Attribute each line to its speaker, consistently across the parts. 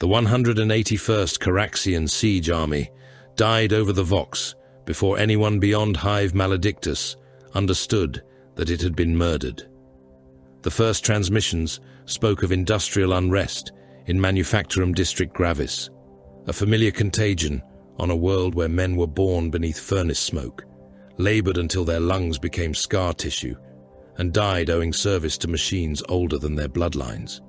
Speaker 1: The 181st Caraxian Siege Army died over the Vox before anyone beyond Hive Maledictus understood that it had been murdered. The first transmissions spoke of industrial unrest in Manufactorum District Gravis, a familiar contagion on a world where men were born beneath furnace smoke, labored until their lungs became scar tissue, and died owing service to machines older than their bloodlines.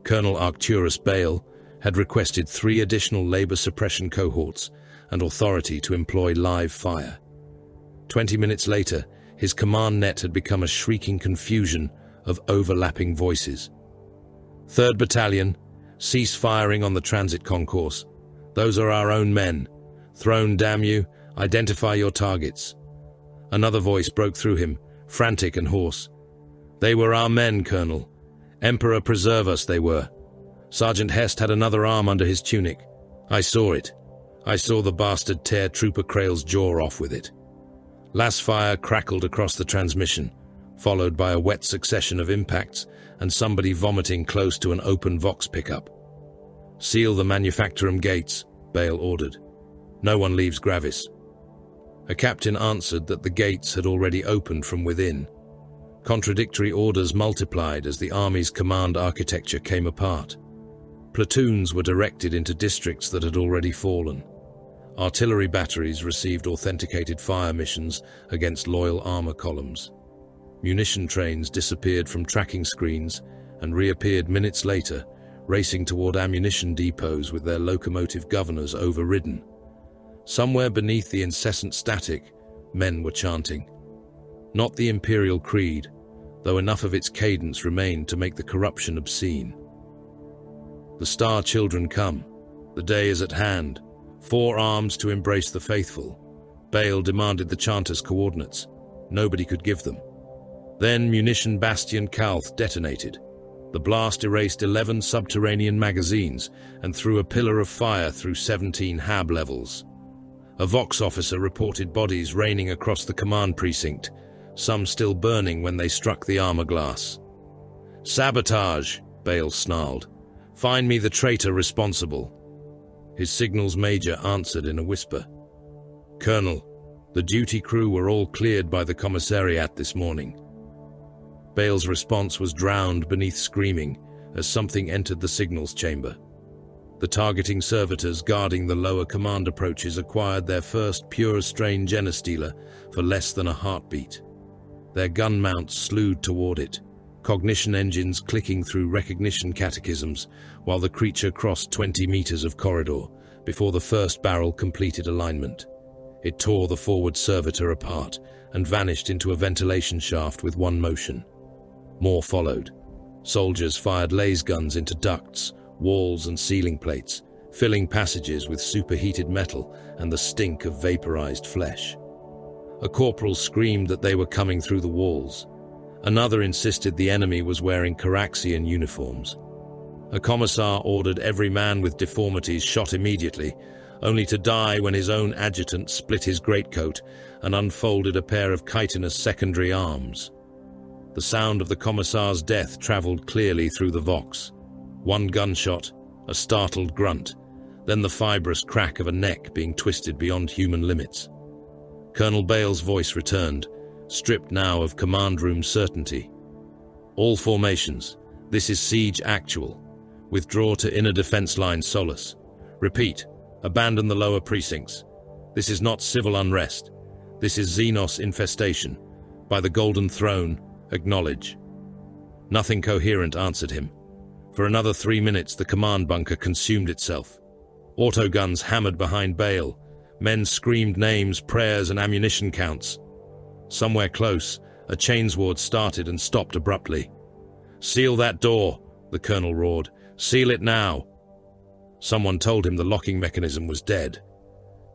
Speaker 1: Colonel Arcturus Bale had requested 3 additional labor suppression cohorts and authority to employ live fire. 20 minutes later, his command net had become a shrieking confusion of overlapping voices. 3rd Battalion, cease firing on the transit concourse. Those are our own men. Throne, damn you, identify your targets. Another voice broke through him, frantic and hoarse. They were our men, Colonel. Emperor preserve us, they were. Sergeant Hest had another arm under his tunic. I saw it. I saw the bastard tear Trooper Krail's jaw off with it. Las fire crackled across the transmission, followed by a wet succession of impacts and somebody vomiting close to an open Vox pickup. Seal the Manufactorum gates, Bale ordered. No one leaves Gravis. A captain answered that the gates had already opened from within. Contradictory orders multiplied as the army's command architecture came apart. Platoons were directed into districts that had already fallen. Artillery batteries received authenticated fire missions against loyal armor columns. Munition trains disappeared from tracking screens and reappeared minutes later, racing toward ammunition depots with their locomotive governors overridden. Somewhere beneath the incessant static, men were chanting. Not the Imperial Creed, though enough of its cadence remained to make the corruption obscene. The Star Children come. The day is at hand. 4 arms to embrace the faithful. Bale demanded the chanters' coordinates. Nobody could give them. Then Munition Bastion Kalth detonated. The blast erased 11 subterranean magazines and threw a pillar of fire through 17 HAB levels. A Vox officer reported bodies raining across the command precinct, some still burning when they struck the armor glass. Sabotage, Bale snarled. Find me the traitor responsible. His signals major answered in a whisper. Colonel, the duty crew were all cleared by the commissariat this morning. Bale's response was drowned beneath screaming as something entered the signals chamber. The targeting servitors guarding the lower command approaches acquired their first pure-strain Genestealer for less than a heartbeat. Their gun mounts slewed toward it, cognition engines clicking through recognition catechisms while the creature crossed 20 meters of corridor before the first barrel completed alignment. It tore the forward servitor apart and vanished into a ventilation shaft with one motion. More followed. Soldiers fired laser guns into ducts, walls and ceiling plates, filling passages with superheated metal and the stink of vaporized flesh. A corporal screamed that they were coming through the walls. Another insisted the enemy was wearing Caraxian uniforms. A commissar ordered every man with deformities shot immediately, only to die when his own adjutant split his greatcoat and unfolded a pair of chitinous secondary arms. The sound of the commissar's death traveled clearly through the Vox. One gunshot, a startled grunt, then the fibrous crack of a neck being twisted beyond human limits. Colonel Bale's voice returned, stripped now of command room certainty. All formations, this is siege actual. Withdraw to inner defense line Solace. Repeat, abandon the lower precincts. This is not civil unrest. This is Xenos infestation. By the Golden Throne, acknowledge. Nothing coherent answered him. For another 3 minutes, the command bunker consumed itself. Autoguns hammered behind Bale. Men screamed names, prayers, and ammunition counts. Somewhere close, a chainsword started and stopped abruptly. Seal that door, the colonel roared. Seal it now. Someone told him the locking mechanism was dead.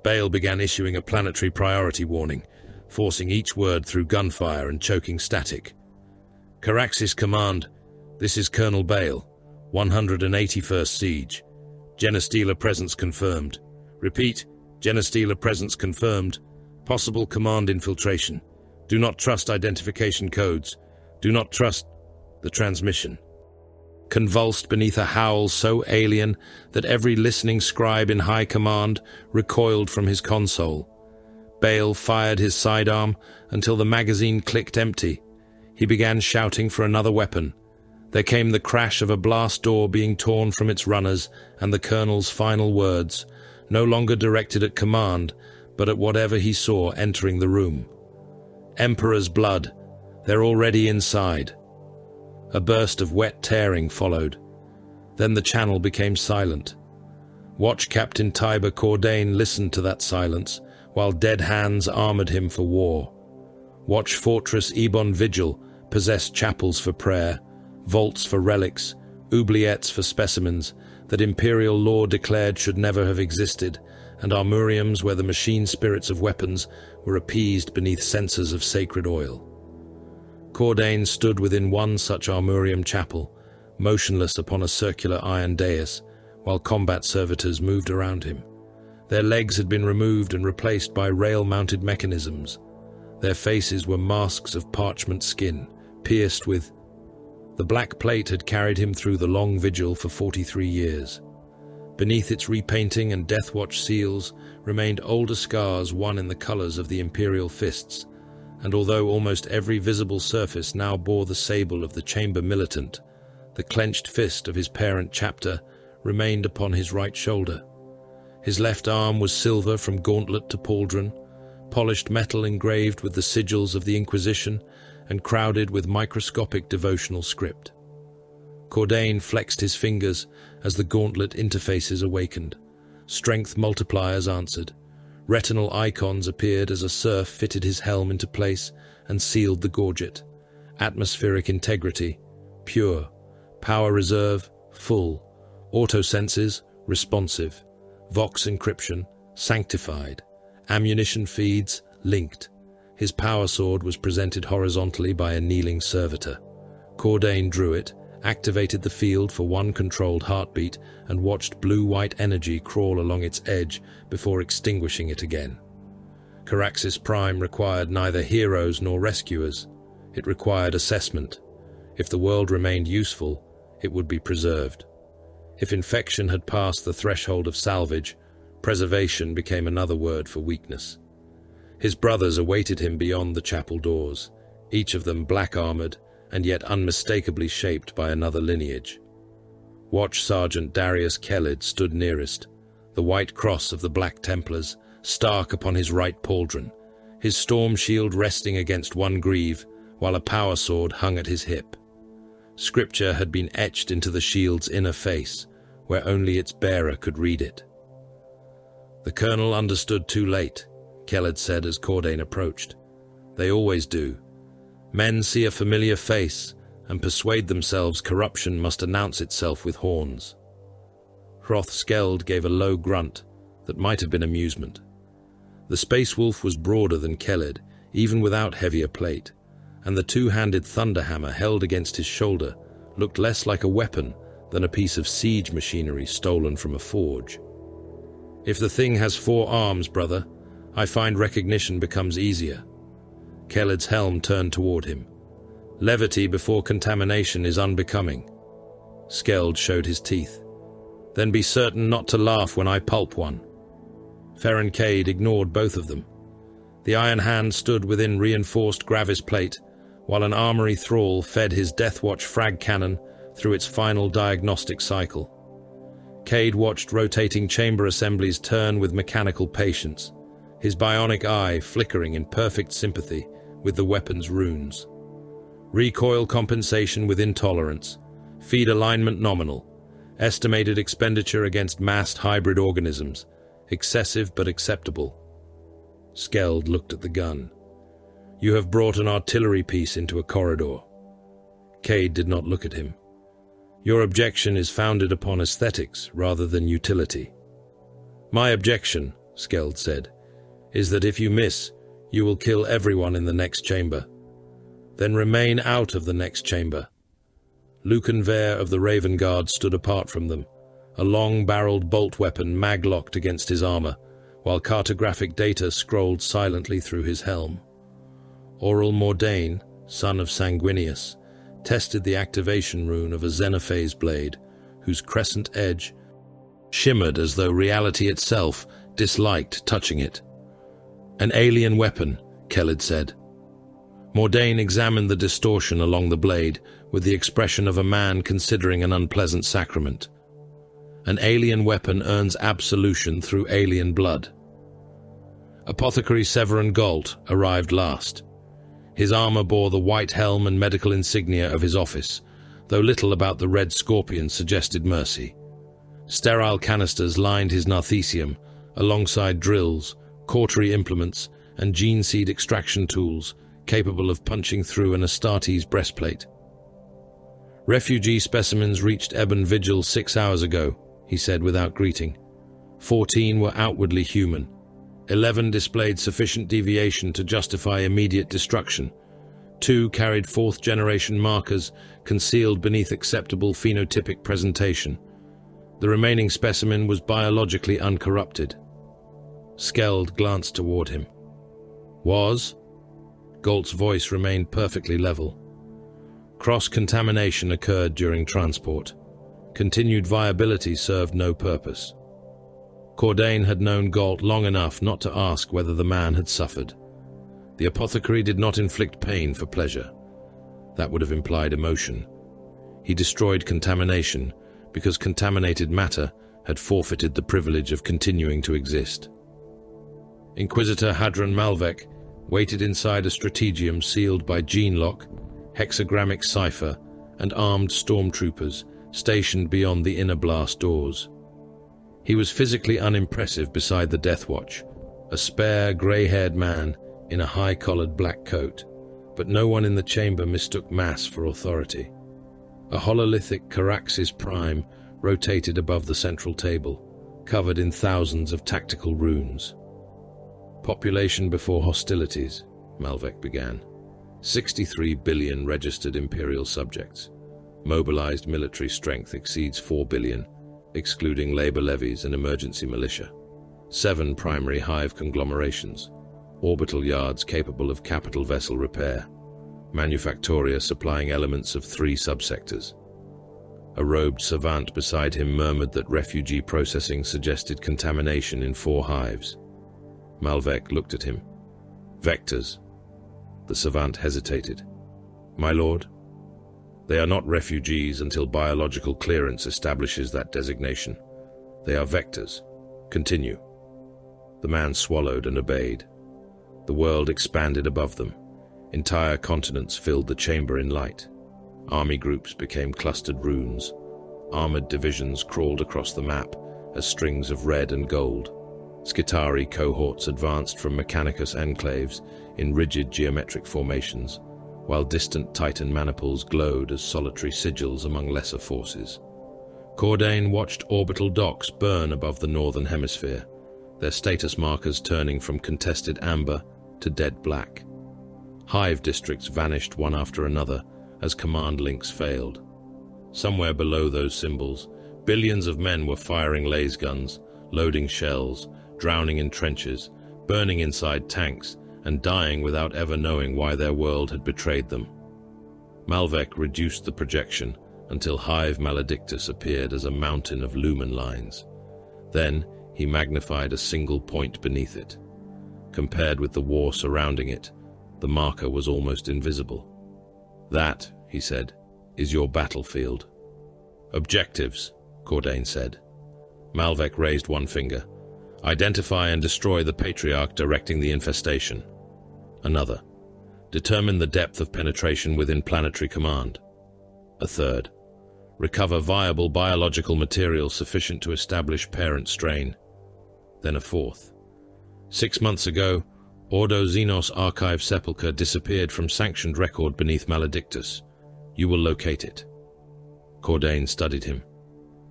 Speaker 1: Bale began issuing a planetary priority warning, forcing each word through gunfire and choking static. Caraxis Command, this is Colonel Bale, 181st Siege. Genestealer presence confirmed. Repeat, Genestealer presence confirmed. Possible command infiltration. Do not trust identification codes. Do not trust the transmission. convulsed beneath a howl so alien that every listening scribe in high command recoiled from his console. Bale fired his sidearm until the magazine clicked empty. He began shouting for another weapon. There came the crash of a blast door being torn from its runners and the colonel's final words, no longer directed at command, but at whatever he saw entering the room. "Emperor's blood. They're already inside." A burst of wet tearing followed. Then the channel became silent. Watch Captain Tiber Cordain listened to that silence, while dead hands armored him for war. Watch Fortress Ebon Vigil possessed chapels for prayer, vaults for relics, oubliettes for specimens that Imperial law declared should never have existed, and armoriums where the machine spirits of weapons were appeased beneath censers of sacred oil. Cordain stood within one such armorium chapel, motionless upon a circular iron dais, while combat servitors moved around him. Their legs had been removed and replaced by rail-mounted mechanisms. Their faces were masks of parchment skin, pierced with... The black plate had carried him through the long vigil for 43 years. Beneath its repainting and Deathwatch seals remained older scars won in the colors of the Imperial fists, and although almost every visible surface now bore the sable of the chamber militant, the clenched fist of his parent chapter remained upon his right shoulder. His left arm was silver from gauntlet to pauldron, polished metal engraved with the sigils of the Inquisition and crowded with microscopic devotional script. Cordain flexed his fingers as the gauntlet interfaces awakened. Strength multipliers answered. Retinal icons appeared as a serf fitted his helm into place and sealed the gorget. Atmospheric integrity, pure. Power reserve, full. Auto-senses, responsive. Vox encryption, sanctified. Ammunition feeds, linked. His power sword was presented horizontally by a kneeling servitor. Cordain drew it, activated the field for one controlled heartbeat, and watched blue-white energy crawl along its edge before extinguishing it again. Caraxis Prime required neither heroes nor rescuers. It required assessment. If the world remained useful, it would be preserved. If infection had passed the threshold of salvage, preservation became another word for weakness. His brothers awaited him beyond the chapel doors, each of them black-armored and yet unmistakably shaped by another lineage. Watch Sergeant Darius Kellid stood nearest, the white cross of the Black Templars stark upon his right pauldron, his storm shield resting against one greave, while a power sword hung at his hip. Scripture had been etched into the shield's inner face, where only its bearer could read it. "The colonel understood too late," Kellid said as Cordain approached. "They always do. Men see a familiar face and persuade themselves corruption must announce itself with horns." Hroth Skeld gave a low grunt that might have been amusement. The Space Wolf was broader than Kellid, even without heavier plate, and the two-handed thunderhammer held against his shoulder looked less like a weapon than a piece of siege machinery stolen from a forge. "If the thing has 4 arms, brother, I find recognition becomes easier." Kellid's helm turned toward him. "Levity before contamination is unbecoming." Skeld showed his teeth. "Then be certain not to laugh when I pulp one." Ferren Cade ignored both of them. The Iron Hand stood within reinforced Gravis plate, while an armory thrall fed his Deathwatch frag cannon through its final diagnostic cycle. Cade watched rotating chamber assemblies turn with mechanical patience, his bionic eye flickering in perfect sympathy with the weapon's runes. Recoil compensation within tolerance, feed alignment nominal, estimated expenditure against massed hybrid organisms, excessive but acceptable. Skeld looked at the gun. "You have brought an artillery piece into a corridor." Cade did not look at him. "Your objection is founded upon aesthetics rather than utility." "My objection," Skeld said, "is that if you miss, you will kill everyone in the next chamber. Then remain out of the next chamber." Lucan Vare of the Raven Guard stood apart from them, a long-barreled bolt weapon mag-locked against his armor, while cartographic data scrolled silently through his helm. Aurel Mordain, son of Sanguinius, tested the activation rune of a xenophase blade, whose crescent edge shimmered as though reality itself disliked touching it. An alien weapon, Kellid said. Mordain examined the distortion along the blade with the expression of a man considering an unpleasant sacrament. An alien weapon earns absolution through alien blood. Apothecary Severin Gault arrived last. His armor bore the white helm and medical insignia of his office, though little about the red scorpion suggested mercy. Sterile canisters lined his narthecium, alongside drills, cautery implements, and gene seed extraction tools capable of punching through an Astartes breastplate. Refugee specimens reached Ebon Vigil 6 hours ago, he said without greeting. 14 were outwardly human. 11 displayed sufficient deviation to justify immediate destruction. 2 carried 4th-generation markers concealed beneath acceptable phenotypic presentation. The remaining specimen was biologically uncorrupted. Skeld glanced toward him. Was? Gault's voice remained perfectly level. Cross-contamination occurred during transport. Continued viability served no purpose. Cordain had known Gault long enough not to ask whether the man had suffered. The apothecary did not inflict pain for pleasure. That would have implied emotion. He destroyed contamination because contaminated matter had forfeited the privilege of continuing to exist. Inquisitor Hadron Malvek waited inside a strategium sealed by gene lock, hexagrammic cipher, and armed stormtroopers stationed beyond the inner blast doors. He was physically unimpressive beside the Deathwatch, a spare, grey-haired man in a high-collared black coat, but no one in the chamber mistook mass for authority. A hololithic Caraxes Prime rotated above the central table, covered in thousands of tactical runes. Population before hostilities, Malvek began. 63 billion registered Imperial subjects. Mobilized military strength exceeds 4 billion, excluding labor levies and emergency militia. 7 primary hive conglomerations. Orbital yards capable of capital vessel repair. Manufactoria supplying elements of 3 subsectors. A robed savant beside him murmured that refugee processing suggested contamination in 4 hives. Malvek looked at him. Vectors. The savant hesitated. My lord? They are not refugees until biological clearance establishes that designation. They are vectors. Continue. The man swallowed and obeyed. The world expanded above them. Entire continents filled the chamber in light. Army groups became clustered runes. Armored divisions crawled across the map as strings of red and gold. Skitarii cohorts advanced from Mechanicus enclaves in rigid geometric formations, while distant Titan maniples glowed as solitary sigils among lesser forces. Cordain watched orbital docks burn above the northern hemisphere, their status markers turning from contested amber to dead black. Hive districts vanished one after another as command links failed. Somewhere below those symbols, billions of men were firing laser guns, loading shells, drowning in trenches, burning inside tanks, and dying without ever knowing why their world had betrayed them. Malvek reduced the projection until Hive Maledictus appeared as a mountain of lumen lines. Then he magnified a single point beneath it. Compared with the war surrounding it, the marker was almost invisible. That, he said, is your battlefield. Objectives, Cordain said. Malvek raised one finger. Identify and destroy the Patriarch directing the infestation. Another. Determine the depth of penetration within planetary command. A third. Recover viable biological material sufficient to establish parent strain. Then a fourth. 6 months ago, Ordo Xenos archive sepulchre disappeared from sanctioned record beneath Maledictus. You will locate it. Cordain studied him.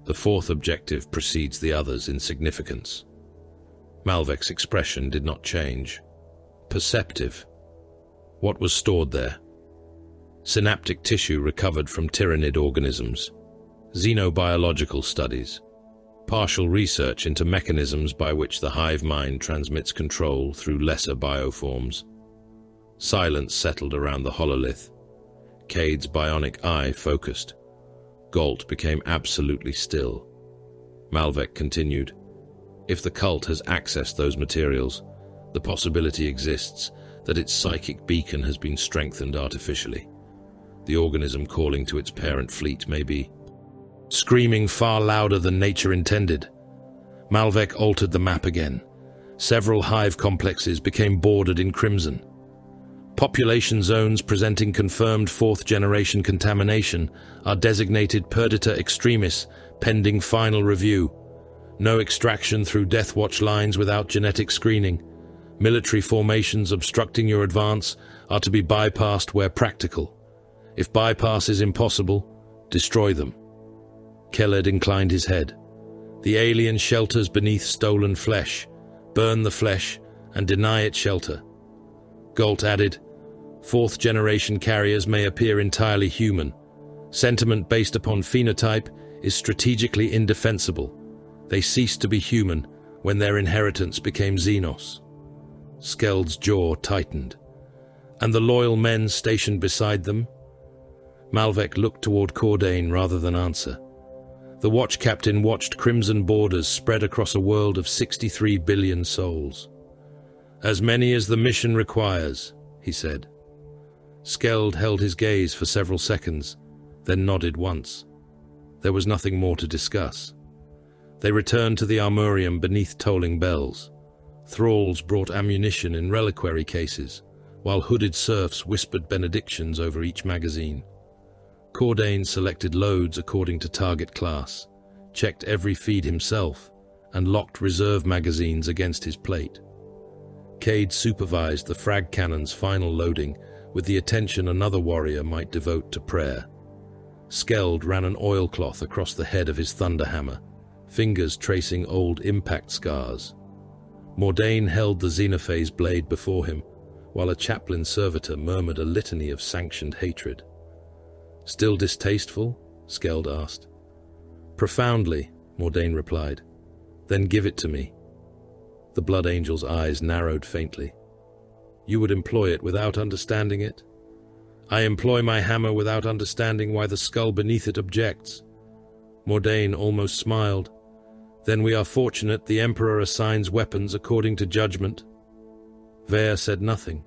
Speaker 1: The fourth objective precedes the others in significance. Malvek's expression did not change. Perceptive. What was stored there? Synaptic tissue recovered from tyrannid organisms. Xenobiological studies. Partial research into mechanisms by which the hive mind transmits control through lesser bioforms. Silence settled around the hololith. Cade's bionic eye focused. Galt became absolutely still. Malvek continued, "If the cult has accessed those materials, the possibility exists that its psychic beacon has been strengthened artificially. The organism calling to its parent fleet may be screaming far louder than nature intended." Malvek altered the map again. Several hive complexes became bordered in crimson. Population zones presenting confirmed fourth-generation contamination are designated Perdita Extremis, pending final review. No extraction through Deathwatch lines without genetic screening. Military formations obstructing your advance are to be bypassed where practical. If bypass is impossible, destroy them. Khaled inclined his head. The alien shelters beneath stolen flesh. Burn the flesh and deny it shelter. Galt added, "Fourth-generation carriers may appear entirely human. Sentiment based upon phenotype is strategically indefensible. They ceased to be human when their inheritance became Xenos." Skeld's jaw tightened. "And the loyal men stationed beside them?" Malvek looked toward Cordain rather than answer. The watch captain watched crimson borders spread across a world of 63 billion souls. "As many as the mission requires," he said. Skeld held his gaze for several seconds, then nodded once. There was nothing more to discuss. They returned to the armorium beneath tolling bells. Thralls brought ammunition in reliquary cases, while hooded serfs whispered benedictions over each magazine. Cordain selected loads according to target class, checked every feed himself, and locked reserve magazines against his plate. Cade supervised the frag cannon's final loading with the attention another warrior might devote to prayer. Skeld ran an oilcloth across the head of his thunderhammer, fingers tracing old impact scars. Mordain held the Xenophase blade before him, while a chaplain servitor murmured a litany of sanctioned hatred. "Still distasteful?" Skeld asked. "Profoundly," Mordain replied. "Then give it to me." The Blood Angel's eyes narrowed faintly. "You would employ it without understanding it?" "I employ my hammer without understanding why the skull beneath it objects." Mordain almost smiled. "Then we are fortunate the Emperor assigns weapons according to judgment." Vare said nothing.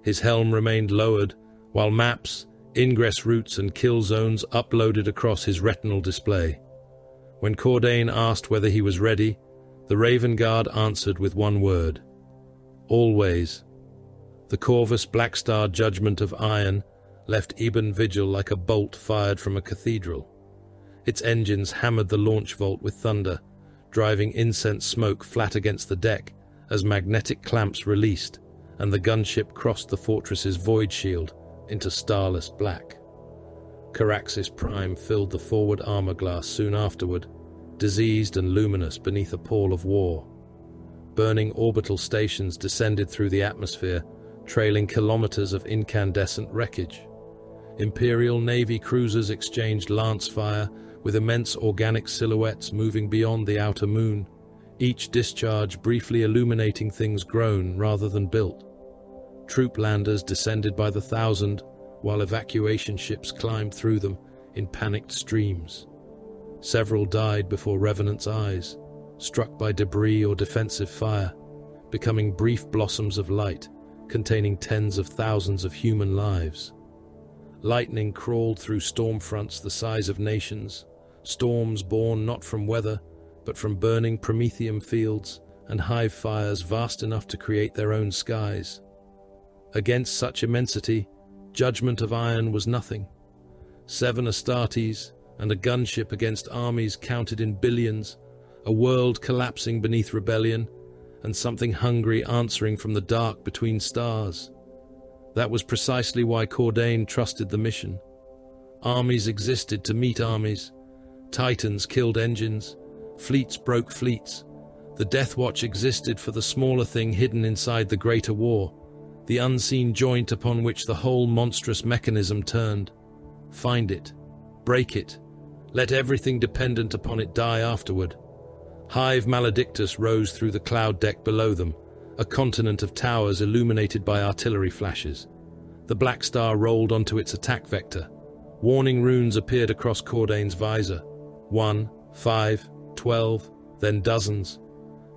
Speaker 1: His helm remained lowered, while maps, ingress routes and kill zones uploaded across his retinal display. When Cordain asked whether he was ready, the Raven Guard answered with one word: "Always." The Corvus Blackstar Judgment of Iron left Eben Vigil like a bolt fired from a cathedral. Its engines hammered the launch vault with thunder, driving incense smoke flat against the deck as magnetic clamps released, and the gunship crossed the fortress's void shield into starless black. Caraxes Prime filled the forward armor glass soon afterward, diseased and luminous beneath a pall of war. Burning orbital stations descended through the atmosphere, trailing kilometers of incandescent wreckage. Imperial Navy cruisers exchanged lance fire with immense organic silhouettes moving beyond the outer moon, each discharge briefly illuminating things grown rather than built. Troop landers descended by the thousand, while evacuation ships climbed through them in panicked streams. Several died before Revenant's eyes, struck by debris or defensive fire, becoming brief blossoms of light containing tens of thousands of human lives. Lightning crawled through storm fronts the size of nations, storms born not from weather, but from burning promethium fields and hive fires vast enough to create their own skies. Against such immensity, Judgment of Iron was nothing. 7 Astartes and a gunship against armies counted in billions, a world collapsing beneath rebellion, and something hungry answering from the dark between stars. That was precisely why Cordain trusted the mission. Armies existed to meet armies. Titans killed engines. Fleets broke fleets. The Deathwatch existed for the smaller thing hidden inside the greater war, the unseen joint upon which the whole monstrous mechanism turned. Find it. Break it. Let everything dependent upon it die afterward. Hive Maledictus rose through the cloud deck below them, a continent of towers illuminated by artillery flashes. The Black Star rolled onto its attack vector. Warning runes appeared across Cordain's visor. 1, 5, 12, then dozens.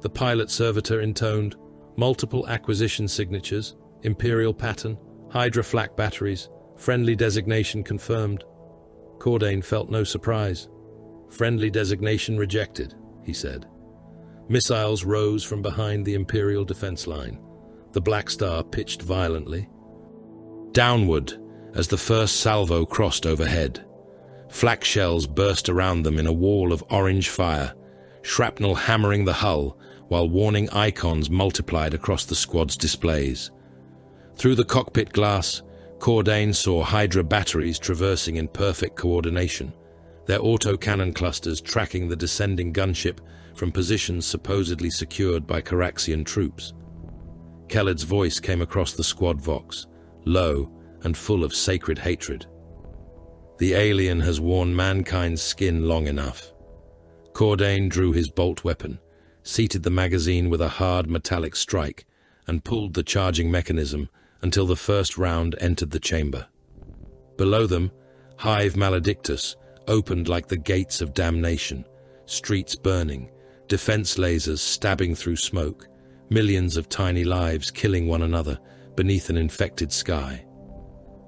Speaker 1: The pilot servitor intoned, multiple acquisition signatures, Imperial pattern, Hydra flak batteries, friendly designation confirmed. Cordain felt no surprise. Friendly designation rejected, he said. Missiles rose from behind the Imperial defense line. The Black Star pitched violently downward as the first salvo crossed overhead. Flak shells burst around them in a wall of orange fire, shrapnel hammering the hull while warning icons multiplied across the squad's displays. Through the cockpit glass, Cordain saw Hydra batteries traversing in perfect coordination, their autocannon clusters tracking the descending gunship from positions supposedly secured by Caraxian troops. Kelled's voice came across the squad vox, low and full of sacred hatred. The alien has worn mankind's skin long enough. Cordain drew his bolt weapon, seated the magazine with a hard metallic strike, and pulled the charging mechanism until the first round entered the chamber. Below them, Hive Maledictus opened like the gates of damnation, streets burning, defense lasers stabbing through smoke, millions of tiny lives killing one another beneath an infected sky.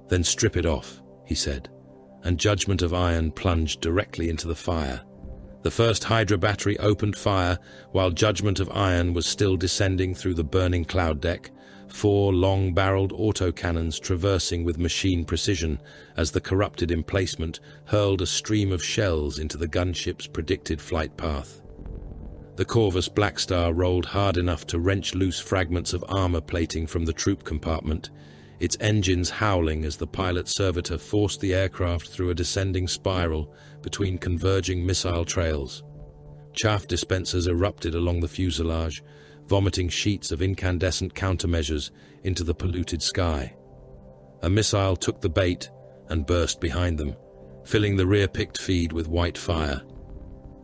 Speaker 1: Then strip it off, he said, and Judgment of Iron plunged directly into the fire. The first Hydra battery opened fire while Judgment of Iron was still descending through the burning cloud deck, 4 long-barreled autocannons traversing with machine precision as the corrupted emplacement hurled a stream of shells into the gunship's predicted flight path. The Corvus Black Star rolled hard enough to wrench loose fragments of armor plating from the troop compartment, its engines howling as the pilot servitor forced the aircraft through a descending spiral between converging missile trails. Chaff dispensers erupted along the fuselage, vomiting sheets of incandescent countermeasures into the polluted sky. A missile took the bait and burst behind them, filling the rear-picked feed with white fire.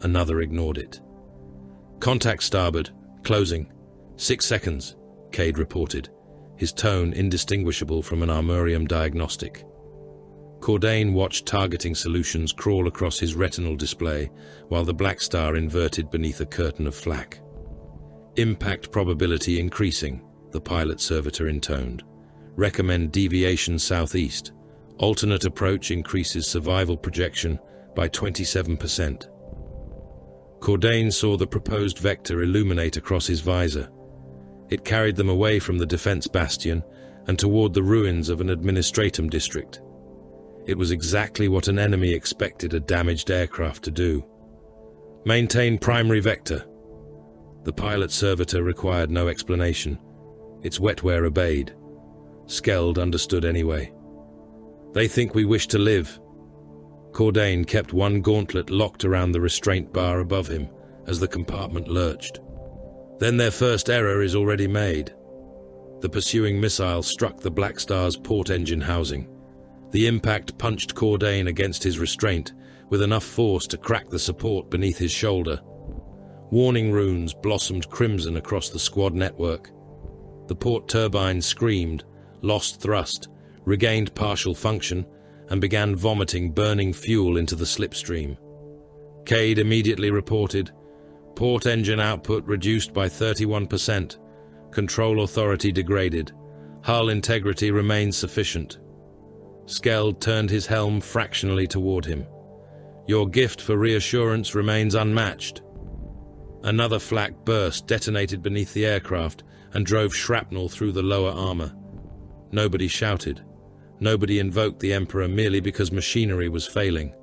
Speaker 1: Another ignored it. "Contact starboard, closing. 6 seconds, Cade reported, his tone indistinguishable from an armorium diagnostic. Cordain watched targeting solutions crawl across his retinal display while the Black Star inverted beneath a curtain of flak. "Impact probability increasing," the pilot servitor intoned. "Recommend deviation southeast. Alternate approach increases survival projection by 27%. Cordain saw the proposed vector illuminate across his visor. It carried them away from the defense bastion and toward the ruins of an administratum district. It was exactly what an enemy expected a damaged aircraft to do. "Maintain primary vector." The pilot servitor required no explanation. Its wetware obeyed. Skeld understood anyway. "They think we wish to live." Cordain kept one gauntlet locked around the restraint bar above him as the compartment lurched. "Then their first error is already made." The pursuing missile struck the Black Star's port engine housing. The impact punched Cordain against his restraint with enough force to crack the support beneath his shoulder. Warning runes blossomed crimson across the squad network. The port turbine screamed, lost thrust, regained partial function, and began vomiting burning fuel into the slipstream. Cade immediately reported, "Port engine output reduced by 31%. Control authority degraded. Hull integrity remains sufficient." Skeld turned his helm fractionally toward him. "Your gift for reassurance remains unmatched." Another flak burst detonated beneath the aircraft and drove shrapnel through the lower armor. Nobody shouted. Nobody invoked the Emperor merely because machinery was failing.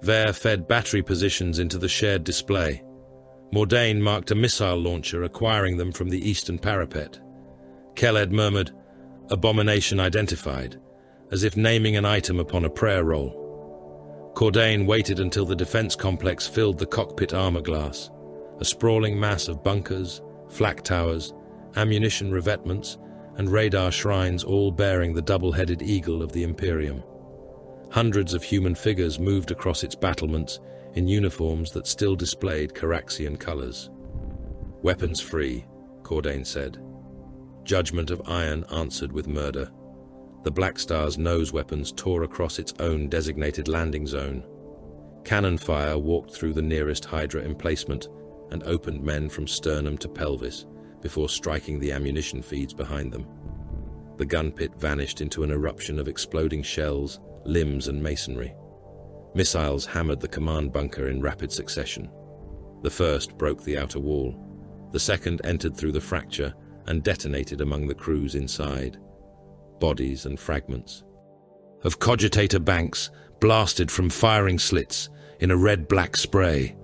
Speaker 1: Vare fed battery positions into the shared display. Mordain marked a missile launcher, acquiring them from the eastern parapet. Keled murmured, "Abomination identified," as if naming an item upon a prayer roll. Cordain waited until the defense complex filled the cockpit armor glass, a sprawling mass of bunkers, flak towers, ammunition revetments, and radar shrines, all bearing the double-headed eagle of the Imperium. Hundreds of human figures moved across its battlements in uniforms that still displayed Caraxian colors. "Weapons free," Cordain said. Judgment of Iron answered with murder. The Black Star's nose weapons tore across its own designated landing zone. Cannon fire walked through the nearest Hydra emplacement and opened men from sternum to pelvis before striking the ammunition feeds behind them. The gun pit vanished into an eruption of exploding shells, limbs, and masonry. Missiles hammered the command bunker in rapid succession. The first broke the outer wall. The second entered through the fracture and detonated among the crews inside. Bodies and fragments of cogitator banks blasted from firing slits in a red-black spray.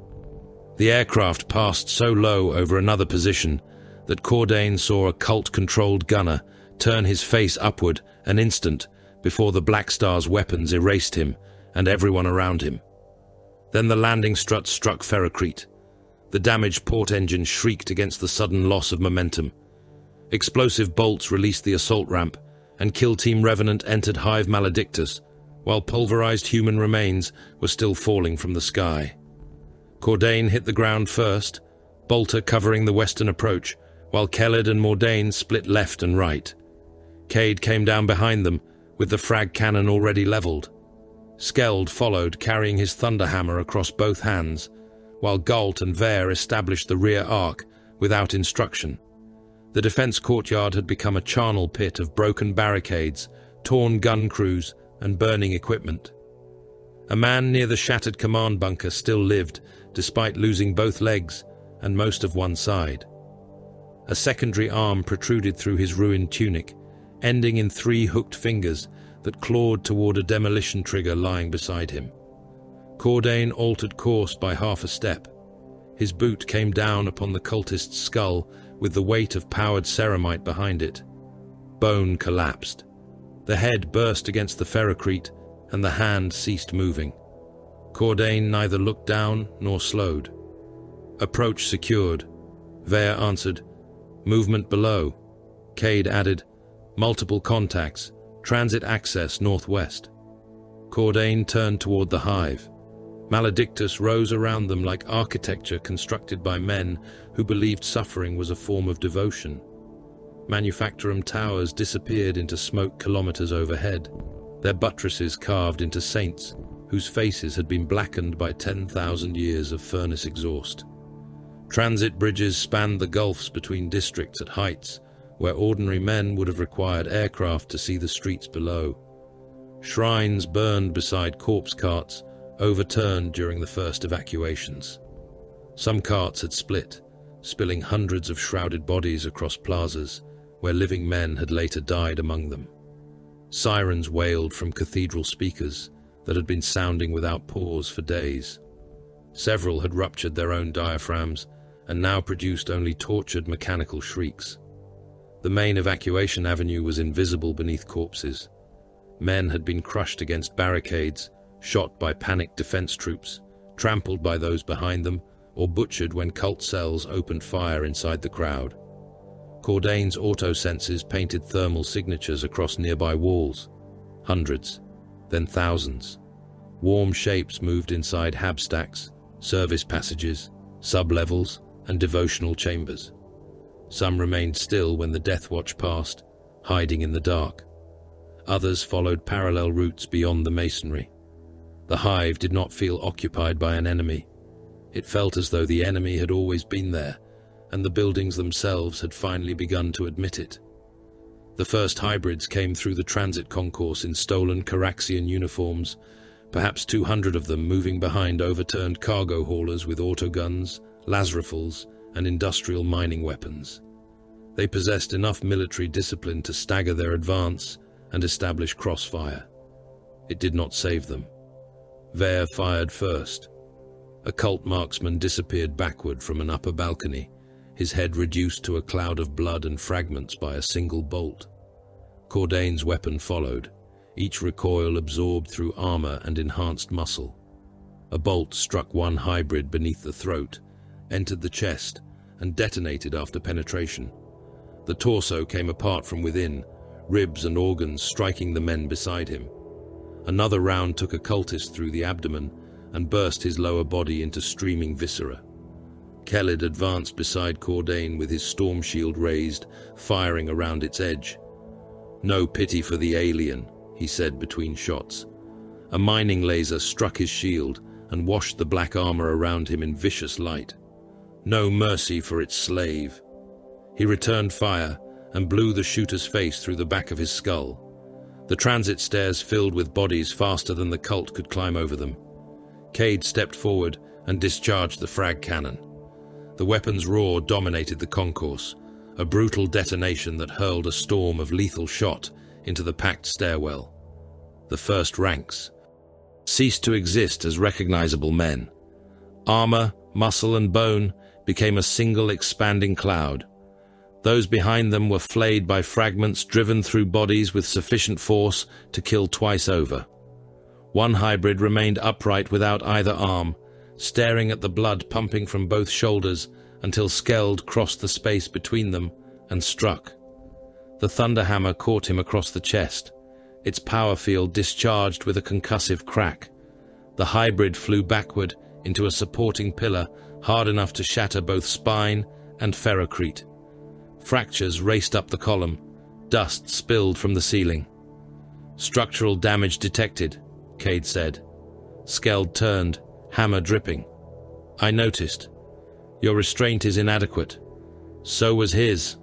Speaker 1: The aircraft passed so low over another position that Cordain saw a cult-controlled gunner turn his face upward an instant before the Black Star's weapons erased him and everyone around him. Then the landing strut struck Ferrocrete. The damaged port engine shrieked against the sudden loss of momentum. Explosive bolts released the assault ramp, and Kill Team Revenant entered Hive Maledictus, while pulverized human remains were still falling from the sky. Cordain hit the ground first, Bolter covering the western approach, while Kellid and Mordain split left and right. Cade came down behind them, with the frag cannon already leveled. Skeld followed, carrying his thunderhammer across both hands, while Galt and Vare established the rear arc without instruction. The defense courtyard had become a charnel pit of broken barricades, torn gun crews, and burning equipment. A man near the shattered command bunker still lived, despite losing both legs and most of one side. A secondary arm protruded through his ruined tunic, ending in 3 hooked fingers that clawed toward a demolition trigger lying beside him. Cordain altered course by half a step. His boot came down upon the cultist's skull with the weight of powered ceramite behind it. Bone collapsed. The head burst against the Ferrocrete, and the hand ceased moving. Cordain neither looked down nor slowed. Approach secured. Vare answered, "Movement below." Cade added, "Multiple contacts. Transit access northwest." Cordain turned toward the hive. Maledictus rose around them like architecture constructed by men who believed suffering was a form of devotion. Manufactorum towers disappeared into smoke kilometers overhead, their buttresses carved into saints whose faces had been blackened by 10,000 years of furnace exhaust. Transit bridges spanned the gulfs between districts at heights where ordinary men would have required aircraft to see the streets below. Shrines burned beside corpse carts, overturned during the first evacuations. Some carts had split, spilling hundreds of shrouded bodies across plazas, where living men had later died among them. Sirens wailed from cathedral speakers that had been sounding without pause for days. Several had ruptured their own diaphragms and now produced only tortured mechanical shrieks. The main evacuation avenue was invisible beneath corpses. Men had been crushed against barricades, shot by panicked defense troops, trampled by those behind them, or butchered when cult cells opened fire inside the crowd. Cordain's auto-senses painted thermal signatures across nearby walls. Hundreds, then thousands. Warm shapes moved inside habstacks, service passages, sub-levels, and devotional chambers. Some remained still when the Deathwatch passed, hiding in the dark. Others followed parallel routes beyond the masonry. The hive did not feel occupied by an enemy. It felt as though the enemy had always been there, and the buildings themselves had finally begun to admit it. The first hybrids came through the transit concourse in stolen Caraxian uniforms, perhaps 200 of them moving behind overturned cargo haulers with autoguns, lasrifles, and industrial mining weapons. They possessed enough military discipline to stagger their advance and establish crossfire. It did not save them. Vare fired first. A cult marksman disappeared backward from an upper balcony, his head reduced to a cloud of blood and fragments by a single bolt. Cordain's weapon followed, each recoil absorbed through armor and enhanced muscle. A bolt struck one hybrid beneath the throat, entered the chest, and detonated after penetration. The torso came apart from within, ribs and organs striking the men beside him. Another round took a cultist through the abdomen and burst his lower body into streaming viscera. Kellid advanced beside Cordain with his storm shield raised, firing around its edge. No pity for the alien, he said between shots. A mining laser struck his shield and washed the black armor around him in vicious light. No mercy for its slave. He returned fire and blew the shooter's face through the back of his skull. The transit stairs filled with bodies faster than the cult could climb over them. Cade stepped forward and discharged the frag cannon. The weapon's roar dominated the concourse, a brutal detonation that hurled a storm of lethal shot into the packed stairwell. The first ranks ceased to exist as recognizable men. Armor, muscle, and bone became a single expanding cloud. Those behind them were flayed by fragments driven through bodies with sufficient force to kill twice over. One hybrid remained upright without either arm, staring at the blood pumping from both shoulders until Skeld crossed the space between them and struck. The thunderhammer caught him across the chest. Its power field discharged with a concussive crack. The hybrid flew backward into a supporting pillar hard enough to shatter both spine and ferrocrete. Fractures raced up the column. Dust spilled from the ceiling. "Structural damage detected," Cade said. Skeld turned, hammer dripping. "I noticed. Your restraint is inadequate." So was his.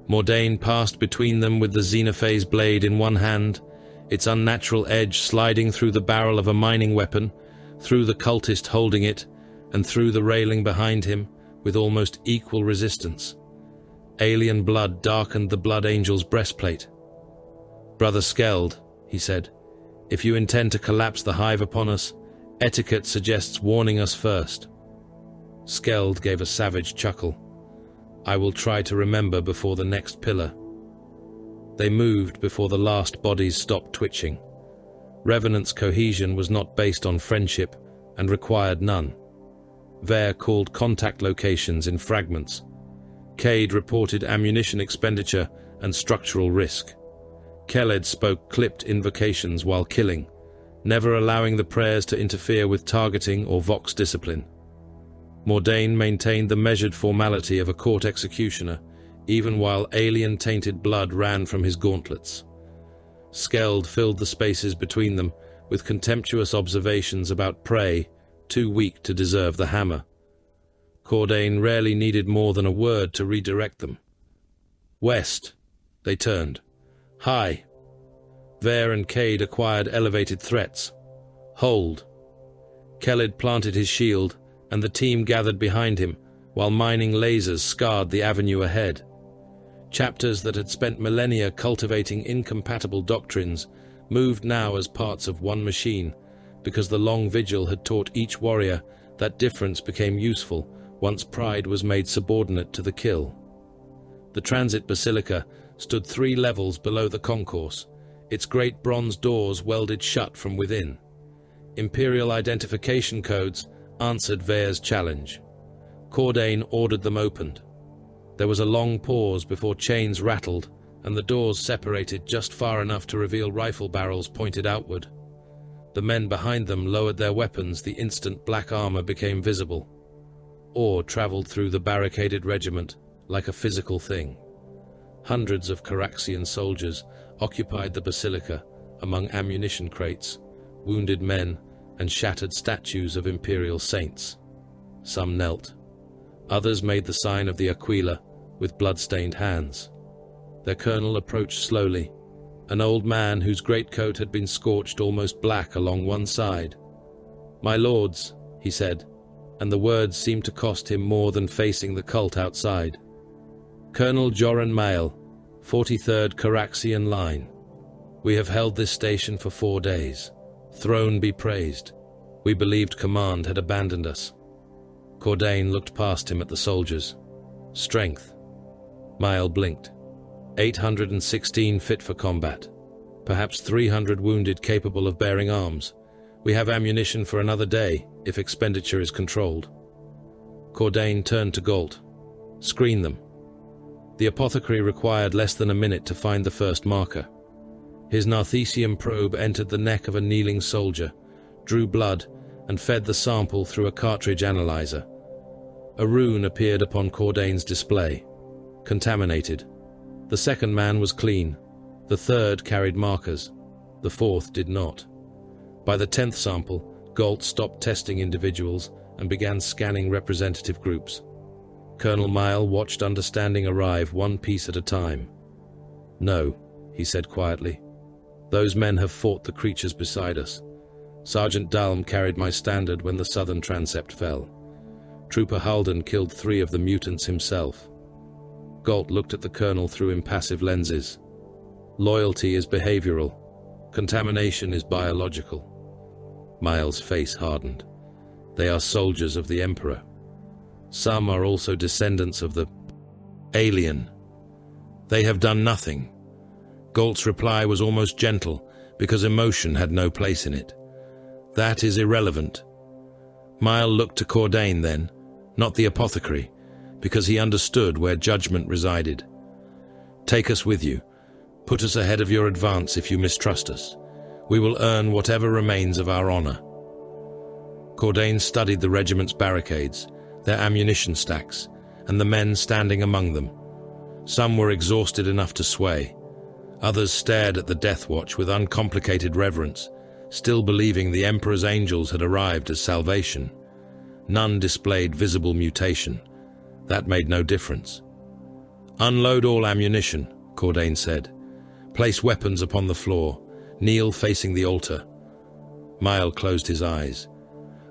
Speaker 1: Mordain passed between them with the Xenophase blade in one hand, its unnatural edge sliding through the barrel of a mining weapon, through the cultist holding it, and through the railing behind him with almost equal resistance. Alien blood darkened the Blood Angel's breastplate. "Brother Skeld," he said, "if you intend to collapse the hive upon us, etiquette suggests warning us first." Skeld gave a savage chuckle. "I will try to remember before the next pillar." They moved before the last bodies stopped twitching. Revenant's cohesion was not based on friendship and required none. Vare called contact locations in fragments. Cade reported ammunition expenditure and structural risk. Keled spoke clipped invocations while killing, never allowing the prayers to interfere with targeting or vox discipline. Mordain maintained the measured formality of a court executioner, even while alien-tainted blood ran from his gauntlets. Skeld filled the spaces between them with contemptuous observations about prey, too weak to deserve the hammer. Cordain rarely needed more than a word to redirect them. West. They turned. High. Vare and Cade acquired elevated threats. Hold. Keled planted his shield, and the team gathered behind him, while mining lasers scarred the avenue ahead. Chapters that had spent millennia cultivating incompatible doctrines moved now as parts of one machine, because the long vigil had taught each warrior that difference became useful once pride was made subordinate to the kill. The transit basilica stood 3 levels below the concourse, its great bronze doors welded shut from within. Imperial identification codes answered Vare's challenge. Cordain ordered them opened. There was a long pause before chains rattled and the doors separated just far enough to reveal rifle barrels pointed outward. The men behind them lowered their weapons the instant black armor became visible. Awe traveled through the barricaded regiment like a physical thing. Hundreds of Caraxian soldiers occupied the basilica among ammunition crates, wounded men, and shattered statues of imperial saints. Some knelt. Others made the sign of the Aquila with blood-stained hands. Their colonel approached slowly, an old man whose greatcoat had been scorched almost black along one side. "My lords," he said, and the words seemed to cost him more than facing the cult outside. "Colonel Joran Mael, 43rd Caraxian Line. We have held this station for 4 days. Throne be praised. We believed command had abandoned us." Cordain looked past him at the soldiers. "Strength." Mael blinked. 816 fit for combat. Perhaps 300 wounded capable of bearing arms. We have ammunition for another day, if expenditure is controlled. Cordain turned to Galt. "Screen them." The apothecary required less than a minute to find the first marker. His Narthesium probe entered the neck of a kneeling soldier, drew blood, and fed the sample through a cartridge analyzer. A rune appeared upon Cordain's display. Contaminated. The second man was clean. The third carried markers. The fourth did not. By the 10th sample, Galt stopped testing individuals and began scanning representative groups. Colonel Mile watched understanding arrive one piece at a time. "No," he said quietly. "Those men have fought the creatures beside us. Sergeant Dalm carried my standard when the southern transept fell. Trooper Halden killed 3 of the mutants himself." Galt looked at the colonel through impassive lenses. "Loyalty is behavioral. Contamination is biological." Miles' face hardened. "They are soldiers of the Emperor. Some are also descendants of the alien. They have done nothing." Galt's reply was almost gentle, because emotion had no place in it. "That is irrelevant." Mile looked to Cordain then, not the apothecary, because he understood where judgment resided. "Take us with you. Put us ahead of your advance if you mistrust us. We will earn whatever remains of our honor." Cordain studied the regiment's barricades, their ammunition stacks, and the men standing among them. Some were exhausted enough to sway. Others stared at the Deathwatch with uncomplicated reverence, still believing the Emperor's angels had arrived as salvation. None displayed visible mutation. That made no difference. "Unload all ammunition," Cordain said. "Place weapons upon the floor. Kneel facing the altar." Mile closed his eyes.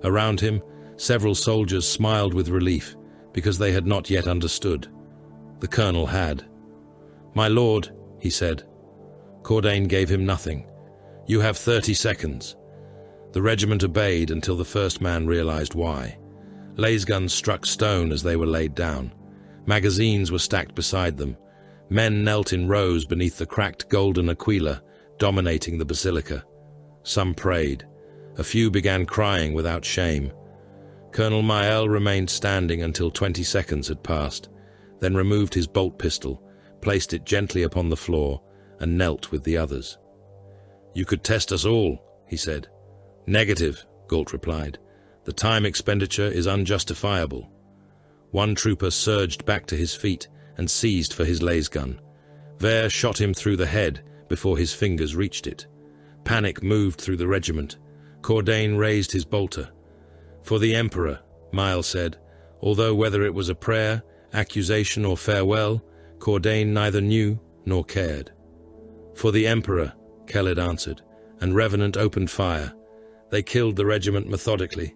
Speaker 1: Around him, several soldiers smiled with relief, because they had not yet understood. The colonel had. "My lord," he said. Cordain gave him nothing. "You have 30 seconds." The regiment obeyed until the first man realized why. Lasguns struck stone as they were laid down. Magazines were stacked beside them. Men knelt in rows beneath the cracked golden aquila, dominating the basilica. Some prayed. A few began crying without shame. Colonel Mael remained standing until 20 seconds had passed, then removed his bolt pistol, placed it gently upon the floor, and knelt with the others. "You could test us all," he said. "Negative," Galt replied. "The time expenditure is unjustifiable." One trooper surged back to his feet and seized for his lasgun. Vere shot him through the head before his fingers reached it. Panic moved through the regiment. Cordain raised his bolter. "For the Emperor," Miles said, although whether it was a prayer, accusation, or farewell, Cordain neither knew nor cared. "For the Emperor," Khaled answered, and Revenant opened fire. They killed the regiment methodically.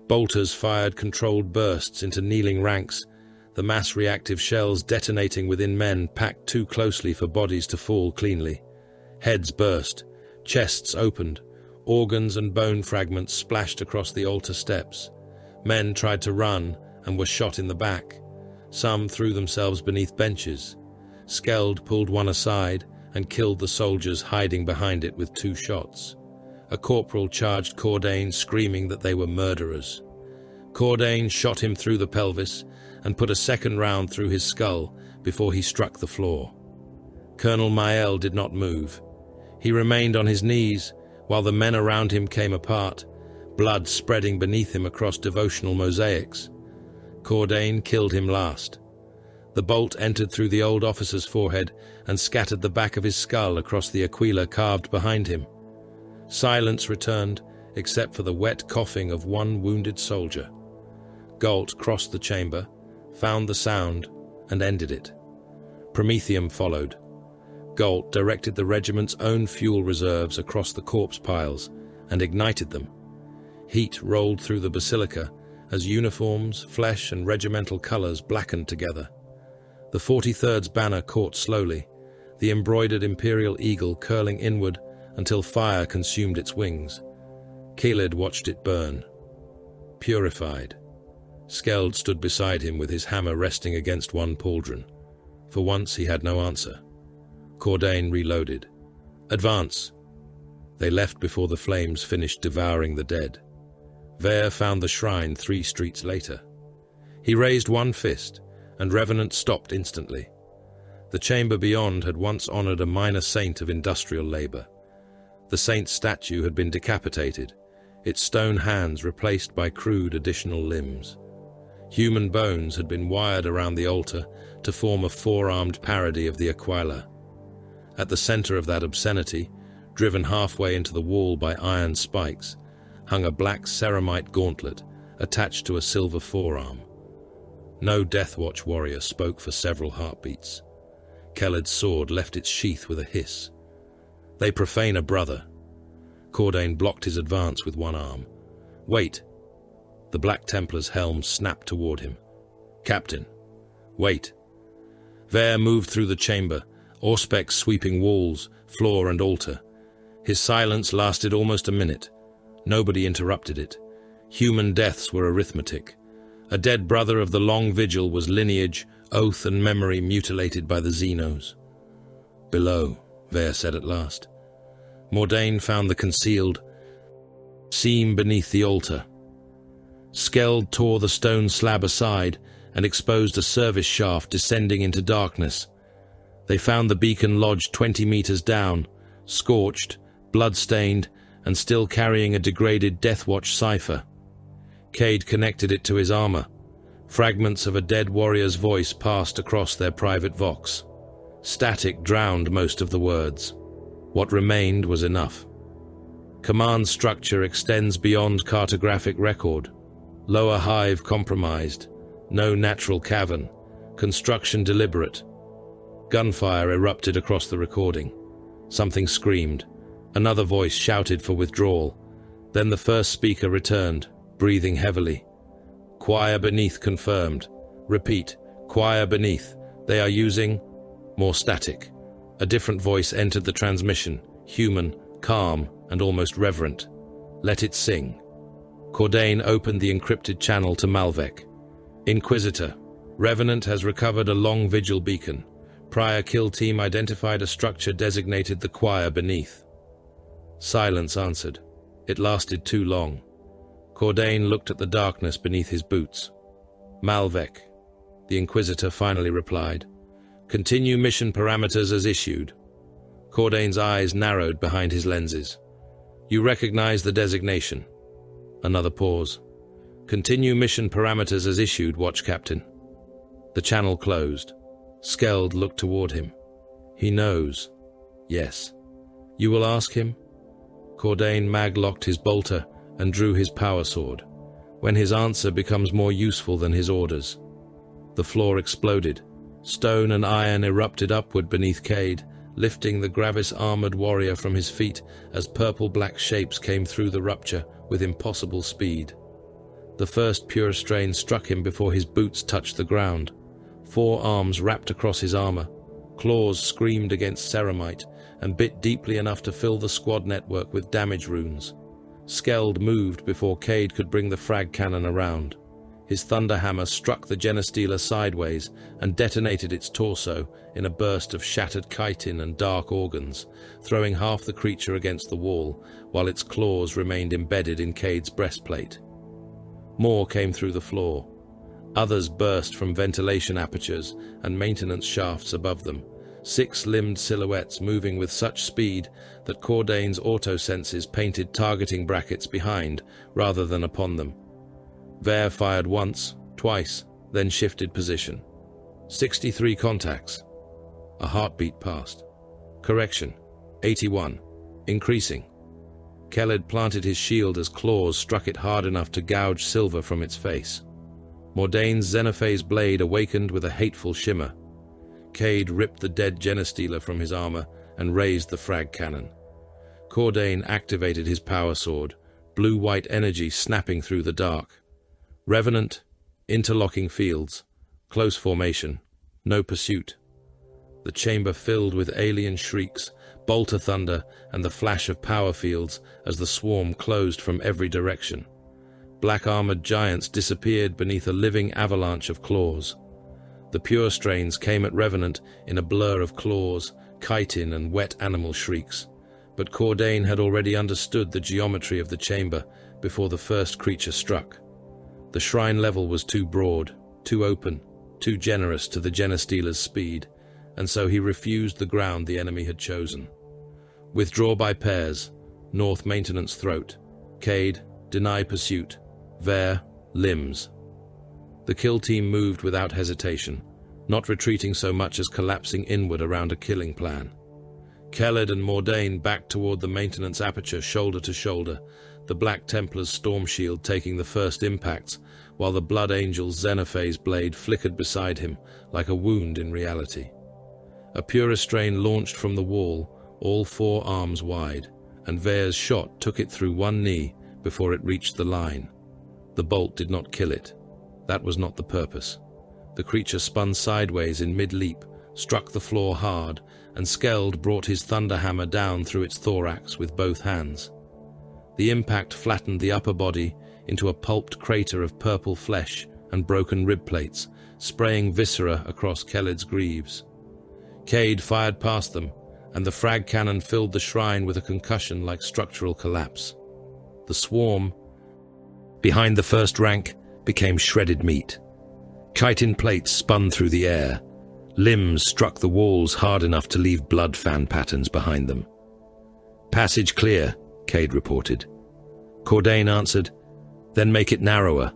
Speaker 1: Bolters fired controlled bursts into kneeling ranks, the mass-reactive shells detonating within men packed too closely for bodies to fall cleanly. Heads burst, chests opened, organs and bone fragments splashed across the altar steps. Men tried to run and were shot in the back. Some threw themselves beneath benches. Skeld pulled one aside and killed the soldiers hiding behind it with 2 shots. A corporal charged Cordain, screaming that they were murderers. Cordain shot him through the pelvis and put a second round through his skull before he struck the floor. Colonel Mael did not move. He remained on his knees while the men around him came apart, blood spreading beneath him across devotional mosaics. Cordain killed him last. The bolt entered through the old officer's forehead and scattered the back of his skull across the aquila carved behind him. Silence returned, except for the wet coughing of one wounded soldier. Galt crossed the chamber, found the sound, and ended it. Promethium followed. Galt directed the regiment's own fuel reserves across the corpse piles and ignited them. Heat rolled through the basilica as uniforms, flesh, and regimental colors blackened together. The 43rd's banner caught slowly, the embroidered imperial eagle curling inward until fire consumed its wings. Khaled watched it burn. Purified. Skeld stood beside him with his hammer resting against one pauldron. For once he had no answer. Cordain reloaded. "Advance!" They left before the flames finished devouring the dead. Vere found the shrine 3 streets later. He raised one fist, and Revenant stopped instantly. The chamber beyond had once honored a minor saint of industrial labor. The saint's statue had been decapitated, its stone hands replaced by crude additional limbs. Human bones had been wired around the altar to form a 4-armed parody of the aquila. At the center of that obscenity, driven halfway into the wall by iron spikes, hung a black ceramite gauntlet attached to a silver forearm. No Deathwatch warrior spoke for several heartbeats. Kelled's sword left its sheath with a hiss. "They profane a brother." Cordain blocked his advance with one arm. "Wait!" The Black Templar's helm snapped toward him. "Captain, wait!" Vare moved through the chamber, Auspex sweeping walls, floor and altar. His silence lasted almost a minute. Nobody interrupted it. Human deaths were arithmetic. A dead brother of the long vigil was lineage, oath and memory mutilated by the Xenos. "Below," Vare said at last. Mordain found the concealed seam beneath the altar. Skeld tore the stone slab aside and exposed a service shaft descending into darkness. They found the beacon lodged 20 meters down, scorched, blood-stained, and still carrying a degraded Deathwatch cipher. Cade connected it to his armor. Fragments of a dead warrior's voice passed across their private vox. Static drowned most of the words. What remained was enough. Command structure extends beyond cartographic record. Lower hive compromised. No natural cavern. Construction deliberate. Gunfire erupted across the recording. Something screamed. Another voice shouted for withdrawal. Then the first speaker returned, breathing heavily. "Choir beneath confirmed. Repeat, choir beneath. They are using..." More static. A different voice entered the transmission, human, calm, and almost reverent. "Let it sing." Cordain opened the encrypted channel to Malvek. "Inquisitor, Revenant has recovered a long vigil beacon. Prior kill team identified a structure designated the choir beneath." Silence answered. It lasted too long. Cordain looked at the darkness beneath his boots. "Malvek," the Inquisitor finally replied. "Continue mission parameters as issued." Cordain's eyes narrowed behind his lenses. "You recognize the designation." Another pause. "Continue mission parameters as issued, Watch Captain." The channel closed. Skeld looked toward him. "He knows." "Yes." "You will ask him?" Cordain maglocked his bolter and drew his power sword. "When his answer becomes more useful than his orders." The floor exploded. Stone and iron erupted upward beneath Cade, lifting the Gravis-armored warrior from his feet as purple-black shapes came through the rupture with impossible speed. The first pure strain struck him before his boots touched the ground. 4 arms wrapped across his armor. Claws screamed against ceramite and bit deeply enough to fill the squad network with damage runes. Skeld moved before Cade could bring the frag cannon around. His thunderhammer struck the Genestealer sideways and detonated its torso in a burst of shattered chitin and dark organs, throwing half the creature against the wall, while its claws remained embedded in Cade's breastplate. More came through the floor. Others burst from ventilation apertures and maintenance shafts above them, 6-limbed silhouettes moving with such speed that Cordain's auto-senses painted targeting brackets behind rather than upon them. Vare fired once, twice, then shifted position. 63 contacts. A heartbeat passed. Correction, 81. Increasing. Kelled planted his shield as claws struck it hard enough to gouge silver from its face. Mordain's Xenophase blade awakened with a hateful shimmer. Cade ripped the dead Genestealer from his armor and raised the frag cannon. Cordain activated his power sword, blue-white energy snapping through the dark. Revenant, interlocking fields, close formation, no pursuit. The chamber filled with alien shrieks, bolter thunder, and the flash of power fields as the swarm closed from every direction. Black-armored giants disappeared beneath a living avalanche of claws. The pure strains came at Revenant in a blur of claws, chitin, and wet animal shrieks. But Cordain had already understood the geometry of the chamber before the first creature struck. The shrine level was too broad, too open, too generous to the Genestealer's speed, and so he refused the ground the enemy had chosen. Withdraw by pairs, north maintenance throat, Cade, deny pursuit, Vare, limbs. The kill team moved without hesitation, not retreating so much as collapsing inward around a killing plan. Khaled and Mordain backed toward the maintenance aperture, shoulder to shoulder, the Black Templar's storm shield taking the first impacts, while the Blood Angel's Xenophase blade flickered beside him like a wound in reality. A pure strain launched from the wall, all 4 arms wide, and Veer's shot took it through one knee before it reached the line. The bolt did not kill it. That was not the purpose. The creature spun sideways in mid-leap, struck the floor hard, and Skeld brought his thunderhammer down through its thorax with both hands. The impact flattened the upper body into a pulped crater of purple flesh and broken rib plates, spraying viscera across Khaled's greaves. Cade fired past them, and the frag cannon filled the shrine with a concussion like structural collapse. The swarm, behind the first rank, became shredded meat. Chitin plates spun through the air. Limbs struck the walls hard enough to leave blood fan patterns behind them. "Passage clear," Cade reported. Cordain answered, "Then make it narrower."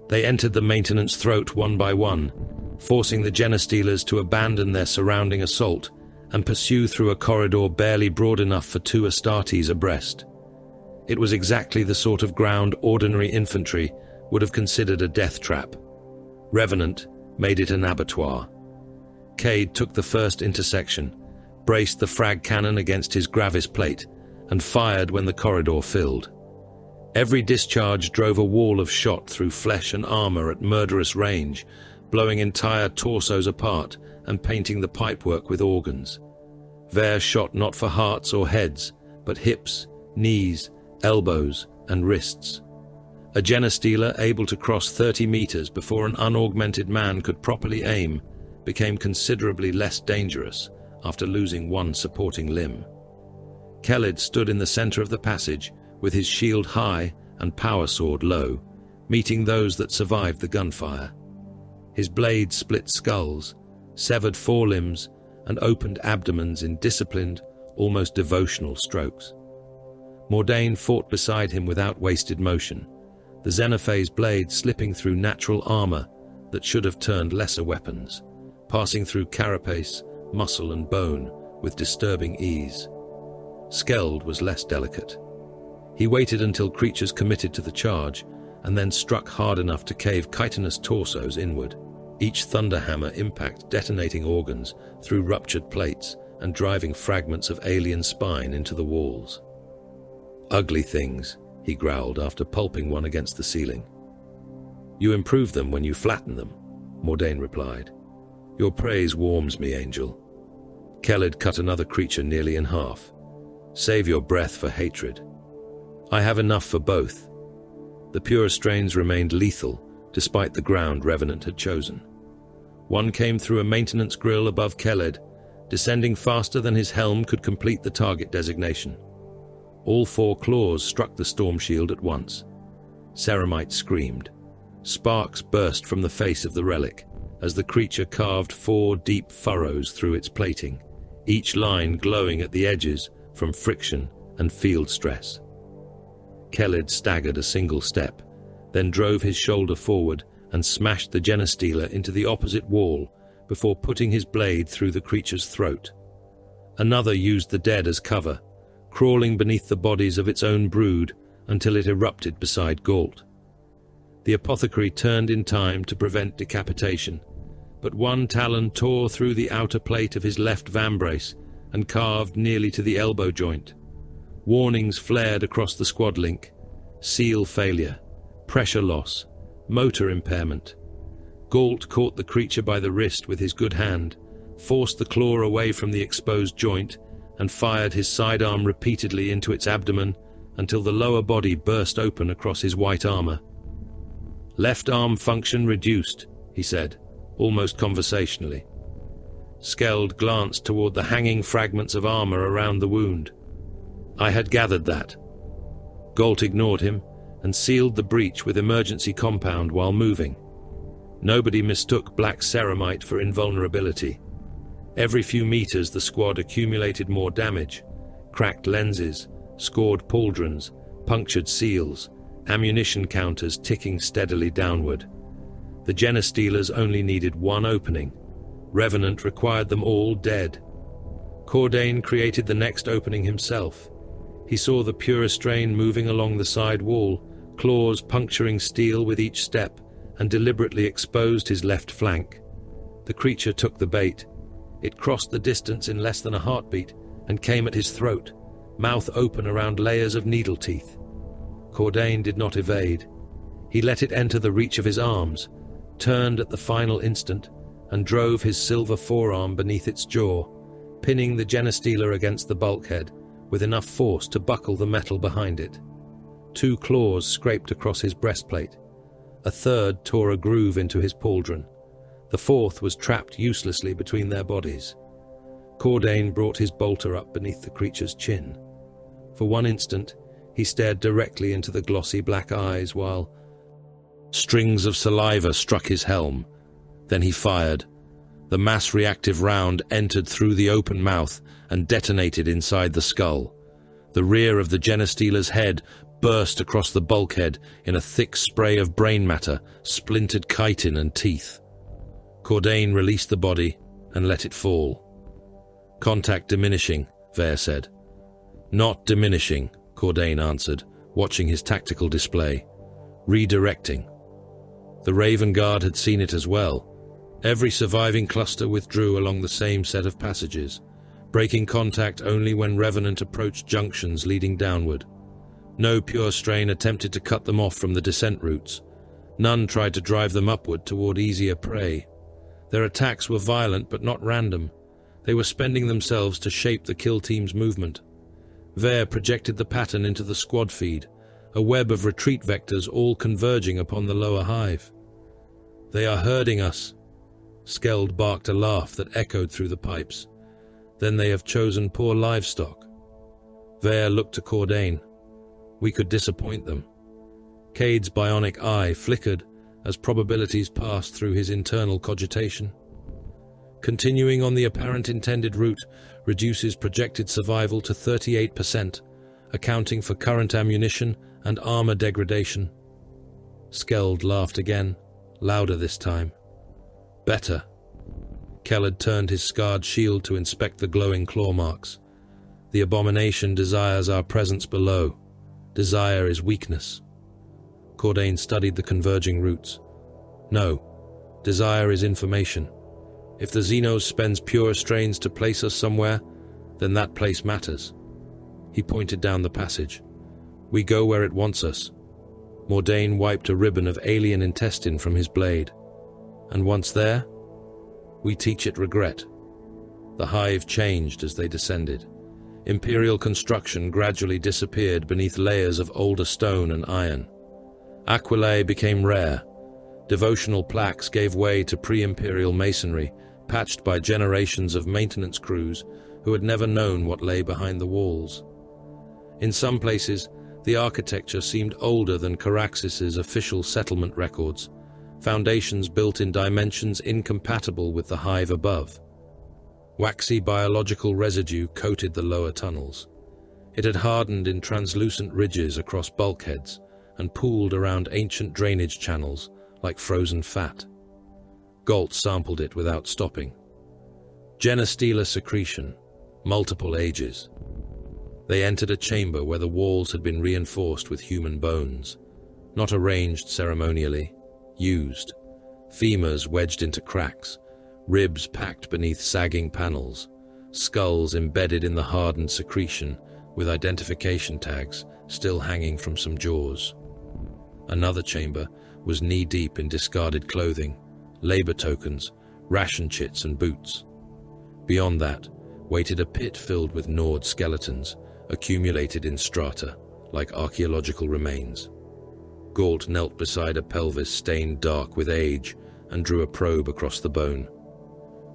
Speaker 1: They entered the maintenance throat one by one, forcing the Genestealers to abandon their surrounding assault and pursue through a corridor barely broad enough for 2 Astartes abreast. It was exactly the sort of ground ordinary infantry would have considered a death trap. Revenant made it an abattoir. Cade took the first intersection, braced the frag cannon against his Gravis plate, and fired when the corridor filled. Every discharge drove a wall of shot through flesh and armor at murderous range, blowing entire torsos apart and painting the pipework with organs. Veer shot not for hearts or heads, but hips, knees, elbows, and wrists. A Genestealer able to cross 30 meters before an unaugmented man could properly aim became considerably less dangerous after losing one supporting limb. Khaled stood in the center of the passage with his shield high and power sword low, meeting those that survived the gunfire. His blade split skulls, severed forelimbs, and opened abdomens in disciplined, almost devotional strokes. Mordain fought beside him without wasted motion, the Xenophase blade slipping through natural armor that should have turned lesser weapons, passing through carapace, muscle, and bone with disturbing ease. Skeld was less delicate. He waited until creatures committed to the charge, and then struck hard enough to cave chitinous torsos inward, each thunderhammer impact detonating organs through ruptured plates and driving fragments of alien spine into the walls. "Ugly things," he growled after pulping one against the ceiling. "You improve them when you flatten them," Mordain replied. "Your praise warms me, Angel." Khaled cut another creature nearly in half. "Save your breath for hatred." "I have enough for both." The pure strains remained lethal, despite the ground Revenant had chosen. One came through a maintenance grill above Khaled, descending faster than his helm could complete the target designation. All 4 claws struck the storm shield at once. Ceramite screamed. Sparks burst from the face of the relic, as the creature carved 4 deep furrows through its plating, each line glowing at the edges from friction and field stress. Khaled staggered a single step, then drove his shoulder forward and smashed the Genestealer into the opposite wall before putting his blade through the creature's throat. Another used the dead as cover, crawling beneath the bodies of its own brood until it erupted beside Galt. The apothecary turned in time to prevent decapitation, but one talon tore through the outer plate of his left vambrace and carved nearly to the elbow joint. Warnings flared across the squad link: seal failure, pressure loss, motor impairment. Galt caught the creature by the wrist with his good hand, forced the claw away from the exposed joint, and fired his sidearm repeatedly into its abdomen until the lower body burst open across his white armor. "Left arm function reduced," he said, almost conversationally. Skeld glanced toward the hanging fragments of armor around the wound. "I had gathered that." Galt ignored him and sealed the breach with emergency compound while moving. Nobody mistook black ceramite for invulnerability. Every few meters the squad accumulated more damage: cracked lenses, scored pauldrons, punctured seals, ammunition counters ticking steadily downward. The Genestealers only needed one opening. Revenant required them all dead. Cordain created the next opening himself. He saw the pure strain moving along the side wall, claws puncturing steel with each step, and deliberately exposed his left flank. The creature took the bait. It crossed the distance in less than a heartbeat and came at his throat, mouth open around layers of needle teeth. Cordain did not evade. He let it enter the reach of his arms, turned at the final instant, and drove his silver forearm beneath its jaw, pinning the Genestealer against the bulkhead with enough force to buckle the metal behind it. 2 claws scraped across his breastplate. A third tore a groove into his pauldron. The fourth was trapped uselessly between their bodies. Cordain brought his bolter up beneath the creature's chin. For one instant, he stared directly into the glossy black eyes while strings of saliva struck his helm. Then he fired. The mass-reactive round entered through the open mouth and detonated inside the skull. The rear of the Genestealer's head burst across the bulkhead in a thick spray of brain matter, splintered chitin and teeth. Cordain released the body and let it fall. "Contact diminishing," Vare said. "Not diminishing," Cordain answered, watching his tactical display. "Redirecting." The Raven Guard had seen it as well. Every surviving cluster withdrew along the same set of passages, breaking contact only when Revenant approached junctions leading downward. No pure strain attempted to cut them off from the descent routes. None tried to drive them upward toward easier prey. Their attacks were violent but not random. They were spending themselves to shape the kill team's movement. Vare projected the pattern into the squad feed, a web of retreat vectors all converging upon the lower hive. "They are herding us." Skeld barked a laugh that echoed through the pipes. "Then they have chosen poor livestock." Vare looked to Cordain. "We could disappoint them." Cade's bionic eye flickered as probabilities passed through his internal cogitation. Continuing on the apparent intended route reduces projected survival to 38%, accounting for current ammunition and armor degradation. Skeld laughed again, louder this time. "Better." Kelled turned his scarred shield to inspect the glowing claw marks. "The abomination desires our presence below. Desire is weakness." Cordain studied the converging routes. "No, desire is information. If the Xenos spends pure strains to place us somewhere, then that place matters." He pointed down the passage. "We go where it wants us." Mordain wiped a ribbon of alien intestine from his blade. "And once there, we teach it regret." The hive changed as they descended. Imperial construction gradually disappeared beneath layers of older stone and iron. Aquilae became rare. Devotional plaques gave way to pre-imperial masonry, patched by generations of maintenance crews who had never known what lay behind the walls. In some places, the architecture seemed older than Caraxis's official settlement records, foundations built in dimensions incompatible with the hive above. Waxy biological residue coated the lower tunnels. It had hardened in translucent ridges across bulkheads and pooled around ancient drainage channels like frozen fat. Galt sampled it without stopping. Genestealer secretion, multiple ages. They entered a chamber where the walls had been reinforced with human bones, not arranged ceremonially, used. Femurs wedged into cracks, ribs packed beneath sagging panels, skulls embedded in the hardened secretion with identification tags still hanging from some jaws. Another chamber was knee-deep in discarded clothing, labor tokens, ration chits and boots. Beyond that waited a pit filled with gnawed skeletons, accumulated in strata, like archaeological remains. Galt knelt beside a pelvis stained dark with age and drew a probe across the bone.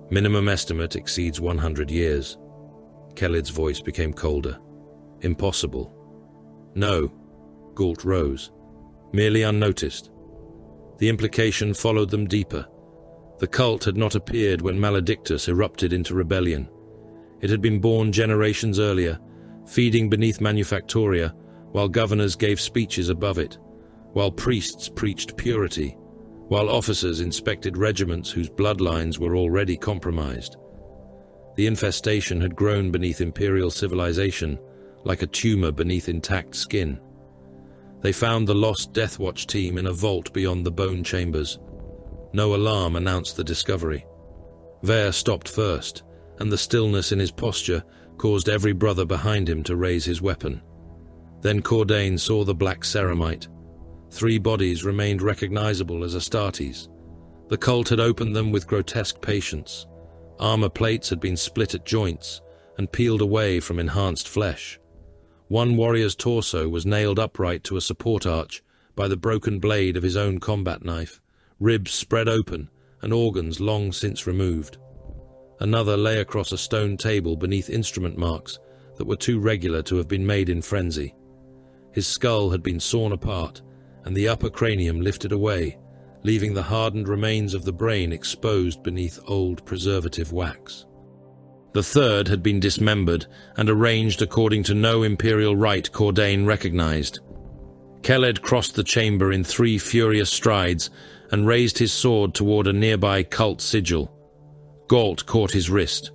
Speaker 1: "Minimum estimate exceeds 100 years. Kelled's voice became colder. "Impossible." "No." Galt rose. "Merely unnoticed." The implication followed them deeper. The cult had not appeared when Maledictus erupted into rebellion. It had been born generations earlier, feeding beneath Manufactoria, while governors gave speeches above it, while priests preached purity, while officers inspected regiments whose bloodlines were already compromised. The infestation had grown beneath Imperial civilization, like a tumor beneath intact skin. They found the lost Deathwatch team in a vault beyond the bone chambers. No alarm announced the discovery. Vare stopped first, and the stillness in his posture caused every brother behind him to raise his weapon. Then Cordain saw the black ceramite. 3 bodies remained recognizable as Astartes. The cult had opened them with grotesque patience. Armor plates had been split at joints and peeled away from enhanced flesh. One warrior's torso was nailed upright to a support arch by the broken blade of his own combat knife, ribs spread open and organs long since removed. Another lay across a stone table beneath instrument marks that were too regular to have been made in frenzy. His skull had been sawn apart, and the upper cranium lifted away, leaving the hardened remains of the brain exposed beneath old preservative wax. The third had been dismembered and arranged according to no imperial rite Cordain recognized. Keled crossed the chamber in 3 furious strides and raised his sword toward a nearby cult sigil. Galt caught his wrist.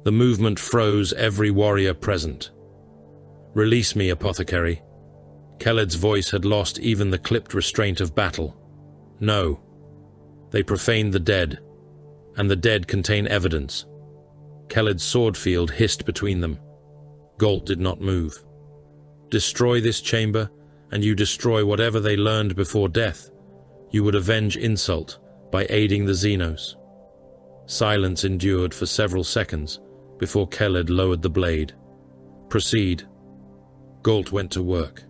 Speaker 1: The movement froze every warrior present. "Release me, apothecary." Keled's voice had lost even the clipped restraint of battle. "No. They profaned the dead, and the dead contain evidence." Keled's sword field hissed between them. Galt did not move. "Destroy this chamber, and you destroy whatever they learned before death. You would avenge insult by aiding the Xenos." Silence endured for several seconds before Keled lowered the blade. "Proceed." Galt went to work.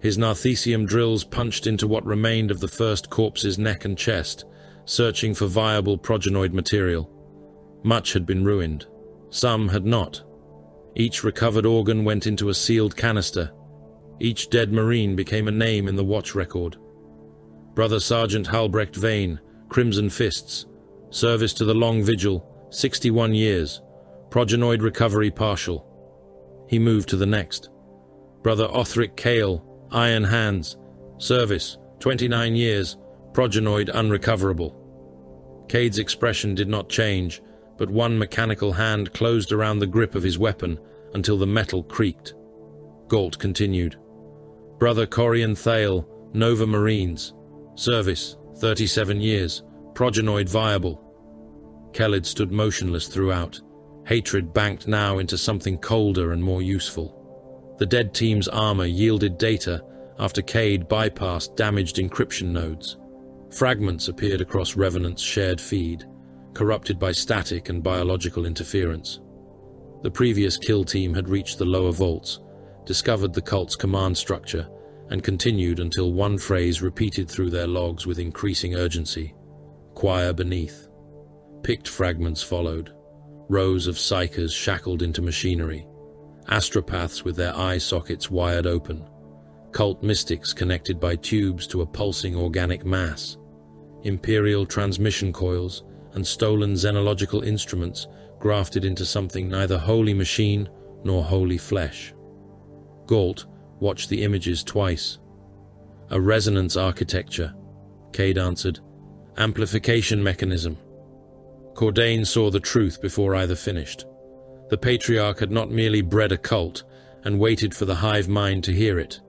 Speaker 1: His narthecium drills punched into what remained of the first corpse's neck and chest, searching for viable progenoid material. Much had been ruined. Some had not. Each recovered organ went into a sealed canister. Each dead Marine became a name in the watch record. Brother Sergeant Halbrecht Vane, Crimson Fists. Service to the Long Vigil, 61 years. Progenoid recovery partial. He moved to the next. Brother Othric Kale, Iron Hands. Service, 29 years. Progenoid unrecoverable. Cade's expression did not change, but one mechanical hand closed around the grip of his weapon until the metal creaked. Galt continued. Brother Corian Thale, Nova Marines. Service, 37 years. Progenoid viable. Keled stood motionless throughout. Hatred banked now into something colder and more useful. The dead team's armor yielded data after Cade bypassed damaged encryption nodes. Fragments appeared across Revenant's shared feed, corrupted by static and biological interference. The previous kill team had reached the lower vaults, discovered the cult's command structure, and continued until one phrase repeated through their logs with increasing urgency. "Choir beneath." Picked fragments followed. Rows of psychers shackled into machinery. Astropaths with their eye sockets wired open. Cult mystics connected by tubes to a pulsing organic mass. Imperial transmission coils and stolen xenological instruments grafted into something neither wholly machine nor wholly flesh. Galt watched the images twice. "A resonance architecture," Cade answered. "Amplification mechanism." Cordain saw the truth before either finished. The Patriarch had not merely bred a cult and waited for the hive mind to hear it.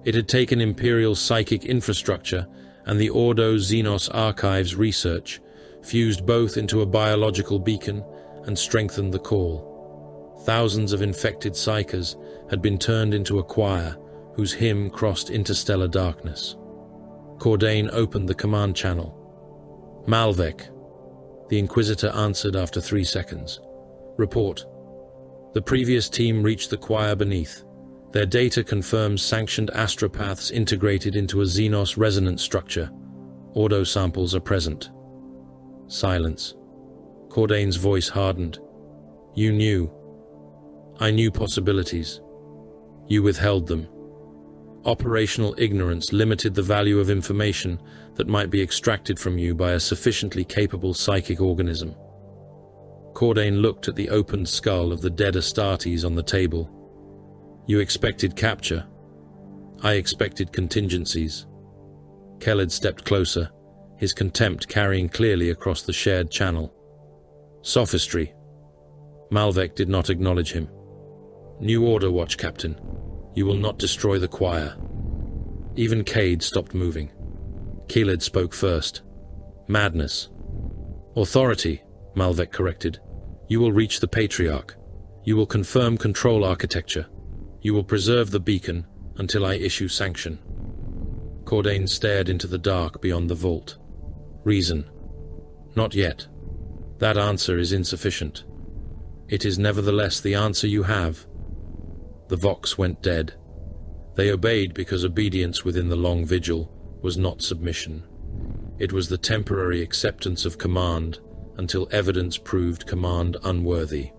Speaker 1: It had taken Imperial psychic infrastructure and the Ordo Xenos Archives research, fused both into a biological beacon, and strengthened the call. Thousands of infected psychers had been turned into a choir whose hymn crossed interstellar darkness. Cordain opened the command channel. "Malvek," the Inquisitor answered after 3 seconds. "Report. The previous team reached the choir beneath. Their data confirms sanctioned astropaths integrated into a Xenos resonance structure. Ordo samples are present." Silence. Cordain's voice hardened. "You knew. I knew possibilities. You withheld them. Operational ignorance limited the value of information that might be extracted from you by a sufficiently capable psychic organism." Cordain looked at the opened skull of the dead Astartes on the table. "You expected capture. I expected contingencies." Keled stepped closer, his contempt carrying clearly across the shared channel. "Sophistry. Malvek did not acknowledge him. "New order, Watch Captain. You will not destroy the choir." Even Cade stopped moving. Keeled spoke first. "Madness." "Authority," Malvek corrected. "You will reach the Patriarch. You will confirm control architecture. You will preserve the beacon until I issue sanction." Cordain stared into the dark beyond the vault. "Reason." "Not yet. That answer is insufficient. It is nevertheless the answer you have." The Vox went dead. They obeyed because obedience within the long vigil was not submission. It was the temporary acceptance of command until evidence proved command unworthy.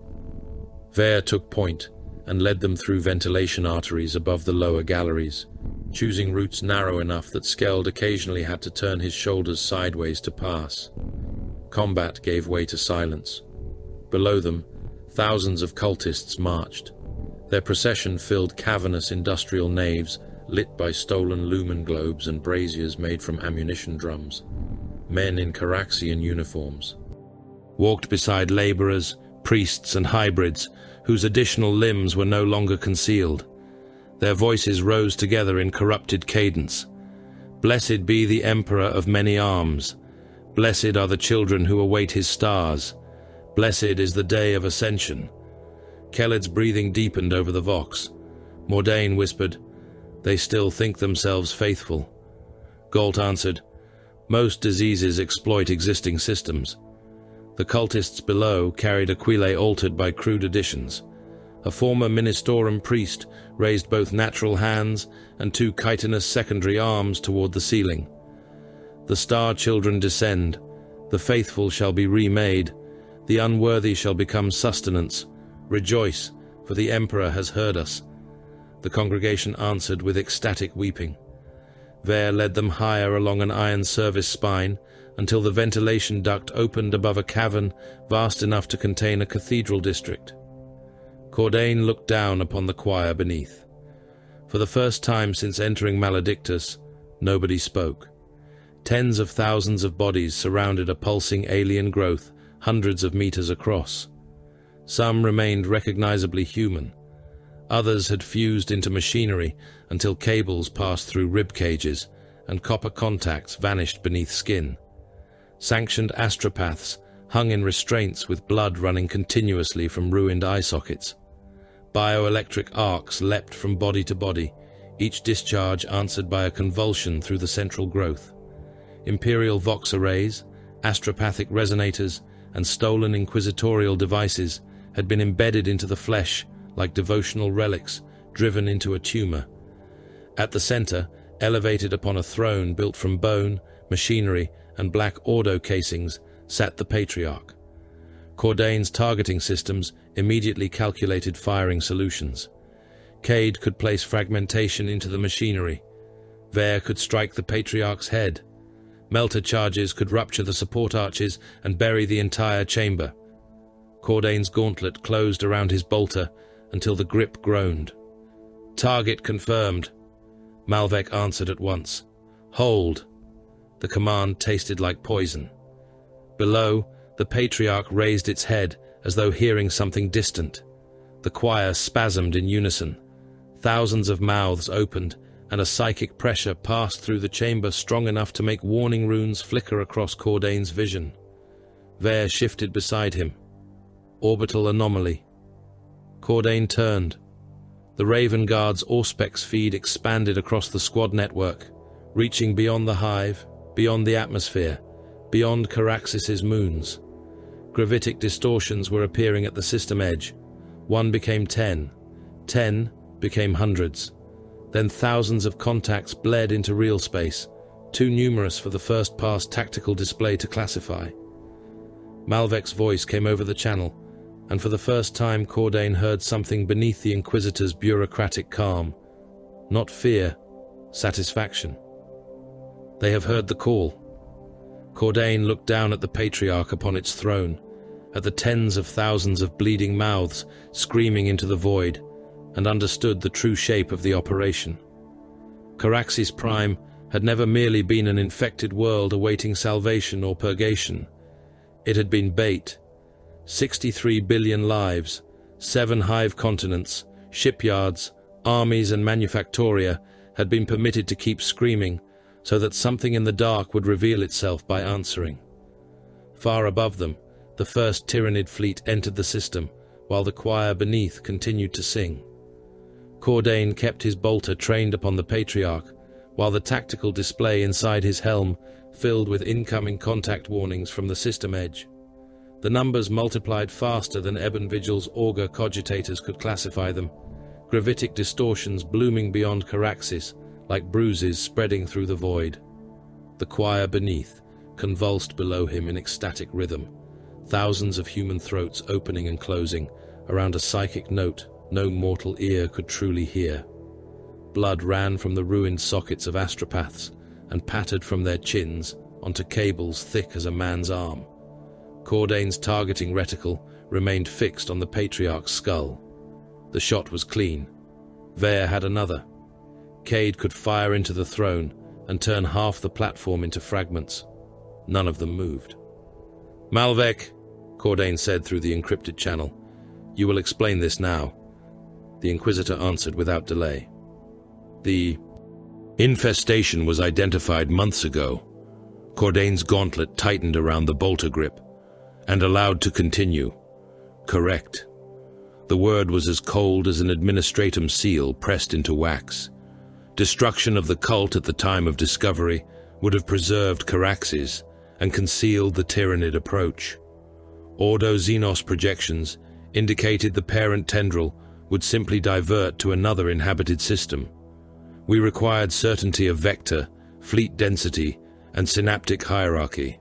Speaker 1: Vare took point and led them through ventilation arteries above the lower galleries, choosing routes narrow enough that Skeld occasionally had to turn his shoulders sideways to pass. Combat gave way to silence. Below them, thousands of cultists marched. Their procession filled cavernous industrial naves lit by stolen lumen globes and braziers made from ammunition drums. Men in Caraxian uniforms walked beside laborers, priests, and hybrids whose additional limbs were no longer concealed. Their voices rose together in corrupted cadence. "Blessed be the Emperor of many arms. Blessed are the children who await his stars. Blessed is the day of ascension." Keled's breathing deepened over the Vox. Mordain whispered, "They still think themselves faithful." Galt answered, "Most diseases exploit existing systems." The cultists below carried aquila altered by crude additions. A former Ministorum priest raised both natural hands and two chitinous secondary arms toward the ceiling. "The star children descend. The faithful shall be remade. The unworthy shall become sustenance. Rejoice, for the Emperor has heard us." The congregation answered with ecstatic weeping. Vare led them higher along an iron service spine until the ventilation duct opened above a cavern vast enough to contain a cathedral district. Cordain looked down upon the choir beneath. For the first time since entering Maledictus, nobody spoke. Tens of thousands of bodies surrounded a pulsing alien growth hundreds of meters across. Some remained recognizably human. Others had fused into machinery until cables passed through rib cages and copper contacts vanished beneath skin. Sanctioned astropaths hung in restraints with blood running continuously from ruined eye sockets. Bioelectric arcs leapt from body to body, each discharge answered by a convulsion through the central growth. Imperial Vox arrays, astropathic resonators, and stolen inquisitorial devices had been embedded into the flesh like devotional relics driven into a tumor. At the center, elevated upon a throne built from bone, machinery, and black Ordo casings, sat the Patriarch. Cordain's targeting systems immediately calculated firing solutions. Cade could place fragmentation into the machinery. Vare could strike the Patriarch's head. Melter charges could rupture the support arches and bury the entire chamber. Cordain's gauntlet closed around his bolter until the grip groaned. "Target confirmed." Malvek answered at once. "Hold." The command tasted like poison. Below, the Patriarch raised its head as though hearing something distant. The choir spasmed in unison. Thousands of mouths opened, and a psychic pressure passed through the chamber strong enough to make warning runes flicker across Cordain's vision. Vare shifted beside him. Orbital anomaly. Cordain turned. The Raven Guard's Auspex feed expanded across the squad network, reaching beyond the hive, beyond the atmosphere, beyond Caraxis's moons. Gravitic distortions were appearing at the system edge. 1 became 10. 10 became hundreds. Then thousands of contacts bled into real space, too numerous for the first-pass tactical display to classify. Malvek's voice came over the channel, and for the first time Cordain heard something beneath the Inquisitor's bureaucratic calm. Not fear, satisfaction. "They have heard the call." Cordain looked down at the Patriarch upon its throne, at the tens of thousands of bleeding mouths screaming into the void, and understood the true shape of the operation. Caraxis Prime had never merely been an infected world awaiting salvation or purgation. It had been bait, 63 billion lives, 7 hive continents, shipyards, armies and manufactoria had been permitted to keep screaming so that something in the dark would reveal itself by answering. Far above them, the first Tyranid fleet entered the system, while the choir beneath continued to sing. Cordain kept his bolter trained upon the Patriarch, while the tactical display inside his helm filled with incoming contact warnings from the system edge. The numbers multiplied faster than Ebon Vigil's augur cogitators could classify them, gravitic distortions blooming beyond Caraxes, like bruises spreading through the void. The choir beneath convulsed below him in ecstatic rhythm, thousands of human throats opening and closing around a psychic note no mortal ear could truly hear. Blood ran from the ruined sockets of astropaths and pattered from their chins onto cables thick as a man's arm. Cordain's targeting reticle remained fixed on the Patriarch's skull. The shot was clean. Vare had another. Cade could fire into the throne and turn half the platform into fragments. None of them moved. "Malvek," Cordain said through the encrypted channel, "you will explain this now." The Inquisitor answered without delay. "The infestation was identified months ago." Cordain's gauntlet tightened around the bolter grip. "And allowed to continue." "Correct." The word was as cold as an administratum seal pressed into wax. Destruction of the cult at the time of discovery would have preserved Caraxes and concealed the Tyranid approach. Ordo Xenos projections indicated the parent tendril would simply divert to another inhabited system. We required certainty of vector, fleet density, and synaptic hierarchy.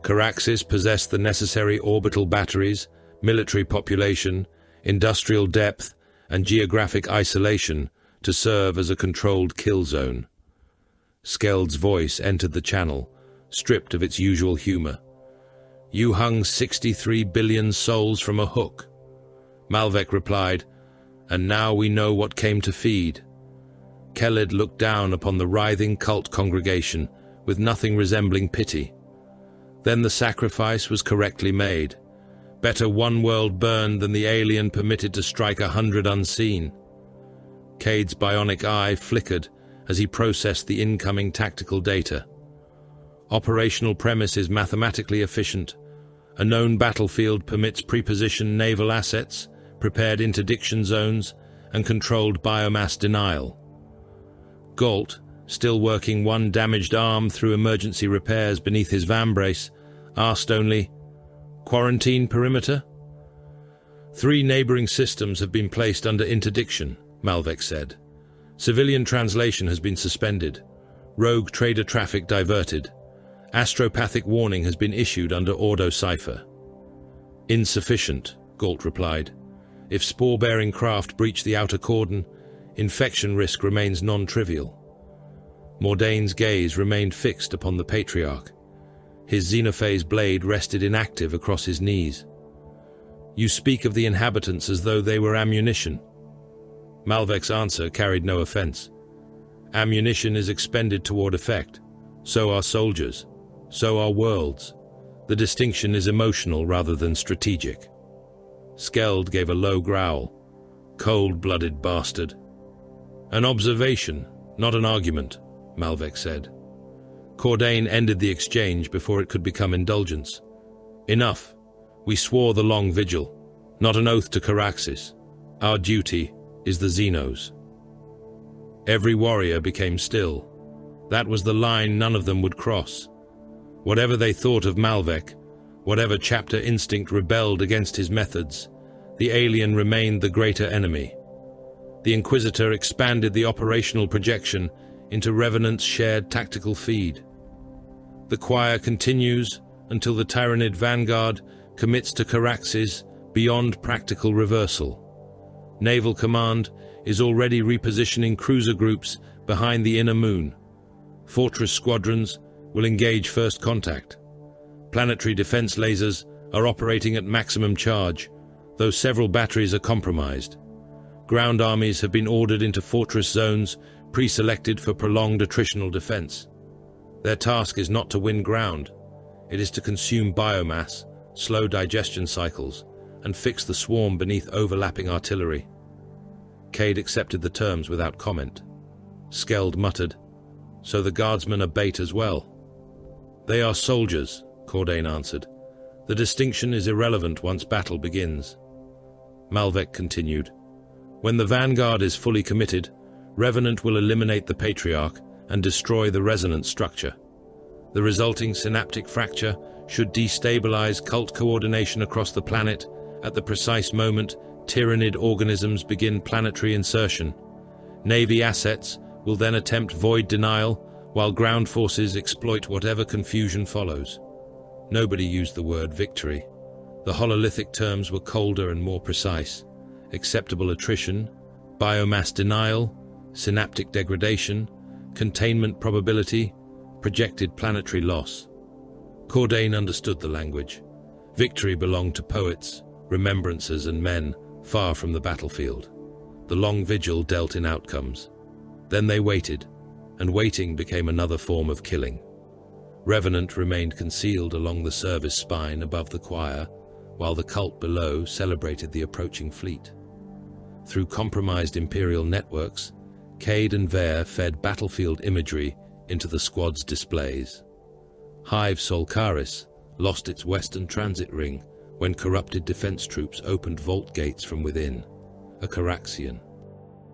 Speaker 1: Caraxes possessed the necessary orbital batteries, military population, industrial depth, and geographic isolation to serve as a controlled kill zone. Skeld's voice entered the channel, stripped of its usual humor. "You hung 63 billion souls from a hook." Malvek replied, "And now we know what came to feed." Keled looked down upon the writhing cult congregation with nothing resembling pity. Then the sacrifice was correctly made. Better one world burned than the alien permitted to strike 100 unseen. Cade's bionic eye flickered as he processed the incoming tactical data. Operational premise is mathematically efficient. A known battlefield permits prepositioned naval assets, prepared interdiction zones, and controlled biomass denial. Galt, still working one damaged arm through emergency repairs beneath his vambrace, asked only, "Quarantine perimeter?" "3 neighboring systems have been placed under interdiction," Malvek said. "Civilian translation has been suspended. Rogue trader traffic diverted. Astropathic warning has been issued under Ordo Cipher." "Insufficient," Galt replied. "If spore-bearing craft breach the outer cordon, infection risk remains non-trivial." Mordain's gaze remained fixed upon the Patriarch. His xenophase blade rested inactive across his knees. "You speak of the inhabitants as though they were ammunition." Malvek's answer carried no offense. "Ammunition is expended toward effect. So are soldiers. So are worlds. The distinction is emotional rather than strategic." Skeld gave a low growl. "Cold-blooded bastard." "An observation, not an argument," Malvek said. Cordain ended the exchange before it could become indulgence. "Enough. We swore the long vigil, not an oath to Caraxes. Our duty is the Xenos." Every warrior became still. That was the line none of them would cross. Whatever they thought of Malvek, whatever chapter instinct rebelled against his methods, the alien remained the greater enemy. The Inquisitor expanded the operational projection into Revenant's shared tactical feed. The choir continues until the Tyranid vanguard commits to Caraxes beyond practical reversal. Naval Command is already repositioning cruiser groups behind the inner moon. Fortress squadrons will engage first contact. Planetary defense lasers are operating at maximum charge, though several batteries are compromised. Ground armies have been ordered into fortress zones pre-selected for prolonged attritional defense. Their task is not to win ground, it is to consume biomass slow digestion cycles, and fix the swarm beneath overlapping artillery. Cade accepted the terms without comment. Skeld muttered, "So the guardsmen are bait as well." "They are soldiers," Cordain answered. "The distinction is irrelevant once battle begins." Malvek continued, "When the vanguard is fully committed, Revenant will eliminate the Patriarch and destroy the resonance structure. The resulting synaptic fracture should destabilize cult coordination across the planet at the precise moment tyrannid organisms begin planetary insertion. Navy assets will then attempt void denial, while ground forces exploit whatever confusion follows." Nobody used the word victory. The hololithic terms were colder and more precise. Acceptable attrition, biomass denial, synaptic degradation, containment probability, projected planetary loss. Cordain understood the language. Victory belonged to poets, remembrancers, and men far from the battlefield. The long vigil dealt in outcomes. Then they waited, and waiting became another form of killing. Revenant remained concealed along the service spine above the choir, while the cult below celebrated the approaching fleet. Through compromised Imperial networks, Cade and Vare fed battlefield imagery into the squad's displays. Hive Solcaris lost its western transit ring when corrupted defense troops opened vault gates from within, a Caraxian.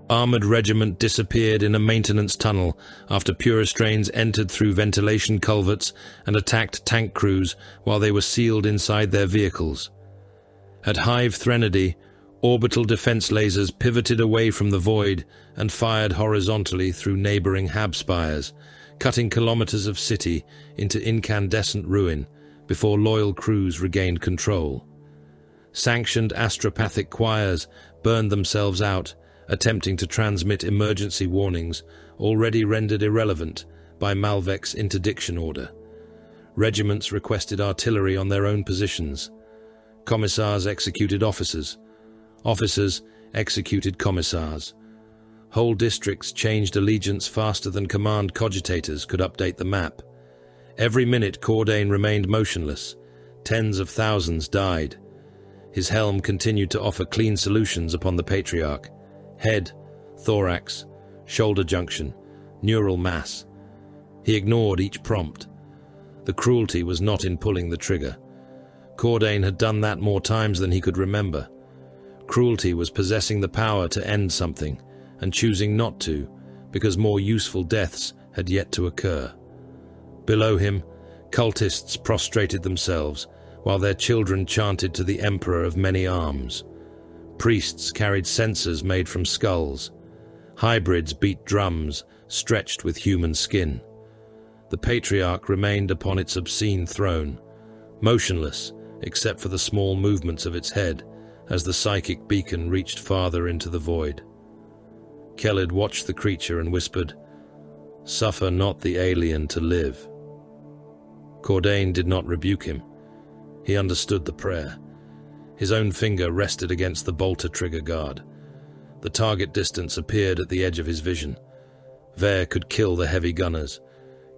Speaker 1: Armored regiment disappeared in a maintenance tunnel after Puristrains entered through ventilation culverts and attacked tank crews while they were sealed inside their vehicles. At Hive Threnody, orbital defense lasers pivoted away from the void and fired horizontally through neighboring hab spires, cutting kilometers of city into incandescent ruin before loyal crews regained control. Sanctioned astropathic choirs burned themselves out, attempting to transmit emergency warnings already rendered irrelevant by Malvek's interdiction order. Regiments requested artillery on their own positions. Commissars executed officers. Officers executed commissars. Whole districts changed allegiance faster than command cogitators could update the map. Every minute Cordain remained motionless. Tens of thousands died. His helm continued to offer clean solutions upon the Patriarch. Head, thorax, shoulder junction, neural mass. He ignored each prompt. The cruelty was not in pulling the trigger. Cordain had done that more times than he could remember. Cruelty was possessing the power to end something, and choosing not to, because more useful deaths had yet to occur. Below him, cultists prostrated themselves, while their children chanted to the Emperor of Many Arms. Priests carried censers made from skulls. Hybrids beat drums, stretched with human skin. The Patriarch remained upon its obscene throne, motionless except for the small movements of its head as the psychic beacon reached farther into the void. Keled watched the creature and whispered, "Suffer not the alien to live." Cordain did not rebuke him. He understood the prayer. His own finger rested against the bolter trigger guard. The target distance appeared at the edge of his vision. Vare could kill the heavy gunners.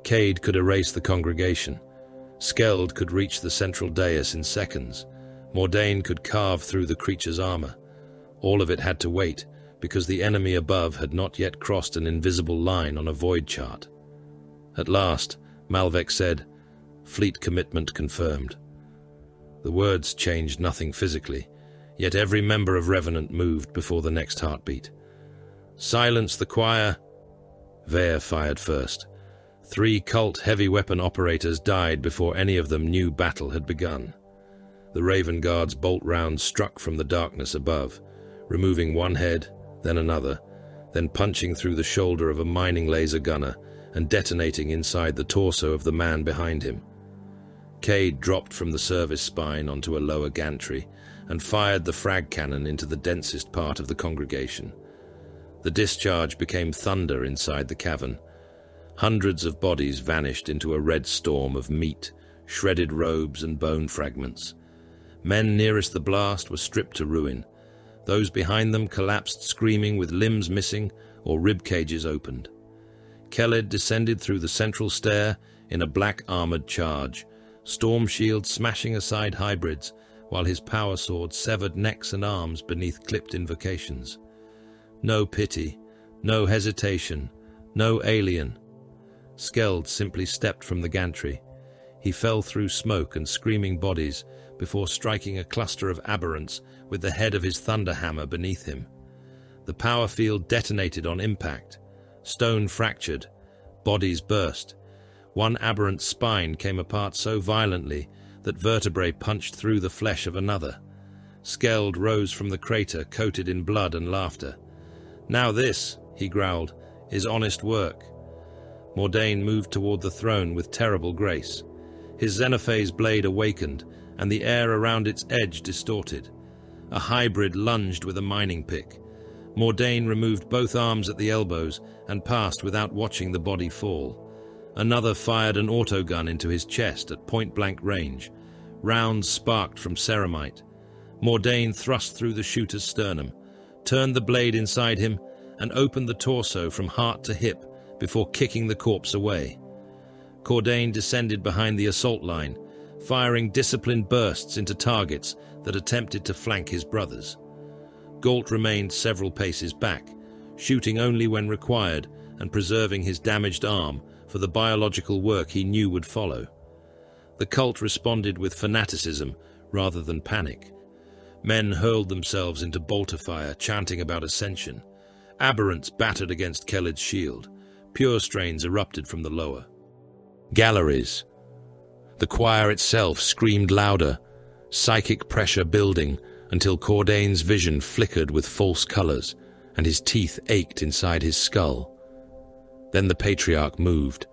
Speaker 1: Cade could erase the congregation. Skeld could reach the central dais in seconds. Mordain could carve through the creature's armor. All of it had to wait, because the enemy above had not yet crossed an invisible line on a void chart. At last, Malvek said, "Fleet commitment confirmed." The words changed nothing physically, yet every member of Revenant moved before the next heartbeat. "Silence the choir!" Vare fired first. 3 cult heavy weapon operators died before any of them knew battle had begun. The Raven Guard's bolt rounds struck from the darkness above, removing one head, then another, then punching through the shoulder of a mining laser gunner and detonating inside the torso of the man behind him. Cade dropped from the service spine onto a lower gantry and fired the frag cannon into the densest part of the congregation. The discharge became thunder inside the cavern. Hundreds of bodies vanished into a red storm of meat, shredded robes, and bone fragments. Men nearest the blast were stripped to ruin. Those behind them collapsed screaming with limbs missing or rib cages opened. Keled descended through the central stair in a black armored charge, storm shield smashing aside hybrids, while his power sword severed necks and arms beneath clipped invocations. No pity, no hesitation, no alien. Skeld simply stepped from the gantry. He fell through smoke and screaming bodies before striking a cluster of aberrants with the head of his thunderhammer beneath him. The power field detonated on impact. Stone fractured. Bodies burst. One aberrant's spine came apart so violently that vertebrae punched through the flesh of another. Skeld rose from the crater coated in blood and laughter. "Now this," he growled, "is honest work." Mordain moved toward the throne with terrible grace. His Xenophase blade awakened, and the air around its edge distorted. A hybrid lunged with a mining pick. Mordain removed both arms at the elbows and passed without watching the body fall. Another fired an autogun into his chest at point-blank range. Rounds sparked from ceramite. Mordain thrust through the shooter's sternum, turned the blade inside him, and opened the torso from heart to hip before kicking the corpse away. Cordain descended behind the assault line, firing disciplined bursts into targets that attempted to flank his brothers. Galt remained several paces back, shooting only when required and preserving his damaged arm for the biological work he knew would follow. The cult responded with fanaticism rather than panic. Men hurled themselves into bolter fire, chanting about ascension. Aberrants battered against Kheled's shield. Pure strains erupted from the lower galleries. The choir itself screamed louder, psychic pressure building until Cordain's vision flickered with false colors and his teeth ached inside his skull. Then the Patriarch moved.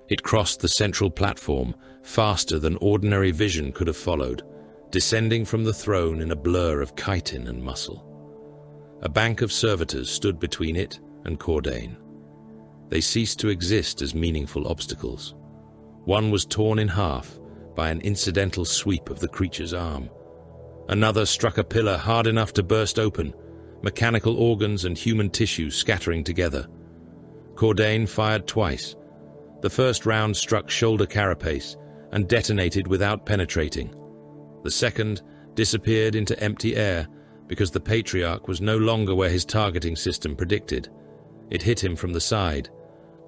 Speaker 1: It crossed the central platform faster than ordinary vision could have followed, descending from the throne in a blur of chitin and muscle. A bank of servitors stood between it and Cordain. They ceased to exist as meaningful obstacles. One was torn in half by an incidental sweep of the creature's arm. Another struck a pillar hard enough to burst open, mechanical organs and human tissue scattering together. Cordain fired twice. The first round struck shoulder carapace and detonated without penetrating. The second disappeared into empty air because the Patriarch was no longer where his targeting system predicted. It hit him from the side.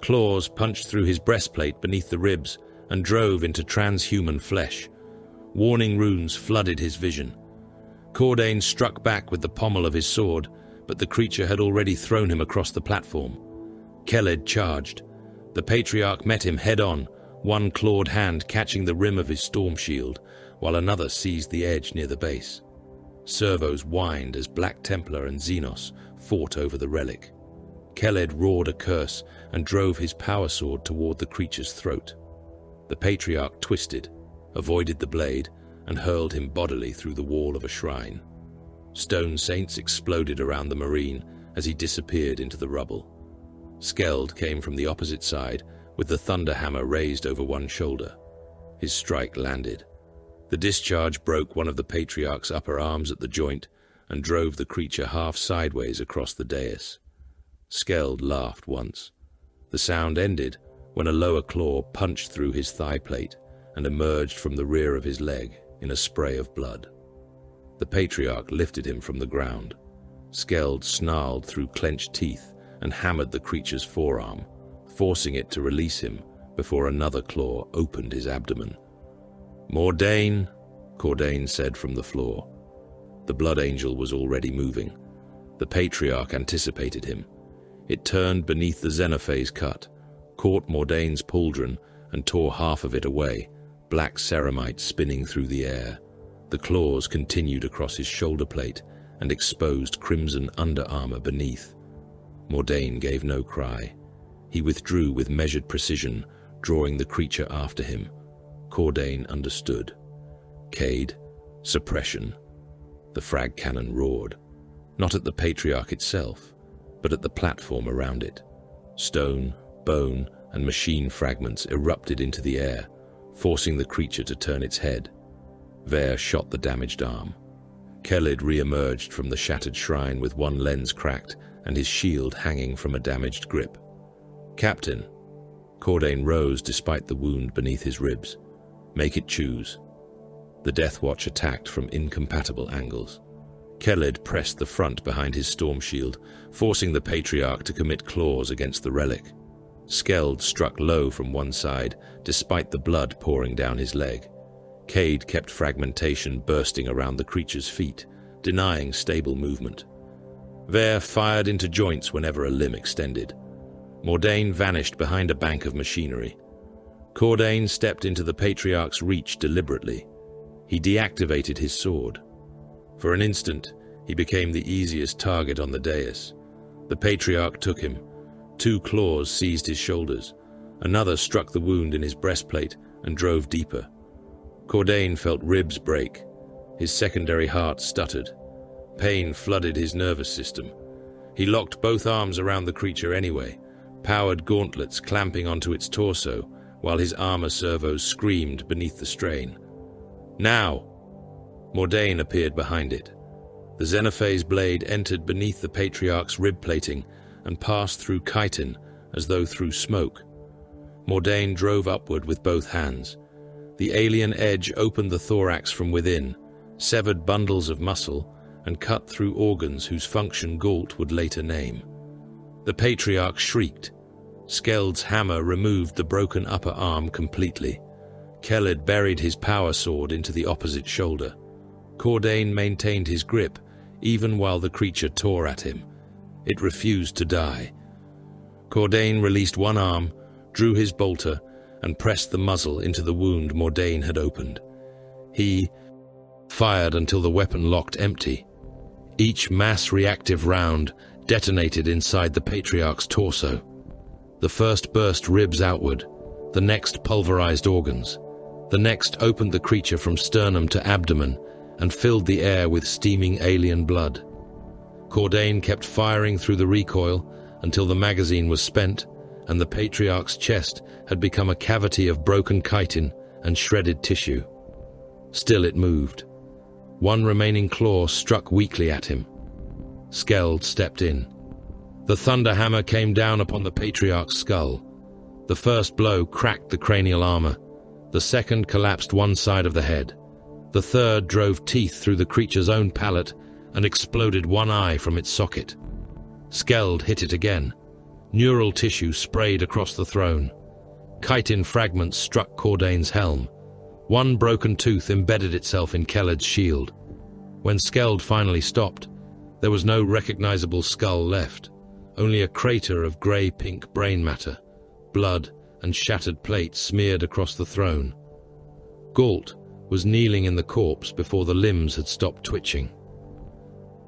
Speaker 1: Claws punched through his breastplate beneath the ribs and drove into transhuman flesh. Warning runes flooded his vision. Cordain struck back with the pommel of his sword, but the creature had already thrown him across the platform. Kheled charged. The Patriarch met him head-on, one clawed hand catching the rim of his storm shield, while another seized the edge near the base. Servos whined as Black Templar and Xenos fought over the relic. Kheled roared a curse and drove his power sword toward the creature's throat. The Patriarch twisted, avoided the blade, and hurled him bodily through the wall of a shrine. Stone saints exploded around the Marine as he disappeared into the rubble. Skeld came from the opposite side with the thunderhammer raised over one shoulder. His strike landed. The discharge broke one of the Patriarch's upper arms at the joint and drove the creature half sideways across the dais. Skeld laughed once. The sound ended when a lower claw punched through his thigh plate and emerged from the rear of his leg in a spray of blood. The Patriarch lifted him from the ground. Skeld snarled through clenched teeth and hammered the creature's forearm, forcing it to release him before another claw opened his abdomen. "Mordain," Cordain said from the floor. The Blood Angel was already moving. The Patriarch anticipated him. It turned beneath the Xenophase cut, caught Mordain's pauldron and tore half of it away, black ceramite spinning through the air. The claws continued across his shoulder plate and exposed crimson underarmor beneath. Mordain gave no cry. He withdrew with measured precision, drawing the creature after him. Cordain understood. Cade, suppression. The frag cannon roared, not at the Patriarch itself, but at the platform around it. Stone, bone, and machine fragments erupted into the air, forcing the creature to turn its head. Ver shot the damaged arm. Kheled re-emerged from the shattered shrine with one lens cracked and his shield hanging from a damaged grip. "Captain." Cordain rose despite the wound beneath his ribs. Make it choose. The Deathwatch attacked from incompatible angles. Khaled pressed the front behind his storm shield, forcing the Patriarch to commit claws against the relic. Skeld struck low from one side, despite the blood pouring down his leg. Cade kept fragmentation bursting around the creature's feet, denying stable movement. Ver fired into joints whenever a limb extended. Mordain vanished behind a bank of machinery. Cordain stepped into the Patriarch's reach deliberately. He deactivated his sword. For an instant, he became the easiest target on the dais. The Patriarch took him. 2 claws seized his shoulders. Another struck the wound in his breastplate and drove deeper. Cordain felt ribs break. His secondary heart stuttered. Pain flooded his nervous system. He locked both arms around the creature anyway, powered gauntlets clamping onto its torso, while his armor servos screamed beneath the strain. Now! Mordain appeared behind it. The Xenophase blade entered beneath the Patriarch's rib plating and passed through chitin as though through smoke. Mordain drove upward with both hands. The alien edge opened the thorax from within, severed bundles of muscle, and cut through organs whose function Galt would later name. The Patriarch shrieked. Skeld's hammer removed the broken upper arm completely. Khaled buried his power sword into the opposite shoulder. Cordain maintained his grip, even while the creature tore at him. It refused to die. Cordain released one arm, drew his bolter, and pressed the muzzle into the wound Mordain had opened. He fired until the weapon locked empty. Each mass-reactive round detonated inside the Patriarch's torso. The first burst ribs outward, the next pulverized organs. The next opened the creature from sternum to abdomen and filled the air with steaming alien blood. Cordain kept firing through the recoil until the magazine was spent and the Patriarch's chest had become a cavity of broken chitin and shredded tissue. Still it moved. One remaining claw struck weakly at him. Skeld stepped in. The thunder hammer came down upon the Patriarch's skull. The first blow cracked the cranial armor. The second collapsed one side of the head. The third drove teeth through the creature's own palate and exploded one eye from its socket. Skeld hit it again. Neural tissue sprayed across the throne. Chitin fragments struck Cordain's helm. One broken tooth embedded itself in Khaled's shield. When Skeld finally stopped, there was no recognizable skull left, only a crater of grey-pink brain matter, blood and shattered plates smeared across the throne. Galt was kneeling in the corpse before the limbs had stopped twitching.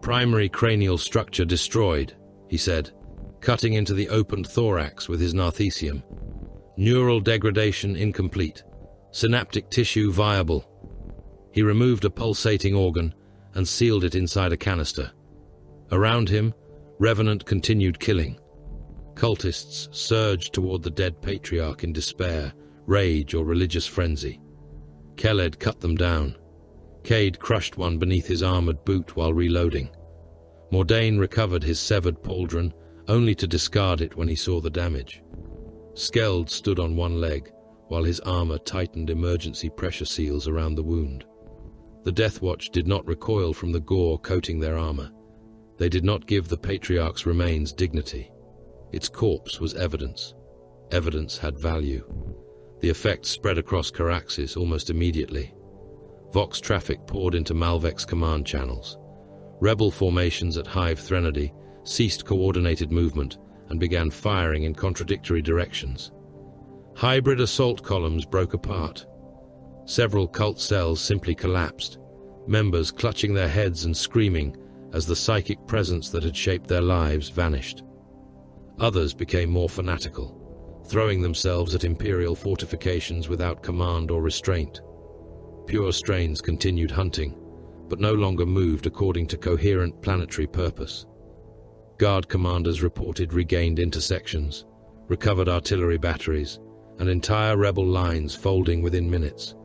Speaker 1: "Primary cranial structure destroyed," he said, cutting into the opened thorax with his narthecium. "Neural degradation incomplete. Synaptic tissue viable." He removed a pulsating organ and sealed it inside a canister. Around him, Revenant continued killing. Cultists surged toward the dead Patriarch in despair, rage, or religious frenzy. Khaled cut them down. Cade crushed one beneath his armored boot while reloading. Mordain recovered his severed pauldron, only to discard it when he saw the damage. Skeld stood on one leg, while his armor tightened emergency pressure seals around the wound. The Deathwatch did not recoil from the gore coating their armor. They did not give the Patriarch's remains dignity. Its corpse was evidence. Evidence had value. The effect spread across Caraxes almost immediately. Vox traffic poured into Malvec's command channels. Rebel formations at Hive Threnody ceased coordinated movement and began firing in contradictory directions. Hybrid assault columns broke apart. Several cult cells simply collapsed, members clutching their heads and screaming as the psychic presence that had shaped their lives vanished. Others became more fanatical, throwing themselves at Imperial fortifications without command or restraint. Pure strains continued hunting, but no longer moved according to coherent planetary purpose. Guard commanders reported regained intersections, recovered artillery batteries, and entire rebel lines folding within minutes.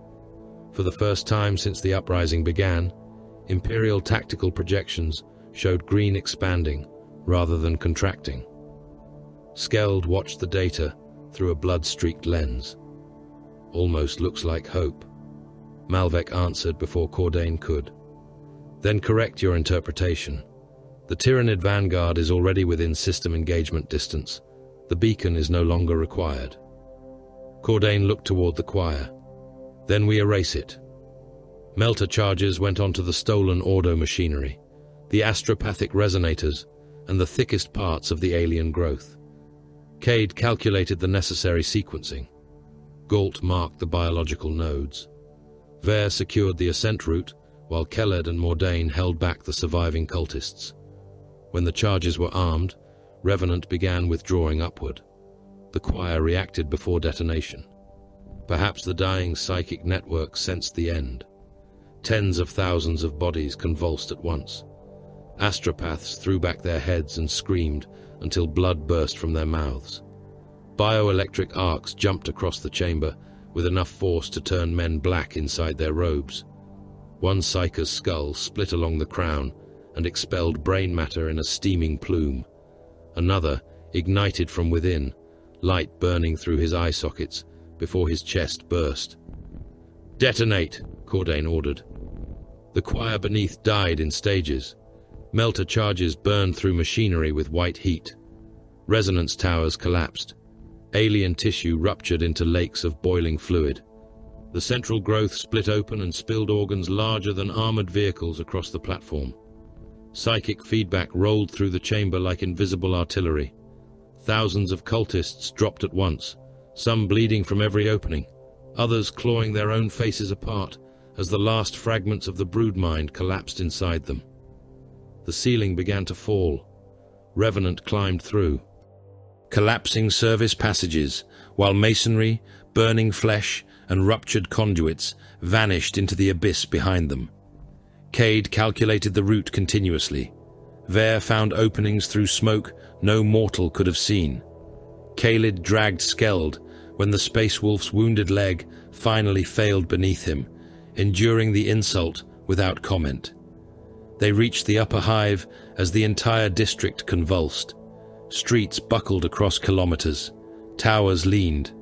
Speaker 1: For the first time since the uprising began, Imperial tactical projections showed green expanding rather than contracting. Skeld watched the data through a blood-streaked lens. "Almost looks like hope," Malvek answered before Cordain could. Then correct your interpretation. The Tyranid vanguard is already within system engagement distance. The beacon is no longer required. Cordain looked toward the choir. Then we erase it. Melter charges went onto the stolen Ordo machinery, the astropathic resonators, and the thickest parts of the alien growth. Cade calculated the necessary sequencing. Galt marked the biological nodes. Ver secured the ascent route, while Kelled and Mordain held back the surviving cultists. When the charges were armed, Revenant began withdrawing upward. The choir reacted before detonation. Perhaps the dying psychic network sensed the end. Tens of thousands of bodies convulsed at once. Astropaths threw back their heads and screamed until blood burst from their mouths. Bioelectric arcs jumped across the chamber with enough force to turn men black inside their robes. One psyker's skull split along the crown and expelled brain matter in a steaming plume. Another ignited from within, light burning through his eye sockets before his chest burst. "Detonate," Cordain ordered. The choir beneath died in stages. Melter charges burned through machinery with white heat. Resonance towers collapsed. Alien tissue ruptured into lakes of boiling fluid. The central growth split open and spilled organs larger than armored vehicles across the platform. Psychic feedback rolled through the chamber like invisible artillery. Thousands of cultists dropped at once, some bleeding from every opening, others clawing their own faces apart as the last fragments of the broodmind collapsed inside them. The ceiling began to fall. Revenant climbed through. Collapsing service passages, while masonry, burning flesh, and ruptured conduits vanished into the abyss behind them. Cade calculated the route continuously. Ver found openings through smoke no mortal could have seen. Kaled dragged Skeld when the Space Wolf's wounded leg finally failed beneath him, enduring the insult without comment. They reached the upper hive as the entire district convulsed. Streets buckled across kilometers. Towers leaned.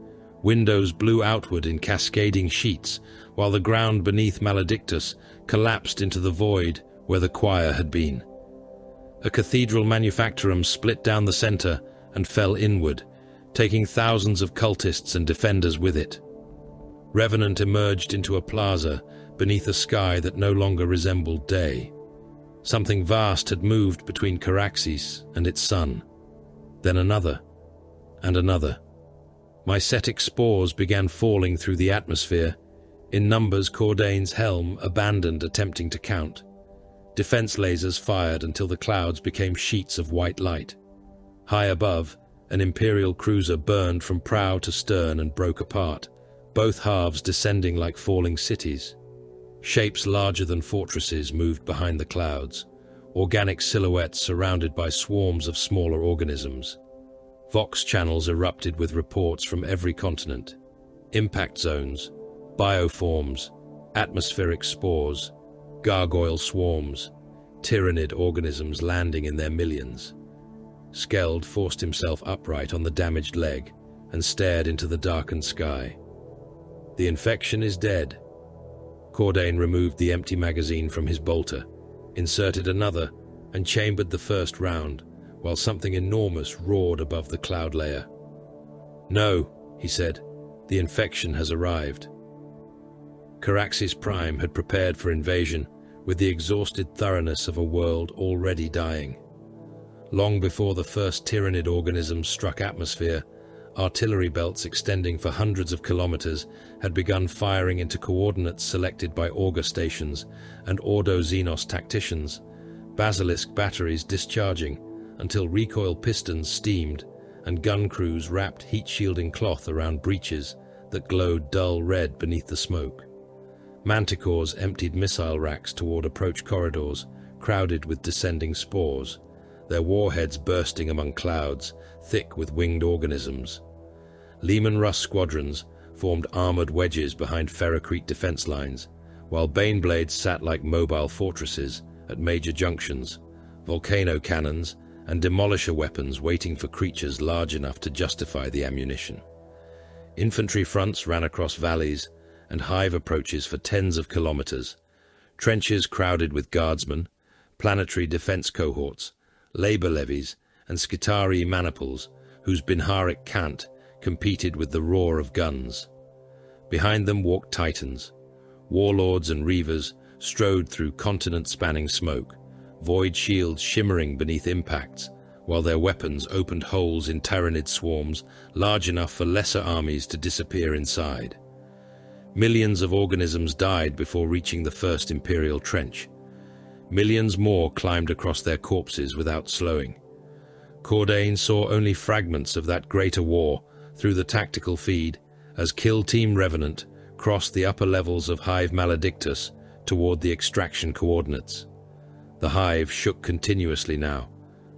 Speaker 1: Windows blew outward in cascading sheets, while the ground beneath Maledictus collapsed into the void where the choir had been. A cathedral manufactorum split down the center and fell inward, taking thousands of cultists and defenders with it. Revenant emerged into a plaza beneath a sky that no longer resembled day. Something vast had moved between Caraxes and its sun. Then another, and another. Mycetic spores began falling through the atmosphere. In numbers, Cordain's helm abandoned attempting to count. Defense lasers fired until the clouds became sheets of white light. High above, an Imperial cruiser burned from prow to stern and broke apart, both halves descending like falling cities. Shapes larger than fortresses moved behind the clouds, organic silhouettes surrounded by swarms of smaller organisms. Vox channels erupted with reports from every continent. Impact zones, bioforms, atmospheric spores, gargoyle swarms, tyrannid organisms landing in their millions. Skeld forced himself upright on the damaged leg and stared into the darkened sky. The infection is dead. Cordain removed the empty magazine from his bolter, inserted another, and chambered the first round, while something enormous roared above the cloud layer. "No," he said, "the infection has arrived." Caraxes Prime had prepared for invasion with the exhausted thoroughness of a world already dying. Long before the first tyrannid organisms struck atmosphere, artillery belts extending for hundreds of kilometers had begun firing into coordinates selected by auger stations and Ordo Xenos tacticians, basilisk batteries discharging until recoil pistons steamed and gun crews wrapped heat-shielding cloth around breaches that glowed dull red beneath the smoke. Manticores emptied missile racks toward approach corridors crowded with descending spores, their warheads bursting among clouds, thick with winged organisms. Leman Russ squadrons formed armored wedges behind ferrocrete defense lines, while Baneblades sat like mobile fortresses at major junctions, volcano cannons and demolisher weapons waiting for creatures large enough to justify the ammunition. Infantry fronts ran across valleys, and hive approaches for tens of kilometers, trenches crowded with guardsmen, planetary defense cohorts, labor levies, and Skitarii maniples whose Binharic cant competed with the roar of guns. Behind them walked titans. Warlords and reavers strode through continent-spanning smoke, void shields shimmering beneath impacts, while their weapons opened holes in Tyranid swarms large enough for lesser armies to disappear inside. Millions of organisms died before reaching the first Imperial trench. Millions more climbed across their corpses without slowing. Cordain saw only fragments of that greater war through the tactical feed as Kill Team Revenant crossed the upper levels of Hive Maledictus toward the extraction coordinates. The Hive shook continuously now,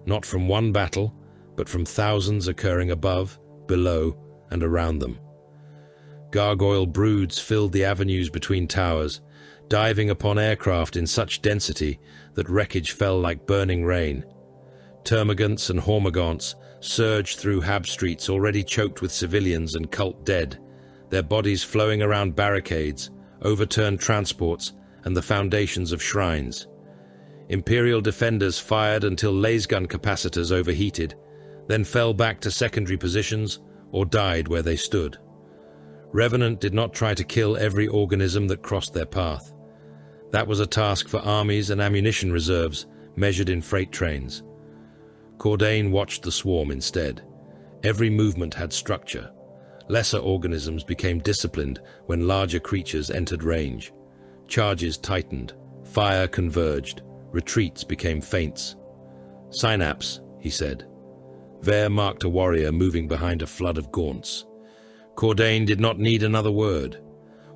Speaker 1: not from one battle, but from thousands occurring above, below, and around them. Gargoyle broods filled the avenues between towers, diving upon aircraft in such density that wreckage fell like burning rain. Termagants and Hormagaunts surged through Hab streets already choked with civilians and cult dead, their bodies flowing around barricades, overturned transports, and the foundations of shrines. Imperial defenders fired until lasgun capacitors overheated, then fell back to secondary positions or died where they stood. Revenant did not try to kill every organism that crossed their path. That was a task for armies and ammunition reserves measured in freight trains. Cordain watched the swarm instead. Every movement had structure. Lesser organisms became disciplined when larger creatures entered range. Charges tightened, fire converged, retreats became feints. "Synapse," he said. Vare marked a warrior moving behind a flood of gaunts. Cordain did not need another word.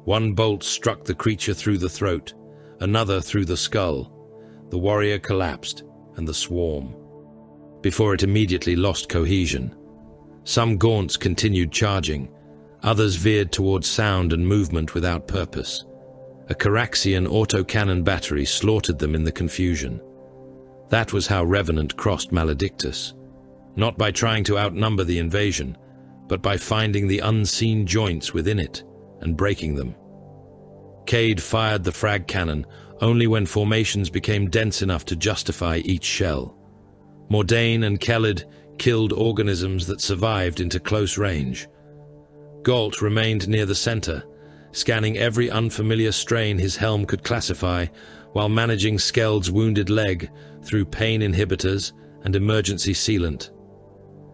Speaker 1: One bolt struck the creature through the throat, another through the skull. The warrior collapsed, and the swarm. Before it immediately lost cohesion. Some gaunts continued charging, others veered towards sound and movement without purpose. A Caraxian autocannon battery slaughtered them in the confusion. That was how Revenant crossed Maledictus, not by trying to outnumber the invasion, but by finding the unseen joints within it and breaking them. Cade fired the frag cannon only when formations became dense enough to justify each shell. Mordain and Kellid killed organisms that survived into close range. Galt remained near the center, scanning every unfamiliar strain his helm could classify, while managing Skeld's wounded leg through pain inhibitors and emergency sealant.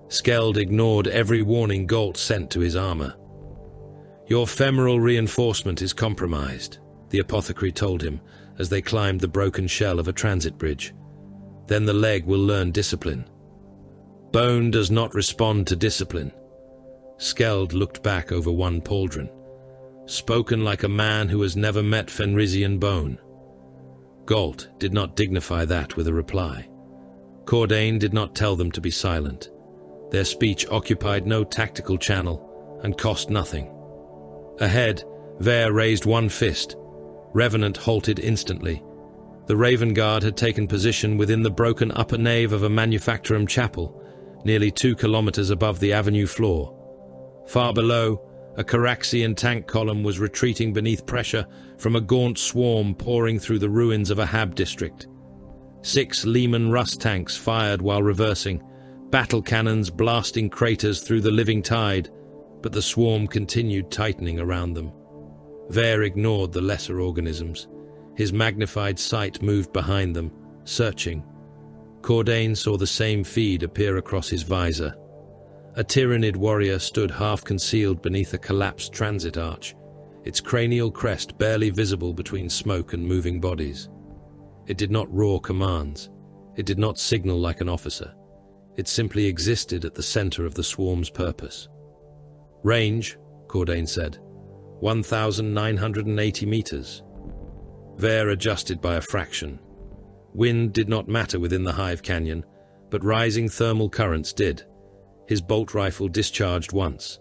Speaker 1: Skeld ignored every warning Galt sent to his armor. "Your femoral reinforcement is compromised," the apothecary told him as they climbed the broken shell of a transit bridge. "Then the leg will learn discipline." "Bone does not respond to discipline." Skeld looked back over one pauldron. "Spoken like a man who has never met Fenrisian bone." Galt did not dignify that with a reply. Cordain did not tell them to be silent. Their speech occupied no tactical channel and cost nothing. Ahead, Vare raised one fist. Revenant halted instantly. The Raven Guard had taken position within the broken upper nave of a manufactorum chapel, nearly 2 kilometers above the avenue floor. Far below, a Caraxian tank column was retreating beneath pressure from a gaunt swarm pouring through the ruins of a Hab district. 6 Lehman Russ tanks fired while reversing, battle cannons blasting craters through the living tide, but the swarm continued tightening around them. Vare ignored the lesser organisms. His magnified sight moved behind them, searching. Cordain saw the same feed appear across his visor. A Tyranid warrior stood half-concealed beneath a collapsed transit arch, its cranial crest barely visible between smoke and moving bodies. It did not roar commands. It did not signal like an officer. It simply existed at the center of the swarm's purpose. "Range," Cordain said, 1,980 meters. Vare adjusted by a fraction. Wind did not matter within the Hive Canyon, but rising thermal currents did. His bolt rifle discharged once.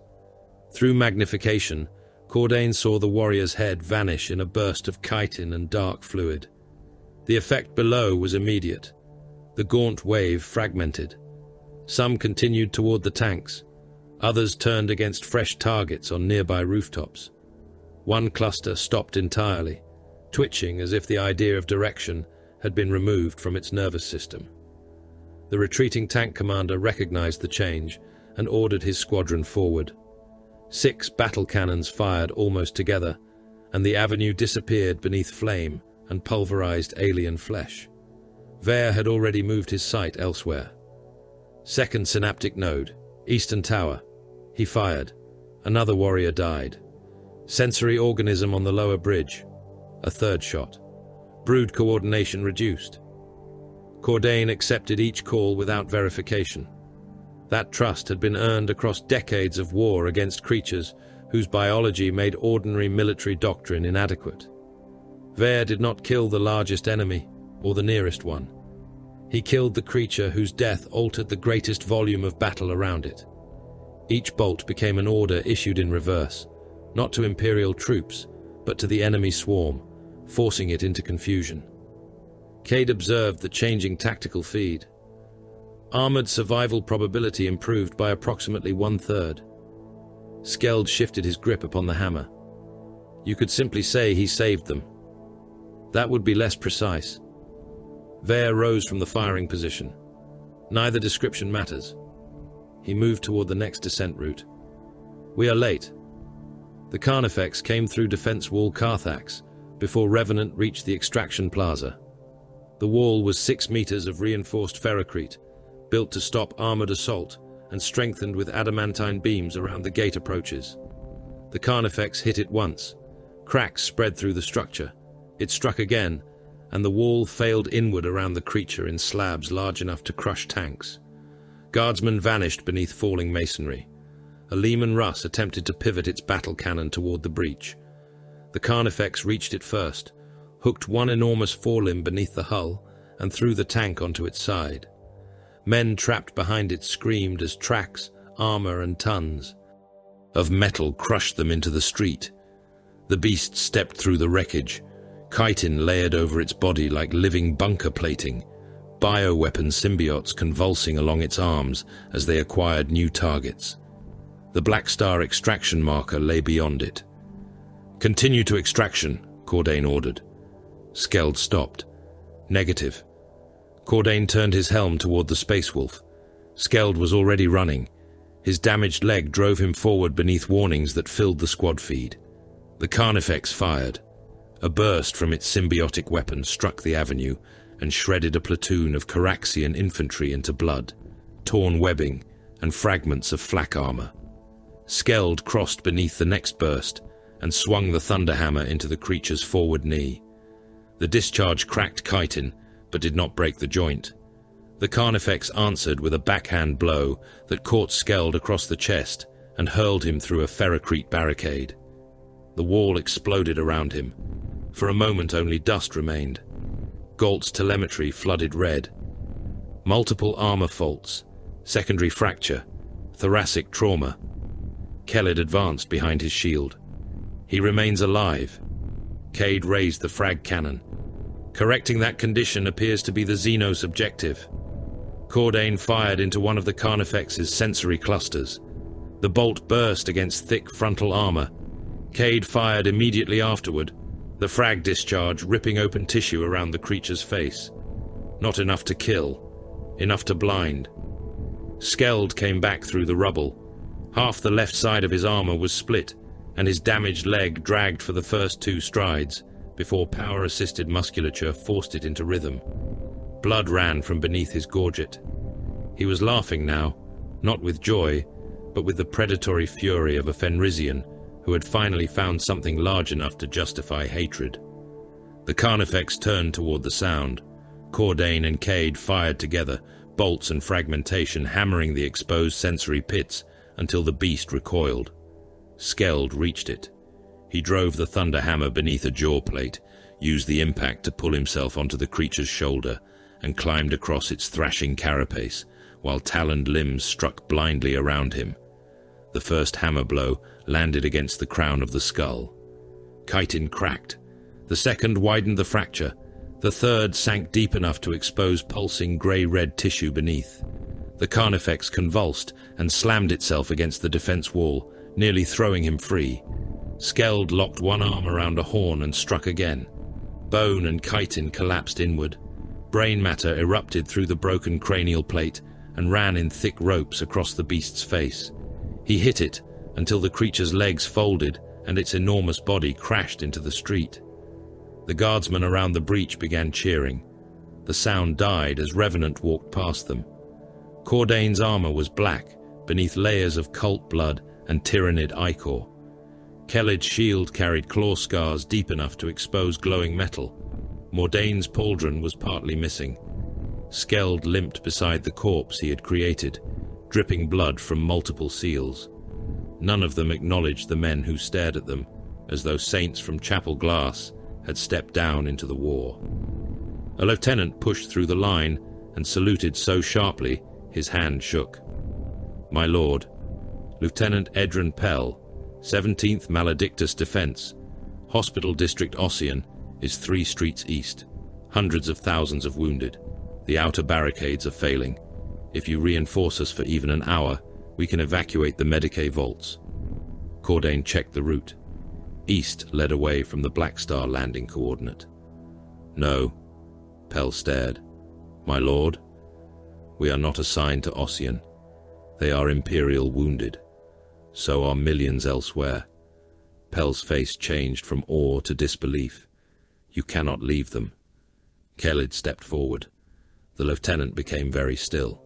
Speaker 1: Through magnification, Cordain saw the warrior's head vanish in a burst of chitin and dark fluid. The effect below was immediate. The gaunt wave fragmented. Some continued toward the tanks. Others turned against fresh targets on nearby rooftops. One cluster stopped entirely, twitching as if the idea of direction had been removed from its nervous system. The retreating tank commander recognized the change and ordered his squadron forward. 6 battle cannons fired almost together, and the avenue disappeared beneath flame and pulverized alien flesh. Vare had already moved his sight elsewhere. Second synaptic node, Eastern Tower. He fired. Another warrior died. Sensory organism on the lower bridge. A third shot. Brood coordination reduced. Cordain accepted each call without verification. That trust had been earned across decades of war against creatures whose biology made ordinary military doctrine inadequate. Vare did not kill the largest enemy, or the nearest one. He killed the creature whose death altered the greatest volume of battle around it. Each bolt became an order issued in reverse, not to Imperial troops, but to the enemy swarm, forcing it into confusion. Cade observed the changing tactical feed. Armored survival probability improved by approximately 1/3. Skeld shifted his grip upon the hammer. You could simply say he saved them. That would be less precise. Vare rose from the firing position. Neither description matters. He moved toward the next descent route. We are late. The Carnifex came through defense wall Carthax before Revenant reached the extraction plaza. The wall was 6 meters of reinforced ferrocrete, built to stop armored assault and strengthened with adamantine beams around the gate approaches. The Carnifex hit it once. Cracks spread through the structure. It struck again, and the wall failed inward around the creature in slabs large enough to crush tanks. Guardsmen vanished beneath falling masonry. A Lehman Russ attempted to pivot its battle cannon toward the breach. The Carnifex reached it first, hooked one enormous forelimb beneath the hull, and threw the tank onto its side. Men trapped behind it screamed as tracks, armor, and tons of metal crushed them into the street. The beast stepped through the wreckage, chitin layered over its body like living bunker plating, bioweapon symbiotes convulsing along its arms as they acquired new targets. The Black Star extraction marker lay beyond it. "Continue to extraction," Cordain ordered. Skeld stopped. "Negative." Cordain turned his helm toward the Space Wolf. Skeld was already running. His damaged leg drove him forward beneath warnings that filled the squad feed. The Carnifex fired. A burst from its symbiotic weapon struck the avenue and shredded a platoon of Caraxian infantry into blood, torn webbing, and fragments of flak armor. Skeld crossed beneath the next burst and swung the thunderhammer into the creature's forward knee. The discharge cracked chitin, but did not break the joint. The Carnifex answered with a backhand blow that caught Skeld across the chest and hurled him through a ferrocrete barricade. The wall exploded around him. For a moment only dust remained. Galt's telemetry flooded red. Multiple armor faults, secondary fracture, thoracic trauma. Kellid advanced behind his shield. He remains alive. Cade raised the frag cannon. Correcting that condition appears to be the Xenos objective. Cordain fired into one of the Carnifex's sensory clusters. The bolt burst against thick frontal armor. Cade fired immediately afterward, the frag discharge ripping open tissue around the creature's face. Not enough to kill, enough to blind. Skeld came back through the rubble. Half the left side of his armor was split, and his damaged leg dragged for the first 2 strides, before power-assisted musculature forced it into rhythm. Blood ran from beneath his gorget. He was laughing now, not with joy, but with the predatory fury of a Fenrisian who had finally found something large enough to justify hatred. The Carnifex turned toward the sound. Cordain and Cade fired together, bolts and fragmentation hammering the exposed sensory pits until the beast recoiled. Skeld reached it. He drove the thunderhammer beneath a jaw plate, used the impact to pull himself onto the creature's shoulder, and climbed across its thrashing carapace, while taloned limbs struck blindly around him. The first hammer blow landed against the crown of the skull. Chitin cracked. The second widened the fracture. The third sank deep enough to expose pulsing grey-red tissue beneath. The Carnifex convulsed and slammed itself against the defense wall, nearly throwing him free. Skeld locked one arm around a horn and struck again. Bone and chitin collapsed inward. Brain matter erupted through the broken cranial plate and ran in thick ropes across the beast's face. He hit it until the creature's legs folded and its enormous body crashed into the street. The guardsmen around the breach began cheering. The sound died as Revenant walked past them. Cordain's armor was black, beneath layers of cult blood and Tyrannid ichor. Kelled's shield carried claw scars deep enough to expose glowing metal. Mordain's pauldron was partly missing. Skeld limped beside the corpse he had created, dripping blood from multiple seals. None of them acknowledged the men who stared at them, as though saints from chapel glass had stepped down into the war. A lieutenant pushed through the line and saluted so sharply his hand shook. "My lord, Lieutenant Edrin Pell, 17th Maledictus Defense, Hospital District Ossian is 3 streets east. Hundreds of thousands of wounded. The outer barricades are failing. If you reinforce us for even an hour, we can evacuate the Medicae vaults." Cordain checked the route. East led away from the Black Star landing coordinate. "No," Pell stared. "My lord, we are not assigned to Ossian. They are Imperial wounded. So are millions elsewhere." Pell's face changed from awe to disbelief. "You cannot leave them." Kelled stepped forward. The lieutenant became very still.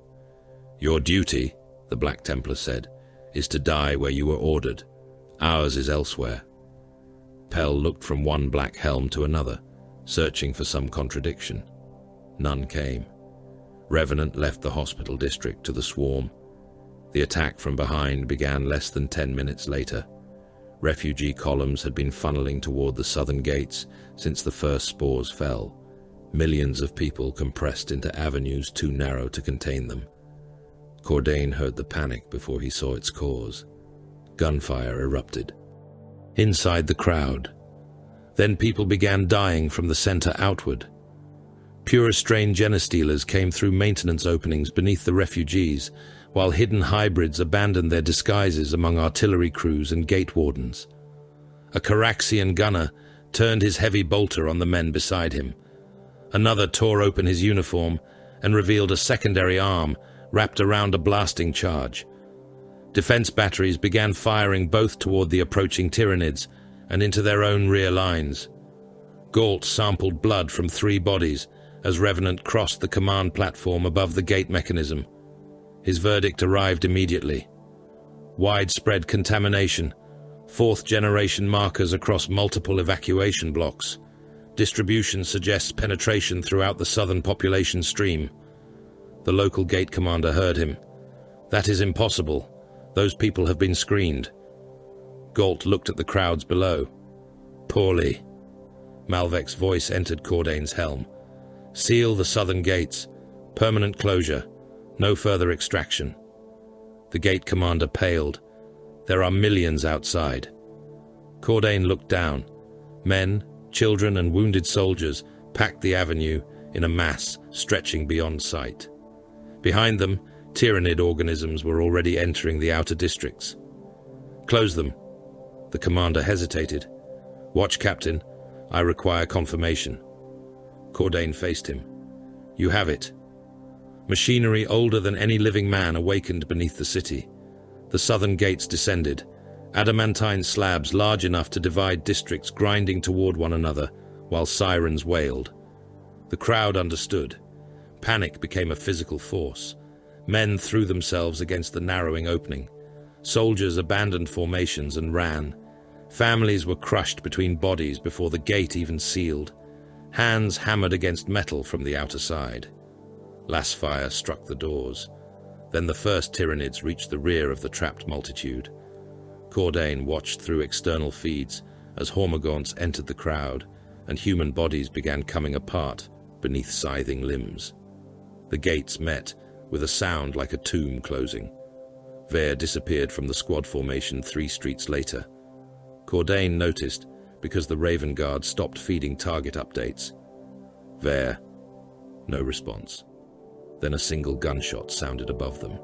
Speaker 1: "Your duty," the Black Templar said, "is to die where you were ordered. Ours is elsewhere." Pell looked from one black helm to another, searching for some contradiction. None came. Revenant left the hospital district to the swarm. The attack from behind began less than 10 minutes later. Refugee columns had been funneling toward the southern gates since the first spores fell. Millions of people compressed into avenues too narrow to contain them. Cordain heard the panic before he saw its cause. Gunfire erupted. Inside the crowd. Then people began dying from the center outward. Pure-strain Genestealers came through maintenance openings beneath the refugees, while hidden hybrids abandoned their disguises among artillery crews and gate wardens. A Caraxian gunner turned his heavy bolter on the men beside him. Another tore open his uniform and revealed a secondary arm wrapped around a blasting charge. Defense batteries began firing both toward the approaching Tyrannids and into their own rear lines. Galt sampled blood from 3 bodies as Revenant crossed the command platform above the gate mechanism. His verdict arrived immediately. Widespread contamination, 4th-generation markers across multiple evacuation blocks. Distribution suggests penetration throughout the southern population stream. The local gate commander heard him. "That is impossible. Those people have been screened." Galt looked at the crowds below. "Poorly." Malvek's voice entered Cordain's helm. "Seal the southern gates. Permanent closure. No further extraction." The gate commander paled. "There are millions outside." Cordain looked down. Men, children, and wounded soldiers packed the avenue in a mass stretching beyond sight. Behind them, Tyrannid organisms were already entering the outer districts. "Close them." The commander hesitated. "Watch, Captain. I require confirmation." Cordain faced him. "You have it." Machinery older than any living man awakened beneath the city. The southern gates descended, adamantine slabs large enough to divide districts grinding toward one another, while sirens wailed. The crowd understood. Panic became a physical force. Men threw themselves against the narrowing opening. Soldiers abandoned formations and ran. Families were crushed between bodies before the gate even sealed. Hands hammered against metal from the outer side. Las fire struck the doors. Then the first Tyrannids reached the rear of the trapped multitude. Cordain watched through external feeds as Hormagaunts entered the crowd, and human bodies began coming apart beneath scything limbs. The gates met with a sound like a tomb closing. Vare disappeared from the squad formation 3 streets later. Cordain noticed because the Raven Guard stopped feeding target updates. Vare. No response. Then a single gunshot sounded above them.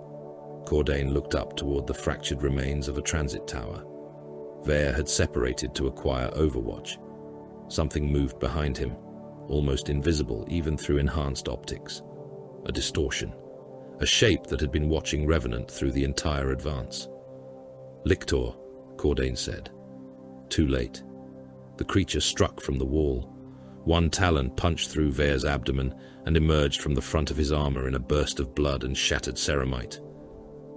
Speaker 1: Cordain looked up toward the fractured remains of a transit tower. Vare had separated to acquire Overwatch. Something moved behind him, almost invisible even through enhanced optics. A distortion. A shape that had been watching Revenant through the entire advance. "Lictor," Cordain said. Too late. The creature struck from the wall. One talon punched through Vare's abdomen and emerged from the front of his armor in a burst of blood and shattered ceramite.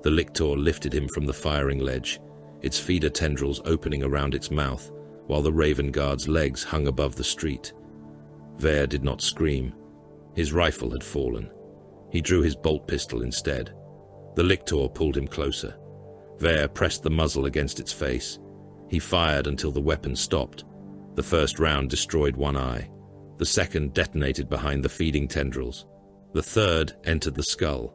Speaker 1: The Lictor lifted him from the firing ledge, its feeder tendrils opening around its mouth, while the Raven Guard's legs hung above the street. Vare did not scream. His rifle had fallen. He drew his bolt pistol instead. The Lictor pulled him closer. Vare pressed the muzzle against its face. He fired until the weapon stopped. The first round destroyed one eye. The second detonated behind the feeding tendrils. The third entered the skull.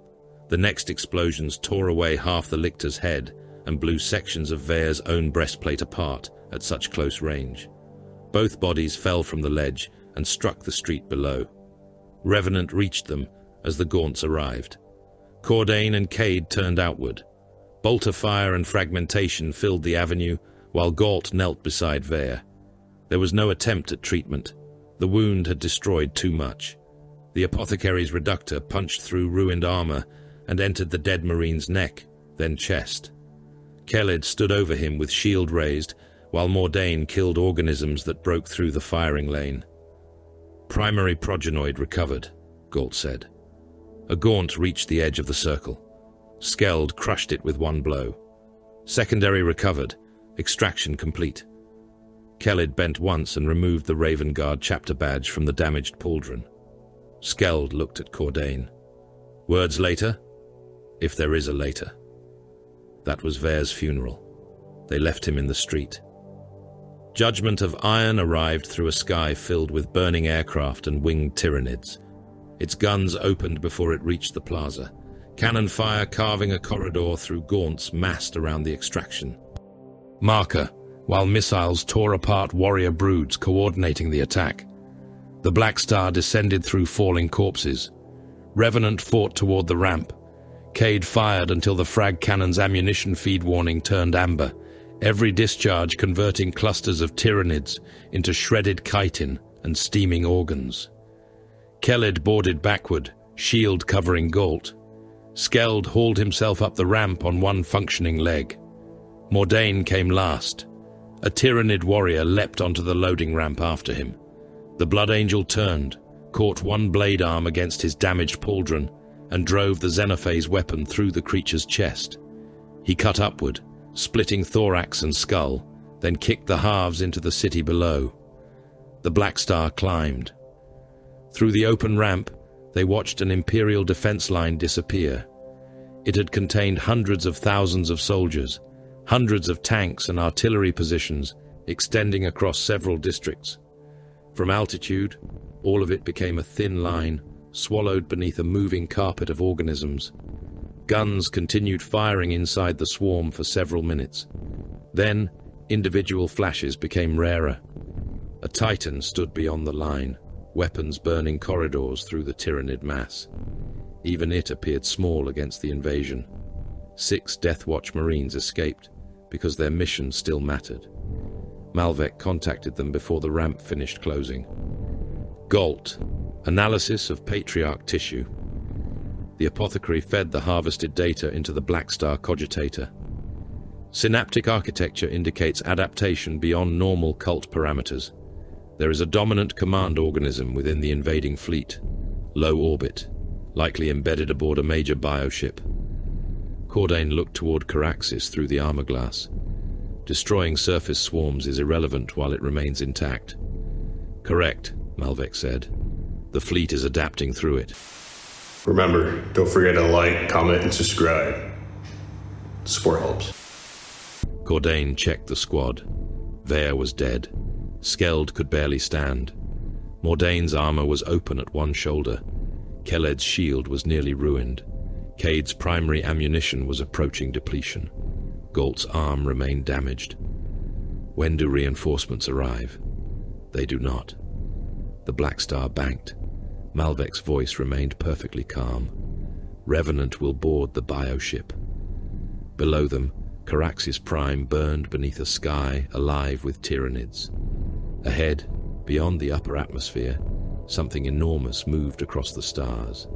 Speaker 1: The next explosions tore away half the Lictor's head and blew sections of Vare's own breastplate apart at such close range. Both bodies fell from the ledge and struck the street below. Revenant reached them as the Gaunts arrived. Cordain and Cade turned outward. Bolter fire and fragmentation filled the avenue, while Galt knelt beside Vare. There was no attempt at treatment. The wound had destroyed too much. The apothecary's reductor punched through ruined armor and entered the dead Marine's neck, then chest. Keled stood over him with shield raised, while Mordain killed organisms that broke through the firing lane. "Primary progenoid recovered," Galt said. A Gaunt reached the edge of the circle. Skeld crushed it with one blow. "Secondary recovered. Extraction complete." Keled bent once and removed the Raven Guard chapter badge from the damaged pauldron. Skeld looked at Cordain. "Words later? If there is a later." That was Vare's funeral. They left him in the street. Judgment of Iron arrived through a sky filled with burning aircraft and winged Tyranids. Its guns opened before it reached the plaza, cannon fire carving a corridor through Gaunts massed around the extraction. Marker, while missiles tore apart warrior broods coordinating the attack. The Black Star descended through falling corpses. Revenant fought toward the ramp. Cade fired until the frag cannon's ammunition feed warning turned amber, every discharge converting clusters of Tyranids into shredded chitin and steaming organs. Keled boarded backward, shield covering Galt. Skeld hauled himself up the ramp on one functioning leg. Mordain came last. A Tyranid warrior leapt onto the loading ramp after him. The Blood Angel turned, caught one blade arm against his damaged pauldron, and drove the Xenophase weapon through the creature's chest. He cut upward, splitting thorax and skull, then kicked the halves into the city below. The Black Star climbed. Through the open ramp, they watched an Imperial defense line disappear. It had contained hundreds of thousands of soldiers, hundreds of tanks and artillery positions extending across several districts. From altitude, all of it became a thin line, swallowed beneath a moving carpet of organisms. Guns continued firing inside the swarm for several minutes. Then, individual flashes became rarer. A Titan stood beyond the line, weapons burning corridors through the Tyranid mass. Even it appeared small against the invasion. 6 Deathwatch Marines escaped, because their mission still mattered. Malvec contacted them before the ramp finished closing. Galt. Analysis of Patriarch tissue. The apothecary fed the harvested data into the Black Star cogitator. Synaptic architecture indicates adaptation beyond normal cult parameters. There is a dominant command organism within the invading fleet. Low orbit, likely embedded aboard a major bioship. Cordain looked toward Caraxis through the armor glass. Destroying surface swarms is irrelevant while it remains intact. Correct, Malvec said. The fleet is adapting through it.
Speaker 2: Remember, don't forget to like, comment, and subscribe. Support helps.
Speaker 1: Cordain checked the squad. Vare was dead. Skeld could barely stand. Mordain's armor was open at one shoulder. Keled's shield was nearly ruined. Cade's primary ammunition was approaching depletion. Galt's arm remained damaged. When do reinforcements arrive? They do not. The Black Star banked. Malvec's voice remained perfectly calm. Revenant will board the bioship. Below them, Caraxis Prime burned beneath a sky alive with Tyranids. Ahead, beyond the upper atmosphere, something enormous moved across the stars.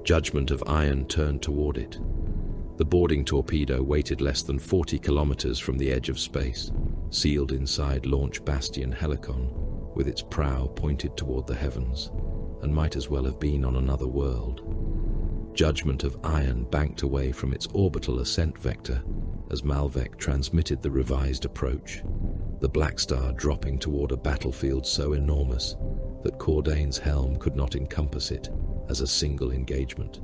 Speaker 1: Judgment of Iron turned toward it. The boarding torpedo waited less than 40 kilometers from the edge of space, sealed inside Launch Bastion Helicon, with its prow pointed toward the heavens, and might as well have been on another world. Judgment of Iron banked away from its orbital ascent vector as Malvec transmitted the revised approach, the Black Star dropping toward a battlefield so enormous that Cordain's helm could not encompass it as a single engagement.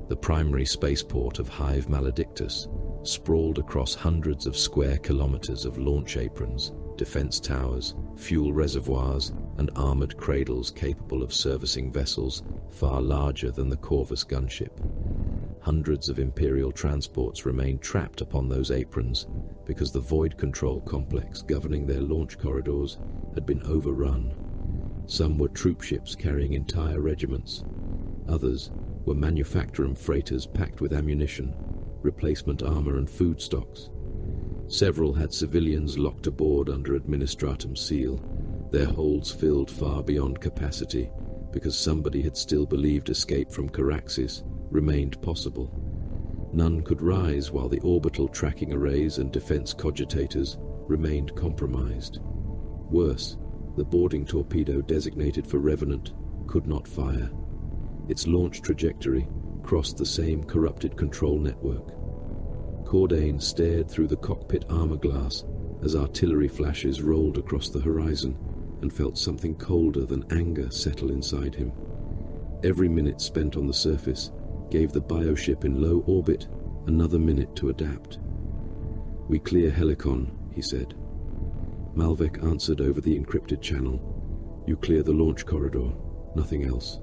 Speaker 1: The primary spaceport of Hive Maledictus sprawled across hundreds of square kilometers of launch aprons, defense towers, fuel reservoirs, and armored cradles capable of servicing vessels far larger than the Corvus gunship. Hundreds of Imperial transports remained trapped upon those aprons because the void control complex governing their launch corridors had been overrun. Some were troop ships carrying entire regiments. Others were manufacturum freighters packed with ammunition, replacement armor, and food stocks. Several had civilians locked aboard under administratum seal, their holds filled far beyond capacity because somebody had still believed escape from Caraxis remained possible. None could rise while the orbital tracking arrays and defense cogitators remained compromised. Worse, the boarding torpedo designated for Revenant could not fire. Its launch trajectory crossed the same corrupted control network. Cordain stared through the cockpit armor glass as artillery flashes rolled across the horizon and felt something colder than anger settle inside him. Every minute spent on the surface gave the bioship in low orbit another minute to adapt. "We clear Helicon," he said. Malvec answered over the encrypted channel. "You clear the launch corridor, nothing else."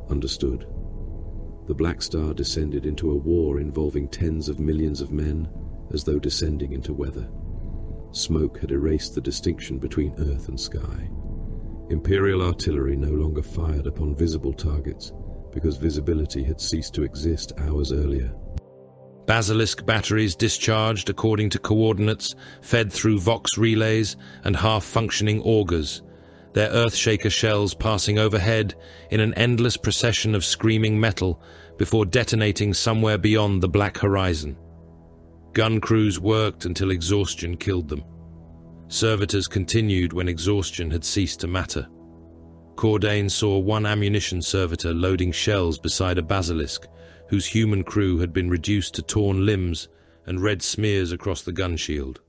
Speaker 1: Understood. The Black Star descended into a war involving tens of millions of men, as though descending into weather. Smoke had erased the distinction between earth and sky. Imperial artillery no longer fired upon visible targets, because visibility had ceased to exist hours earlier. Basilisk batteries discharged according to coordinates, fed through Vox relays and half-functioning augers, their Earthshaker shells passing overhead in an endless procession of screaming metal before detonating somewhere beyond the black horizon. Gun crews worked until exhaustion killed them. Servitors continued when exhaustion had ceased to matter. Cordain saw one ammunition servitor loading shells beside a basilisk, whose human crew had been reduced to torn limbs and red smears across the gun shield.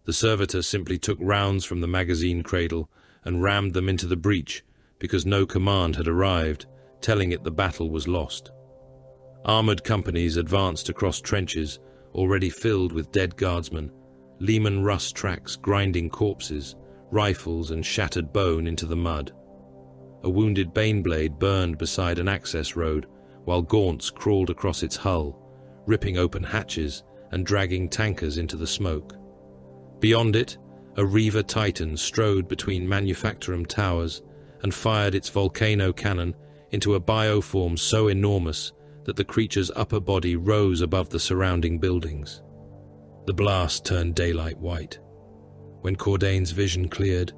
Speaker 1: The servitor simply took rounds from the magazine cradle and rammed them into the breach because no command had arrived, telling it the battle was lost. Armored companies advanced across trenches already filled with dead guardsmen, Lehman Russ tracks grinding corpses, rifles and shattered bone into the mud. A wounded Baneblade burned beside an access road, while Gaunts crawled across its hull, ripping open hatches and dragging tankers into the smoke. Beyond it, a Reaver Titan strode between manufacturum towers and fired its volcano cannon into a bioform so enormous that the creature's upper body rose above the surrounding buildings. The blast turned daylight white. When Cordain's vision cleared,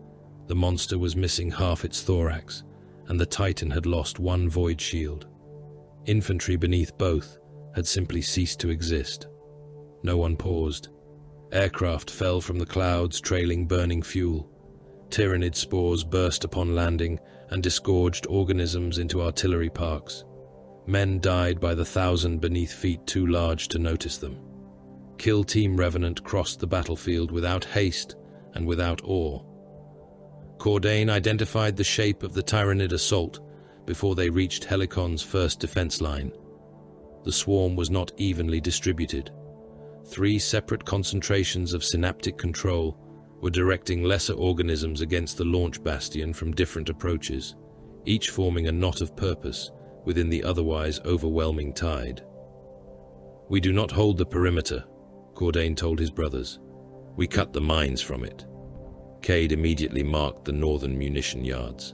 Speaker 1: the monster was missing half its thorax, and the Titan had lost one void shield. Infantry beneath both had simply ceased to exist. No one paused. Aircraft fell from the clouds, trailing burning fuel. Tyranid spores burst upon landing and disgorged organisms into artillery parks. Men died by the thousand beneath feet too large to notice them. Kill Team Revenant crossed the battlefield without haste and without awe. Cordain identified the shape of the Tyranid assault before they reached Helicon's first defense line. The swarm was not evenly distributed. 3 separate concentrations of synaptic control were directing lesser organisms against the launch bastion from different approaches, each forming a knot of purpose within the otherwise overwhelming tide. "We do not hold the perimeter," Cordain told his brothers. "We cut the mines from it." Cade immediately marked the northern munition yards.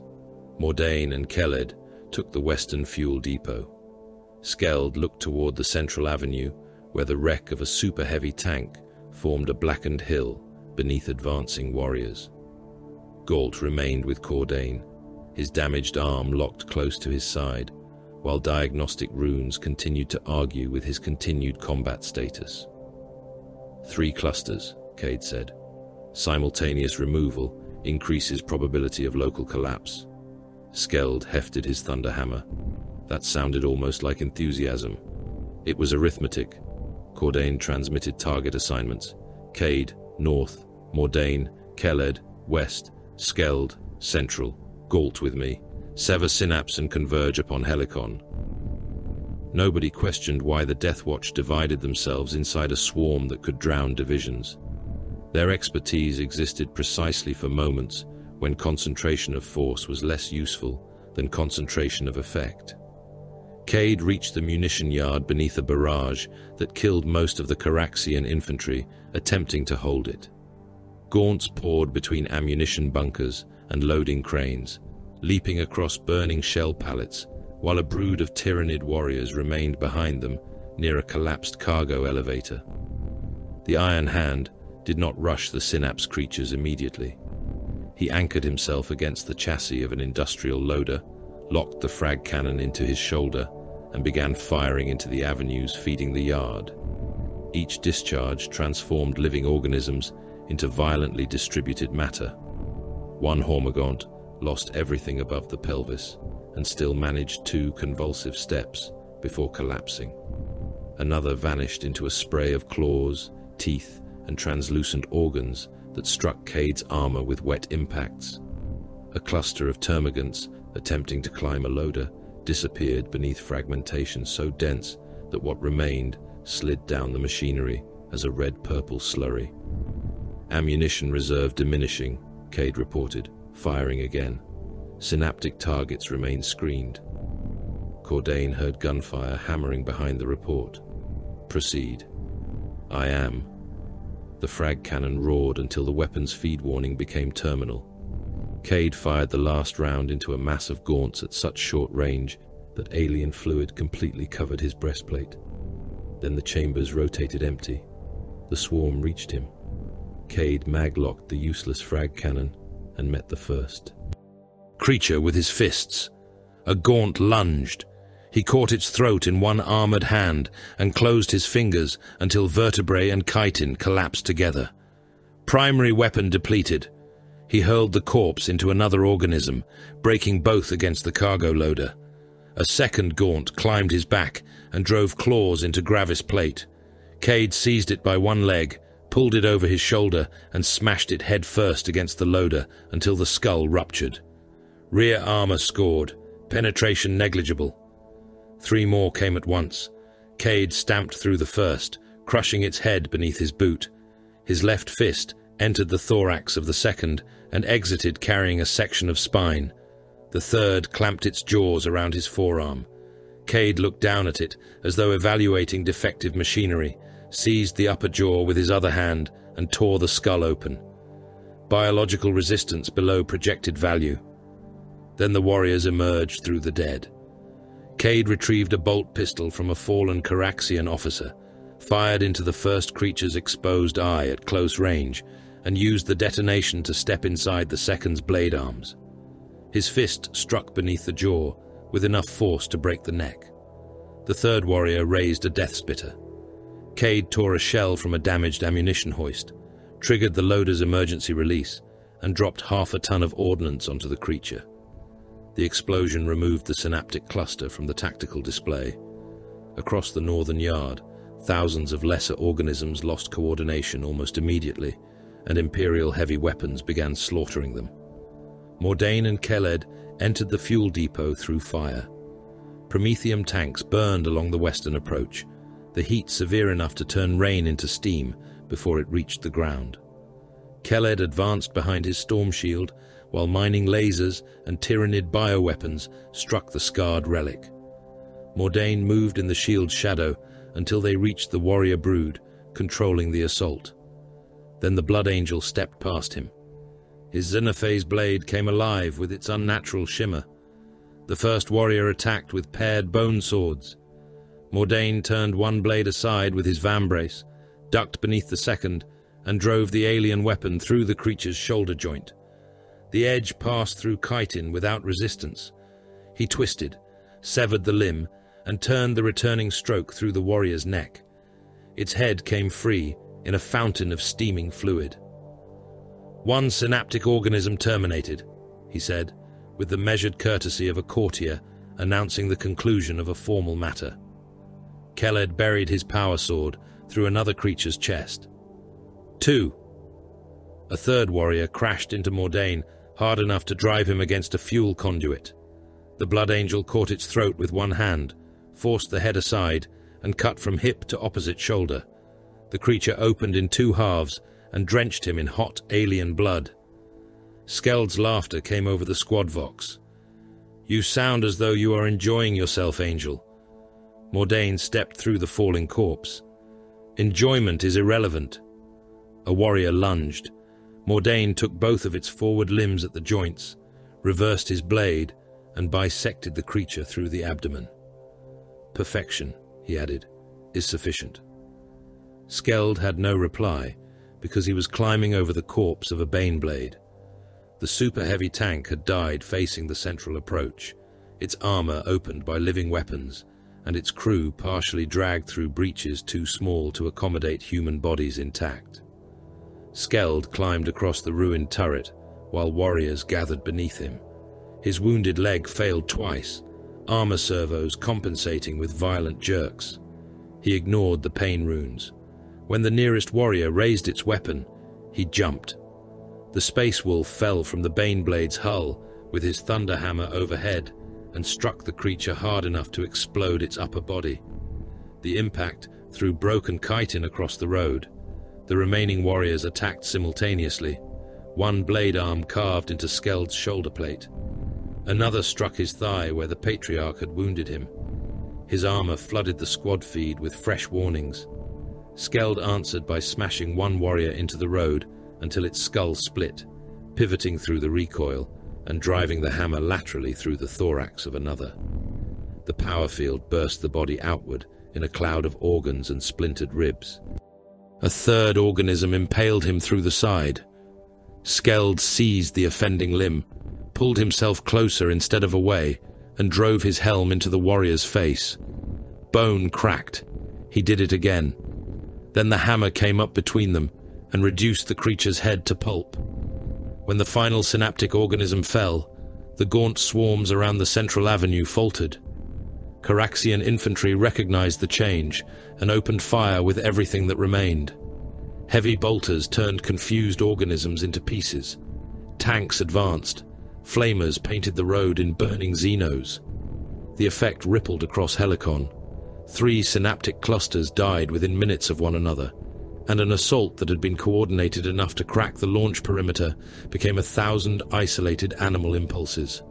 Speaker 1: Mordain and Keled took the western fuel depot. Skeld looked toward the central avenue, where the wreck of a super-heavy tank formed a blackened hill beneath advancing warriors. Galt remained with Cordain, his damaged arm locked close to his side, while diagnostic runes continued to argue with his continued combat status. 3 clusters, Cade said. Simultaneous removal increases probability of local collapse. Skeld hefted his thunderhammer. That sounded almost like enthusiasm. It was arithmetic. Cordain transmitted target assignments. Cade, north. Mordain, Keled, west. Skeld, central. Galt with me. Sever synapse and converge upon Helicon. Nobody questioned why the Deathwatch divided themselves inside a swarm that could drown divisions. Their expertise existed precisely for moments when concentration of force was less useful than concentration of effect. Cade reached the munition yard beneath a barrage that killed most of the Caraxian infantry attempting to hold it. Gaunts poured between ammunition bunkers and loading cranes, leaping across burning shell pallets, while a brood of Tyrannid warriors remained behind them near a collapsed cargo elevator. The Iron Hand did not rush the Synapse creatures immediately. He anchored himself against the chassis of an industrial loader, locked the frag cannon into his shoulder, and began firing into the avenues feeding the yard. Each discharge transformed living organisms into violently distributed matter. One Hormagaunt lost everything above the pelvis and still managed 2 convulsive steps before collapsing. Another vanished into a spray of claws, teeth, and translucent organs that struck Cade's armor with wet impacts. A cluster of termagants attempting to climb a loader disappeared beneath fragmentation so dense that what remained slid down the machinery as a red-purple slurry. Ammunition reserve diminishing, Cade reported, firing again. Synaptic targets remained screened. Cordain heard gunfire hammering behind the report. Proceed. I am. The frag cannon roared until the weapon's feed warning became terminal. Cade fired the last round into a mass of gaunts at such short range that alien fluid completely covered his breastplate. Then the chambers rotated empty. The swarm reached him. Cade maglocked the useless frag cannon and met the first creature with his fists. A gaunt lunged. He caught its throat in one armored hand and closed his fingers until vertebrae and chitin collapsed together. Primary weapon depleted. He hurled the corpse into another organism, breaking both against the cargo loader. A second gaunt climbed his back and drove claws into Gravis plate. Cade seized it by one leg, pulled it over his shoulder, and smashed it head first against the loader until the skull ruptured. Rear armor scored, penetration negligible. 3 more came at once. Cade stamped through the first, crushing its head beneath his boot. His left fist entered the thorax of the second and exited carrying a section of spine. The third clamped its jaws around his forearm. Cade looked down at it as though evaluating defective machinery, seized the upper jaw with his other hand and tore the skull open. Biological resistance below projected value. Then the warriors emerged through the dead. Cade retrieved a bolt pistol from a fallen Caraxian officer, fired into the first creature's exposed eye at close range, and used the detonation to step inside the second's blade arms. His fist struck beneath the jaw, with enough force to break the neck. The third warrior raised a death spitter. Cade tore a shell from a damaged ammunition hoist, triggered the loader's emergency release, and dropped half a ton of ordnance onto the creature. The explosion removed the synaptic cluster from the tactical display. Across the northern yard, thousands of lesser organisms lost coordination almost immediately, and Imperial heavy weapons began slaughtering them. Mordain and Keled entered the fuel depot through fire. Promethium tanks burned along the western approach, the heat severe enough to turn rain into steam before it reached the ground. Keled advanced behind his storm shield, while mining lasers and Tyrannid bioweapons struck the scarred relic. Mordain moved in the shield's shadow until they reached the warrior brood, controlling the assault. Then the Blood Angel stepped past him. His Xenophase blade came alive with its unnatural shimmer. The first warrior attacked with paired bone swords. Mordain turned one blade aside with his vambrace, ducked beneath the second, and drove the alien weapon through the creature's shoulder joint. The edge passed through chitin without resistance. He twisted, severed the limb, and turned the returning stroke through the warrior's neck. Its head came free in a fountain of steaming fluid. "One synaptic organism terminated," he said, with the measured courtesy of a courtier announcing the conclusion of a formal matter. Khaled buried his power sword through another creature's chest. 2. A third warrior crashed into Mordain hard enough to drive him against a fuel conduit. The Blood Angel caught its throat with one hand, forced the head aside, and cut from hip to opposite shoulder. The creature opened in two halves and drenched him in hot alien blood. Skeld's laughter came over the squad vox. "You sound as though you are enjoying yourself, Angel." Mordain stepped through the falling corpse. "Enjoyment is irrelevant." A warrior lunged. Mordain took both of its forward limbs at the joints, reversed his blade, and bisected the creature through the abdomen. "Perfection," he added, "is sufficient." Skeld had no reply, because he was climbing over the corpse of a Baneblade. The super-heavy tank had died facing the central approach, its armor opened by living weapons, and its crew partially dragged through breaches too small to accommodate human bodies intact. Skeld climbed across the ruined turret, while warriors gathered beneath him. His wounded leg failed twice, armor servos compensating with violent jerks. He ignored the pain runes. When the nearest warrior raised its weapon, he jumped. The Space Wolf fell from the Baneblade's hull with his thunderhammer overhead and struck the creature hard enough to explode its upper body. The impact threw broken chitin across the road. The remaining warriors attacked simultaneously, one blade arm carved into Skeld's shoulder plate. Another struck his thigh where the Patriarch had wounded him. His armor flooded the squad feed with fresh warnings. Skeld answered by smashing one warrior into the road until its skull split, pivoting through the recoil and driving the hammer laterally through the thorax of another. The power field burst the body outward in a cloud of organs and splintered ribs. A third organism impaled him through the side. Skeld seized the offending limb, pulled himself closer instead of away, and drove his helm into the warrior's face. Bone cracked. He did it again. Then the hammer came up between them and reduced the creature's head to pulp. When the final synaptic organism fell, the gaunt swarms around the central avenue faltered. Caraxian infantry recognized the change and opened fire with everything that remained. Heavy bolters turned confused organisms into pieces. Tanks advanced. Flamers painted the road in burning Xenos. The effect rippled across Helicon. 3 synaptic clusters died within minutes of one another, and an assault that had been coordinated enough to crack the launch perimeter became 1,000 isolated animal impulses.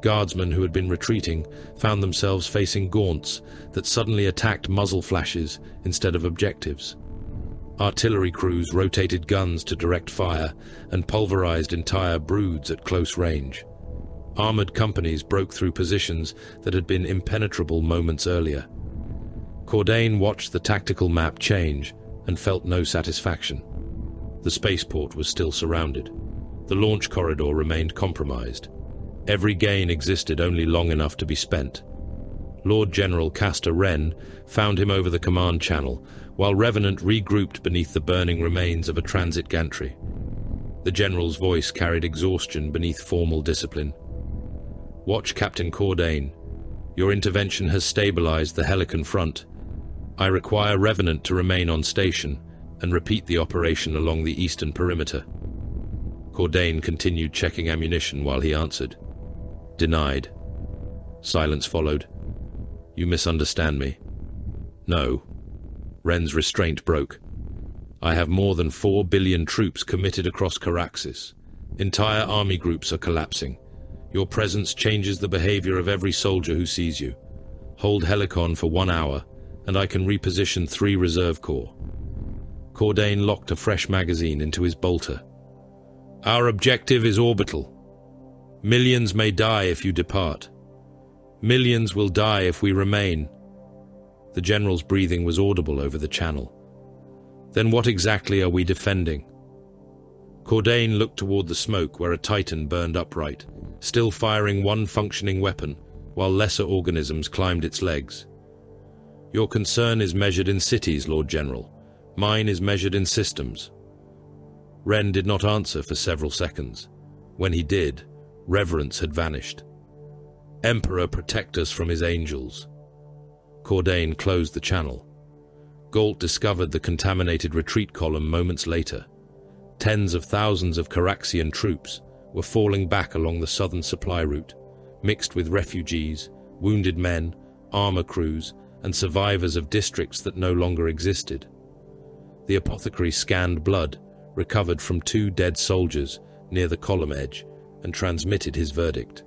Speaker 1: Guardsmen who had been retreating found themselves facing gaunts that suddenly attacked muzzle flashes instead of objectives. Artillery crews rotated guns to direct fire and pulverized entire broods at close range. Armored companies broke through positions that had been impenetrable moments earlier. Cordain watched the tactical map change and felt no satisfaction. The spaceport was still surrounded. The launch corridor remained compromised. Every gain existed only long enough to be spent. Lord General Castor Wren found him over the command channel, while Revenant regrouped beneath the burning remains of a transit gantry. The general's voice carried exhaustion beneath formal discipline. "Watch, Captain Cordain. Your intervention has stabilized the Helicon front. I require Revenant to remain on station and repeat the operation along the eastern perimeter." Cordain continued checking ammunition while he answered. "Denied." Silence followed. "You misunderstand me." "No." Wren's restraint broke. "I have more than 4 billion troops committed across Caraxis. Entire army groups are collapsing. Your presence changes the behavior of every soldier who sees you. Hold Helicon for 1 hour, and I can reposition 3 reserve corps." Cordain locked a fresh magazine into his bolter. "Our objective is orbital. Millions may die if you depart. Millions will die if we remain. The general's breathing was audible over the channel. Then what exactly are we defending? Cordain looked toward the smoke where a Titan burned upright, still firing one functioning weapon, while lesser organisms climbed its legs. Your concern is measured in cities, Lord General. Mine is measured in systems. Ren did not answer for several seconds. When he did, reverence had vanished. Emperor, protect us from his angels. Cordain closed the channel. Galt discovered the contaminated retreat column moments later. Tens of thousands of Caraxian troops were falling back along the southern supply route, mixed with refugees, wounded men, armor crews, and survivors of districts that no longer existed. The apothecary scanned blood, recovered from 2 dead soldiers near the column edge, and transmitted his verdict.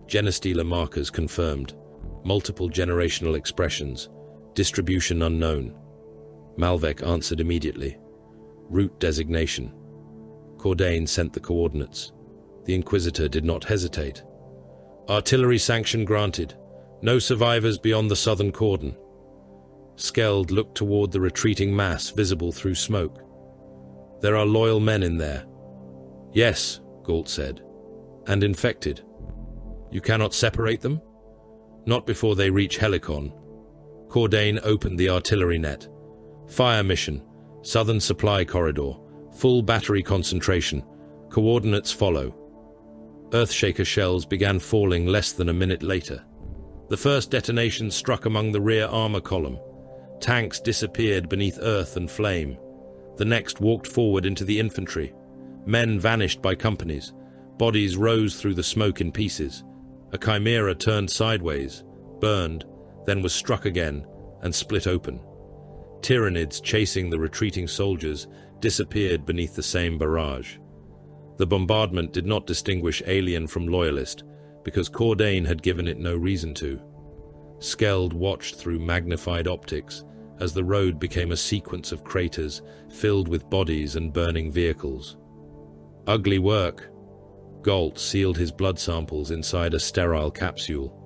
Speaker 1: Genestealer markers confirmed. Multiple generational expressions. Distribution unknown. Malvek answered immediately. Route designation. Cordain sent the coordinates. The Inquisitor did not hesitate. Artillery sanction granted. No survivors beyond the southern cordon. Skeld looked toward the retreating mass visible through smoke. There are loyal men in there. Yes, Galt said. And infected. You cannot separate them? Not before they reach Helicon. Cordain opened the artillery net. Fire mission. Southern supply corridor. Full battery concentration. Coordinates follow. Earthshaker shells began falling less than a minute later. The first detonation struck among the rear armor column. Tanks disappeared beneath earth and flame. The next walked forward into the infantry. Men vanished by companies. Bodies rose through the smoke in pieces. A chimera turned sideways, burned, then was struck again, and split open. Tyranids chasing the retreating soldiers disappeared beneath the same barrage. The bombardment did not distinguish alien from loyalist, because Cordain had given it no reason to. Skeld watched through magnified optics as the road became a sequence of craters filled with bodies and burning vehicles. Ugly work. Galt sealed his blood samples inside a sterile capsule.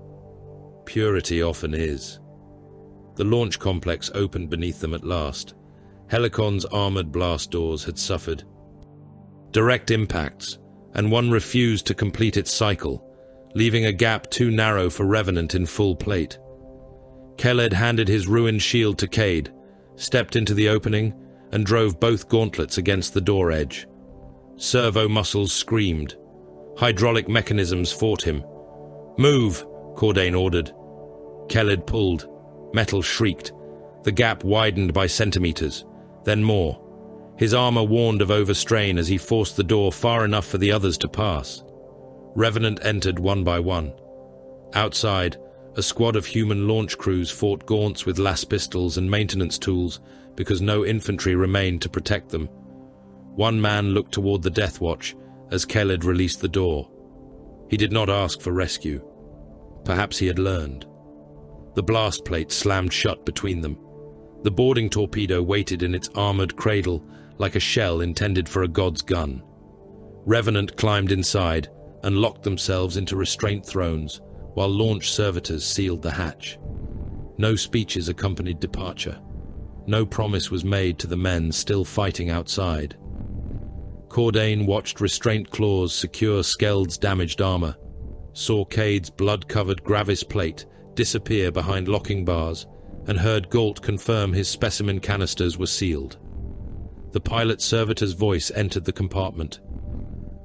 Speaker 1: Purity often is. The launch complex opened beneath them at last. Helicon's armored blast doors had suffered direct impacts, and one refused to complete its cycle, leaving a gap too narrow for Revenant in full plate. Keled handed his ruined shield to Cade, stepped into the opening, and drove both gauntlets against the door edge. Servo muscles screamed. Hydraulic mechanisms fought him. Move, Cordain ordered. Keled pulled. Metal shrieked. The gap widened by centimeters, then more. His armor warned of overstrain as he forced the door far enough for the others to pass. Revenant entered one by one. Outside, a squad of human launch crews fought gaunts with las pistols and maintenance tools because no infantry remained to protect them. One man looked toward the Deathwatch as Keled released the door. He did not ask for rescue. Perhaps he had learned. The blast plate slammed shut between them. The boarding torpedo waited in its armored cradle like a shell intended for a god's gun. Revenant climbed inside and locked themselves into restraint thrones while launch servitors sealed the hatch. No speeches accompanied departure. No promise was made to the men still fighting outside. Cordain watched restraint claws secure Skeld's damaged armor, saw Cade's blood-covered Gravis plate disappear behind locking bars, and heard Galt confirm his specimen canisters were sealed. The pilot servitor's voice entered the compartment.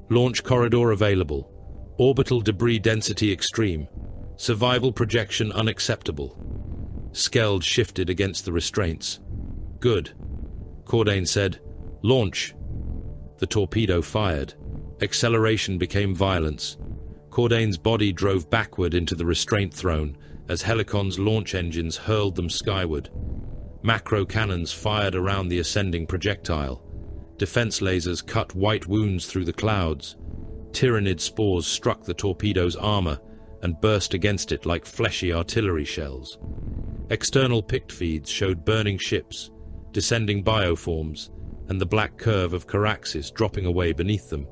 Speaker 1: Launch corridor available. Orbital debris density extreme. Survival projection unacceptable. Skeld shifted against the restraints. Good. Cordain said, "Launch." The torpedo fired. Acceleration became violence. Cordain's body drove backward into the restraint throne as Helicon's launch engines hurled them skyward. Macro cannons fired around the ascending projectile. Defense lasers cut white wounds through the clouds. Tyranid spores struck the torpedo's armor and burst against it like fleshy artillery shells. External pict feeds showed burning ships, descending bioforms, and the black curve of Caraxis dropping away beneath them.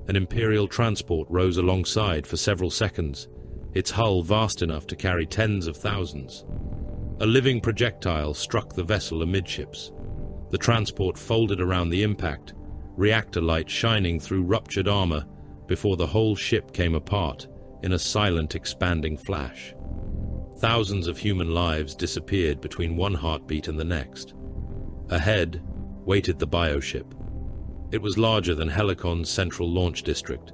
Speaker 1: An Imperial transport rose alongside for several seconds, its hull vast enough to carry tens of thousands. A living projectile struck the vessel amidships. The transport folded around the impact, reactor light shining through ruptured armor before the whole ship came apart in a silent, expanding flash. Thousands of human lives disappeared between one heartbeat and the next. Ahead waited the bioship. It was larger than Helicon's central launch district,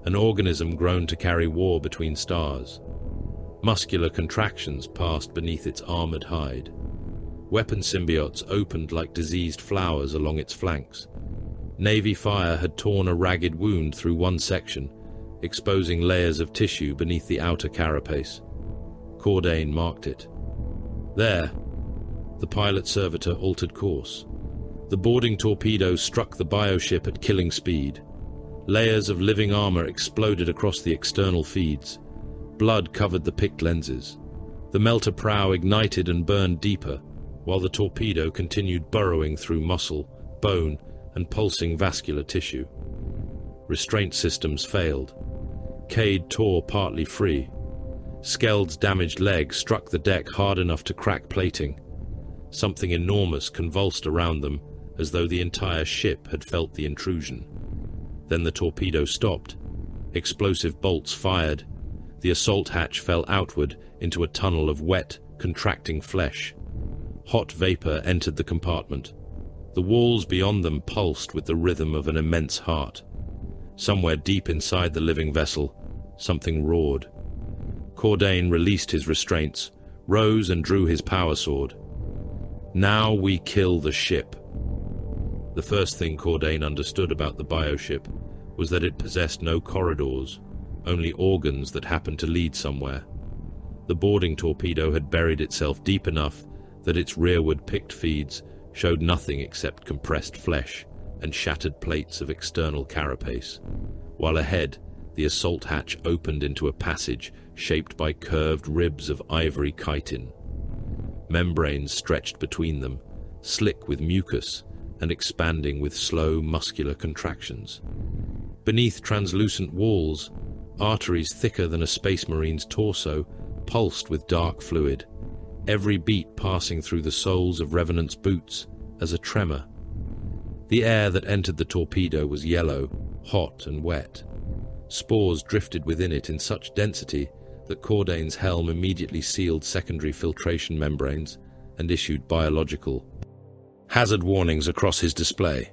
Speaker 1: an organism grown to carry war between stars. Muscular contractions passed beneath its armored hide. Weapon symbiotes opened like diseased flowers along its flanks. Navy fire had torn a ragged wound through one section, exposing layers of tissue beneath the outer carapace. Cordain marked it. There, the pilot servitor altered course. The boarding torpedo struck the bioship at killing speed. Layers of living armor exploded across the external feeds. Blood covered the picked lenses. The melter prow ignited and burned deeper, while the torpedo continued burrowing through muscle, bone, and pulsing vascular tissue. Restraint systems failed. Cade tore partly free. Skeld's damaged leg struck the deck hard enough to crack plating. Something enormous convulsed around them, as though the entire ship had felt the intrusion. Then the torpedo stopped. Explosive bolts fired. The assault hatch fell outward into a tunnel of wet, contracting flesh. Hot vapor entered the compartment. The walls beyond them pulsed with the rhythm of an immense heart. Somewhere deep inside the living vessel, something roared. Cordain released his restraints, rose and drew his power sword. Now we kill the ship. The first thing Cordain understood about the bioship was that it possessed no corridors, only organs that happened to lead somewhere. The boarding torpedo had buried itself deep enough that its rearward picked feeds showed nothing except compressed flesh and shattered plates of external carapace, while ahead the assault hatch opened into a passage shaped by curved ribs of ivory chitin. Membranes stretched between them, slick with mucus and expanding with slow muscular contractions. Beneath translucent walls, arteries thicker than a space marine's torso pulsed with dark fluid, every beat passing through the soles of Revenant's boots as a tremor. The air that entered the torpedo was yellow, hot and wet. Spores drifted within it in such density that Cordain's helm immediately sealed secondary filtration membranes and issued biological hazard warnings across his display.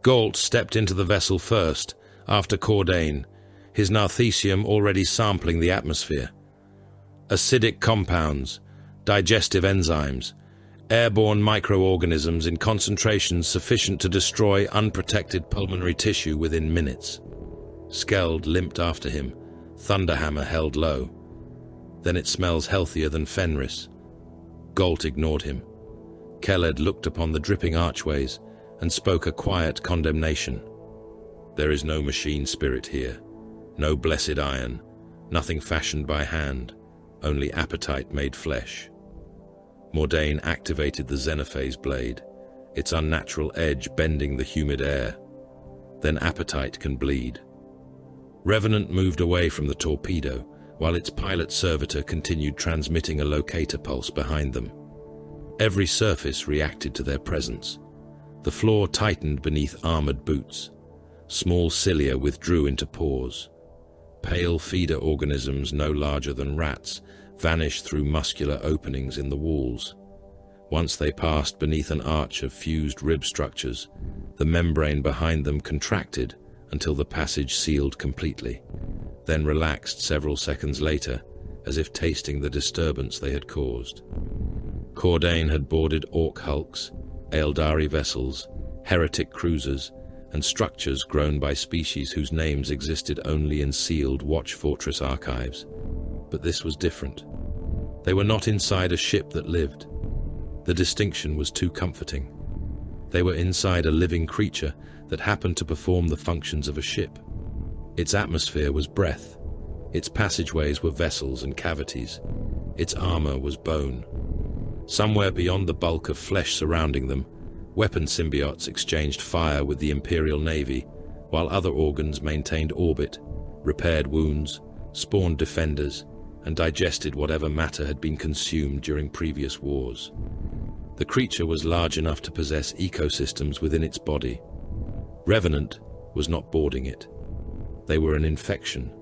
Speaker 1: Galt stepped into the vessel first, after Cordain, his narthecium already sampling the atmosphere. Acidic compounds, digestive enzymes, airborne microorganisms in concentrations sufficient to destroy unprotected pulmonary tissue within minutes. Skeld limped after him, Thunderhammer held low. Then it smells healthier than Fenris. Galt ignored him. Keled looked upon the dripping archways and spoke a quiet condemnation. There is no machine spirit here, no blessed iron, nothing fashioned by hand, only appetite made flesh. Mordain activated the Xenophase blade, its unnatural edge bending the humid air. Then appetite can bleed. Revenant moved away from the torpedo, while its pilot servitor continued transmitting a locator pulse behind them. Every surface reacted to their presence. The floor tightened beneath armored boots. Small cilia withdrew into pores. Pale feeder organisms no larger than rats vanished through muscular openings in the walls. Once they passed beneath an arch of fused rib structures, the membrane behind them contracted until the passage sealed completely, then relaxed several seconds later, as if tasting the disturbance they had caused. Cordain had boarded Orc hulks, Eldari vessels, heretic cruisers, and structures grown by species whose names existed only in sealed Watch Fortress archives. But this was different. They were not inside a ship that lived. The distinction was too comforting. They were inside a living creature that happened to perform the functions of a ship. Its atmosphere was breath. Its passageways were vessels and cavities. Its armor was bone. Somewhere beyond the bulk of flesh surrounding them, weapon symbiotes exchanged fire with the Imperial Navy, while other organs maintained orbit, repaired wounds, spawned defenders, and digested whatever matter had been consumed during previous wars. The creature was large enough to possess ecosystems within its body. Revenant was not boarding it. They were an infection.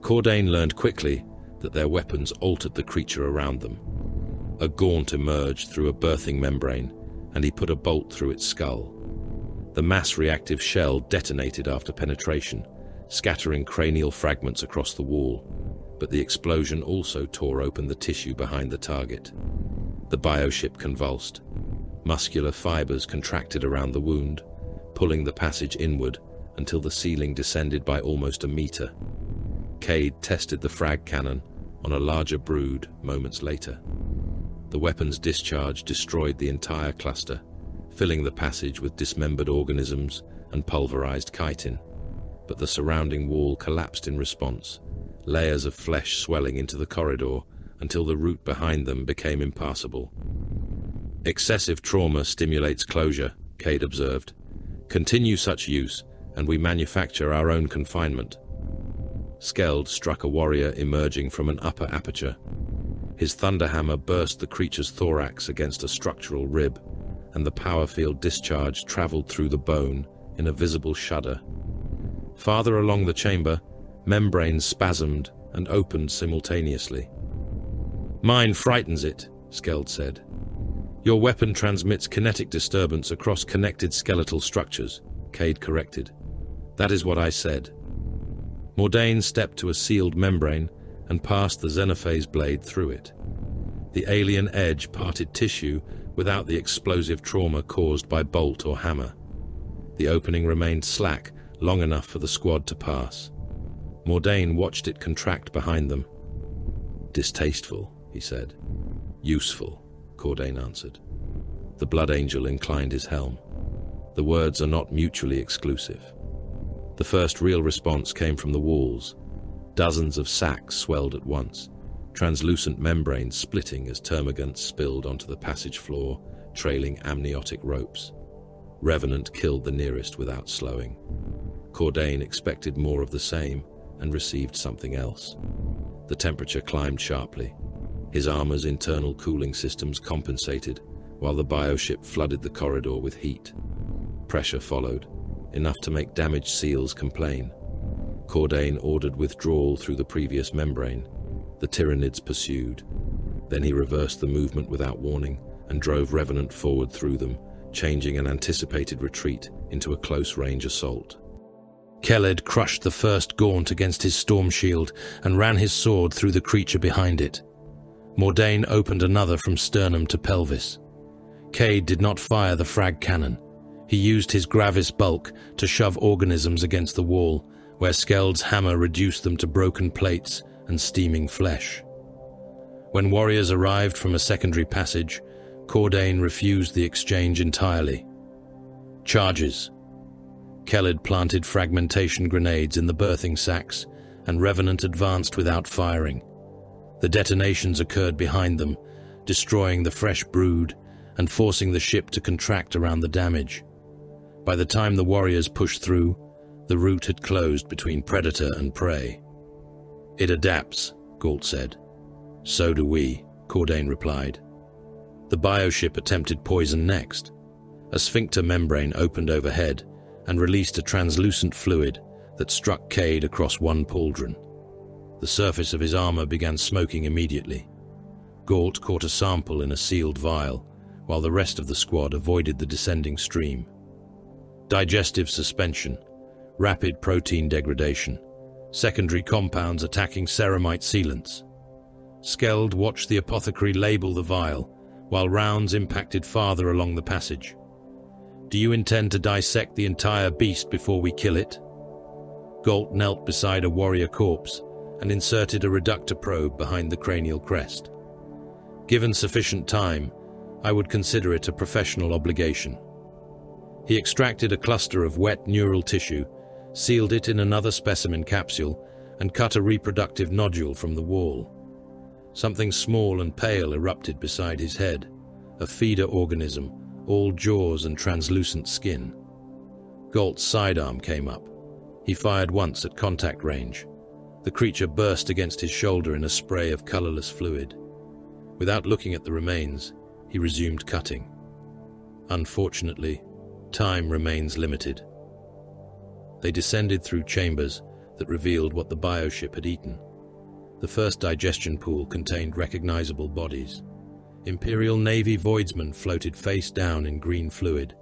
Speaker 1: Cordain learned quickly that their weapons altered the creature around them. A gaunt emerged through a birthing membrane, and he put a bolt through its skull. The mass-reactive shell detonated after penetration, scattering cranial fragments across the wall, but the explosion also tore open the tissue behind the target. The bioship convulsed. Muscular fibers contracted around the wound, pulling the passage inward until the ceiling descended by almost a meter. Cade tested the frag cannon on a larger brood moments later. The weapon's discharge destroyed the entire cluster, filling the passage with dismembered organisms and pulverized chitin. But the surrounding wall collapsed in response, layers of flesh swelling into the corridor until the route behind them became impassable. Excessive trauma stimulates closure, Cade observed. Continue such use, and we manufacture our own confinement. Skeld struck a warrior emerging from an upper aperture. His thunderhammer burst the creature's thorax against a structural rib, and the power field discharge traveled through the bone in a visible shudder. Farther along the chamber, membranes spasmed and opened simultaneously. "Mine frightens it," Skeld said. "Your weapon transmits kinetic disturbance across connected skeletal structures," Cade corrected. "That is what I said." Mordain stepped to a sealed membrane and passed the Xenophase blade through it. The alien edge parted tissue without the explosive trauma caused by bolt or hammer. The opening remained slack long enough for the squad to pass. Mordain watched it contract behind them. "Distasteful," he said. "Useful," Cordain answered. The Blood Angel inclined his helm. The words are not mutually exclusive. The first real response came from the walls. Dozens of sacs swelled at once, translucent membranes splitting as termagants spilled onto the passage floor, trailing amniotic ropes. Revenant killed the nearest without slowing. Cordain expected more of the same and received something else. The temperature climbed sharply. His armor's internal cooling systems compensated, while the bioship flooded the corridor with heat. Pressure followed, enough to make damaged seals complain. Cordain ordered withdrawal through the previous membrane. The Tyranids pursued. Then he reversed the movement without warning and drove Revenant forward through them, changing an anticipated retreat into a close-range assault. Keled crushed the first gaunt against his storm shield and ran his sword through the creature behind it. Mordain opened another from sternum to pelvis. Cade did not fire the frag cannon. He used his gravis bulk to shove organisms against the wall, where Skeld's hammer reduced them to broken plates and steaming flesh. When warriors arrived from a secondary passage, Cordain refused the exchange entirely. Charges. Keled planted fragmentation grenades in the birthing sacs, and Revenant advanced without firing. The detonations occurred behind them, destroying the fresh brood and forcing the ship to contract around the damage. By the time the warriors pushed through, the route had closed between predator and prey. "It adapts," Galt said. "So do we," Cordain replied. The bioship attempted poison next. A sphincter membrane opened overhead and released a translucent fluid that struck Cade across one pauldron. The surface of his armor began smoking immediately. Galt caught a sample in a sealed vial, while the rest of the squad avoided the descending stream. Digestive suspension, rapid protein degradation, secondary compounds attacking ceramite sealants. Skeld watched the apothecary label the vial, while rounds impacted farther along the passage. "Do you intend to dissect the entire beast before we kill it?" Galt knelt beside a warrior corpse and inserted a reductor probe behind the cranial crest. "Given sufficient time, I would consider it a professional obligation." He extracted a cluster of wet neural tissue, sealed it in another specimen capsule, and cut a reproductive nodule from the wall. Something small and pale erupted beside his head, a feeder organism, all jaws and translucent skin. Galt's sidearm came up. He fired once at contact range. The creature burst against his shoulder in a spray of colorless fluid. Without looking at the remains, he resumed cutting. Unfortunately, time remains limited. They descended through chambers that revealed what the bioship had eaten. The first digestion pool contained recognizable bodies. Imperial Navy voidsmen floated face down in green fluid,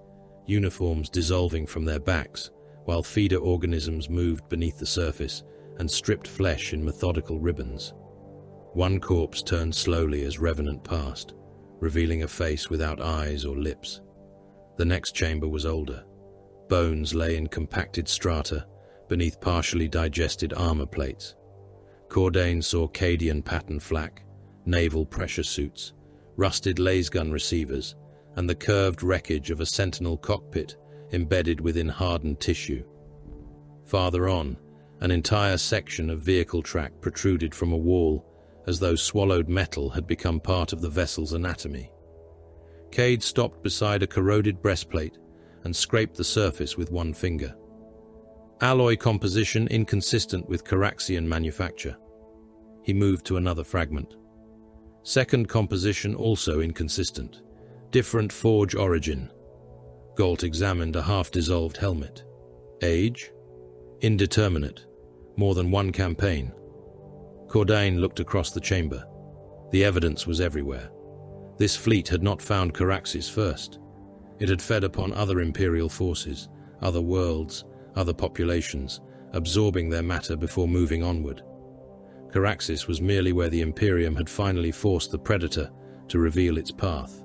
Speaker 1: uniforms dissolving from their backs, while feeder organisms moved beneath the surface and stripped flesh in methodical ribbons. One corpse turned slowly as Revenant passed, revealing a face without eyes or lips. The next chamber was older. Bones lay in compacted strata beneath partially digested armor plates. Cordain saw Cadian pattern flak, naval pressure suits, rusted lasgun receivers, and the curved wreckage of a Sentinel cockpit embedded within hardened tissue. Farther on, an entire section of vehicle track protruded from a wall, as though swallowed metal had become part of the vessel's anatomy. Cade stopped beside a corroded breastplate and scraped the surface with one finger. Alloy composition inconsistent with Caraxian manufacture. He moved to another fragment. Second composition also inconsistent. Different forge origin. Galt examined a half-dissolved helmet. Age? Indeterminate. More than one campaign. Cordain looked across the chamber. The evidence was everywhere. This fleet had not found Caraxes first. It had fed upon other Imperial forces, other worlds, other populations, absorbing their matter before moving onward. Caraxes was merely where the Imperium had finally forced the Predator to reveal its path.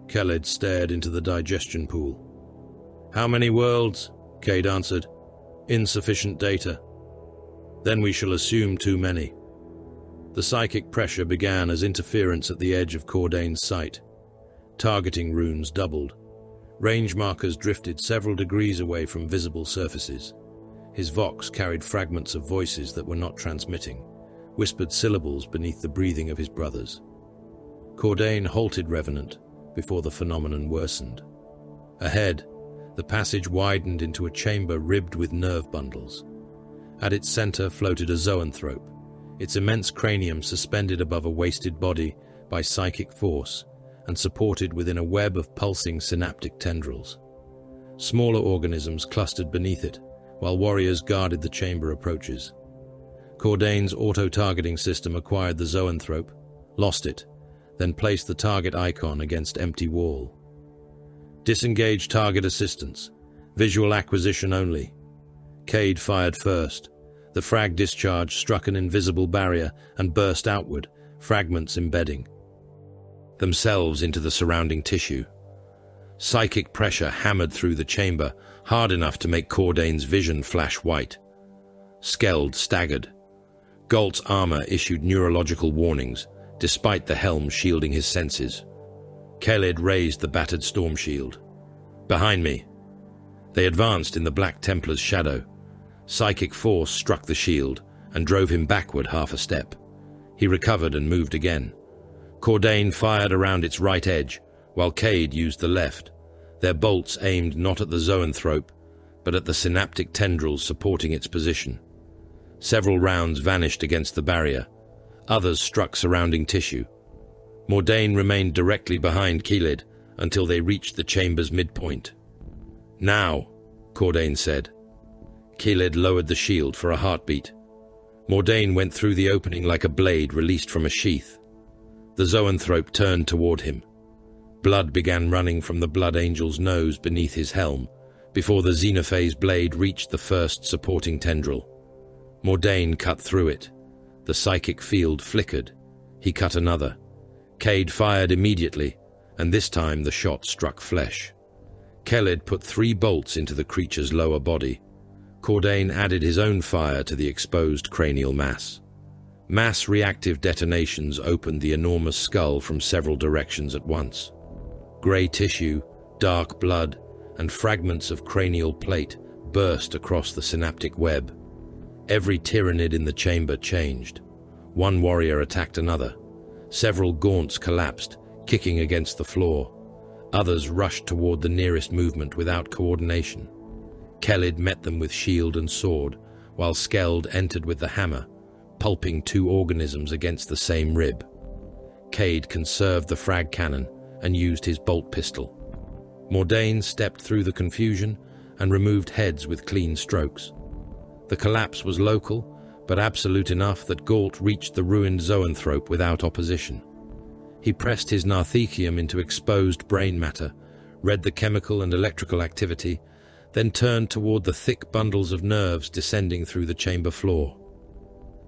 Speaker 1: Khaled stared into the digestion pool. "How many worlds?" Cade answered. "Insufficient data. Then we shall assume too many." The psychic pressure began as interference at the edge of Cordain's sight. Targeting runes doubled. Range markers drifted several degrees away from visible surfaces. His vox carried fragments of voices that were not transmitting, whispered syllables beneath the breathing of his brothers. Cordain halted Revenant before the phenomenon worsened. Ahead, the passage widened into a chamber ribbed with nerve bundles. At its center floated a zoanthrope, its immense cranium suspended above a wasted body by psychic force and supported within a web of pulsing synaptic tendrils. Smaller organisms clustered beneath it, while warriors guarded the chamber approaches. Cordain's auto-targeting system acquired the zoanthrope, lost it, then placed the target icon against empty wall. Disengage target assistance. Visual acquisition only. Cade fired first. The frag discharge struck an invisible barrier and burst outward, fragments embedding themselves into the surrounding tissue. Psychic pressure hammered through the chamber, hard enough to make Cordain's vision flash white. Skeld staggered. Galt's armor issued neurological warnings, despite the helm shielding his senses. Khaled raised the battered storm shield. "Behind me." They advanced in the Black Templar's shadow. Psychic force struck the shield and drove him backward half a step. He recovered and moved again. Cordain fired around its right edge, while Cade used the left, their bolts aimed not at the zoanthrope, but at the synaptic tendrils supporting its position. Several rounds vanished against the barrier. Others struck surrounding tissue. Mordain remained directly behind Khaled until they reached the chamber's midpoint. "Now," Cordain said. Khaled lowered the shield for a heartbeat. Mordain went through the opening like a blade released from a sheath. The zoanthrope turned toward him. Blood began running from the Blood Angel's nose beneath his helm, before the Xenophase blade reached the first supporting tendril. Mordain cut through it. The psychic field flickered. He cut another. Cade fired immediately, and this time the shot struck flesh. Khaled put 3 bolts into the creature's lower body. Cordain added his own fire to the exposed cranial mass. Mass reactive detonations opened the enormous skull from several directions at once. Grey tissue, dark blood, and fragments of cranial plate burst across the synaptic web. Every tyrannid in the chamber changed. One warrior attacked another. Several gaunts collapsed, kicking against the floor. Others rushed toward the nearest movement without coordination. Khaled met them with shield and sword, while Skeld entered with the hammer, pulping two organisms against the same rib. Cade conserved the frag cannon and used his bolt pistol. Mordain stepped through the confusion and removed heads with clean strokes. The collapse was local, but absolute enough that Galt reached the ruined zoanthrope without opposition. He pressed his narthekium into exposed brain matter, read the chemical and electrical activity, then turned toward the thick bundles of nerves descending through the chamber floor.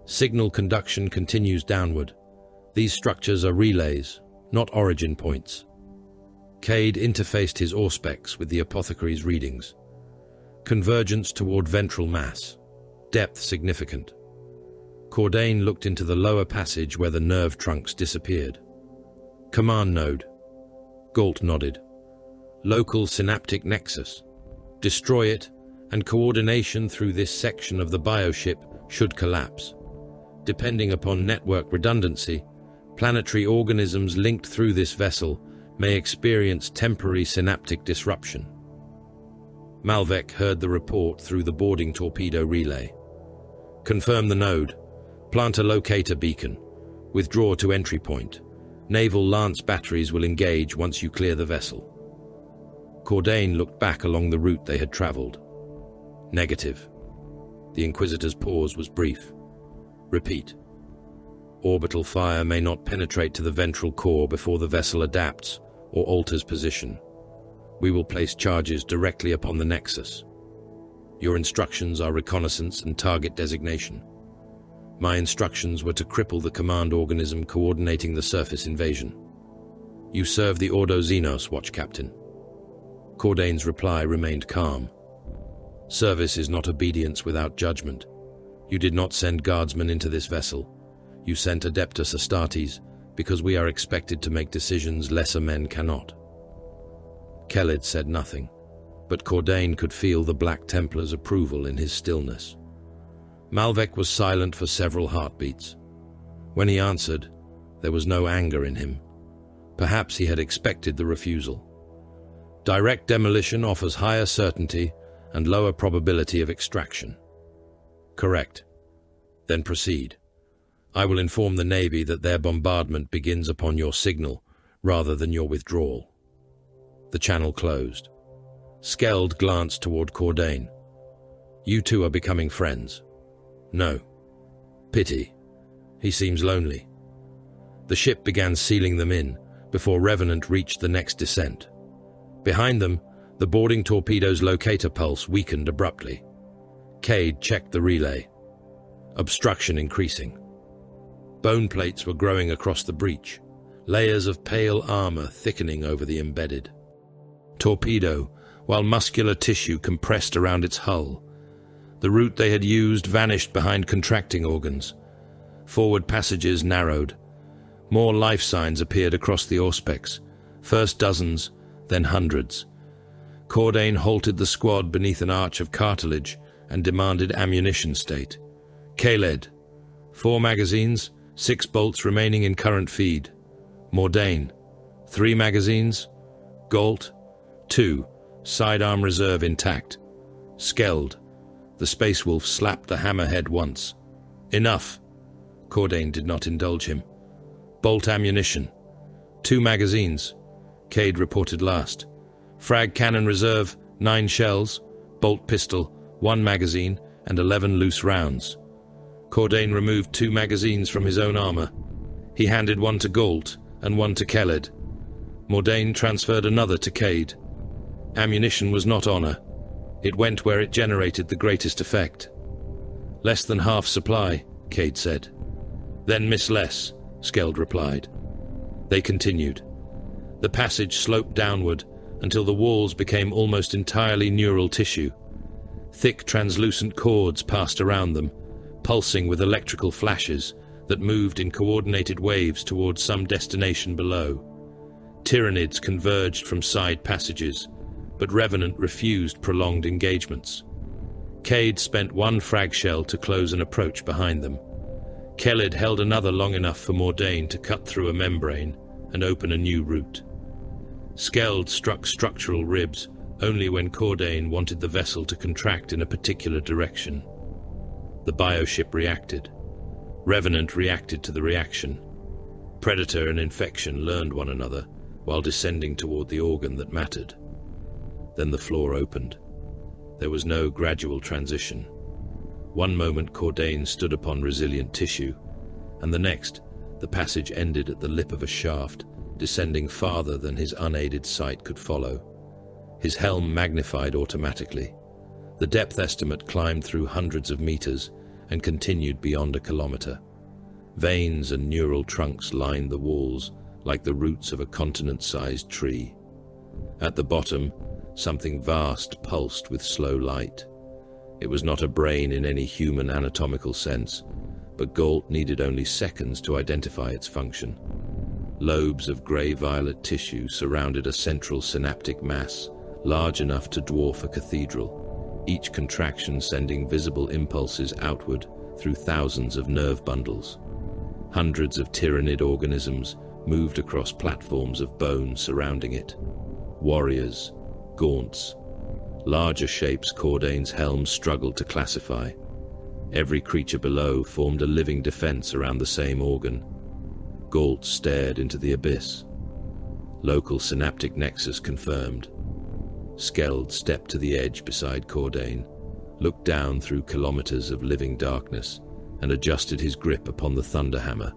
Speaker 1: Signal conduction continues downward. These structures are relays, not origin points. Cade interfaced his auspex with the apothecary's readings. Convergence toward ventral mass. Depth significant. Cordain looked into the lower passage where the nerve trunks disappeared. Command node. Galt nodded. Local synaptic nexus. Destroy it, and coordination through this section of the bioship should collapse. Depending upon network redundancy, planetary organisms linked through this vessel may experience temporary synaptic disruption. Malvek heard the report through the boarding torpedo relay. Confirm the node. Plant a locator beacon. Withdraw to entry point. Naval lance batteries will engage once you clear the vessel. Cordain looked back along the route they had traveled. Negative. The Inquisitor's pause was brief. Repeat. Orbital fire may not penetrate to the ventral core before the vessel adapts or alters position. We will place charges directly upon the nexus. Your instructions are reconnaissance and target designation. My instructions were to cripple the command organism coordinating the surface invasion. You serve the Ordo Xenos, Watch Captain. Cordain's reply remained calm. Service is not obedience without judgment. You did not send guardsmen into this vessel. You sent Adeptus Astartes because we are expected to make decisions lesser men cannot. Keled said nothing, but Cordain could feel the Black Templar's approval in his stillness. Malvek was silent for several heartbeats. When he answered, there was no anger in him. Perhaps he had expected the refusal. Direct demolition offers higher certainty and lower probability of extraction. Correct. Then proceed. I will inform the Navy that their bombardment begins upon your signal rather than your withdrawal. The channel closed. Skeld glanced toward Cordain. You two are becoming friends. No. Pity. He seems lonely. The ship began sealing them in before Revenant reached the next descent. Behind them, the boarding torpedo's locator pulse weakened abruptly. Cade checked the relay. Obstruction increasing. Bone plates were growing across the breach, layers of pale armor thickening over the embedded torpedo, while muscular tissue compressed around its hull. The route they had used vanished behind contracting organs. Forward passages narrowed. More life signs appeared across the auspex, first dozens, then hundreds. Cordain halted the squad beneath an arch of cartilage and demanded ammunition state. Keled, 4 magazines, 6 bolts remaining in current feed. Mordain, 3 magazines. Galt, 2, sidearm reserve intact. Skeld, the Space Wolf slapped the hammerhead once. Enough. Cordain did not indulge him. Bolt ammunition. 2 magazines. Cade reported last. Frag cannon reserve, 9 shells. Bolt pistol, 1 magazine, and 11 loose rounds. Cordain removed 2 magazines from his own armor. He handed one to Galt and one to Keled. Mordain transferred another to Cade. Ammunition was not honor. It went where it generated the greatest effect. Less than half supply, Cade said. Then miss less, Skeld replied. They continued. The passage sloped downward until the walls became almost entirely neural tissue. Thick translucent cords passed around them, pulsing with electrical flashes that moved in coordinated waves towards some destination below. Tyranids converged from side passages, but Revenant refused prolonged engagements. Cade spent 1 frag shell to close an approach behind them. Keled held another long enough for Mordain to cut through a membrane and open a new route. Skeld struck structural ribs only when Cordain wanted the vessel to contract in a particular direction. The bioship reacted. Revenant reacted to the reaction. Predator and infection learned one another while descending toward the organ that mattered. Then the floor opened. There was no gradual transition. One moment Cordain stood upon resilient tissue, and the next, the passage ended at the lip of a shaft, descending farther than his unaided sight could follow. His helm magnified automatically. The depth estimate climbed through hundreds of meters and continued beyond a kilometer. Veins and neural trunks lined the walls like the roots of a continent-sized tree. At the bottom, something vast pulsed with slow light. It was not a brain in any human anatomical sense, but Galt needed only seconds to identify its function. Lobes of grey-violet tissue surrounded a central synaptic mass, large enough to dwarf a cathedral, each contraction sending visible impulses outward through thousands of nerve bundles. Hundreds of tyrannid organisms moved across platforms of bone surrounding it. Warriors, gaunts, larger shapes Cordain's helm struggled to classify. Every creature below formed a living defense around the same organ. Galt stared into the abyss. Local synaptic nexus confirmed. Skeld stepped to the edge beside Cordain, looked down through kilometers of living darkness, and adjusted his grip upon the thunderhammer.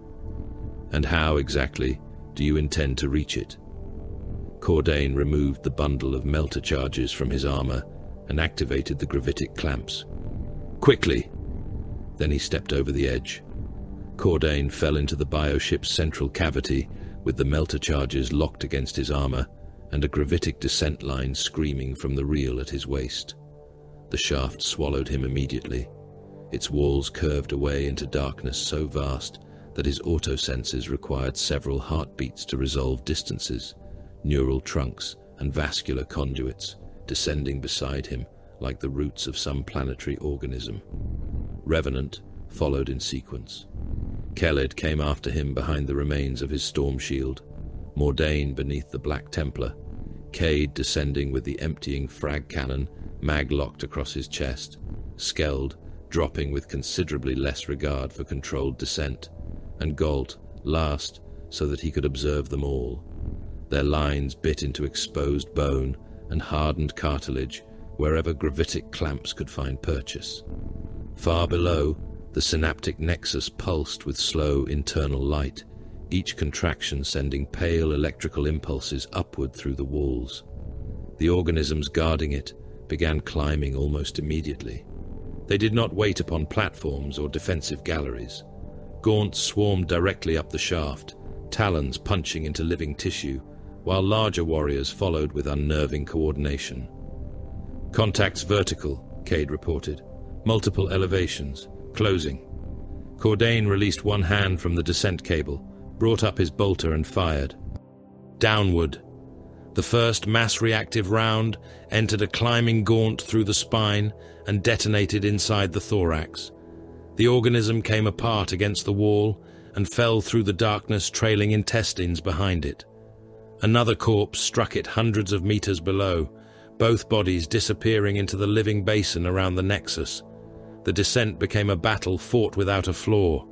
Speaker 1: And how exactly do you intend to reach it? Cordain removed the bundle of melter charges from his armor and activated the gravitic clamps. Quickly! Then he stepped over the edge. Cordain fell into the bioship's central cavity with the melter charges locked against his armor and a gravitic descent line screaming from the reel at his waist. The shaft swallowed him immediately. Its walls curved away into darkness so vast that his autosenses required several heartbeats to resolve distances, neural trunks and vascular conduits descending beside him like the roots of some planetary organism. Revenant followed in sequence. Keled came after him behind the remains of his storm shield, Mordain beneath the Black Templar, Cade descending with the emptying frag cannon mag-locked across his chest, Skeld dropping with considerably less regard for controlled descent, and Galt last so that he could observe them all. Their lines bit into exposed bone and hardened cartilage wherever gravitic clamps could find purchase. Far below, the synaptic nexus pulsed with slow internal light, each contraction sending pale electrical impulses upward through the walls. The organisms guarding it began climbing almost immediately. They did not wait upon platforms or defensive galleries. Gaunts swarmed directly up the shaft, talons punching into living tissue, while larger warriors followed with unnerving coordination. Contacts vertical, Cade reported. Multiple elevations. Closing. Cordain released one hand from the descent cable, brought up his bolter and fired. Downward. The first mass-reactive round entered a climbing gaunt through the spine and detonated inside the thorax. The organism came apart against the wall and fell through the darkness, trailing intestines behind it. Another corpse struck it hundreds of meters below, both bodies disappearing into the living basin around the nexus. The descent became a battle fought without a flaw.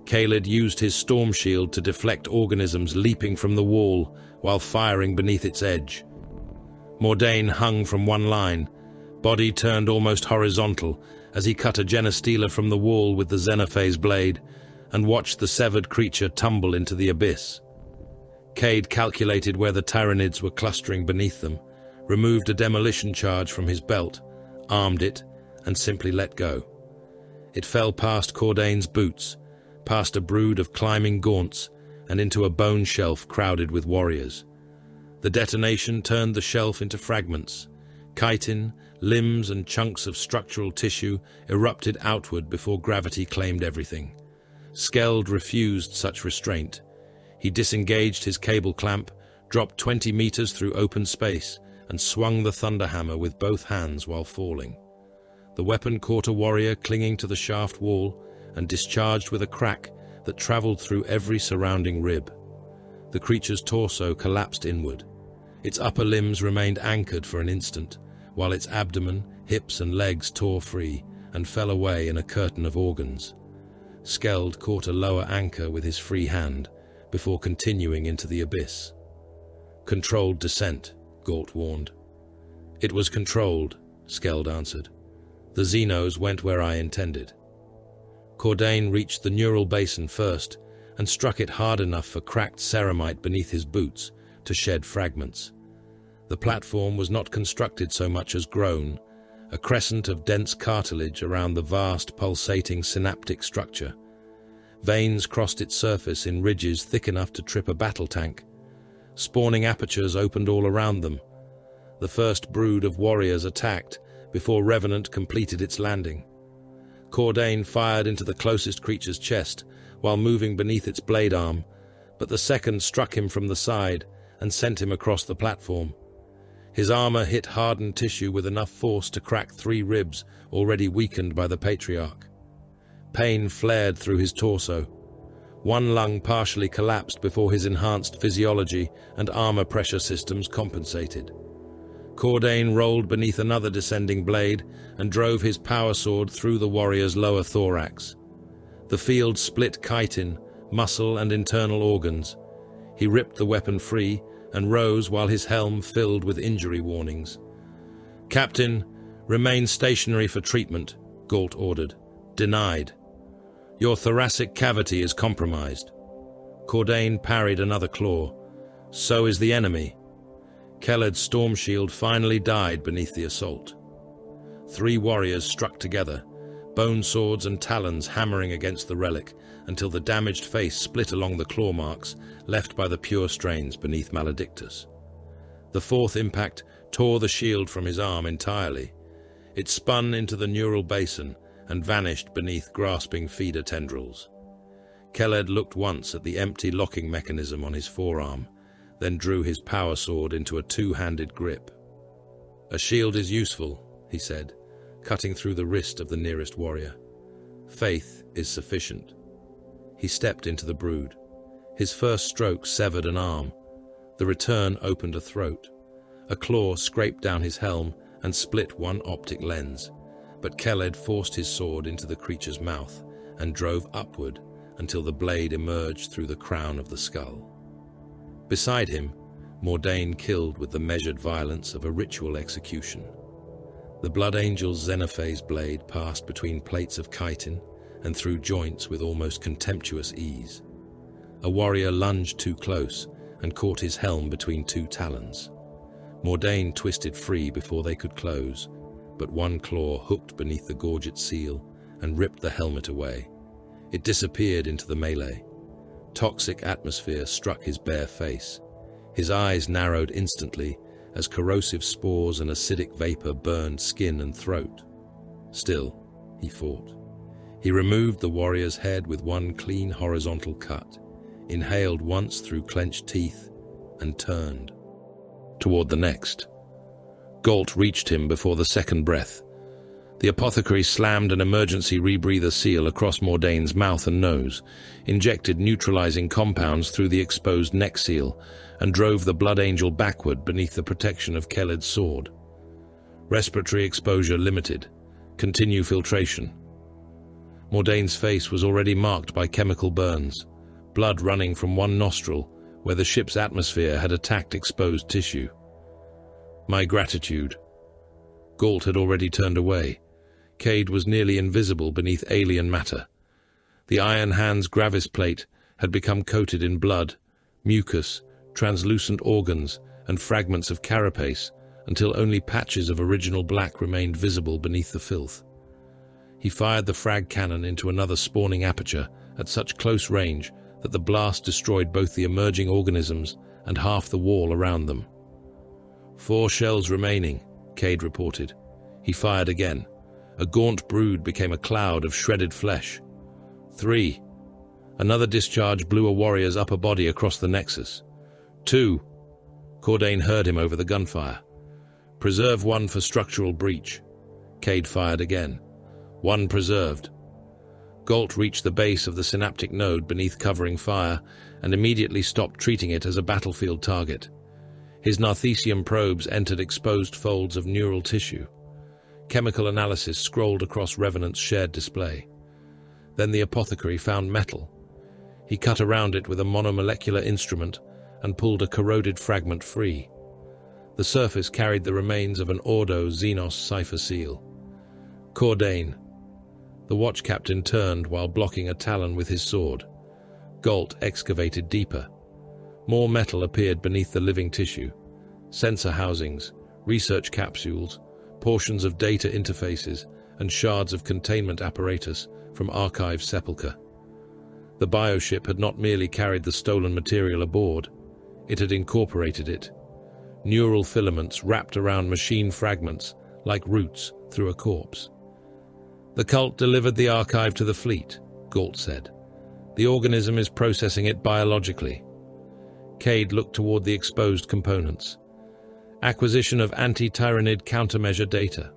Speaker 1: Caled used his storm shield to deflect organisms leaping from the wall while firing beneath its edge. Mordain hung from one line, body turned almost horizontal as he cut a genestealer from the wall with the Xenophase blade and watched the severed creature tumble into the abyss. Cade calculated where the tyrannids were clustering beneath them, removed a demolition charge from his belt, armed it, and simply let go. It fell past Cordain's boots, past a brood of climbing gaunts, and into a bone shelf crowded with warriors. The detonation turned the shelf into fragments. Chitin, limbs, and chunks of structural tissue erupted outward before gravity claimed everything. Skeld refused such restraint. He disengaged his cable clamp, dropped 20 meters through open space, and swung the thunderhammer with both hands while falling. The weapon caught a warrior clinging to the shaft wall and discharged with a crack that traveled through every surrounding rib. The creature's torso collapsed inward. Its upper limbs remained anchored for an instant, while its abdomen, hips, and legs tore free, and fell away in a curtain of organs. Skeld caught a lower anchor with his free hand before continuing into the abyss. "Controlled descent," Galt warned. "It was controlled," Skeld answered. "The Xenos went where I intended." Cordain reached the neural basin first and struck it hard enough for cracked ceramite beneath his boots to shed fragments. The platform was not constructed so much as grown, a crescent of dense cartilage around the vast, pulsating synaptic structure. Veins crossed its surface in ridges thick enough to trip a battle tank. Spawning apertures opened all around them. The first brood of warriors attacked before Revenant completed its landing. Cordain fired into the closest creature's chest while moving beneath its blade arm, but the second struck him from the side and sent him across the platform. His armor hit hardened tissue with enough force to crack 3 ribs already weakened by the Patriarch. Pain flared through his torso. One lung partially collapsed before his enhanced physiology and armor pressure systems compensated. Cordain rolled beneath another descending blade and drove his power sword through the warrior's lower thorax. The field split chitin, muscle and internal organs. He ripped the weapon free and rose while his helm filled with injury warnings. "Captain, remain stationary for treatment," Galt ordered. "Denied. Your thoracic cavity is compromised." Cordain parried another claw. "So is the enemy." Kelled's storm shield finally died beneath the assault. 3 warriors struck together, bone swords and talons hammering against the relic until the damaged face split along the claw marks left by the pure strains beneath Maledictus. The 4th impact tore the shield from his arm entirely. It spun into the neural basin and vanished beneath grasping feeder tendrils. Kelled looked once at the empty locking mechanism on his forearm, then drew his power sword into a 2-handed grip. "A shield is useful," he said, cutting through the wrist of the nearest warrior. "Faith is sufficient." He stepped into the brood. His first stroke severed an arm. The return opened a throat. A claw scraped down his helm and split one optic lens, but Kelled forced his sword into the creature's mouth and drove upward until the blade emerged through the crown of the skull. Beside him, Mordain killed with the measured violence of a ritual execution. The Blood Angel's Xenophase blade passed between plates of chitin and through joints with almost contemptuous ease. A warrior lunged too close and caught his helm between 2 talons. Mordain twisted free before they could close, but one claw hooked beneath the gorget seal and ripped the helmet away. It disappeared into the melee. Toxic atmosphere struck his bare face. His eyes narrowed instantly as corrosive spores and acidic vapor burned skin and throat. Still, he fought. He removed the warrior's head with one clean horizontal cut, inhaled once through clenched teeth, and turned toward the next. Galt reached him before the second breath. The apothecary slammed an emergency rebreather seal across Mordain's mouth and nose, injected neutralizing compounds through the exposed neck seal, and drove the Blood Angel backward beneath the protection of Kelled's sword. Respiratory exposure limited. Continue filtration. Mordain's face was already marked by chemical burns, blood running from one nostril where the ship's atmosphere had attacked exposed tissue. "My gratitude." Galt had already turned away. Cade was nearly invisible beneath alien matter. The Iron Hand's gravis plate had become coated in blood, mucus, translucent organs, and fragments of carapace, until only patches of original black remained visible beneath the filth. He fired the frag cannon into another spawning aperture at such close range that the blast destroyed both the emerging organisms and half the wall around them. 4 shells remaining, Cade reported. He fired again. A gaunt brood became a cloud of shredded flesh. 3. Another discharge blew a warrior's upper body across the nexus. 2. Cordain heard him over the gunfire. "Preserve 1 for structural breach." Cade fired again. 1 preserved. Galt reached the base of the synaptic node beneath covering fire and immediately stopped treating it as a battlefield target. His Narthesium probes entered exposed folds of neural tissue. Chemical analysis scrolled across Revenant's shared display. Then the apothecary found metal. He cut around it with a monomolecular instrument and pulled a corroded fragment free. The surface carried the remains of an Ordo Xenos cipher seal. Cordain. The watch captain turned while blocking a talon with his sword. Galt excavated deeper. More metal appeared beneath the living tissue. Sensor housings, research capsules, portions of data interfaces, and shards of containment apparatus from Archive Sepulchre. The bioship had not merely carried the stolen material aboard, it had incorporated it. Neural filaments wrapped around machine fragments like roots through a corpse. The cult delivered the archive to the fleet, Galt said. The organism is processing it biologically. Cade looked toward the exposed components. Acquisition of anti-tyrannid countermeasure data.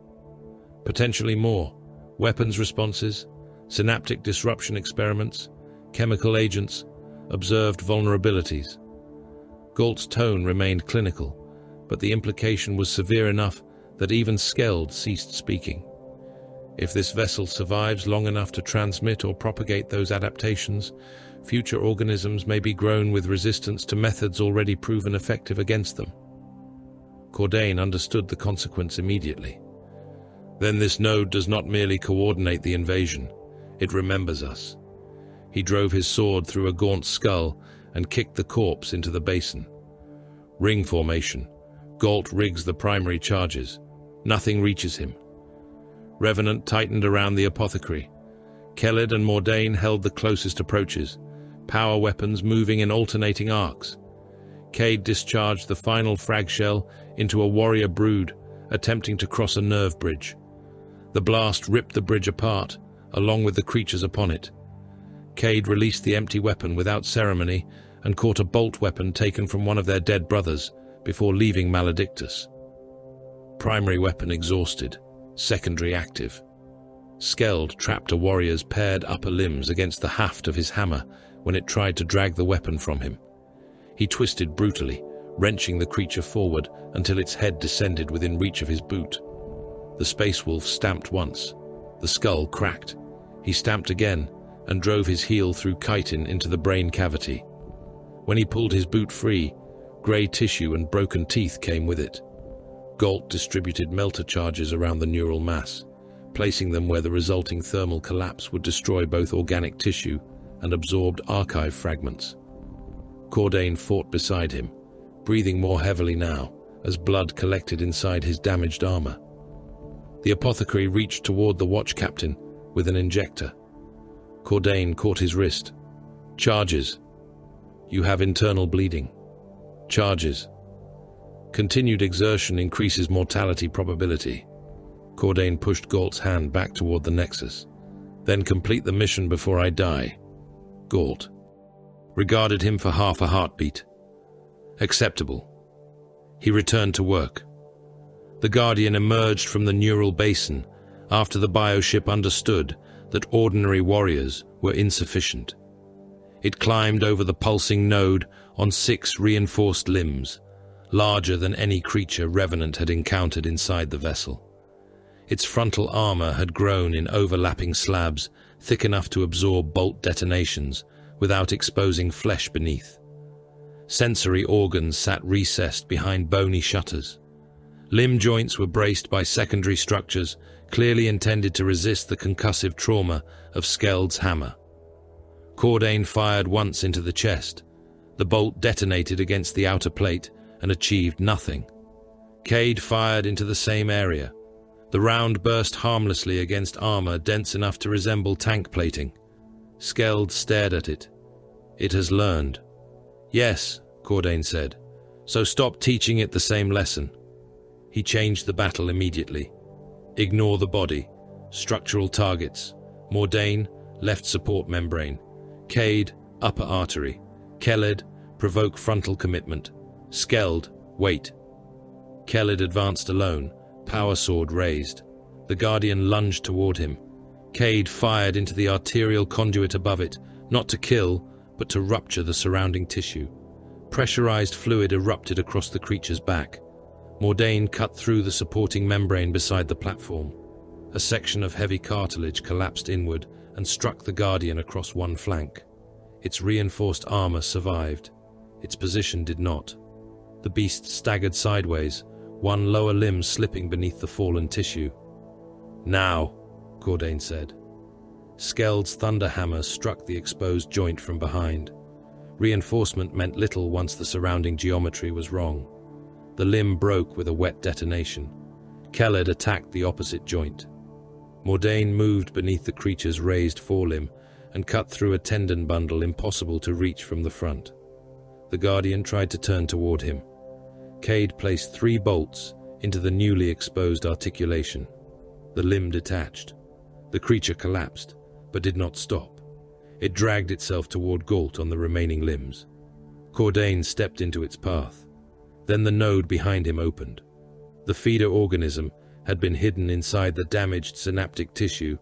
Speaker 1: Potentially more. Weapons responses, synaptic disruption experiments, chemical agents, observed vulnerabilities. Galt's tone remained clinical, but the implication was severe enough that even Skeld ceased speaking. If this vessel survives long enough to transmit or propagate those adaptations, future organisms may be grown with resistance to methods already proven effective against them. Cordain understood the consequence immediately. Then this node does not merely coordinate the invasion, it remembers us. He drove his sword through a gaunt skull and kicked the corpse into the basin. Ring formation. Galt rigs the primary charges. Nothing reaches him. Revenant tightened around the apothecary. Keled and Mordain held the closest approaches, power weapons moving in alternating arcs. Cade discharged the final frag shell into a warrior brood, attempting to cross a nerve bridge. The blast ripped the bridge apart, along with the creatures upon it. Cade released the empty weapon without ceremony and caught a bolt weapon taken from one of their dead brothers before leaving Maledictus. Primary weapon exhausted, secondary active. Skeld trapped a warrior's paired upper limbs against the haft of his hammer when it tried to drag the weapon from him. He twisted brutally, wrenching the creature forward until its head descended within reach of his boot. The space wolf stamped once. The skull cracked. He stamped again and drove his heel through chitin into the brain cavity. When he pulled his boot free, grey tissue and broken teeth came with it. Galt distributed melter charges around the neural mass, placing them where the resulting thermal collapse would destroy both organic tissue and absorbed archive fragments. Cordain fought beside him, breathing more heavily now as blood collected inside his damaged armor. The apothecary reached toward the watch captain with an injector. Cordain caught his wrist. Charges. You have internal bleeding. Charges. Continued exertion increases mortality probability. Cordain pushed Galt's hand back toward the Nexus. Then complete the mission before I die. Galt regarded him for half a heartbeat. Acceptable. He returned to work. The Guardian emerged from the neural basin after the bioship understood that ordinary warriors were insufficient. It climbed over the pulsing node on 6 reinforced limbs, larger than any creature Revenant had encountered inside the vessel. Its frontal armor had grown in overlapping slabs thick enough to absorb bolt detonations without exposing flesh beneath. Sensory organs sat recessed behind bony shutters. Limb joints were braced by secondary structures clearly intended to resist the concussive trauma of Skeld's hammer. Cordain fired once into the chest. The bolt detonated against the outer plate and achieved nothing. Cade fired into the same area. The round burst harmlessly against armor dense enough to resemble tank plating. Skeld stared at it. It has learned. Yes, Cordain said. So stop teaching it the same lesson. He changed the battle immediately. Ignore the body. Structural targets. Mordain, left support membrane. Cade, upper artery. Keled, provoke frontal commitment. Skeld, wait. Keled advanced alone, power sword raised. The Guardian lunged toward him. Cade fired into the arterial conduit above it, not to kill, but to rupture the surrounding tissue. Pressurized fluid erupted across the creature's back. Mordain cut through the supporting membrane beside the platform. A section of heavy cartilage collapsed inward and struck the Guardian across one flank. Its reinforced armor survived. Its position did not. The beast staggered sideways, one lower limb slipping beneath the fallen tissue. "Now," Cordain said. Skeld's thunder hammer struck the exposed joint from behind. Reinforcement meant little once the surrounding geometry was wrong. The limb broke with a wet detonation. Keled attacked the opposite joint. Mordain moved beneath the creature's raised forelimb and cut through a tendon bundle impossible to reach from the front. The Guardian tried to turn toward him. Cade placed 3 bolts into the newly exposed articulation. The limb detached. The creature collapsed, but did not stop. It dragged itself toward Galt on the remaining limbs. Cordain stepped into its path. Then the node behind him opened. The feeder organism had been hidden inside the damaged synaptic tissue,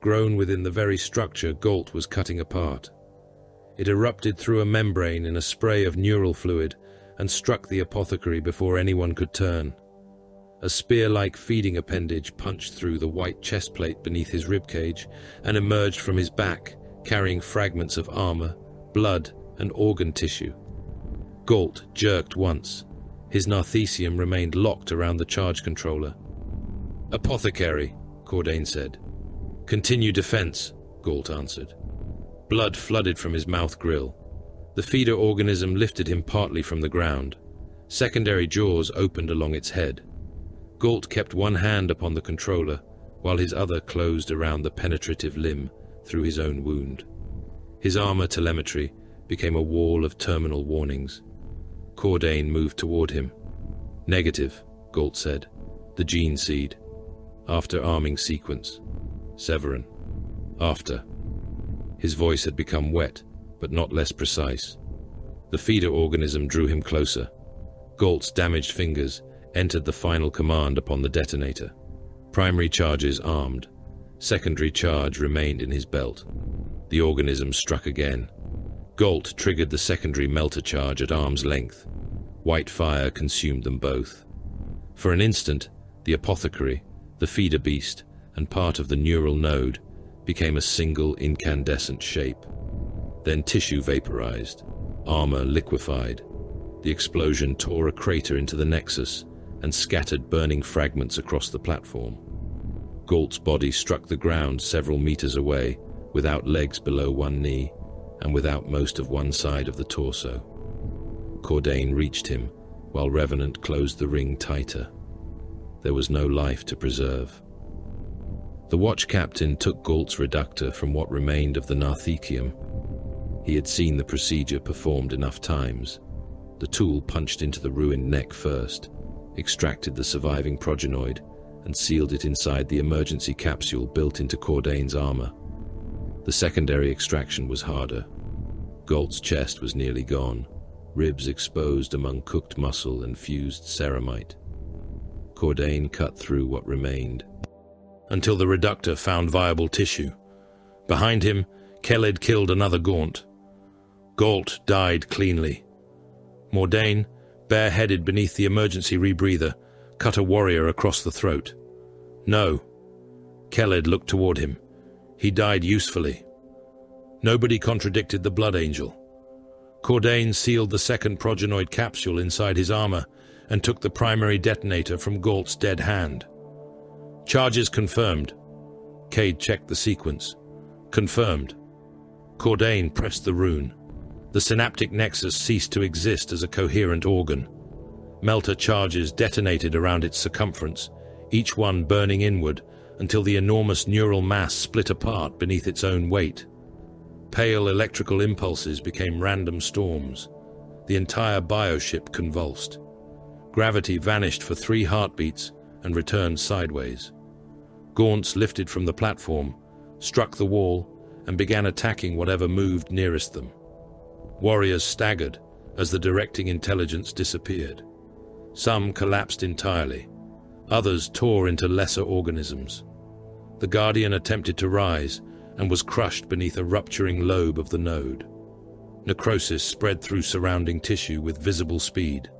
Speaker 1: grown within the very structure Galt was cutting apart. It erupted through a membrane in a spray of neural fluid and struck the apothecary before anyone could turn. A spear-like feeding appendage punched through the white chestplate beneath his ribcage and emerged from his back, carrying fragments of armor, blood, and organ tissue. Galt jerked once. His narthecium remained locked around the charge controller. "Apothecary," Cordain said. "Continue defense," Galt answered. Blood flooded from his mouth grill. The feeder organism lifted him partly from the ground. Secondary jaws opened along its head. Galt kept one hand upon the controller, while his other closed around the penetrative limb through his own wound. His armor telemetry became a wall of terminal warnings. Cordain moved toward him. "Negative," Galt said. "The gene seed. After arming sequence. Severin. After." His voice had become wet, but not less precise. The feeder organism drew him closer. Galt's damaged fingers entered the final command upon the detonator. Primary charges armed. Secondary charge remained in his belt. The organism struck again. Galt triggered the secondary melter charge at arm's length. White fire consumed them both. For an instant, the apothecary, the feeder beast, and part of the neural node became a single incandescent shape. Then tissue vaporized, armor liquefied. The explosion tore a crater into the nexus and scattered burning fragments across the platform. Galt's body struck the ground several meters away, without legs below one knee, and without most of one side of the torso. Cordain reached him, while Revenant closed the ring tighter. There was no life to preserve. The watch captain took Galt's reductor from what remained of the narthecium. He had seen the procedure performed enough times. The tool punched into the ruined neck first, extracted the surviving progenoid, and sealed it inside the emergency capsule built into Cordain's armor. The secondary extraction was harder. Galt's chest was nearly gone, ribs exposed among cooked muscle and fused ceramite. Cordain cut through what remained, until the reductor found viable tissue. Behind him, Keled killed another Gaunt. Galt died cleanly. Mordain, bareheaded beneath the emergency rebreather, cut a warrior across the throat. No. Keled looked toward him. He died usefully. Nobody contradicted the Blood Angel. Cordain sealed the second progenoid capsule inside his armor and took the primary detonator from Galt's dead hand. Charges confirmed. Cade checked the sequence. Confirmed. Cordain pressed the rune. The synaptic nexus ceased to exist as a coherent organ. Melter charges detonated around its circumference, each one burning inward until the enormous neural mass split apart beneath its own weight. Pale electrical impulses became random storms. The entire bioship convulsed. Gravity vanished for 3 heartbeats and returned sideways. Gaunts lifted from the platform, struck the wall, and began attacking whatever moved nearest them. Warriors staggered as the directing intelligence disappeared. Some collapsed entirely. Others tore into lesser organisms. The Guardian attempted to rise and was crushed beneath a rupturing lobe of the node. Necrosis spread through surrounding tissue with visible speed.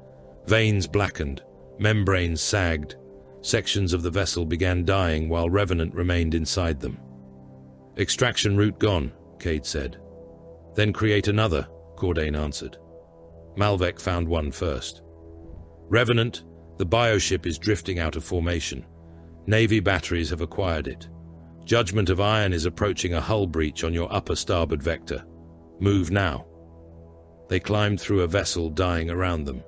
Speaker 1: Veins blackened, membranes sagged, Sections of the vessel began dying while Revenant remained inside them. "Extraction route gone," Cade said. "Then create another," Cordain answered. Malvek found one first. "Revenant, the bioship is drifting out of formation. Navy batteries have acquired it. Judgment of Iron is approaching a hull breach on your upper starboard vector. Move now." They climbed through a vessel dying around them.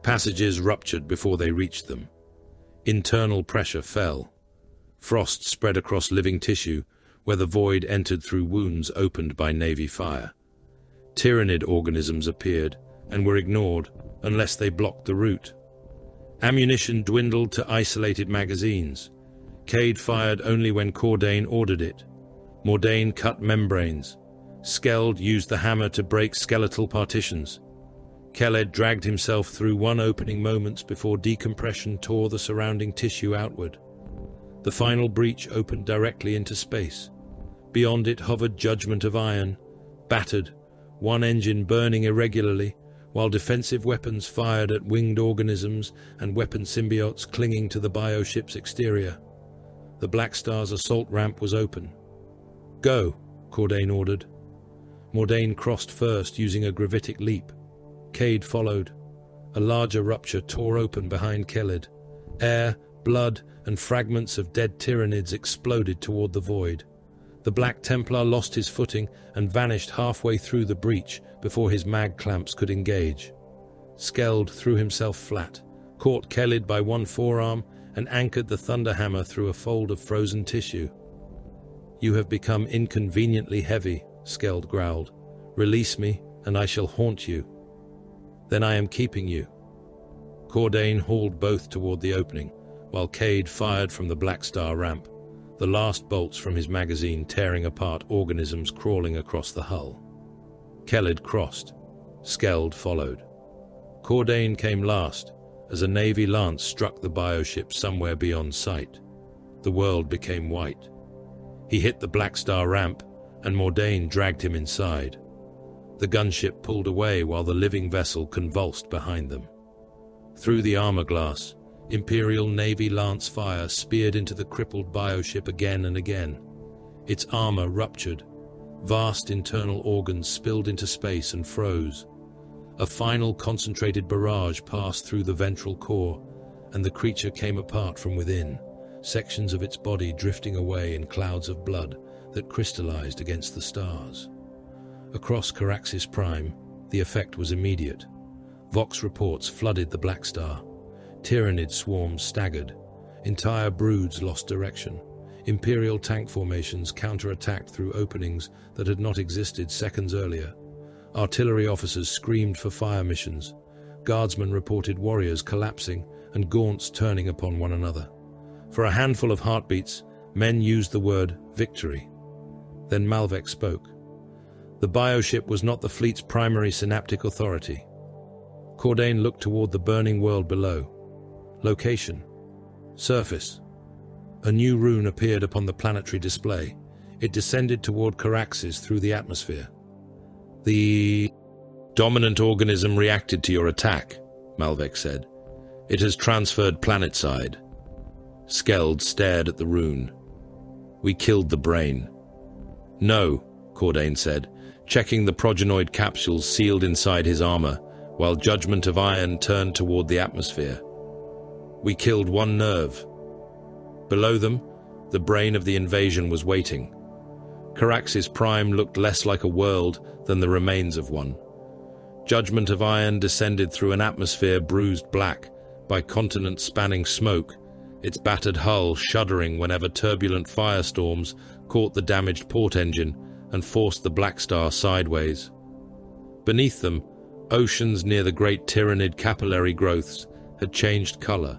Speaker 1: Passages ruptured before they reached them. Internal pressure fell. Frost spread across living tissue, where the void entered through wounds opened by Navy fire. Tyrannid organisms appeared and were ignored unless they blocked the route. Ammunition dwindled to isolated magazines. Cade fired only when Cordain ordered it. Mordain cut membranes. Skeld used the hammer to break skeletal partitions. Keled dragged himself through one opening moments before decompression tore the surrounding tissue outward. The final breach opened directly into space. Beyond it hovered Judgment of Iron, battered, one engine burning irregularly, while defensive weapons fired at winged organisms and weapon symbiotes clinging to the bioship's exterior. The Black Star's assault ramp was open. "Go," Cordain ordered. Mordain crossed first using a gravitic leap. Cade followed. A larger rupture tore open behind Keled. Air, blood, and fragments of dead Tyranids exploded toward the void. The Black Templar lost his footing and vanished halfway through the breach before his mag clamps could engage. Skeld threw himself flat, caught Keled by one forearm, and anchored the Thunderhammer through a fold of frozen tissue. "You have become inconveniently heavy," Skeld growled. "Release me, and I shall haunt you." "Then I am keeping you." Cordain hauled both toward the opening, while Cade fired from the Black Star ramp, the last bolts from his magazine tearing apart organisms crawling across the hull. Keled crossed. Skeld followed. Cordain came last, as a Navy lance struck the bioship somewhere beyond sight. The world became white. He hit the Black Star ramp, and Mordain dragged him inside. The gunship pulled away while the living vessel convulsed behind them. Through the armor glass, Imperial Navy lance fire speared into the crippled bioship again and again. Its armor ruptured. Vast internal organs spilled into space and froze. A final concentrated barrage passed through the ventral core, and the creature came apart from within, sections of its body drifting away in clouds of blood that crystallized against the stars. Across Caraxes Prime, the effect was immediate. Vox reports flooded the Black Star. Tyrannid swarms staggered. Entire broods lost direction. Imperial tank formations counterattacked through openings that had not existed seconds earlier. Artillery officers screamed for fire missions. Guardsmen reported warriors collapsing and gaunts turning upon one another. For a handful of heartbeats, men used the word victory. Then Malvek spoke. The bioship was not the fleet's primary synaptic authority. Cordain looked toward the burning world below. Location. Surface. A new rune appeared upon the planetary display. It descended toward Caraxes through the atmosphere. "The dominant organism reacted to your attack," Malvek said. "It has transferred planetside." Skeld stared at the rune. "We killed the brain." "No," Cordain said, checking the progenoid capsules sealed inside his armor, while Judgment of Iron turned toward the atmosphere. "We killed one nerve." Below them, the brain of the invasion was waiting. Caraxes Prime looked less like a world than the remains of one. Judgment of Iron descended through an atmosphere bruised black by continent-spanning smoke, its battered hull shuddering whenever turbulent firestorms caught the damaged port engine and forced the Black Star sideways. Beneath them, oceans near the great Tyrannid capillary growths had changed color.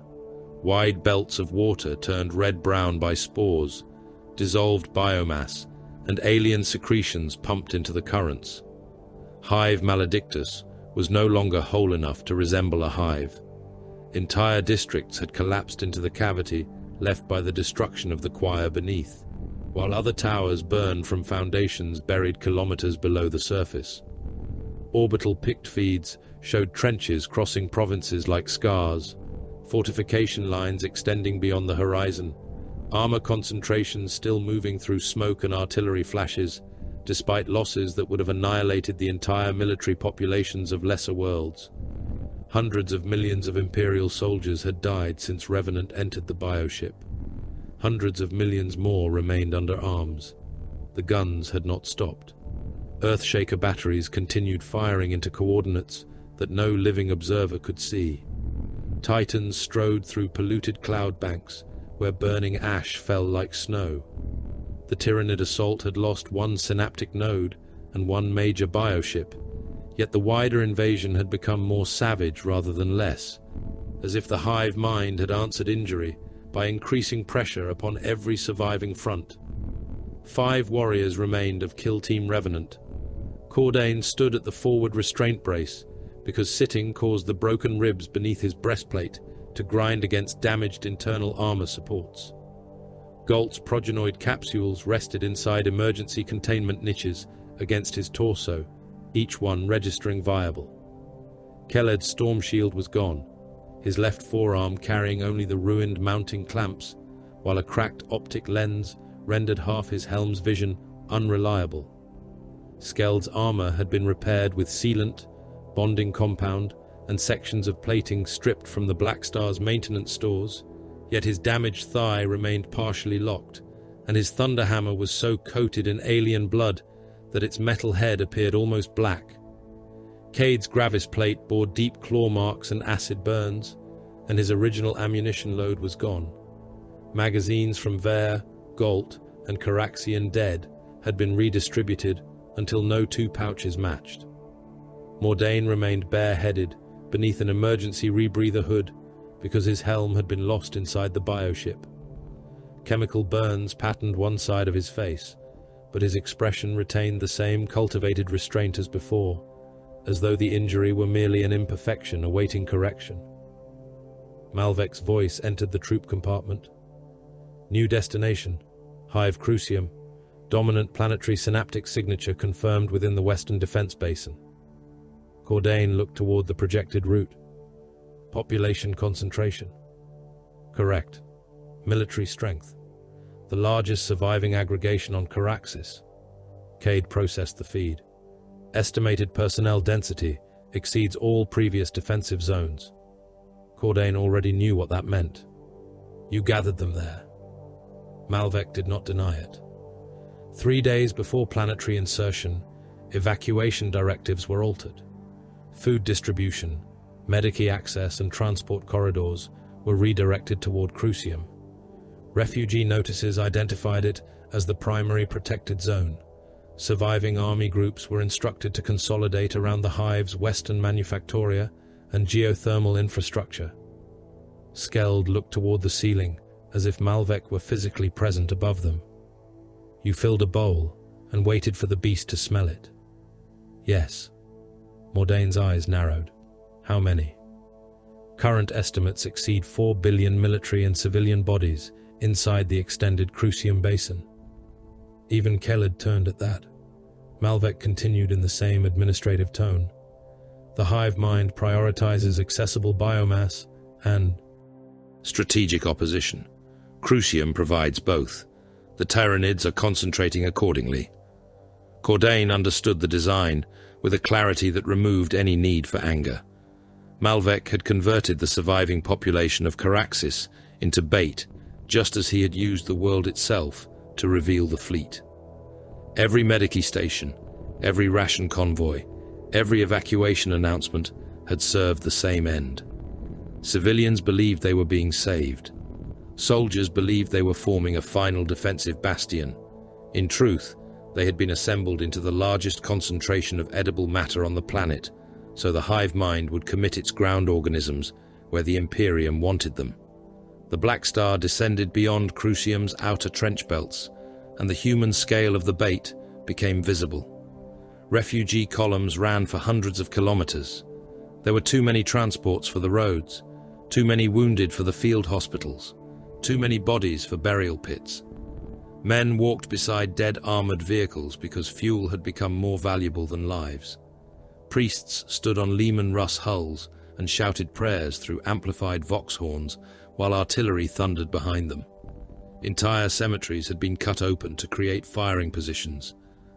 Speaker 1: Wide belts of water turned red-brown by spores, dissolved biomass, and alien secretions pumped into the currents. Hive Maledictus was no longer whole enough to resemble a hive. Entire districts had collapsed into the cavity left by the destruction of the choir beneath, while other towers burned from foundations buried kilometers below the surface. Orbital pict feeds showed trenches crossing provinces like scars. fortification lines extending beyond the horizon, armor concentrations still moving through smoke and artillery flashes, despite losses that would have annihilated the entire military populations of lesser worlds. Hundreds of millions of Imperial soldiers had died since Revenant entered the bioship. Hundreds of millions more remained under arms. The guns had not stopped. Earthshaker batteries continued firing into coordinates that no living observer could see. Titans strode through polluted cloud banks where burning ash fell like snow. The Tyranid assault had lost one synaptic node and one major bioship, yet the wider invasion had become more savage rather than less, as if the hive mind had answered injury by increasing pressure upon every surviving front. 5 warriors remained of Kill Team Revenant. Cordain stood at the forward restraint brace because sitting caused the broken ribs beneath his breastplate to grind against damaged internal armor supports. Galt's progenoid capsules rested inside emergency containment niches against his torso, each one registering viable. Keled's storm shield was gone, his left forearm carrying only the ruined mounting clamps, while a cracked optic lens rendered half his helm's vision unreliable. Skeld's armor had been repaired with sealant, bonding compound, and sections of plating stripped from the Black Star's maintenance stores, yet his damaged thigh remained partially locked, and his thunderhammer was so coated in alien blood that its metal head appeared almost black. Cade's Gravis plate bore deep claw marks and acid burns, and his original ammunition load was gone. Magazines from Vare, Galt, and Caraxian dead had been redistributed until no 2 pouches matched. Mordain remained bareheaded beneath an emergency rebreather hood because his helm had been lost inside the bioship. Chemical burns patterned one side of his face, but his expression retained the same cultivated restraint as before, as though the injury were merely an imperfection awaiting correction. Malvek's voice entered the troop compartment. New destination, Hive Crucium, dominant planetary synaptic signature confirmed within the Western Defense Basin. Cordain looked toward the projected route. Population concentration. Correct. Military strength. The largest surviving aggregation on Caraxis. Cade processed the feed. Estimated personnel density exceeds all previous defensive zones. Cordain already knew what that meant. You gathered them there. Malvek did not deny it. 3 days before planetary insertion, evacuation directives were altered. Food distribution, Medici access and transport corridors were redirected toward Crucium. Refugee notices identified it as the primary protected zone. Surviving army groups were instructed to consolidate around the Hive's western manufactoria and geothermal infrastructure. Skeld looked toward the ceiling, as if Malvek were physically present above them. You filled a bowl and waited for the beast to smell it. Yes. Mordain's eyes narrowed. How many? Current estimates exceed 4 billion military and civilian bodies inside the extended Crucium Basin. Even Keled turned at that. Malvek continued in the same administrative tone. The hive mind prioritizes accessible biomass and strategic opposition. Crucium provides both. The Tyranids are concentrating accordingly. Cordain understood the design with a clarity that removed any need for anger. Malvek had converted the surviving population of Caraxis into bait, just as he had used the world itself to reveal the fleet. Every Medici station, every ration convoy, every evacuation announcement had served the same end. Civilians believed they were being saved. Soldiers believed they were forming a final defensive bastion. In truth, they had been assembled into the largest concentration of edible matter on the planet, so the hive mind would commit its ground organisms where the Imperium wanted them. The Black Star descended beyond Crucium's outer trench belts, and the human scale of the bait became visible. Refugee columns ran for hundreds of kilometers. There were too many transports for the roads, too many wounded for the field hospitals, too many bodies for burial pits. Men walked beside dead armored vehicles because fuel had become more valuable than lives. Priests stood on Lehman Russ hulls and shouted prayers through amplified vox horns while artillery thundered behind them. Entire cemeteries had been cut open to create firing positions,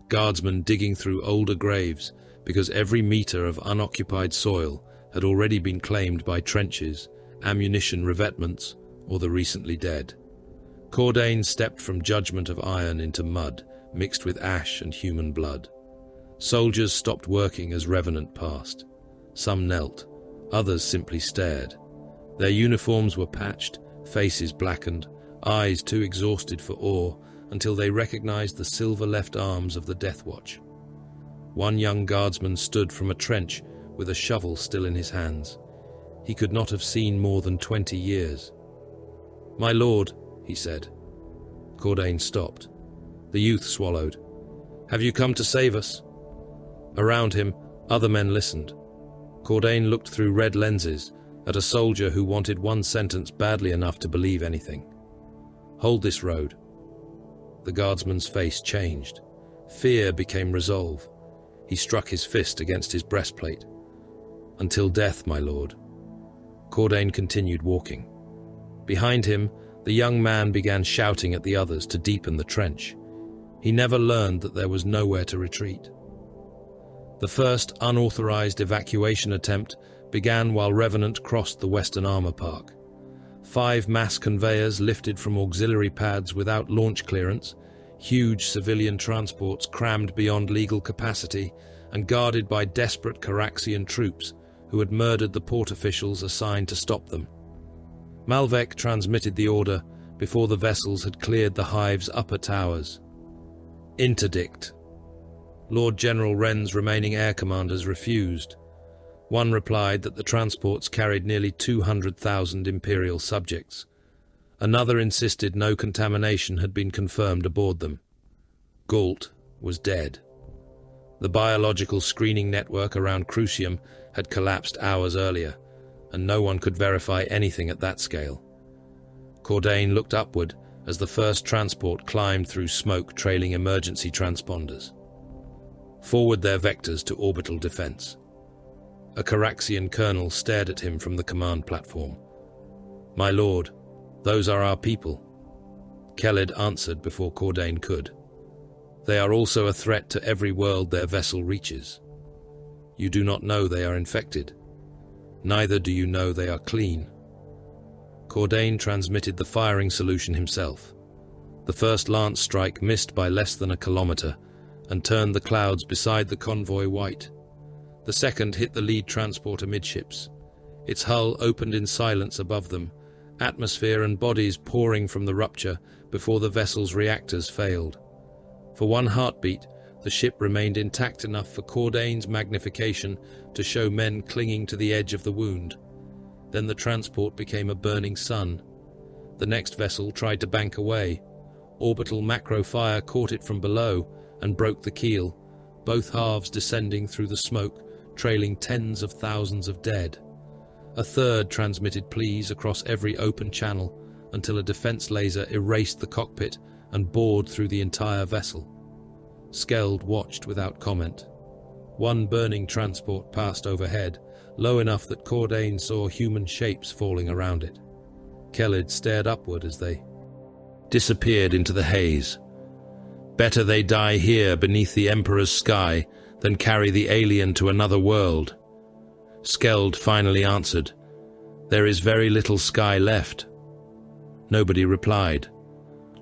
Speaker 1: guardsmen digging through older graves because every meter of unoccupied soil had already been claimed by trenches, ammunition revetments, or the recently dead. Cordain stepped from judgment of iron into mud, mixed with ash and human blood. Soldiers stopped working as Revenant passed. Some knelt, others simply stared. Their uniforms were patched, faces blackened, eyes too exhausted for awe, until they recognized the silver left arms of the Deathwatch. One young guardsman stood from a trench with a shovel still in his hands. He could not have seen more than 20 years. "My lord," he said. Cordain stopped. The youth swallowed. "Have you come to save us?" Around him, other men listened. Cordain looked through red lenses at a soldier who wanted one sentence badly enough to believe anything. "Hold this road." The guardsman's face changed. Fear became resolve. He struck his fist against his breastplate. "Until death, my lord." Cordain continued walking. Behind him, the young man began shouting at the others to deepen the trench. He never learned that there was nowhere to retreat. The first unauthorized evacuation attempt began while Revenant crossed the Western Armor Park. 5 mass conveyors lifted from auxiliary pads without launch clearance, huge civilian transports crammed beyond legal capacity and guarded by desperate Caraxian troops who had murdered the port officials assigned to stop them. Malvek transmitted the order before the vessels had cleared the hive's upper towers. Interdict. Lord General Wren's remaining air commanders refused. One replied that the transports carried nearly 200,000 Imperial subjects. Another insisted no contamination had been confirmed aboard them. Gault was dead. The biological screening network around Crucium had collapsed hours earlier, and no one could verify anything at that scale. Cordain looked upward as the first transport climbed through smoke trailing emergency transponders. Forward their vectors to orbital defense. A Caraxian colonel stared at him from the command platform. "My lord, those are our people." Keled answered before Cordain could. "They are also a threat to every world their vessel reaches. You do not know they are infected. Neither do you know they are clean." Cordain transmitted the firing solution himself. The first lance strike missed by less than a kilometer and turned the clouds beside the convoy white. The second hit the lead transport amidships. Its hull opened in silence above them, atmosphere and bodies pouring from the rupture before the vessel's reactors failed. For one heartbeat, the ship remained intact enough for Cordain's magnification to show men clinging to the edge of the wound. Then the transport became a burning sun. The next vessel tried to bank away. Orbital macro fire caught it from below and broke the keel, both halves descending through the smoke, trailing tens of thousands of dead. A third transmitted pleas across every open channel until a defense laser erased the cockpit and bored through the entire vessel. Skeld watched without comment. One burning transport passed overhead, low enough that Cordain saw human shapes falling around it. Keled stared upward as they disappeared into the haze. Better they die here beneath the Emperor's sky than carry the alien to another world. Skeld finally answered, "There is very little sky left." Nobody replied.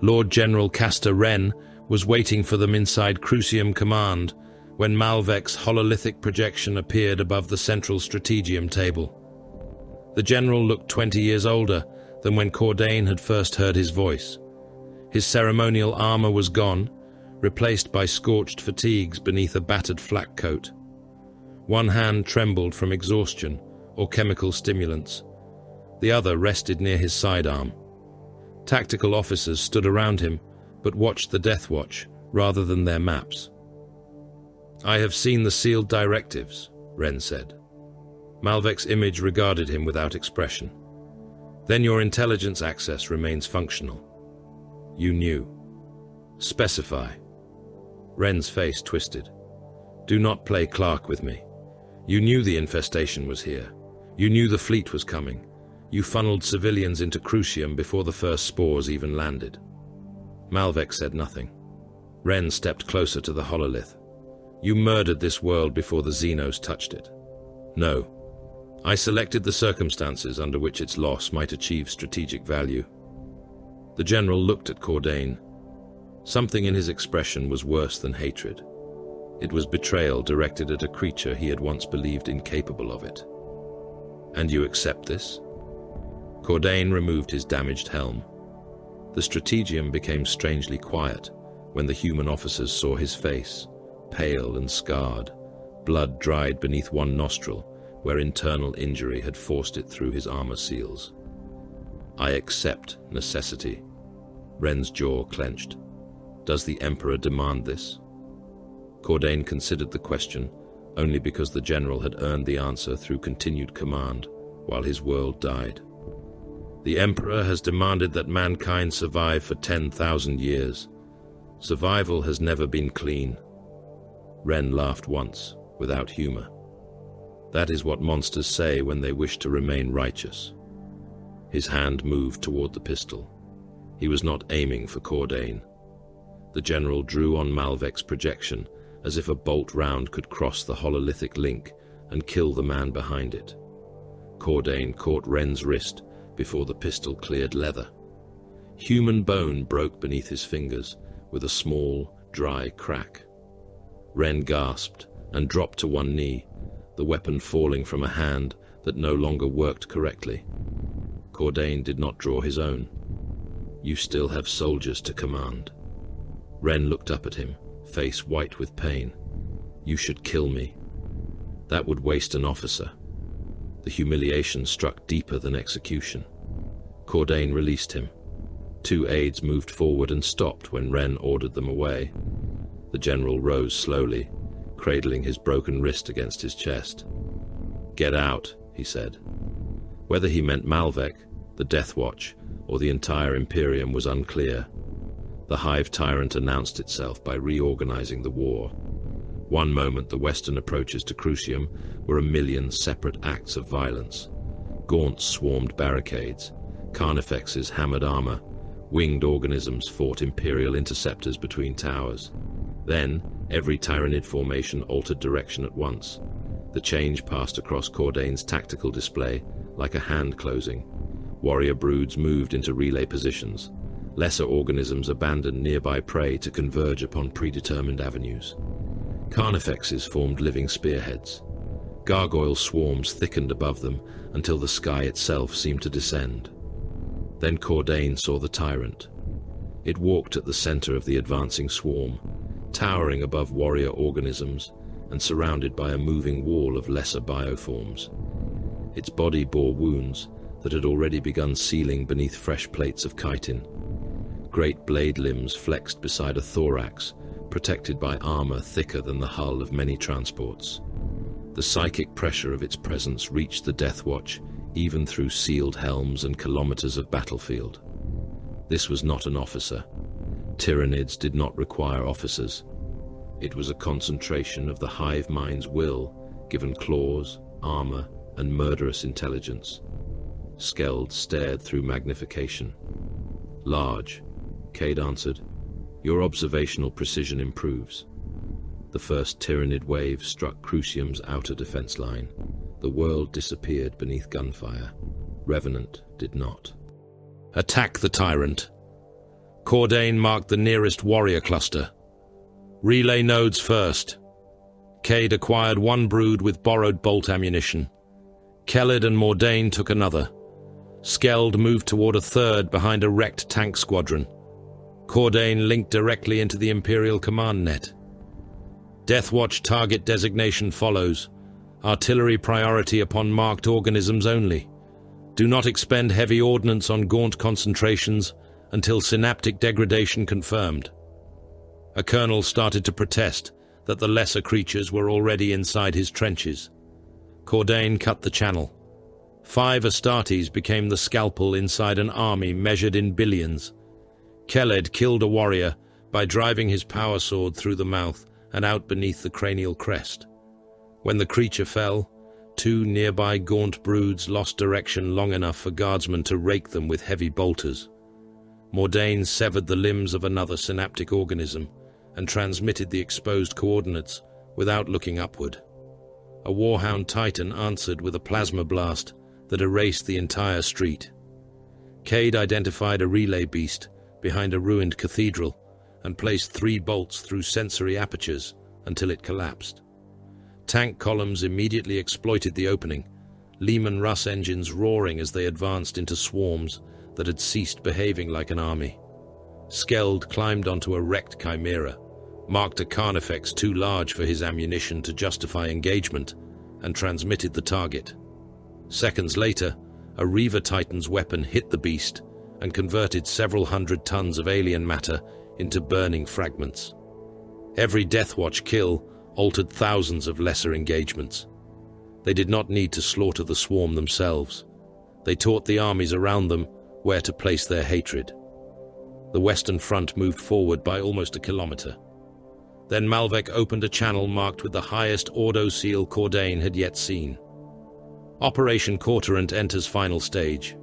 Speaker 1: Lord General Castor Wren was waiting for them inside Crucium Command when Malvek's hololithic projection appeared above the central strategium table. The general looked 20 years older than when Cordain had first heard his voice. His ceremonial armor was gone, replaced by scorched fatigues beneath a battered flak coat. One hand trembled from exhaustion or chemical stimulants. The other rested near his sidearm. Tactical officers stood around him, but watched the Deathwatch rather than their maps. "I have seen the sealed directives," Wren said. Malvek's image regarded him without expression. "Then your intelligence access remains functional. You knew. Specify." Wren's face twisted. "Do not play Clark with me. You knew the infestation was here. You knew the fleet was coming. You funneled civilians into Crucium before the first spores even landed. Malvek said nothing. Ren stepped closer to the hololith. You murdered this world before the Xenos touched it. No. I selected the circumstances under which its loss might achieve strategic value. The general looked at Cordain. Something in his expression was worse than hatred. It was betrayal directed at a creature he had once believed incapable of it. And you accept this? Cordain removed his damaged helm. The strategium became strangely quiet when the human officers saw his face, pale and scarred, blood dried beneath one nostril, where internal injury had forced it through his armor seals. I accept necessity. Ren's jaw clenched. Does the Emperor demand this? Cordain considered the question only because the general had earned the answer through continued command while his world died. The Emperor has demanded that mankind survive for 10,000 years. Survival has never been clean. Ren laughed once, without humor. That is what monsters say when they wish to remain righteous. His hand moved toward the pistol. He was not aiming for Cordain. The general drew on Malvek's projection, as if a bolt round could cross the hololithic link and kill the man behind it. Cordain caught Ren's wrist before the pistol cleared leather. Human bone broke beneath his fingers with a small, dry crack. Ren gasped and dropped to one knee, the weapon falling from a hand that no longer worked correctly. Cordain did not draw his own. You still have soldiers to command. Ren looked up at him, face white with pain. You should kill me. That would waste an officer. The humiliation struck deeper than execution. Cordain released him. Two aides moved forward and stopped when Ren ordered them away. The general rose slowly, cradling his broken wrist against his chest. Get out, he said. Whether he meant Malvek, the Deathwatch, or the entire Imperium was unclear. The Hive Tyrant announced itself by reorganizing the war. One moment the western approaches to Crucium were a million separate acts of violence. Gaunts swarmed barricades, carnifexes hammered armor, winged organisms fought Imperial interceptors between towers. Then, every Tyranid formation altered direction at once. The change passed across Cordain's tactical display like a hand closing. Warrior broods moved into relay positions. Lesser organisms abandoned nearby prey to converge upon predetermined avenues. Carnifexes formed living spearheads. Gargoyle swarms thickened above them until the sky itself seemed to descend. Then Cordain saw the tyrant. It walked at the center of the advancing swarm, towering above warrior organisms and surrounded by a moving wall of lesser bioforms. Its body bore wounds that had already begun sealing beneath fresh plates of chitin. Great blade limbs flexed beside a thorax, protected by armor thicker than the hull of many transports. The psychic pressure of its presence reached the Deathwatch, even through sealed helms and kilometers of battlefield. This was not an officer. Tyranids did not require officers. It was a concentration of the hive mind's will, given claws, armor, and murderous intelligence. Skeld stared through magnification. Large, Cade answered. Your observational precision improves. The first Tyranid wave struck Crucium's outer defense line. The world disappeared beneath gunfire. Revenant did not. Attack the tyrant. Cordain marked the nearest warrior cluster. Relay nodes first. Cade acquired one brood with borrowed bolt ammunition. Kellid and Mordain took another. Skeld moved toward a third behind a wrecked tank squadron. Cordain linked directly into the Imperial command net. Deathwatch target designation follows. Artillery priority upon marked organisms only. Do not expend heavy ordnance on gaunt concentrations until synaptic degradation confirmed. A colonel started to protest that the lesser creatures were already inside his trenches. Cordain cut the channel. 5 Astartes became the scalpel inside an army measured in billions. Kellid killed a warrior by driving his power sword through the mouth and out beneath the cranial crest. When the creature fell, two nearby gaunt broods lost direction long enough for guardsmen to rake them with heavy bolters. Mordain severed the limbs of another synaptic organism and transmitted the exposed coordinates without looking upward. A Warhound Titan answered with a plasma blast that erased the entire street. Cade identified a relay beast behind a ruined cathedral and placed 3 bolts through sensory apertures until it collapsed. Tank columns immediately exploited the opening, Lehman Russ engines roaring as they advanced into swarms that had ceased behaving like an army. Skeld climbed onto a wrecked chimera, marked a carnifex too large for his ammunition to justify engagement, and transmitted the target. Seconds later, a Reaver Titan's weapon hit the beast and converted several hundred tons of alien matter into burning fragments. Every Deathwatch kill altered thousands of lesser engagements. They did not need to slaughter the swarm themselves. They taught the armies around them where to place their hatred. The Western Front moved forward by almost a kilometer. Then Malvek opened a channel marked with the highest Ordo seal Cordain had yet seen. Operation Cortorant enters final stage.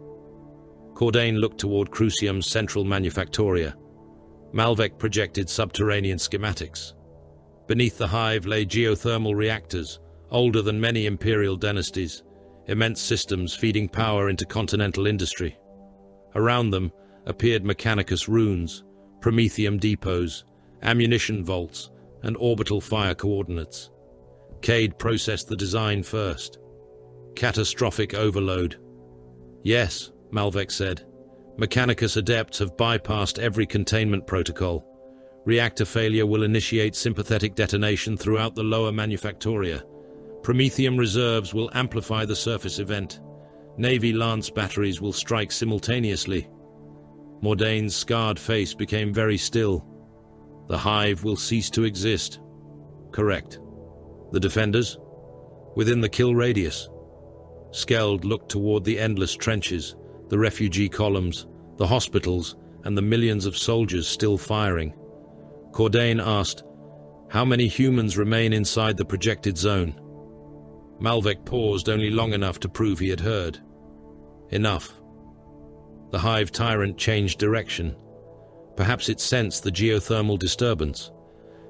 Speaker 1: Cordain looked toward Crucium's central manufactoria. Malvek projected subterranean schematics. Beneath the hive lay geothermal reactors, older than many imperial dynasties, immense systems feeding power into continental industry. Around them appeared Mechanicus runes, Promethium depots, ammunition vaults, and orbital fire coordinates. Cade processed the design first. Catastrophic overload. Yes, Malvek said. Mechanicus adepts have bypassed every containment protocol. Reactor failure will initiate sympathetic detonation throughout the lower manufactoria. Promethium reserves will amplify the surface event. Navy Lance batteries will strike simultaneously. Mordain's scarred face became very still. The hive will cease to exist. Correct. The defenders? Within the kill radius. Skeld looked toward the endless trenches, the refugee columns, the hospitals, and the millions of soldiers still firing. Cordain asked, "How many humans remain inside the projected zone?" Malvek paused only long enough to prove he had heard. Enough. The hive tyrant changed direction. Perhaps it sensed the geothermal disturbance.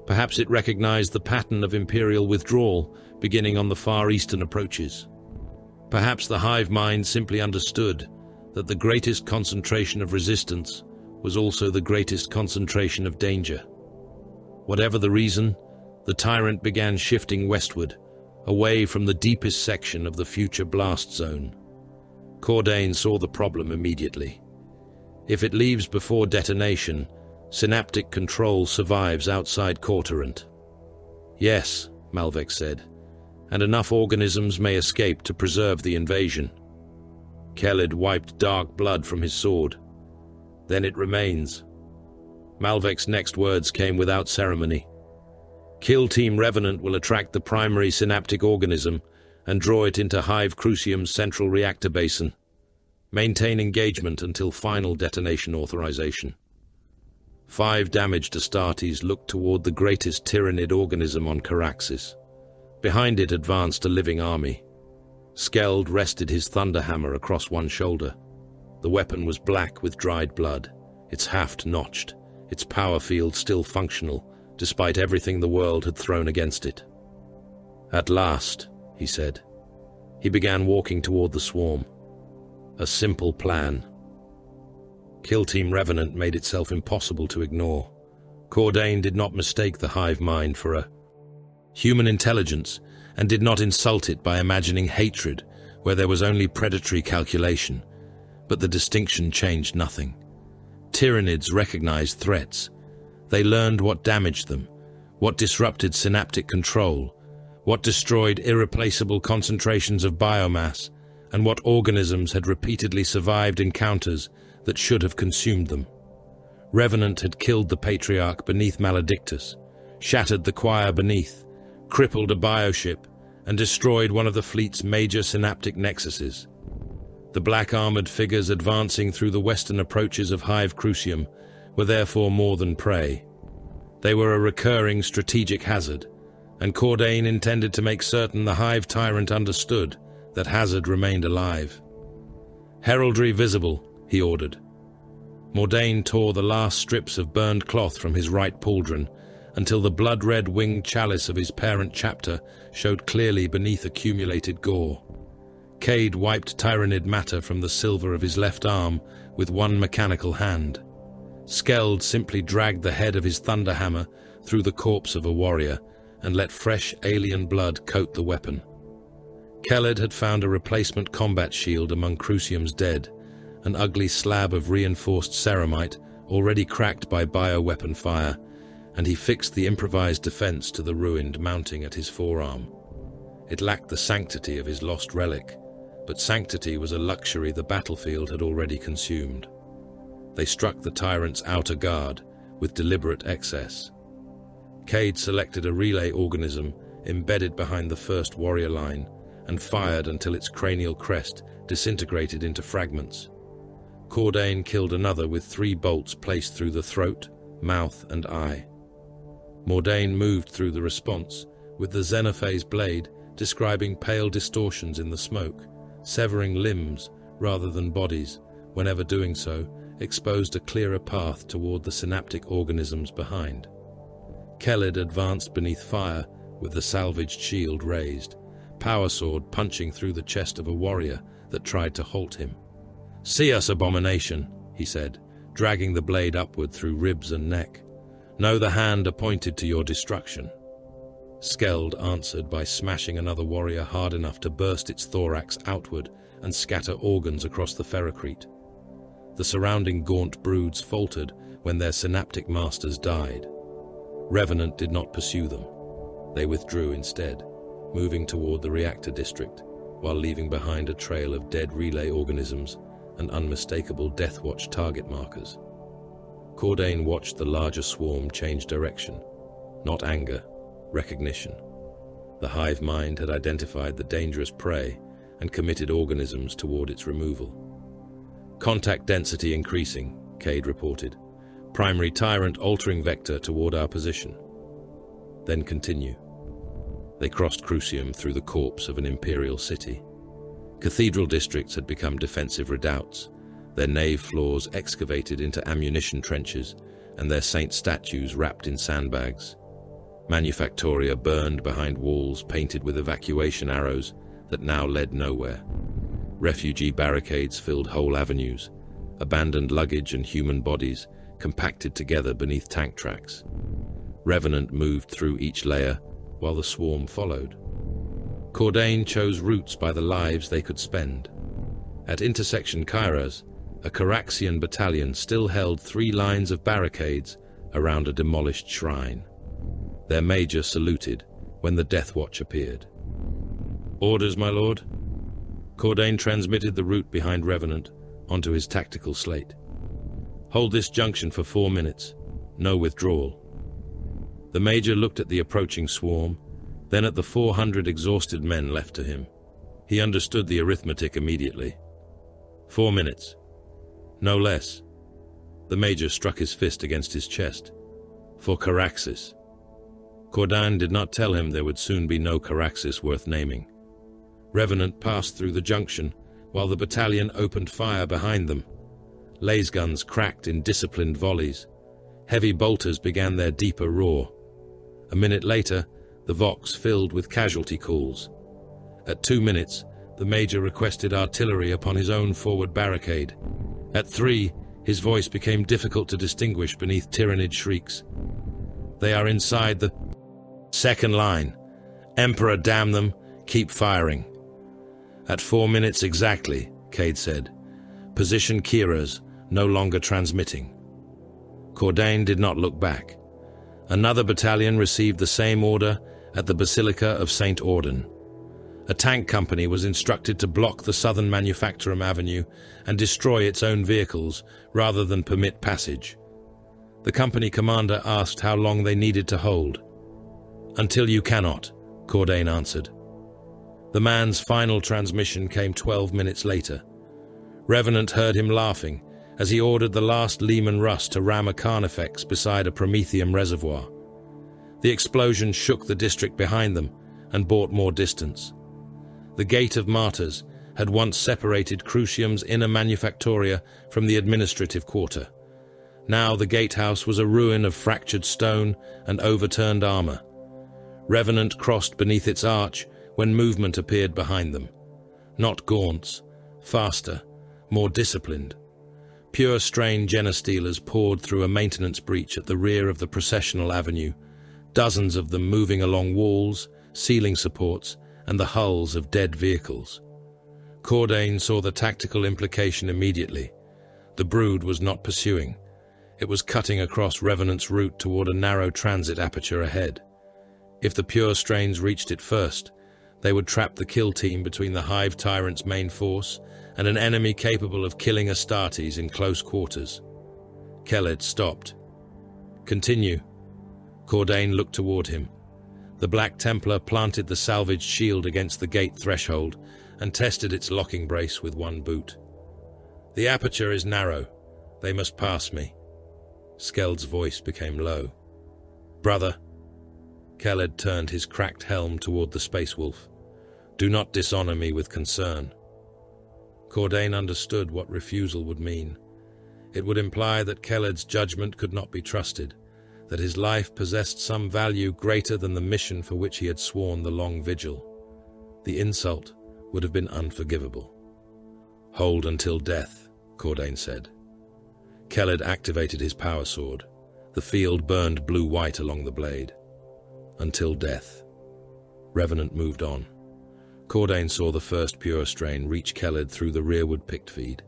Speaker 1: Perhaps it recognized the pattern of imperial withdrawal beginning on the far eastern approaches. Perhaps the hive mind simply understood that the greatest concentration of resistance was also the greatest concentration of danger. Whatever the reason, the tyrant began shifting westward, away from the deepest section of the future blast zone. Cordain saw the problem immediately. If it leaves before detonation, synaptic control survives outside Cortorant. Yes, Malvek said, and enough organisms may escape to preserve the invasion. Khalid wiped dark blood from his sword. Then it remains. Malvek's next words came without ceremony. Kill Team Revenant will attract the primary synaptic organism and draw it into Hive Crucium's central reactor basin. Maintain engagement until final detonation authorization. 5 damaged Astartes looked toward the greatest tyrannid organism on Caraxes. Behind it advanced a living army. Skeld rested his thunderhammer across one shoulder. The weapon was black with dried blood, its haft notched, its power field still functional, despite everything the world had thrown against it. At last, he said. He began walking toward the swarm. A simple plan. Kill Team Revenant made itself impossible to ignore. Cordain did not mistake the hive mind for a human intelligence and did not insult it by imagining hatred where there was only predatory calculation. But the distinction changed nothing. Tyrannids recognized threats. They learned what damaged them, what disrupted synaptic control, what destroyed irreplaceable concentrations of biomass, and what organisms had repeatedly survived encounters that should have consumed them. Revenant had killed the Patriarch beneath Maledictus, shattered the choir beneath, crippled a bioship, and destroyed one of the fleet's major synaptic nexuses. The black-armored figures advancing through the western approaches of Hive Crucium were therefore more than prey. They were a recurring strategic hazard, and Cordain intended to make certain the Hive tyrant understood that Hazard remained alive. "Heraldry visible," he ordered. Mordain tore the last strips of burned cloth from his right pauldron until the blood-red winged chalice of his parent chapter showed clearly beneath accumulated gore. Cade wiped tyrannid matter from the silver of his left arm with one mechanical hand. Skeld simply dragged the head of his thunderhammer through the corpse of a warrior and let fresh alien blood coat the weapon. Kelled had found a replacement combat shield among Crucium's dead, an ugly slab of reinforced ceramite already cracked by bioweapon fire, and he fixed the improvised defense to the ruined mounting at his forearm. It lacked the sanctity of his lost relic, but sanctity was a luxury the battlefield had already consumed. They struck the tyrant's outer guard with deliberate excess. Cade selected a relay organism embedded behind the first warrior line and fired until its cranial crest disintegrated into fragments. Cordain killed another with 3 bolts placed through the throat, mouth, and eye. Mordain moved through the response, with the Xenophase blade describing pale distortions in the smoke, severing limbs rather than bodies, whenever doing so, exposed a clearer path toward the synaptic organisms behind. Kelled advanced beneath fire with the salvaged shield raised, power sword punching through the chest of a warrior that tried to halt him. "See us, abomination," he said, dragging the blade upward through ribs and neck. "Know the hand appointed to your destruction." Skeld answered by smashing another warrior hard enough to burst its thorax outward and scatter organs across the ferrocrete. The surrounding gaunt broods faltered when their synaptic masters died. Revenant did not pursue them. They withdrew instead, moving toward the reactor district, while leaving behind a trail of dead relay organisms and unmistakable Deathwatch target markers. Cordain watched the larger swarm change direction. Not anger, recognition. The hive mind had identified the dangerous prey and committed organisms toward its removal. "Contact density increasing," Cade reported. "Primary tyrant altering vector toward our position." Then continue. They crossed Crucium through the corpse of an imperial city. Cathedral districts had become defensive redoubts, their nave floors excavated into ammunition trenches and their saint statues wrapped in sandbags. Manufactoria burned behind walls painted with evacuation arrows that now led nowhere. Refugee barricades filled whole avenues, abandoned luggage and human bodies compacted together beneath tank tracks. Revenant moved through each layer while the swarm followed. Cordain chose routes by the lives they could spend. At intersection Kairas, a Caraxian battalion still held 3 lines of barricades around a demolished shrine. Their major saluted when the Deathwatch appeared. "Orders, my lord?" Cordain transmitted the route behind Revenant onto his tactical slate. "Hold this junction for 4 minutes. No withdrawal." The major looked at the approaching swarm, then at the 400 exhausted men left to him. He understood the arithmetic immediately. 4 minutes. No less. The major struck his fist against his chest. For Caraxis. Cordain did not tell him there would soon be no Caraxis worth naming. Revenant passed through the junction while the battalion opened fire behind them. Laser guns cracked in disciplined volleys. Heavy bolters began their deeper roar. A minute later, the Vox filled with casualty calls. At 2 minutes, the major requested artillery upon his own forward barricade. At 3, his voice became difficult to distinguish beneath tyrannid shrieks. "They are inside the second line. Emperor, damn them, keep firing." At 4 minutes exactly, Cade said. "Position Kira's, no longer transmitting." Cordain did not look back. Another battalion received the same order at the Basilica of St. Auden. A tank company was instructed to block the southern Manufactorum Avenue and destroy its own vehicles rather than permit passage. The company commander asked how long they needed to hold. "Until you cannot," Cordain answered. The man's final transmission came 12 minutes later. Revenant heard him laughing as he ordered the last Lehman Russ to ram a Carnifex beside a Prometheum reservoir. The explosion shook the district behind them and bought more distance. The Gate of Martyrs had once separated Crucium's inner manufactoria from the administrative quarter. Now the gatehouse was a ruin of fractured stone and overturned armor. Revenant crossed beneath its arch when movement appeared behind them. Not gaunts, faster, more disciplined. Pure strain Genostealers poured through a maintenance breach at the rear of the processional avenue, dozens of them moving along walls, ceiling supports, and the hulls of dead vehicles. Cordain saw the tactical implication immediately. The brood was not pursuing. It was cutting across Revenant's route toward a narrow transit aperture ahead. If the pure strains reached it first, they would trap the kill team between the Hive Tyrant's main force and an enemy capable of killing Astartes in close quarters. Keled stopped. "Continue." Cordain looked toward him. The Black Templar planted the salvaged shield against the gate threshold and tested its locking brace with one boot. "The aperture is narrow. They must pass me." Skeld's voice became low. "Brother." Keled turned his cracked helm toward the Space Wolf. "Do not dishonor me with concern." Cordain understood what refusal would mean. It would imply that Keled's judgment could not be trusted, that his life possessed some value greater than the mission for which he had sworn the long vigil. The insult would have been unforgivable. "Hold until death," Cordain said. Keled activated his power sword. The field burned blue-white along the blade. "Until death." Revenant moved on. Cordain saw the first pure strain reach Keled through the rearward picked feed.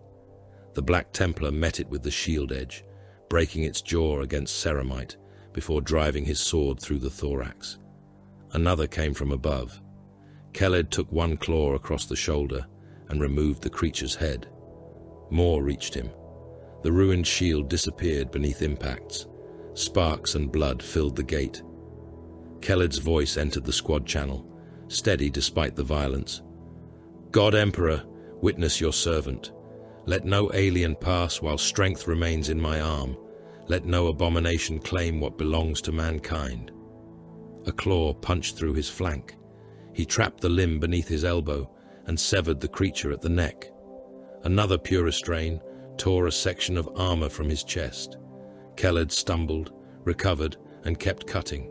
Speaker 1: The Black Templar met it with the shield edge, breaking its jaw against ceramite before driving his sword through the thorax. Another came from above. Keled took one claw across the shoulder and removed the creature's head. More reached him. The ruined shield disappeared beneath impacts. Sparks and blood filled the gate. Keled's voice entered the squad channel, steady despite the violence. "God Emperor, witness your servant. Let no alien pass while strength remains in my arm. Let no abomination claim what belongs to mankind." A claw punched through his flank. He trapped the limb beneath his elbow and severed the creature at the neck. Another pure strain tore a section of armor from his chest. Keled stumbled, recovered, and kept cutting.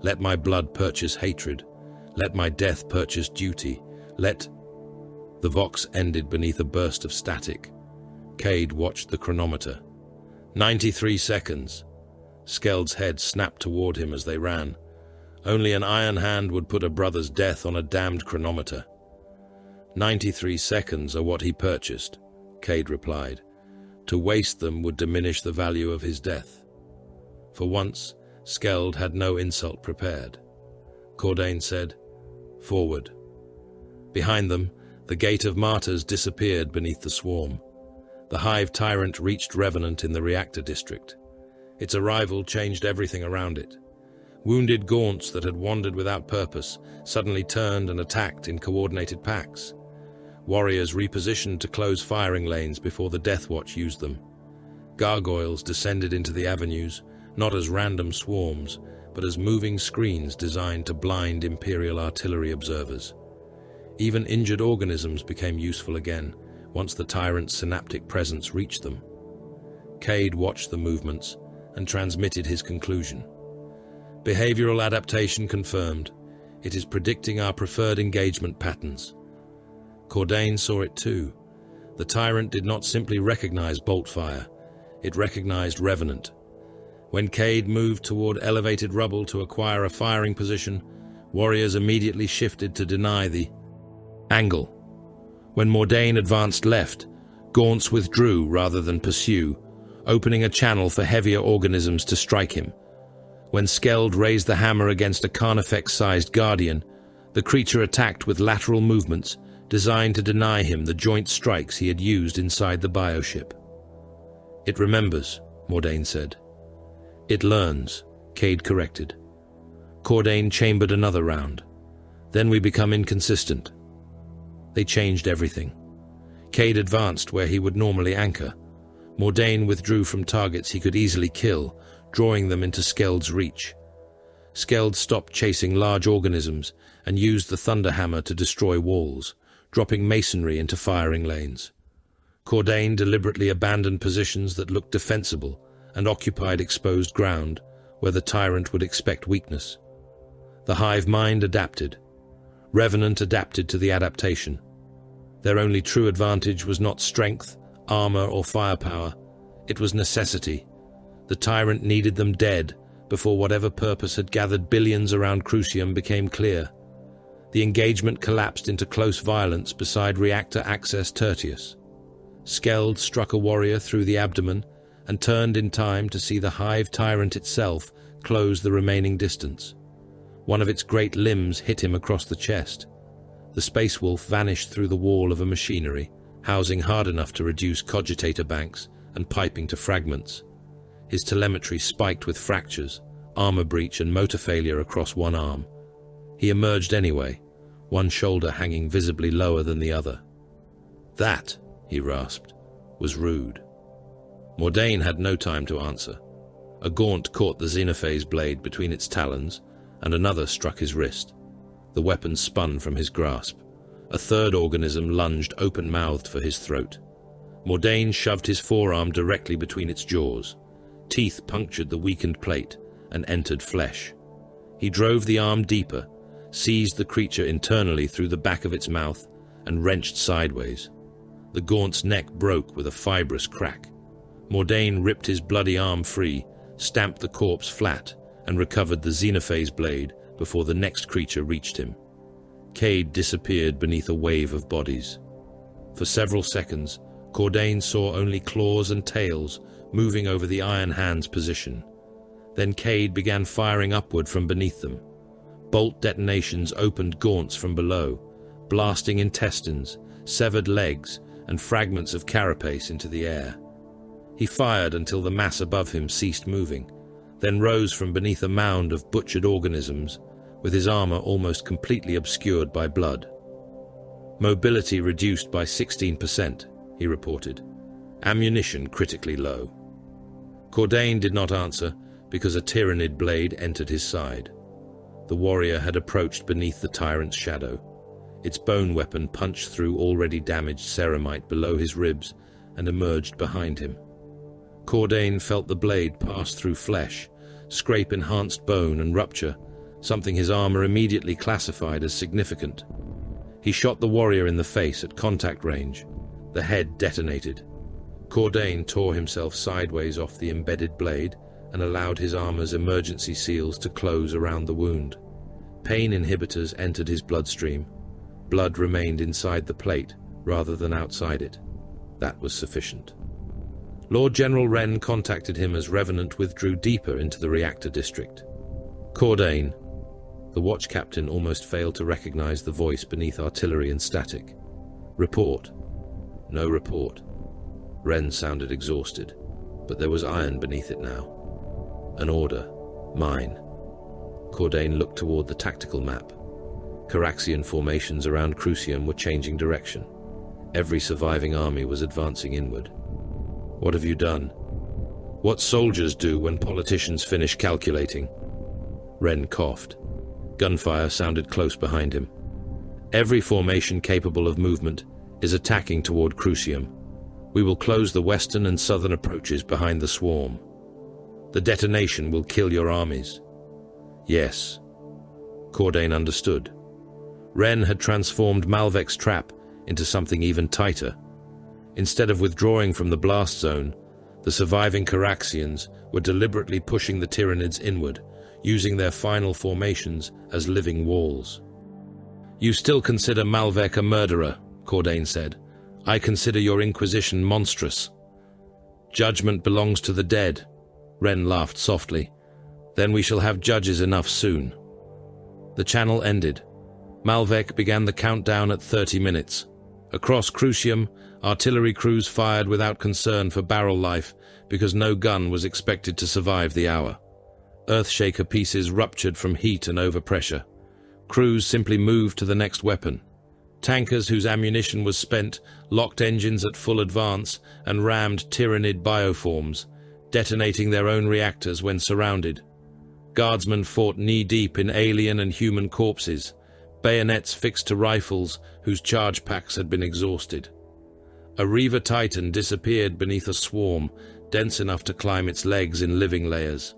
Speaker 1: "Let my blood purchase hatred. Let my death purchase duty. Let—" The vox ended beneath a burst of static. Cade watched the chronometer. 93 seconds. Skeld's head snapped toward him as they ran. Only an iron hand would put a brother's death on a damned chronometer. 93 seconds are what he purchased, Cade replied. To waste them would diminish the value of his death. For once, Skeld had no insult prepared. Cordain said, "Forward." Behind them, the Gate of Martyrs disappeared beneath the swarm. The Hive Tyrant reached Revenant in the reactor district. Its arrival changed everything around it. Wounded gaunts that had wandered without purpose suddenly turned and attacked in coordinated packs. Warriors repositioned to close firing lanes before the Deathwatch used them. Gargoyles descended into the avenues, not as random swarms, but as moving screens designed to blind Imperial artillery observers. Even injured organisms became useful again, once the tyrant's synaptic presence reached them. Cade watched the movements and transmitted his conclusion. Behavioral adaptation confirmed. It is predicting our preferred engagement patterns. Cordain saw it too. The tyrant did not simply recognize bolt fire. It recognized Revenant. When Cade moved toward elevated rubble to acquire a firing position, warriors immediately shifted to deny the angle. When Mordain advanced left, gaunts withdrew rather than pursue, opening a channel for heavier organisms to strike him. When Skeld raised the hammer against a Carnifex-sized guardian, the creature attacked with lateral movements designed to deny him the joint strikes he had used inside the bioship. "It remembers," Mordain said. "It learns," Cade corrected. Cordain chambered another round. "Then we become inconsistent." They changed everything. Cade advanced where he would normally anchor. Mordain withdrew from targets he could easily kill, drawing them into Skeld's reach. Skeld stopped chasing large organisms and used the thunderhammer to destroy walls, dropping masonry into firing lanes. Cordain deliberately abandoned positions that looked defensible and occupied exposed ground where the tyrant would expect weakness. The hive mind adapted. Revenant adapted to the adaptation. Their only true advantage was not strength, armor, or firepower. It was necessity. The tyrant needed them dead before whatever purpose had gathered billions around Crucium became clear. The engagement collapsed into close violence beside reactor access Tertius. Skeld struck a warrior through the abdomen and turned in time to see the hive tyrant itself close the remaining distance. One of its great limbs hit him across the chest. The space wolf vanished through the wall of a machinery, housing hard enough to reduce cogitator banks and piping to fragments. His telemetry spiked with fractures, armor breach and motor failure across one arm. He emerged anyway, one shoulder hanging visibly lower than the other. "That," he rasped, "was rude." Mordain had no time to answer. A gaunt caught the Xenophase blade between its talons, and another struck his wrist. The weapon spun from his grasp. A third organism lunged open-mouthed for his throat. Mordain shoved his forearm directly between its jaws. Teeth punctured the weakened plate and entered flesh. He drove the arm deeper, seized the creature internally through the back of its mouth, and wrenched sideways. The gaunt's neck broke with a fibrous crack. Mordain ripped his bloody arm free, stamped the corpse flat, and recovered the Xenophase blade before the next creature reached him. Cade disappeared beneath a wave of bodies. For several seconds, Cordain saw only claws and tails moving over the Iron Hand's position. Then Cade began firing upward from beneath them. Bolt detonations opened gaunts from below, blasting intestines, severed legs, and fragments of carapace into the air. He fired until the mass above him ceased moving, then rose from beneath a mound of butchered organisms, with his armor almost completely obscured by blood. "Mobility reduced by 16%, he reported. "Ammunition critically low." Cordain did not answer because a tyrannid blade entered his side. The warrior had approached beneath the tyrant's shadow. Its bone weapon punched through already damaged ceramite below his ribs and emerged behind him. Cordain felt the blade pass through flesh, scrape enhanced bone and rupture, something his armor immediately classified as significant. He shot the warrior in the face at contact range. The head detonated. Cordain tore himself sideways off the embedded blade and allowed his armor's emergency seals to close around the wound. Pain inhibitors entered his bloodstream. Blood remained inside the plate rather than outside it. That was sufficient. Lord General Wren contacted him as Revenant withdrew deeper into the reactor district. "Cordain." The watch captain almost failed to recognize the voice beneath artillery and static. "Report." No report. Wren sounded exhausted, but there was iron beneath it now. "An order. Mine." Cordain looked toward the tactical map. Caraxian formations around Crucium were changing direction. Every surviving army was advancing inward. "What have you done?" "What soldiers do when politicians finish calculating." Wren coughed. Gunfire sounded close behind him. "Every formation capable of movement is attacking toward Crucium. We will close the western and southern approaches behind the swarm. The detonation will kill your armies." "Yes." Cordain understood. Wren had transformed Malvek's trap into something even tighter. Instead of withdrawing from the blast zone, the surviving Caraxians were deliberately pushing the Tyranids inward, using their final formations as living walls. "You still consider Malvek a murderer," Cordain said. "I consider your inquisition monstrous." "Judgment belongs to the dead," Wren laughed softly. "Then we shall have judges enough soon." The channel ended. Malvek began the countdown at 30 minutes. Across Crucium, artillery crews fired without concern for barrel life because no gun was expected to survive the hour. Earthshaker pieces ruptured from heat and overpressure. Crews simply moved to the next weapon. Tankers whose ammunition was spent locked engines at full advance and rammed Tyranid bioforms, detonating their own reactors when surrounded. Guardsmen fought knee-deep in alien and human corpses, bayonets fixed to rifles whose charge packs had been exhausted. A Reaver Titan disappeared beneath a swarm, dense enough to climb its legs in living layers.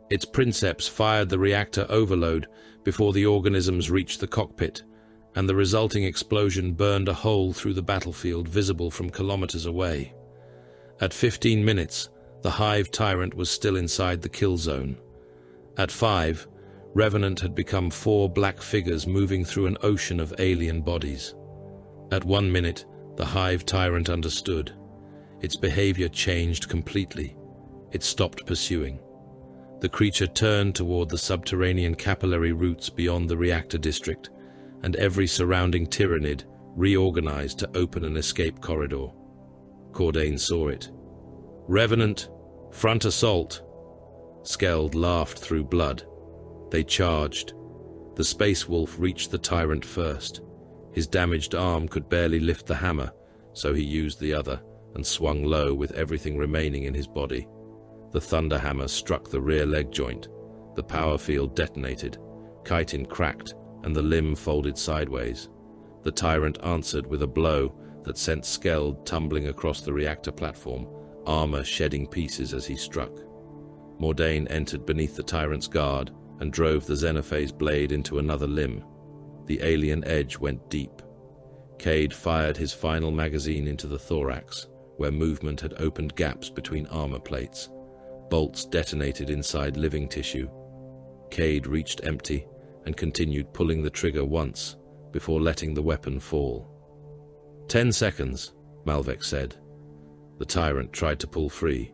Speaker 1: Its princeps fired the reactor overload before the organisms reached the cockpit, and the resulting explosion burned a hole through the battlefield visible from kilometers away. At 15 minutes, the Hive Tyrant was still inside the kill zone. At 5, Revenant had become 4 black figures moving through an ocean of alien bodies. At 1 minute, the Hive Tyrant understood. Its behavior changed completely. It stopped pursuing. The creature turned toward the subterranean capillary routes beyond the reactor district, and every surrounding tyrannid reorganized to open an escape corridor. Cordain saw it. "Revenant, front assault!" Skeld laughed through blood. They charged. The Space Wolf reached the Tyrant first. His damaged arm could barely lift the hammer, so he used the other and swung low with everything remaining in his body. The Thunder Hammer struck the rear leg joint. The power field detonated. Chitin cracked, and the limb folded sideways. The Tyrant answered with a blow that sent Skeld tumbling across the reactor platform, armor shedding pieces as he struck. Mordain entered beneath the Tyrant's guard and drove the Xenophase blade into another limb. The alien edge went deep. Cade fired his final magazine into the thorax, where movement had opened gaps between armor plates. Bolts detonated inside living tissue. Cade reached empty and continued pulling the trigger once before letting the weapon fall. 10 seconds, Malvek said. The Tyrant tried to pull free.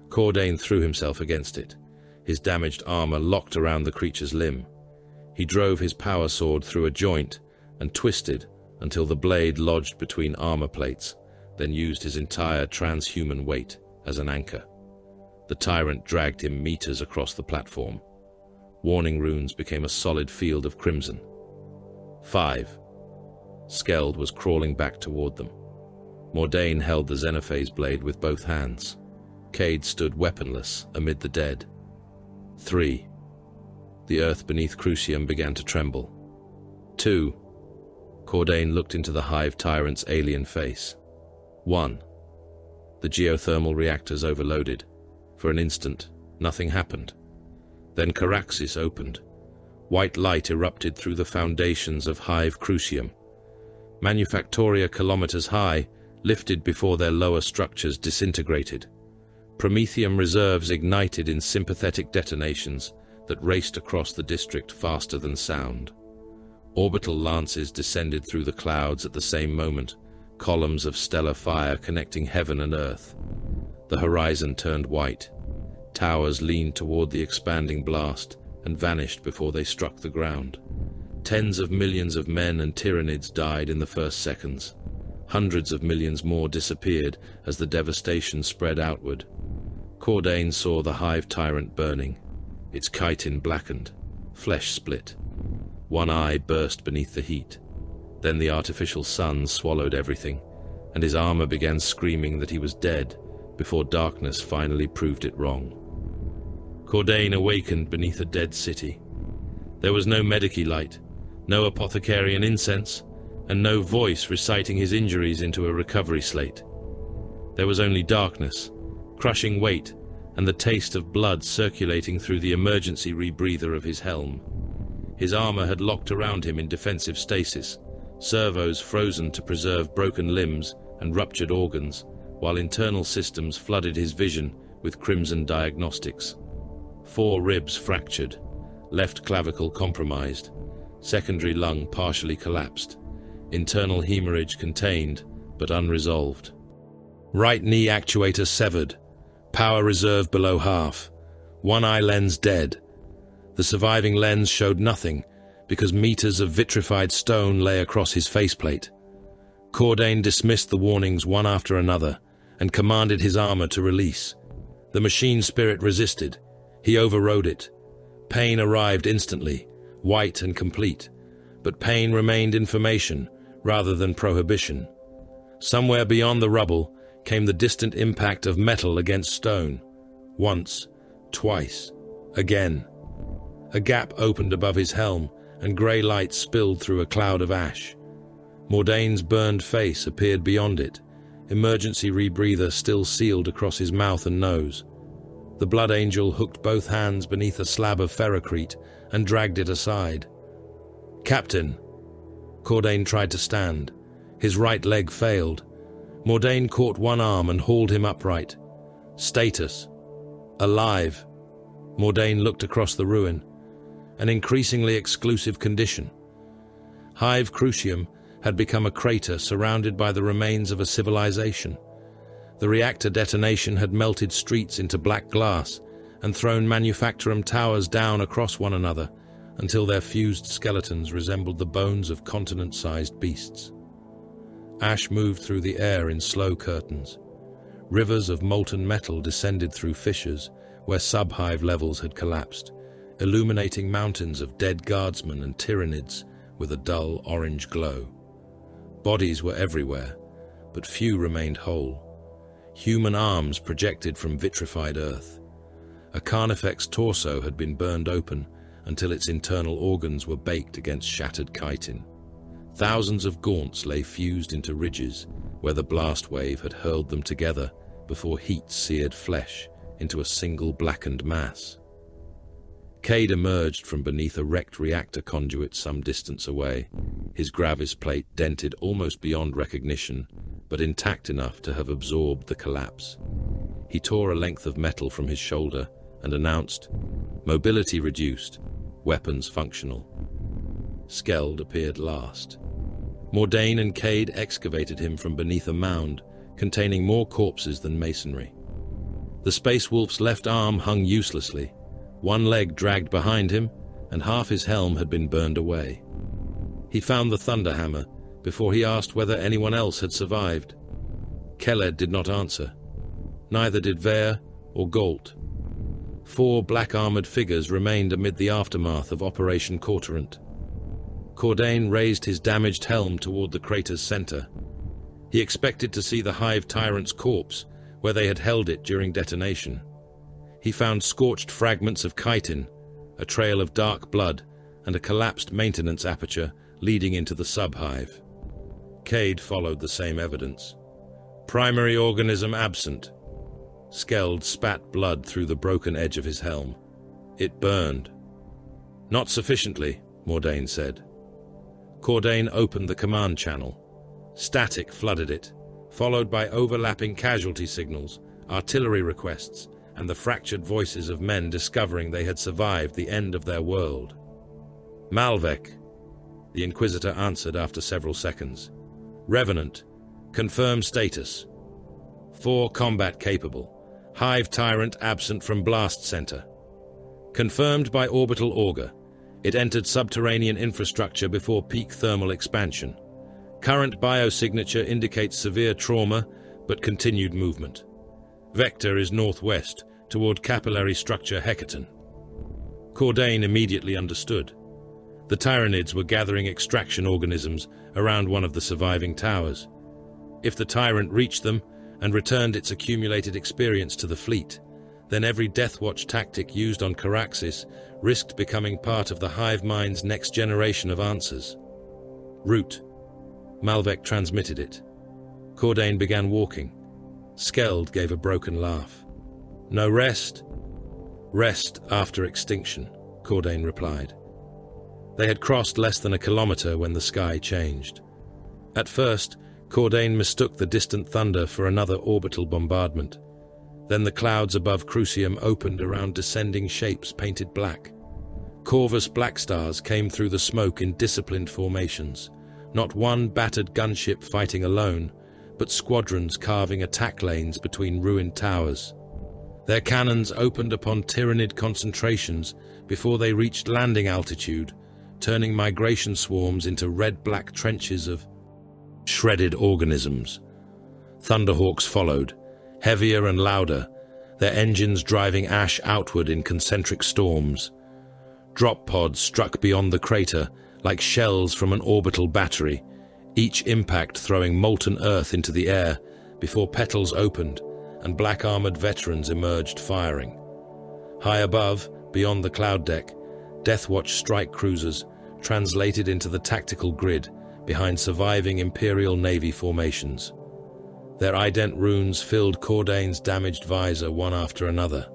Speaker 1: Cordain threw himself against it. His damaged armor locked around the creature's limb. He drove his power sword through a joint and twisted until the blade lodged between armor plates, then used his entire transhuman weight as an anchor. The Tyrant dragged him meters across the platform. Warning runes became a solid field of crimson. 5. Skeld was crawling back toward them. Mordain held the Xenophase blade with both hands. Cade stood weaponless amid the dead. 3. The earth beneath Crucium began to tremble. 2. Cordain looked into the Hive Tyrant's alien face. 1. The geothermal reactors overloaded. For an instant, nothing happened. Then Caraxis opened. White light erupted through the foundations of Hive Crucium. Manufactoria kilometers high lifted before their lower structures disintegrated. Promethium reserves ignited in sympathetic detonations that raced across the district faster than sound. Orbital lances descended through the clouds at the same moment, columns of stellar fire connecting heaven and earth. The horizon turned white. Towers leaned toward the expanding blast and vanished before they struck the ground. Tens of millions of men and tyrannids died in the first seconds. Hundreds of millions more disappeared as the devastation spread outward. Cordain saw the Hive Tyrant burning. Its chitin blackened, flesh split. One eye burst beneath the heat. Then the artificial sun swallowed everything, and his armor began screaming that he was dead before darkness finally proved it wrong. Cordain awakened beneath a dead city. There was no Medici light, no apothecarian incense, and no voice reciting his injuries into a recovery slate. There was only darkness, crushing weight, and the taste of blood circulating through the emergency rebreather of his helm. His armor had locked around him in defensive stasis, servos frozen to preserve broken limbs and ruptured organs, while internal systems flooded his vision with crimson diagnostics. 4 ribs fractured, left clavicle compromised, secondary lung partially collapsed, internal hemorrhage contained but unresolved. Right knee actuator severed, power reserve below half, one eye lens dead. The surviving lens showed nothing because meters of vitrified stone lay across his faceplate. Cordain dismissed the warnings one after another and commanded his armor to release. The machine spirit resisted. He overrode it. Pain arrived instantly, white and complete, but pain remained information rather than prohibition. Somewhere beyond the rubble came the distant impact of metal against stone. Once, twice, again. A gap opened above his helm, and grey light spilled through a cloud of ash. Mordane's burned face appeared beyond it, emergency rebreather still sealed across his mouth and nose. The Blood Angel hooked both hands beneath a slab of ferrocrete and dragged it aside. "Captain!" Cordane tried to stand. His right leg failed. Mordane caught one arm and hauled him upright. Status: alive. Mordane looked across the ruin. An increasingly exclusive condition. Hive Crucium had become a crater surrounded by the remains of a civilization. The reactor detonation had melted streets into black glass and thrown manufactorum towers down across one another until their fused skeletons resembled the bones of continent-sized beasts. Ash moved through the air in slow curtains. Rivers of molten metal descended through fissures where sub-hive levels had collapsed, illuminating mountains of dead guardsmen and tyrannids with a dull orange glow. Bodies were everywhere, but few remained whole. Human arms projected from vitrified earth. A Carnifex torso had been burned open until its internal organs were baked against shattered chitin. Thousands of gaunts lay fused into ridges where the blast wave had hurled them together before heat seared flesh into a single blackened mass. Cade emerged from beneath a wrecked reactor conduit some distance away, his gravis plate dented almost beyond recognition, but intact enough to have absorbed the collapse. He tore a length of metal from his shoulder and announced, "Mobility reduced, weapons functional." Skeld appeared last. Mordane and Cade excavated him from beneath a mound containing more corpses than masonry. The Space Wolf's left arm hung uselessly, one leg dragged behind him, and half his helm had been burned away. He found the Thunderhammer before he asked whether anyone else had survived. Keled did not answer. Neither did Ver or Galt. 4 black-armored figures remained amid the aftermath of Operation Cortorant. Cordane raised his damaged helm toward the crater's center. He expected to see the Hive Tyrant's corpse where they had held it during detonation. He found scorched fragments of chitin, a trail of dark blood, and a collapsed maintenance aperture leading into the sub-hive. Cade followed the same evidence. Primary organism absent. Skeld spat blood through the broken edge of his helm. It burned. "Not sufficiently," Mordane said. Cordane opened the command channel. Static flooded it, followed by overlapping casualty signals, artillery requests, and the fractured voices of men discovering they had survived the end of their world. "Malvek," the Inquisitor answered after several seconds. "Revenant, confirm status. 4 combat capable. Hive Tyrant absent from blast center. Confirmed by orbital auger. It entered subterranean infrastructure before peak thermal expansion. Current biosignature indicates severe trauma, but continued movement. Vector is northwest, toward capillary structure Hecaton." Cordane immediately understood. The Tyrannids were gathering extraction organisms around one of the surviving towers. If the Tyrant reached them and returned its accumulated experience to the fleet, then every Deathwatch tactic used on Caraxis risked becoming part of the Hive Mind's next generation of answers. "Route." Malvek transmitted it. Cordane began walking. Skeld gave a broken laugh. "No rest?" "Rest after extinction," Cordane replied. They had crossed less than a kilometer when the sky changed. At first, Cordane mistook the distant thunder for another orbital bombardment. Then the clouds above Crucium opened around descending shapes painted black. Corvus black stars came through the smoke in disciplined formations, not one battered gunship fighting alone, but squadrons carving attack lanes between ruined towers. Their cannons opened upon Tyrannid concentrations before they reached landing altitude, turning migration swarms into red-black trenches of shredded organisms. Thunderhawks followed, heavier and louder, their engines driving ash outward in concentric storms. Drop pods struck beyond the crater like shells from an orbital battery, each impact throwing molten earth into the air before petals opened and black-armored veterans emerged firing. High above, beyond the cloud deck, Deathwatch strike cruisers translated into the tactical grid behind surviving Imperial Navy formations. Their ident runes filled Cordain's damaged visor one after another.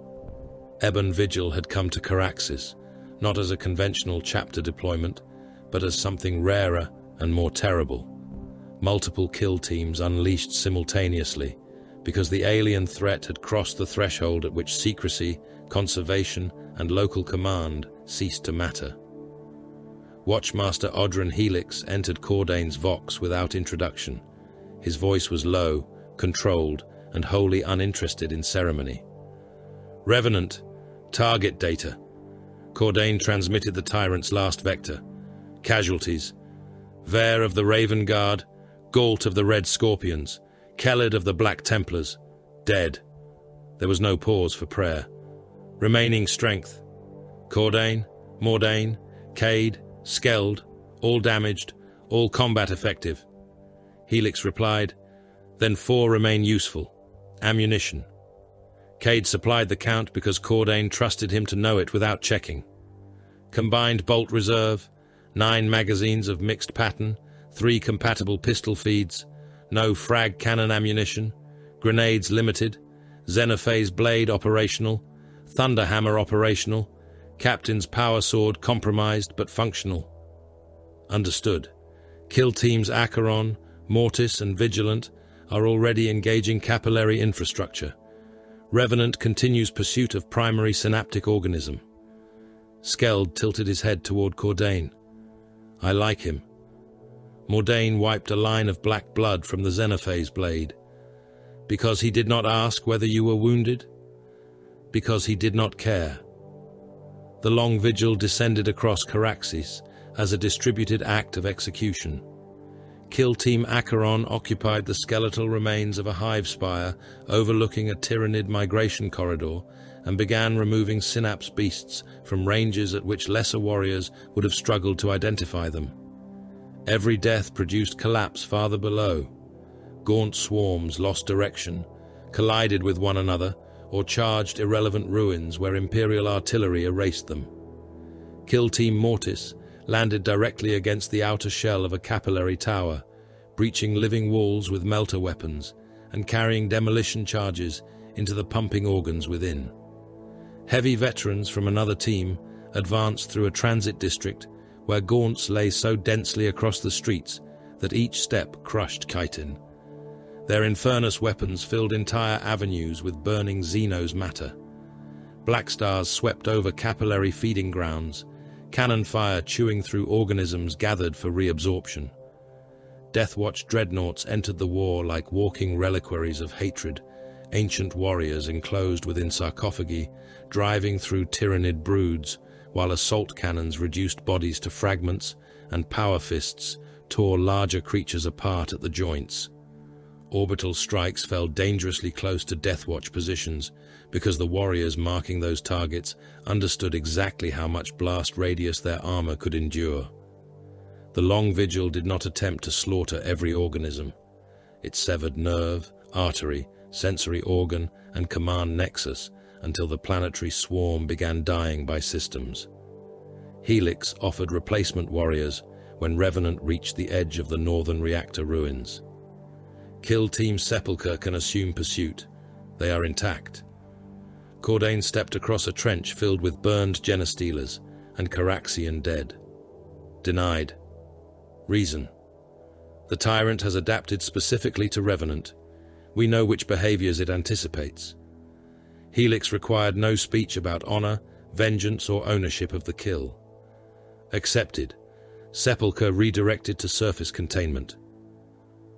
Speaker 1: Ebon Vigil had come to Caraxes, not as a conventional chapter deployment, but as something rarer and more terrible. Multiple kill teams unleashed simultaneously, because the alien threat had crossed the threshold at which secrecy, conservation, and local command ceased to matter. Watchmaster Odrin Helix entered Cordain's Vox without introduction. His voice was low, controlled, and wholly uninterested in ceremony. "Revenant, target data." Cordain transmitted the tyrant's last vector. "Casualties: Vare of the Raven Guard, Galt of the Red Scorpions, Kellid of the Black Templars, dead." There was no pause for prayer. "Remaining strength: Cordain, Mordain, Cade, Skeld, all damaged, all combat effective." Helix replied, "Then 4 remain useful. Ammunition." Cade supplied the count because Cordain trusted him to know it without checking. "Combined bolt reserve, 9 magazines of mixed pattern, 3 compatible pistol feeds, no frag cannon ammunition, grenades limited, Xenophase blade operational, Thunderhammer operational, Captain's power sword compromised but functional." Understood. Kill teams Acheron, Mortis, and Vigilant are already engaging capillary infrastructure. Revenant continues pursuit of primary synaptic organism. Skeld tilted his head toward Cordain. "I like him." Mordain wiped a line of black blood from the Xenophase blade. "Because he did not ask whether you were wounded?" "Because he did not care." The long vigil descended across Caraxes as a distributed act of execution. Kill Team Acheron occupied the skeletal remains of a hive spire overlooking a Tyrannid migration corridor and began removing synapse beasts from ranges at which lesser warriors would have struggled to identify them. Every death produced collapse farther below. Gaunt swarms lost direction, collided with one another, or charged irrelevant ruins where Imperial artillery erased them. Kill Team Mortis landed directly against the outer shell of a capillary tower, breaching living walls with melter weapons and carrying demolition charges into the pumping organs within. Heavy veterans from another team advanced through a transit district where gaunts lay so densely across the streets that each step crushed chitin. Their infernus weapons filled entire avenues with burning Xenos matter. Black stars swept over capillary feeding grounds, cannon fire chewing through organisms gathered for reabsorption. Deathwatch dreadnoughts entered the war like walking reliquaries of hatred, ancient warriors enclosed within sarcophagi, driving through Tyrannid broods, while assault cannons reduced bodies to fragments and power fists tore larger creatures apart at the joints. Orbital strikes fell dangerously close to Deathwatch positions because the warriors marking those targets understood exactly how much blast radius their armor could endure. The long vigil did not attempt to slaughter every organism. It severed nerve, artery, sensory organ, and command nexus until the planetary swarm began dying by systems. Helix offered replacement warriors when Revenant reached the edge of the northern reactor ruins. Kill Team Sepulchre can assume pursuit. They are intact. Cordain stepped across a trench filled with burned Genostealers and Caraxian dead. Denied. Reason: the tyrant has adapted specifically to Revenant. We know which behaviors it anticipates. Helix required no speech about honor, vengeance, or ownership of the kill. Accepted. Sepulchre redirected to surface containment.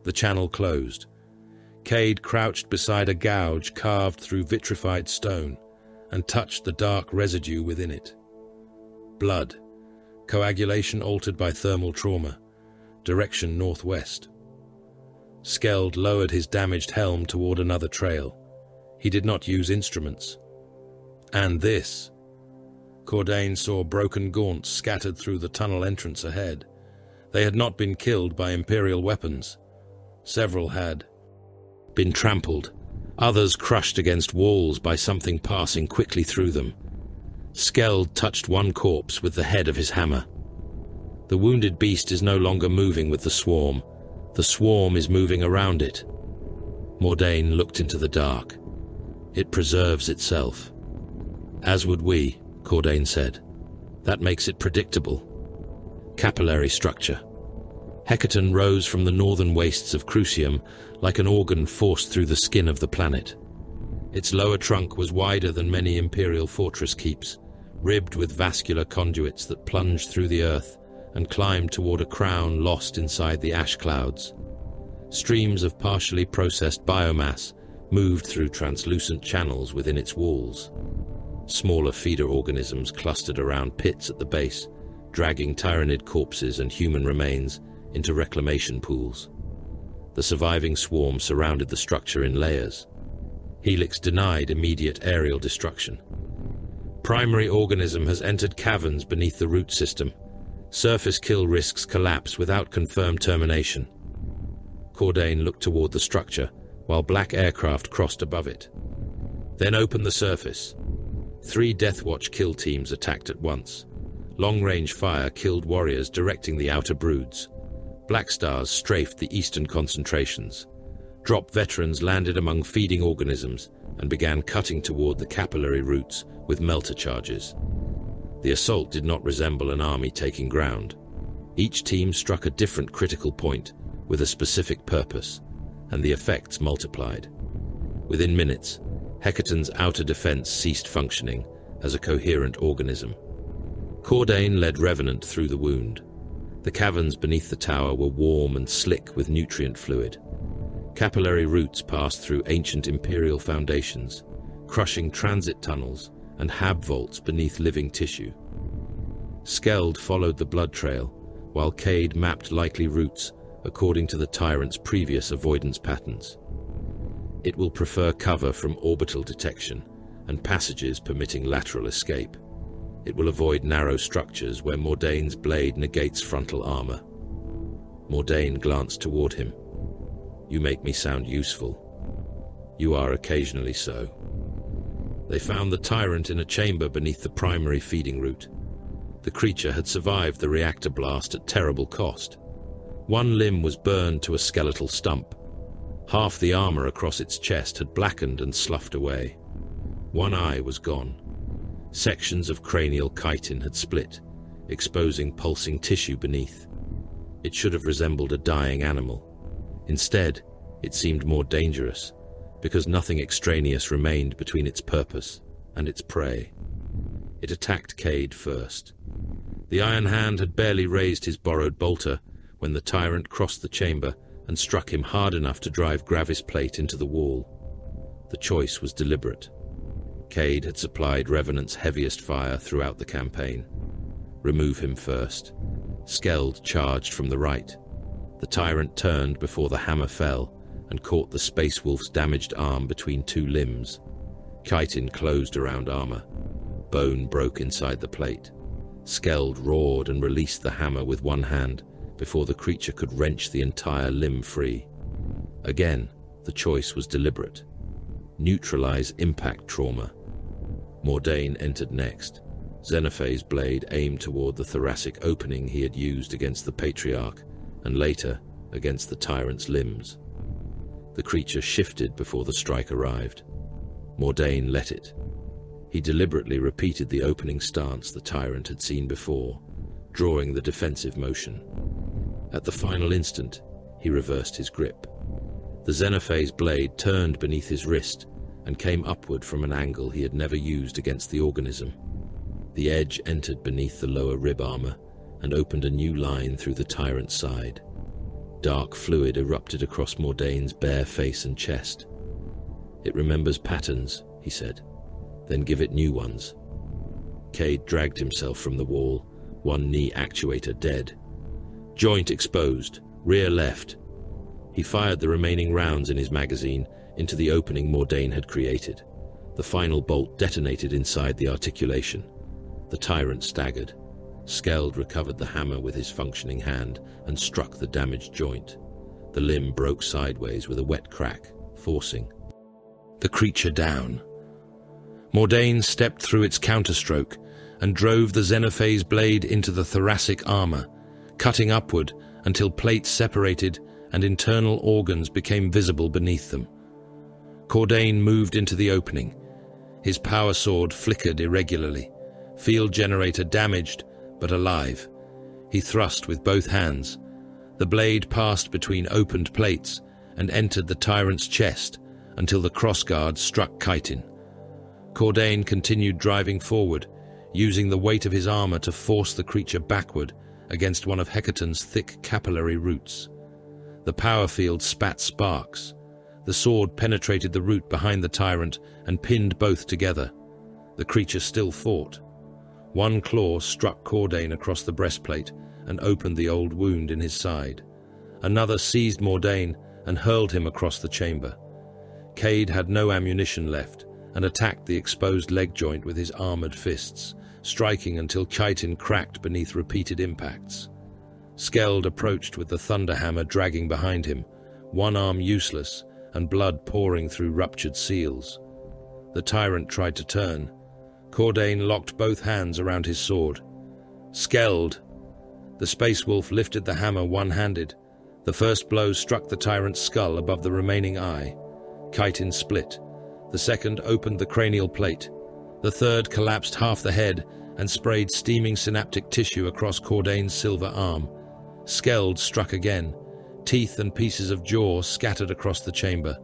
Speaker 1: The channel closed. Cade crouched beside a gouge carved through vitrified stone and touched the dark residue within it. Blood. Coagulation altered by thermal trauma. Direction northwest. Skeld lowered his damaged helm toward another trail. He did not use instruments. And this. Cordain saw broken gaunts scattered through the tunnel entrance ahead. They had not been killed by Imperial weapons. Several had been trampled, others crushed against walls by something passing quickly through them. Skeld touched one corpse with the head of his hammer. The wounded beast is no longer moving with the swarm. The swarm is moving around it. Mordain looked into the dark. It preserves itself. As would we, Cordain said. That makes it predictable. Capillary structure. Hecaton rose from the northern wastes of Crucium like an organ forced through the skin of the planet. Its lower trunk was wider than many Imperial fortress keeps, ribbed with vascular conduits that plunged through the earth and climbed toward a crown lost inside the ash clouds. Streams of partially processed biomass moved through translucent channels within its walls. Smaller feeder organisms clustered around pits at the base, dragging tyrannid corpses and human remains into reclamation pools. The surviving swarm surrounded the structure in layers. Helix denied immediate aerial destruction. Primary organism has entered caverns beneath the root system. Surface kill risks collapse without confirmed termination. Cordain looked toward the structure, while black aircraft crossed above it. Then opened the surface. 3 Deathwatch kill teams attacked at once. Long-range fire killed warriors directing the outer broods. Black stars strafed the eastern concentrations. Drop veterans landed among feeding organisms and began cutting toward the capillary routes with melter charges. The assault did not resemble an army taking ground. Each team struck a different critical point with a specific purpose, and the effects multiplied. Within minutes, Hecaton's outer defense ceased functioning as a coherent organism. Cordain led Revenant through the wound. The caverns beneath the tower were warm and slick with nutrient fluid. Capillary routes passed through ancient Imperial foundations, crushing transit tunnels and hab vaults beneath living tissue. Skeld followed the blood trail, while Cade mapped likely routes according to the tyrant's previous avoidance patterns. It will prefer cover from orbital detection and passages permitting lateral escape. It will avoid narrow structures where Mordain's blade negates frontal armor. Mordain glanced toward him. You make me sound useful. You are occasionally so. They found the tyrant in a chamber beneath the primary feeding route. The creature had survived the reactor blast at terrible cost. One limb was burned to a skeletal stump. Half the armor across its chest had blackened and sloughed away. One eye was gone. Sections of cranial chitin had split, exposing pulsing tissue beneath. It should have resembled a dying animal. Instead, it seemed more dangerous, because nothing extraneous remained between its purpose and its prey. It attacked Cade first. The Iron Hand had barely raised his borrowed bolter when the tyrant crossed the chamber and struck him hard enough to drive Gravis plate into the wall. The choice was deliberate. Cade had supplied Revenant's heaviest fire throughout the campaign. Remove him first. Skeld charged from the right. The tyrant turned before the hammer fell and caught the Space Wolf's damaged arm between 2 limbs. Chitin closed around armor. Bone broke inside the plate. Skeld roared and released the hammer with one hand before the creature could wrench the entire limb free. Again, the choice was deliberate. Neutralize impact trauma. Mordain entered next. Xenophae's blade aimed toward the thoracic opening he had used against the Patriarch, and later against the tyrant's limbs. The creature shifted before the strike arrived. Mordain let it. He deliberately repeated the opening stance the tyrant had seen before, drawing the defensive motion. At the final instant, he reversed his grip. The Xenophae's blade turned beneath his wrist and came upward from an angle he had never used against the organism. The edge entered beneath the lower rib armor and opened a new line through the tyrant's side. Dark fluid erupted across Mordain's bare face and chest. It remembers patterns, he said. Then give it new ones. Cade dragged himself from the wall, one knee actuator dead. Joint exposed, rear left. He fired the remaining rounds in his magazine into the opening Mordain had created. The final bolt detonated inside the articulation. The tyrant staggered. Skeld recovered the hammer with his functioning hand and struck the damaged joint. The limb broke sideways with a wet crack, forcing the creature down. Mordain stepped through its counterstroke and drove the Xenophase blade into the thoracic armor, cutting upward until plates separated and internal organs became visible beneath them. Cordain moved into the opening. His power sword flickered irregularly, field generator damaged but alive. He thrust with both hands. The blade passed between opened plates and entered the tyrant's chest until the crossguard struck chitin. Cordain continued driving forward, using the weight of his armor to force the creature backward against one of Hecaton's thick capillary roots. The power field spat sparks. The sword penetrated the root behind the tyrant and pinned both together. The creature still fought. One claw struck Cordain across the breastplate and opened the old wound in his side. Another seized Mordain and hurled him across the chamber. Cade had no ammunition left and attacked the exposed leg joint with his armored fists, striking until chitin cracked beneath repeated impacts. Skeld approached with the thunderhammer dragging behind him, one arm useless and blood pouring through ruptured seals. The tyrant tried to turn. Cordain locked both hands around his sword. Skeld! The space wolf lifted the hammer one-handed. The first blow struck the tyrant's skull above the remaining eye. Chitin split. The second opened the cranial plate. The third collapsed half the head and sprayed steaming synaptic tissue across Cordain's silver arm. Skeld struck again. Teeth and pieces of jaw scattered across the chamber.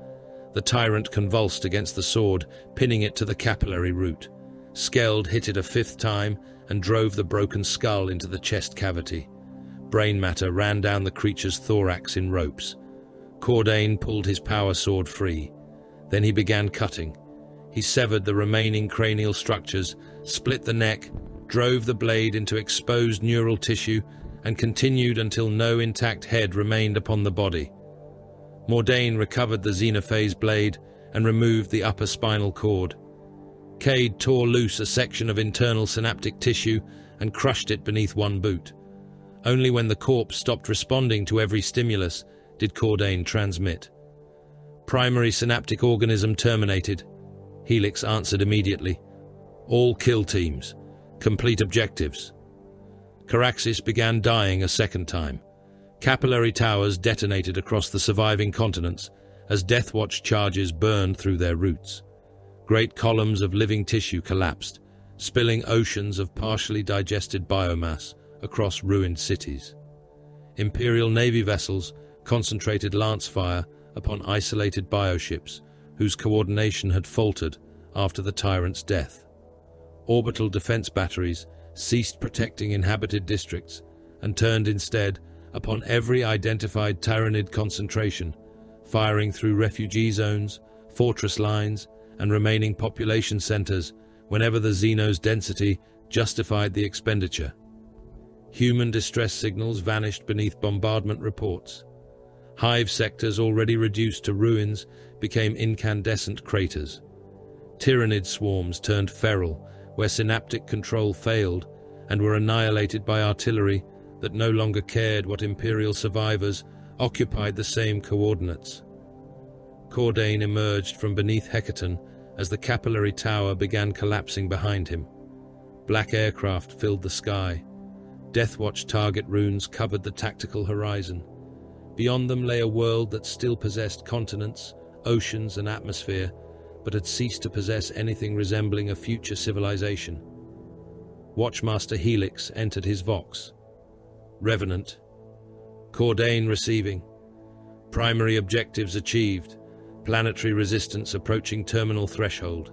Speaker 1: The tyrant convulsed against the sword, pinning it to the capillary root. Skeld hit it a fifth time and drove the broken skull into the chest cavity. Brain matter ran down the creature's thorax in ropes. Cordain pulled his power sword free. Then he began cutting. He severed the remaining cranial structures, split the neck, drove the blade into exposed neural tissue, and continued until no intact head remained upon the body. Mordain recovered the Xenophase blade and removed the upper spinal cord. Cade tore loose a section of internal synaptic tissue and crushed it beneath one boot. Only when the corpse stopped responding to every stimulus did Cordain transmit. Primary synaptic organism terminated. Helix answered immediately. All kill teams. Complete objectives. Caraxes began dying a second time. Capillary towers detonated across the surviving continents as Deathwatch charges burned through their roots. Great columns of living tissue collapsed, spilling oceans of partially digested biomass across ruined cities. Imperial Navy vessels concentrated lance fire upon isolated bioships whose coordination had faltered after the tyrant's death. Orbital defense batteries ceased protecting inhabited districts and turned instead upon every identified tyrannid concentration, firing through refugee zones, fortress lines, and remaining population centers whenever the Xenos' density justified the expenditure. Human distress signals vanished beneath bombardment reports. Hive sectors already reduced to ruins became incandescent craters. Tyrannid swarms turned feral where synaptic control failed and were annihilated by artillery that no longer cared what Imperial survivors occupied the same coordinates. Cordain emerged from beneath Hecaton as the capillary tower began collapsing behind him. Black aircraft filled the sky. Deathwatch target runes covered the tactical horizon. Beyond them lay a world that still possessed continents, oceans, and atmosphere, but had ceased to possess anything resembling a future civilization. Watchmaster Helix entered his Vox. Revenant. Cordain receiving. Primary objectives achieved. Planetary resistance approaching terminal threshold.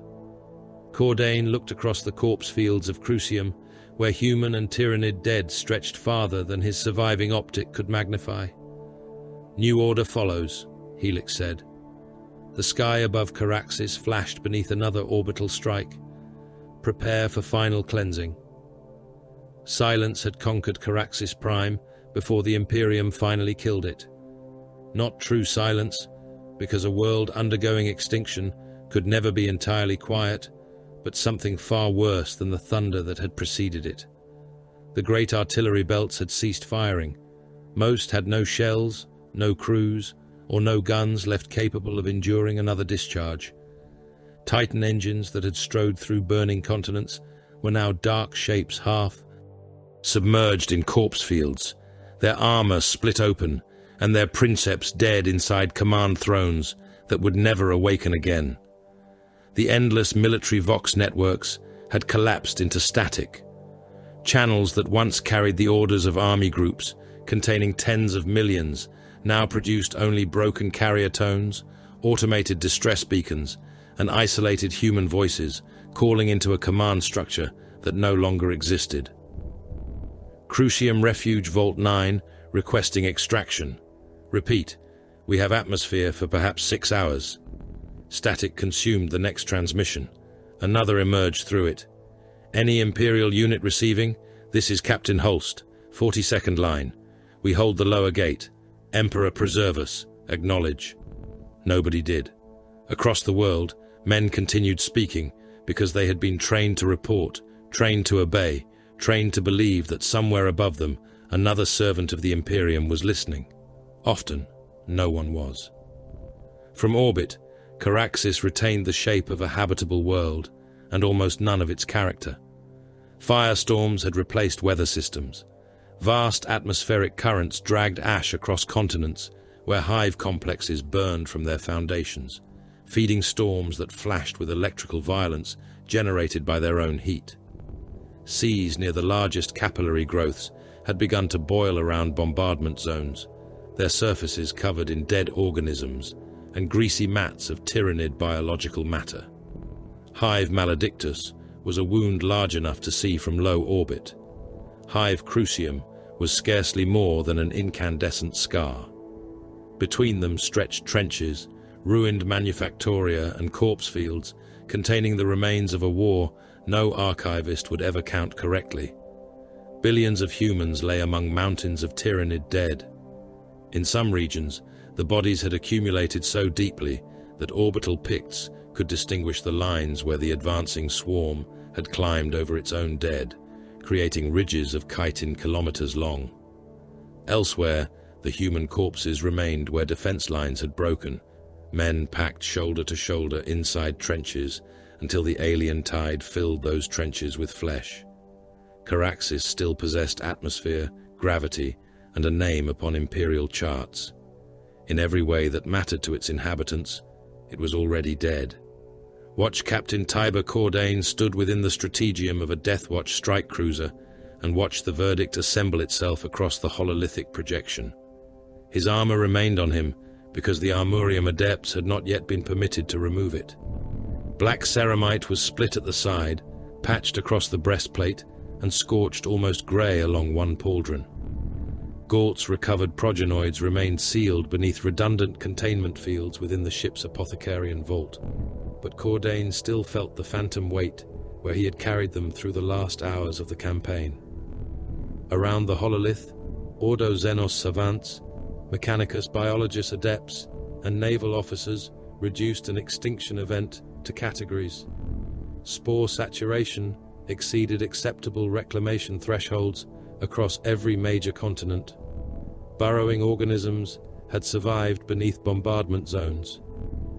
Speaker 1: Cordain looked across the corpse fields of Crucium, where human and tyrannid dead stretched farther than his surviving optic could magnify. New order follows, Helix said. The sky above Caraxes flashed beneath another orbital strike. Prepare for final cleansing. Silence had conquered Caraxes Prime before the Imperium finally killed it. Not true silence, because a world undergoing extinction could never be entirely quiet, but something far worse than the thunder that had preceded it. The great artillery belts had ceased firing. Most had no shells, no crews, or no guns left capable of enduring another discharge. Titan engines that had strode through burning continents were now dark shapes half submerged in corpse fields, their armor split open, and their princeps dead inside command thrones that would never awaken again. The endless military Vox networks had collapsed into static. Channels that once carried the orders of army groups, containing tens of millions, now produced only broken carrier tones, automated distress beacons, and isolated human voices calling into a command structure that no longer existed. Crucium Refuge Vault 9 requesting extraction. Repeat, we have atmosphere for perhaps 6 hours. Static consumed the next transmission. Another emerged through it. Any Imperial unit receiving? This is Captain Holst, 42nd line. We hold the lower gate. Emperor preserve us. Acknowledge. Nobody did. Across the world, men continued speaking because they had been trained to report, trained to obey, trained to believe that somewhere above them, another servant of the Imperium was listening. Often, no one was. From orbit, Caraxis retained the shape of a habitable world and almost none of its character. Firestorms had replaced weather systems. Vast atmospheric currents dragged ash across continents where hive complexes burned from their foundations, feeding storms that flashed with electrical violence generated by their own heat. Seas near the largest capillary growths had begun to boil around bombardment zones, their surfaces covered in dead organisms and greasy mats of tyrannid biological matter. Hive Maledictus was a wound large enough to see from low orbit. Hive Crucium was scarcely more than an incandescent scar. Between them stretched trenches, ruined manufactoria and corpse fields containing the remains of a war no archivist would ever count correctly. Billions of humans lay among mountains of tyrannid dead. In some regions, the bodies had accumulated so deeply that orbital picts could distinguish the lines where the advancing swarm had climbed over its own dead, creating ridges of chitin kilometers long. Elsewhere, the human corpses remained where defense lines had broken, men packed shoulder to shoulder inside trenches until the alien tide filled those trenches with flesh. Caraxis still possessed atmosphere, gravity, and a name upon imperial charts. In every way that mattered to its inhabitants, it was already dead. Watch Captain Tiber Cordain stood within the strategium of a Deathwatch strike cruiser and watched the verdict assemble itself across the hololithic projection. His armor remained on him because the Armurium adepts had not yet been permitted to remove it. Black ceramite was split at the side, patched across the breastplate, and scorched almost grey along one pauldron. Gault's recovered progenoids remained sealed beneath redundant containment fields within the ship's apothecarian vault, but Cordain still felt the phantom weight where he had carried them through the last hours of the campaign. Around the hololith, Ordo Xenos savants, Mechanicus biologists adepts, and naval officers reduced an extinction event to categories. Spore saturation exceeded acceptable reclamation thresholds across every major continent. Burrowing organisms had survived beneath bombardment zones.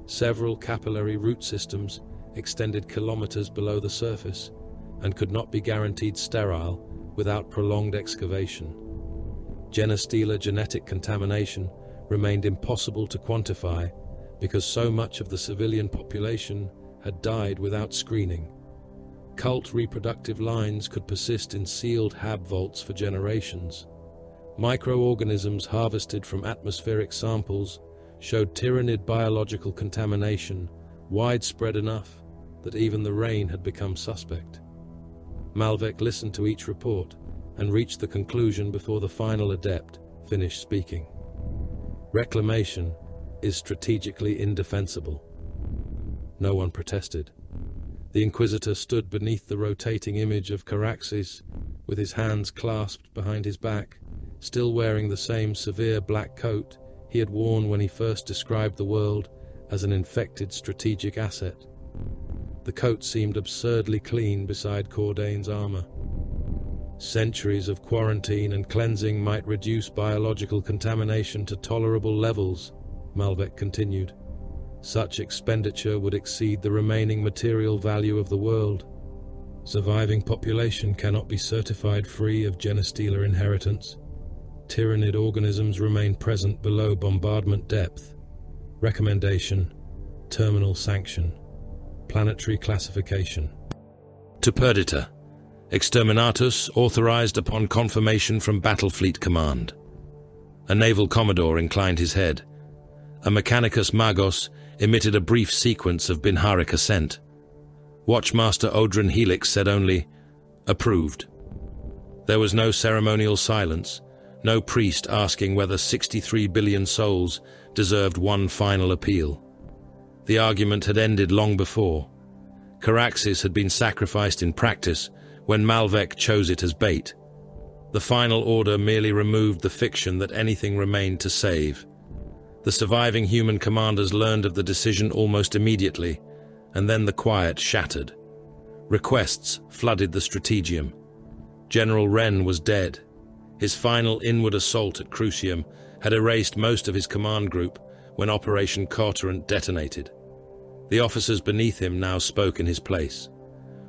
Speaker 1: Several capillary root systems extended kilometers below the surface and could not be guaranteed sterile without prolonged excavation. Genestealer genetic contamination remained impossible to quantify because so much of the civilian population had died without screening. Cult reproductive lines could persist in sealed hab vaults for generations. Microorganisms harvested from atmospheric samples showed tyrannid biological contamination widespread enough that even the rain had become suspect. Malvek listened to each report and reached the conclusion before the final adept finished speaking. Reclamation is strategically indefensible. No one protested. The Inquisitor stood beneath the rotating image of Caraxis, with his hands clasped behind his back, still wearing the same severe black coat he had worn when he first described the world as an infected strategic asset. The coat seemed absurdly clean beside Cordain's armor. Centuries of quarantine and cleansing might reduce biological contamination to tolerable levels, Malvek continued. Such expenditure would exceed the remaining material value of the world. Surviving population cannot be certified free of genostealer inheritance. Tyrannid organisms remain present below bombardment depth. Recommendation: terminal sanction. Planetary classification. To Perdita. Exterminatus authorized upon confirmation from Battlefleet Command. A naval commodore inclined his head. A Mechanicus Magos emitted a brief sequence of Binharic assent. Watchmaster Odrin Helix said only, "Approved." There was no ceremonial silence, no priest asking whether 63 billion souls deserved one final appeal. The argument had ended long before. Caraxes had been sacrificed in practice when Malvec chose it as bait. The final order merely removed the fiction that anything remained to save. The surviving human commanders learned of the decision almost immediately, and then the quiet shattered. Requests flooded the strategium. General Wren was dead. His final inward assault at Crucium had erased most of his command group when Operation Carturant detonated. The officers beneath him now spoke in his place.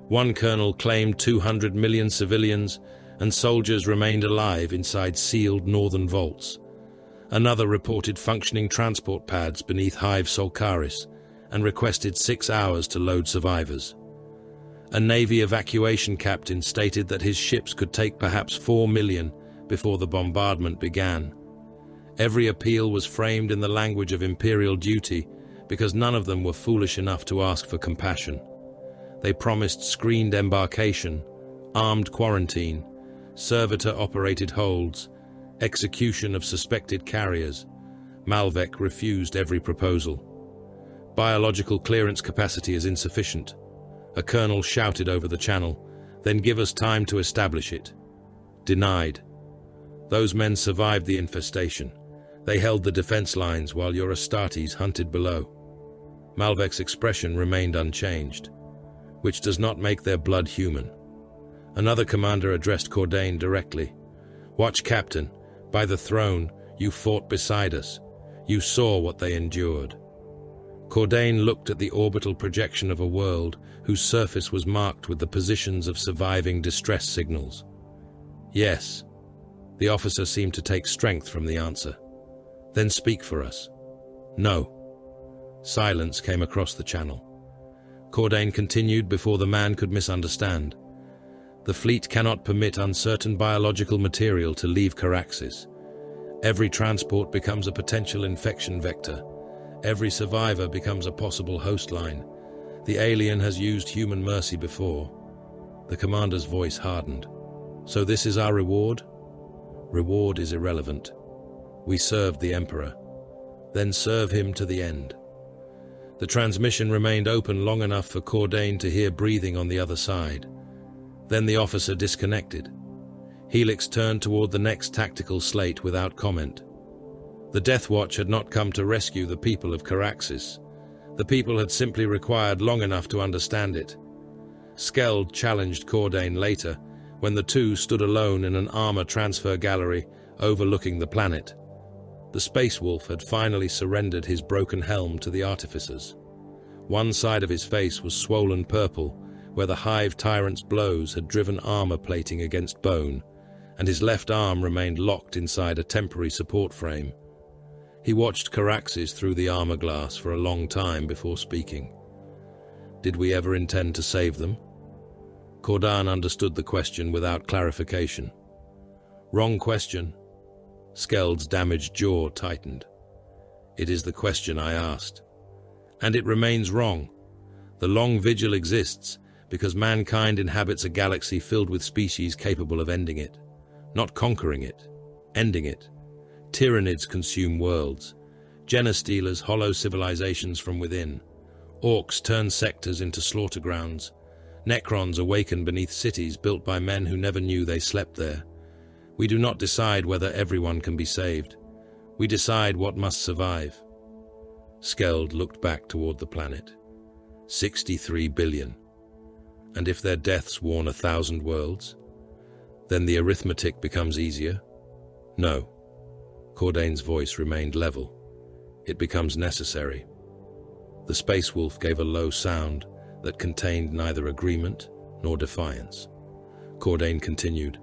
Speaker 1: One colonel claimed 200 million civilians and soldiers remained alive inside sealed northern vaults. Another reported functioning transport pads beneath Hive Solcaris and requested 6 hours to load survivors. A Navy evacuation captain stated that his ships could take perhaps 4 million before the bombardment began. Every appeal was framed in the language of imperial duty because none of them were foolish enough to ask for compassion. They promised screened embarkation, armed quarantine, servitor-operated holds, execution of suspected carriers. Malvec refused every proposal. Biological clearance capacity is insufficient. A colonel shouted over the channel, "Then give us time to establish it." Denied. Those men survived the infestation. They held the defense lines while your Astartes hunted below. Malvec's expression remained unchanged, which does not make their blood human. Another commander addressed Cordain directly. "Watch, Captain. By the throne, you fought beside us. You saw what they endured." Cordain looked at the orbital projection of a world whose surface was marked with the positions of surviving distress signals. "Yes." The officer seemed to take strength from the answer. "Then speak for us." "No." Silence came across the channel. Cordain continued before the man could misunderstand. "The fleet cannot permit uncertain biological material to leave Caraxes. Every transport becomes a potential infection vector. Every survivor becomes a possible host line. The alien has used human mercy before." The commander's voice hardened. "So this is our reward?" "Reward is irrelevant. We served the Emperor. Then serve him to the end." The transmission remained open long enough for Cordain to hear breathing on the other side. Then the officer disconnected. Helix turned toward the next tactical slate without comment. The Deathwatch had not come to rescue the people of Caraxes. The people had simply required long enough to understand it. Skeld challenged Cordain later, when the two stood alone in an armor transfer gallery overlooking the planet. The Space Wolf had finally surrendered his broken helm to the artificers. One side of his face was swollen purple, where the Hive Tyrant's blows had driven armor plating against bone, and his left arm remained locked inside a temporary support frame. He watched Caraxes through the armor glass for a long time before speaking. "Did we ever intend to save them?" Cordan understood the question without clarification. "Wrong question." Skeld's damaged jaw tightened. "It is the question I asked. And it remains wrong. The long vigil exists because mankind inhabits a galaxy filled with species capable of ending it. Not conquering it, ending it. Tyrannids consume worlds. Genostealers hollow civilizations from within. Orcs turn sectors into slaughter grounds. Necrons awaken beneath cities built by men who never knew they slept there. We do not decide whether everyone can be saved. We decide what must survive." Skeld looked back toward the planet. 63 billion. And if their deaths warn 1,000 worlds? Then the arithmetic becomes easier? No. Cordain's voice remained level. It becomes necessary. The Space Wolf gave a low sound that contained neither agreement nor defiance. Cordain continued,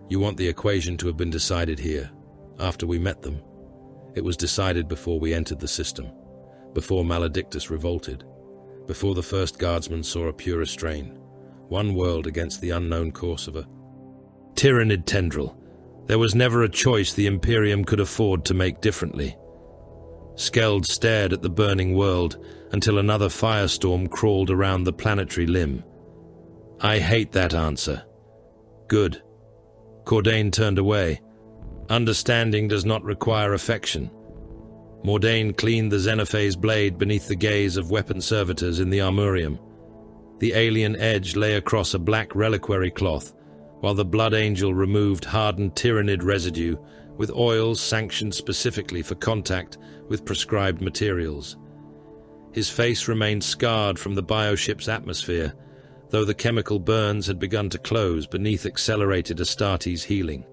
Speaker 1: "You want the equation to have been decided here, after we met them. It was decided before we entered the system, before Maledictus revolted, before the first guardsman saw a purer strain, one world against the unknown course of a tyrannid tendril. There was never a choice the Imperium could afford to make differently." Skeld stared at the burning world until another firestorm crawled around the planetary limb. "I hate that answer." "Good." Cordain turned away. "Understanding does not require affection." Mordain cleaned the Xenophase blade beneath the gaze of weapon servitors in the armorium. The alien edge lay across a black reliquary cloth, while the Blood Angel removed hardened tyrannid residue with oils sanctioned specifically for contact with prescribed materials. His face remained scarred from the bioship's atmosphere, though the chemical burns had begun to close beneath accelerated Astartes' healing.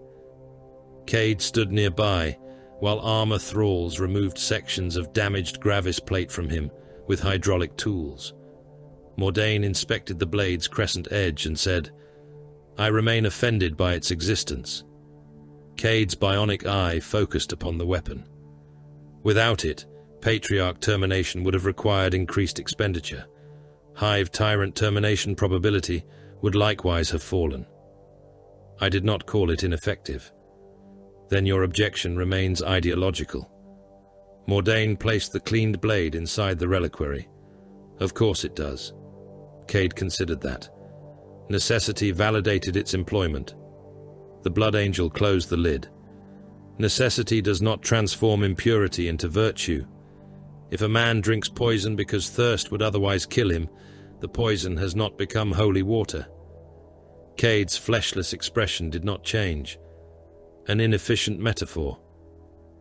Speaker 1: Cade stood nearby, while armor thralls removed sections of damaged Gravis plate from him with hydraulic tools. Mordain inspected the blade's crescent edge and said, "I remain offended by its existence." Cade's bionic eye focused upon the weapon. Without it, Patriarch termination would have required increased expenditure. Hive Tyrant termination probability would likewise have fallen. "I did not call it ineffective." "Then your objection remains ideological." Mordain placed the cleaned blade inside the reliquary. "Of course it does." Cade considered that. Necessity validated its employment. The Blood Angel closed the lid. Necessity does not transform impurity into virtue. If a man drinks poison because thirst would otherwise kill him, the poison has not become holy water. Cade's fleshless expression did not change. An inefficient metaphor.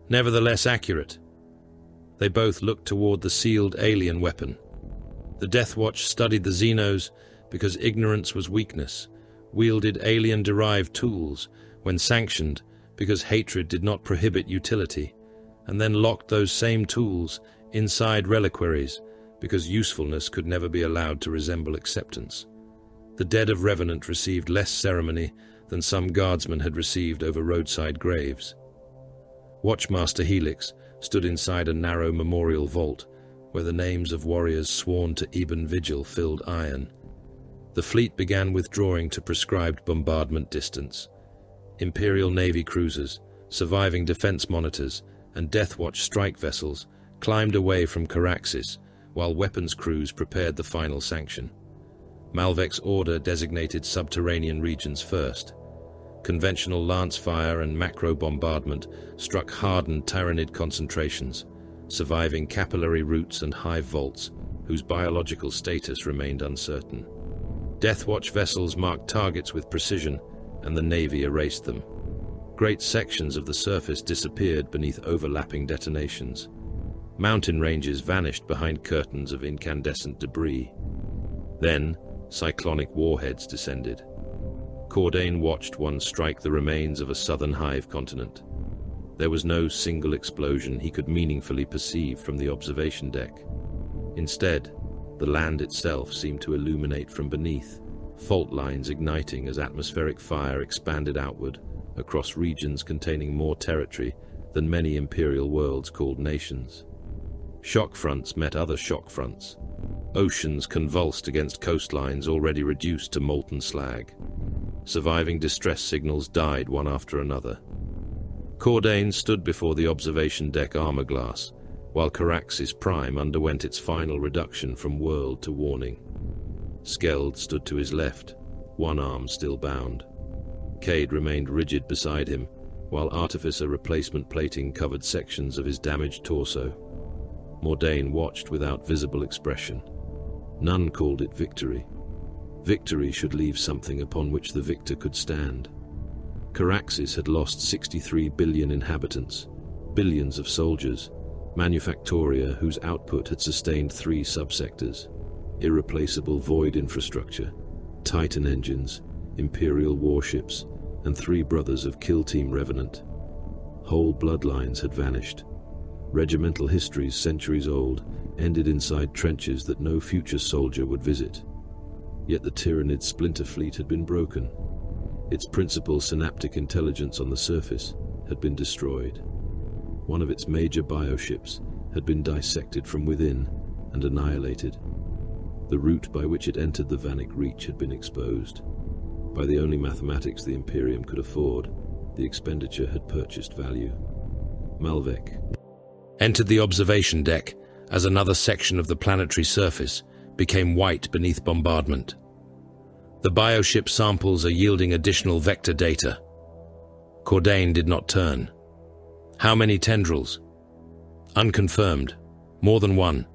Speaker 1: Nevertheless accurate. They both looked toward the sealed alien weapon. The Deathwatch studied the Xenos because ignorance was weakness, wielded alien-derived tools when sanctioned because hatred did not prohibit utility, and then locked those same tools inside reliquaries because usefulness could never be allowed to resemble acceptance. The dead of Revenant received less ceremony than some guardsmen had received over roadside graves. Watchmaster Helix stood inside a narrow memorial vault where the names of warriors sworn to Eben Vigil filled iron. The fleet began withdrawing to prescribed bombardment distance. Imperial Navy cruisers, surviving defense monitors, and Deathwatch strike vessels climbed away from Caraxis, while weapons crews prepared the final sanction. Malvec's order designated subterranean regions first. Conventional lance fire and macro bombardment struck hardened Tyrannid concentrations, surviving capillary routes and hive vaults whose biological status remained uncertain. Deathwatch vessels marked targets with precision, and the Navy erased them. Great sections of the surface disappeared beneath overlapping detonations. Mountain ranges vanished behind curtains of incandescent debris. Then, cyclonic warheads descended. Cordain watched one strike the remains of a southern hive continent. There was no single explosion he could meaningfully perceive from the observation deck. Instead, the land itself seemed to illuminate from beneath, fault lines igniting as atmospheric fire expanded outward across regions containing more territory than many imperial worlds called nations. Shock fronts met other shock fronts. Oceans convulsed against coastlines already reduced to molten slag. Surviving distress signals died one after another. Cordain stood before the observation deck armor glass, while Caraxis Prime underwent its final reduction from world to warning. Skeld stood to his left, one arm still bound. Cade remained rigid beside him, while Artificer replacement plating covered sections of his damaged torso. Mordain watched without visible expression. None called it victory. Victory should leave something upon which the victor could stand. Caraxis had lost 63 billion inhabitants, billions of soldiers, Manufactoria whose output had sustained 3 subsectors, irreplaceable void infrastructure, Titan engines, Imperial warships, and 3 brothers of Kill Team Revenant. Whole bloodlines had vanished. Regimental histories centuries old ended inside trenches that no future soldier would visit.
Speaker 3: Yet the Tyranid splinter fleet had been broken. Its principal synaptic intelligence on the surface had been destroyed. One of its major bioships had been dissected from within and annihilated. The route by which it entered the Vanek Reach had been exposed. By the only mathematics the Imperium could afford, the expenditure had purchased value. Malvek
Speaker 1: entered the observation deck as another section of the planetary surface became white beneath bombardment. The bioship samples are yielding additional vector data. Cordain did not turn. How many tendrils? Unconfirmed. More than one.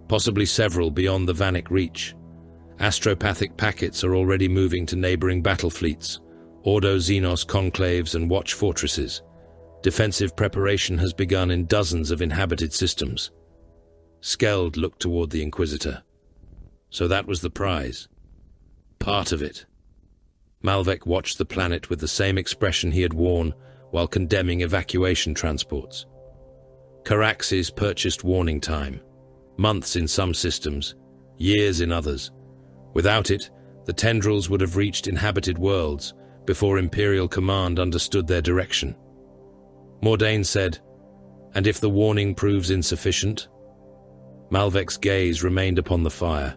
Speaker 1: Possibly several beyond the Vanek Reach. Astropathic packets are already moving to neighboring battle fleets, Ordo Xenos conclaves and watch fortresses. Defensive preparation has begun in dozens of inhabited systems. Skeld looked toward the Inquisitor. So that was the prize. Part of it. Malvek watched the planet with the same expression he had worn while condemning evacuation transports. Caraxes purchased warning time. Months in some systems, years in others. Without it, the tendrils would have reached inhabited worlds before Imperial command understood their direction. Mordain said, "And if the warning proves insufficient?" Malvek's gaze remained upon the fire.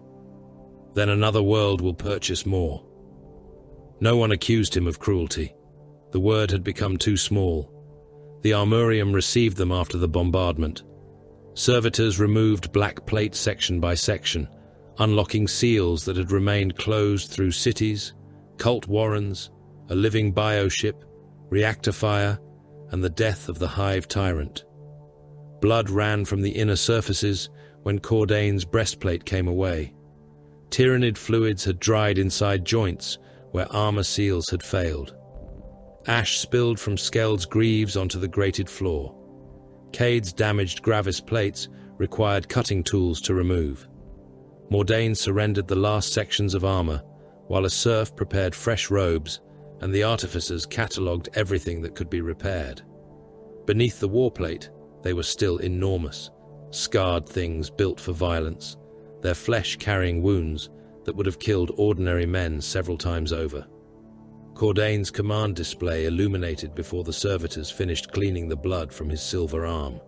Speaker 1: "Then another world will purchase more." No one accused him of cruelty. The word had become too small. The Armurium received them after the bombardment. Servitors removed black plate section by section, unlocking seals that had remained closed through cities, cult warrens, a living bioship, reactor fire, and the death of the Hive tyrant. Blood ran from the inner surfaces when Cordain's breastplate came away. Tyranid fluids had dried inside joints where armor seals had failed. Ash spilled from Skeld's greaves onto the grated floor. Cade's damaged Gravis plates required cutting tools to remove. Mordain surrendered the last sections of armor, while a serf prepared fresh robes, and the artificers catalogued everything that could be repaired. Beneath the warplate, they were still enormous, scarred things built for violence, their flesh carrying wounds that would have killed ordinary men several times over. Cordain's command display illuminated before the servitors finished cleaning the blood from his silver arm.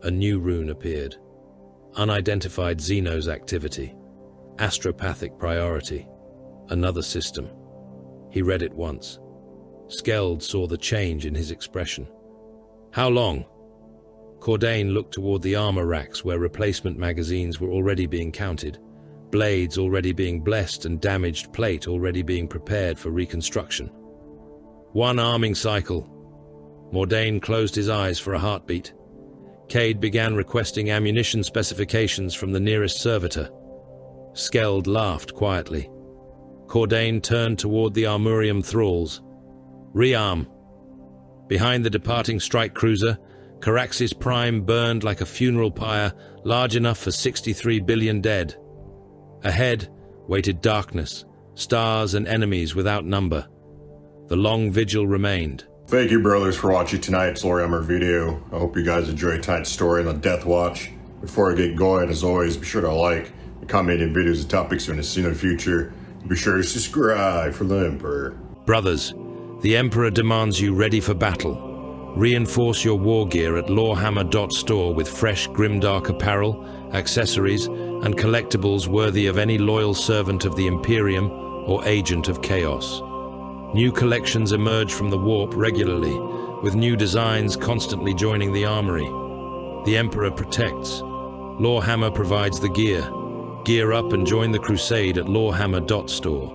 Speaker 1: A new rune appeared. Unidentified Xenos activity. Astropathic priority. Another system. He read it once. Skeld saw the change in his expression. "How long?" Cordain looked toward the armor racks where replacement magazines were already being counted, blades already being blessed and damaged plate already being prepared for reconstruction. "One arming cycle." Mordain closed his eyes for a heartbeat. Cade began requesting ammunition specifications from the nearest servitor. Skeld laughed quietly. Cordain turned toward the Armurium thralls. "Rearm." Behind the departing strike cruiser, Caraxes Prime burned like a funeral pyre large enough for 63 billion dead. Ahead waited darkness, stars and enemies without number. The long vigil remained.
Speaker 2: Thank you, brothers, for watching tonight's Warhammer video. I hope you guys enjoyed tonight's story on the Deathwatch. Before I get going, as always, be sure to like and comment any videos and topics you want to see in the future. Be sure to subscribe for the Emperor.
Speaker 1: Brothers, the Emperor demands you ready for battle. Reinforce your war gear at lorehammer.store with fresh grimdark apparel, accessories, and collectibles worthy of any loyal servant of the Imperium or agent of chaos. New collections emerge from the warp regularly, with new designs constantly joining the armory. The Emperor protects. Lorehammer provides the gear. Gear up and join the crusade at lorehammer.store.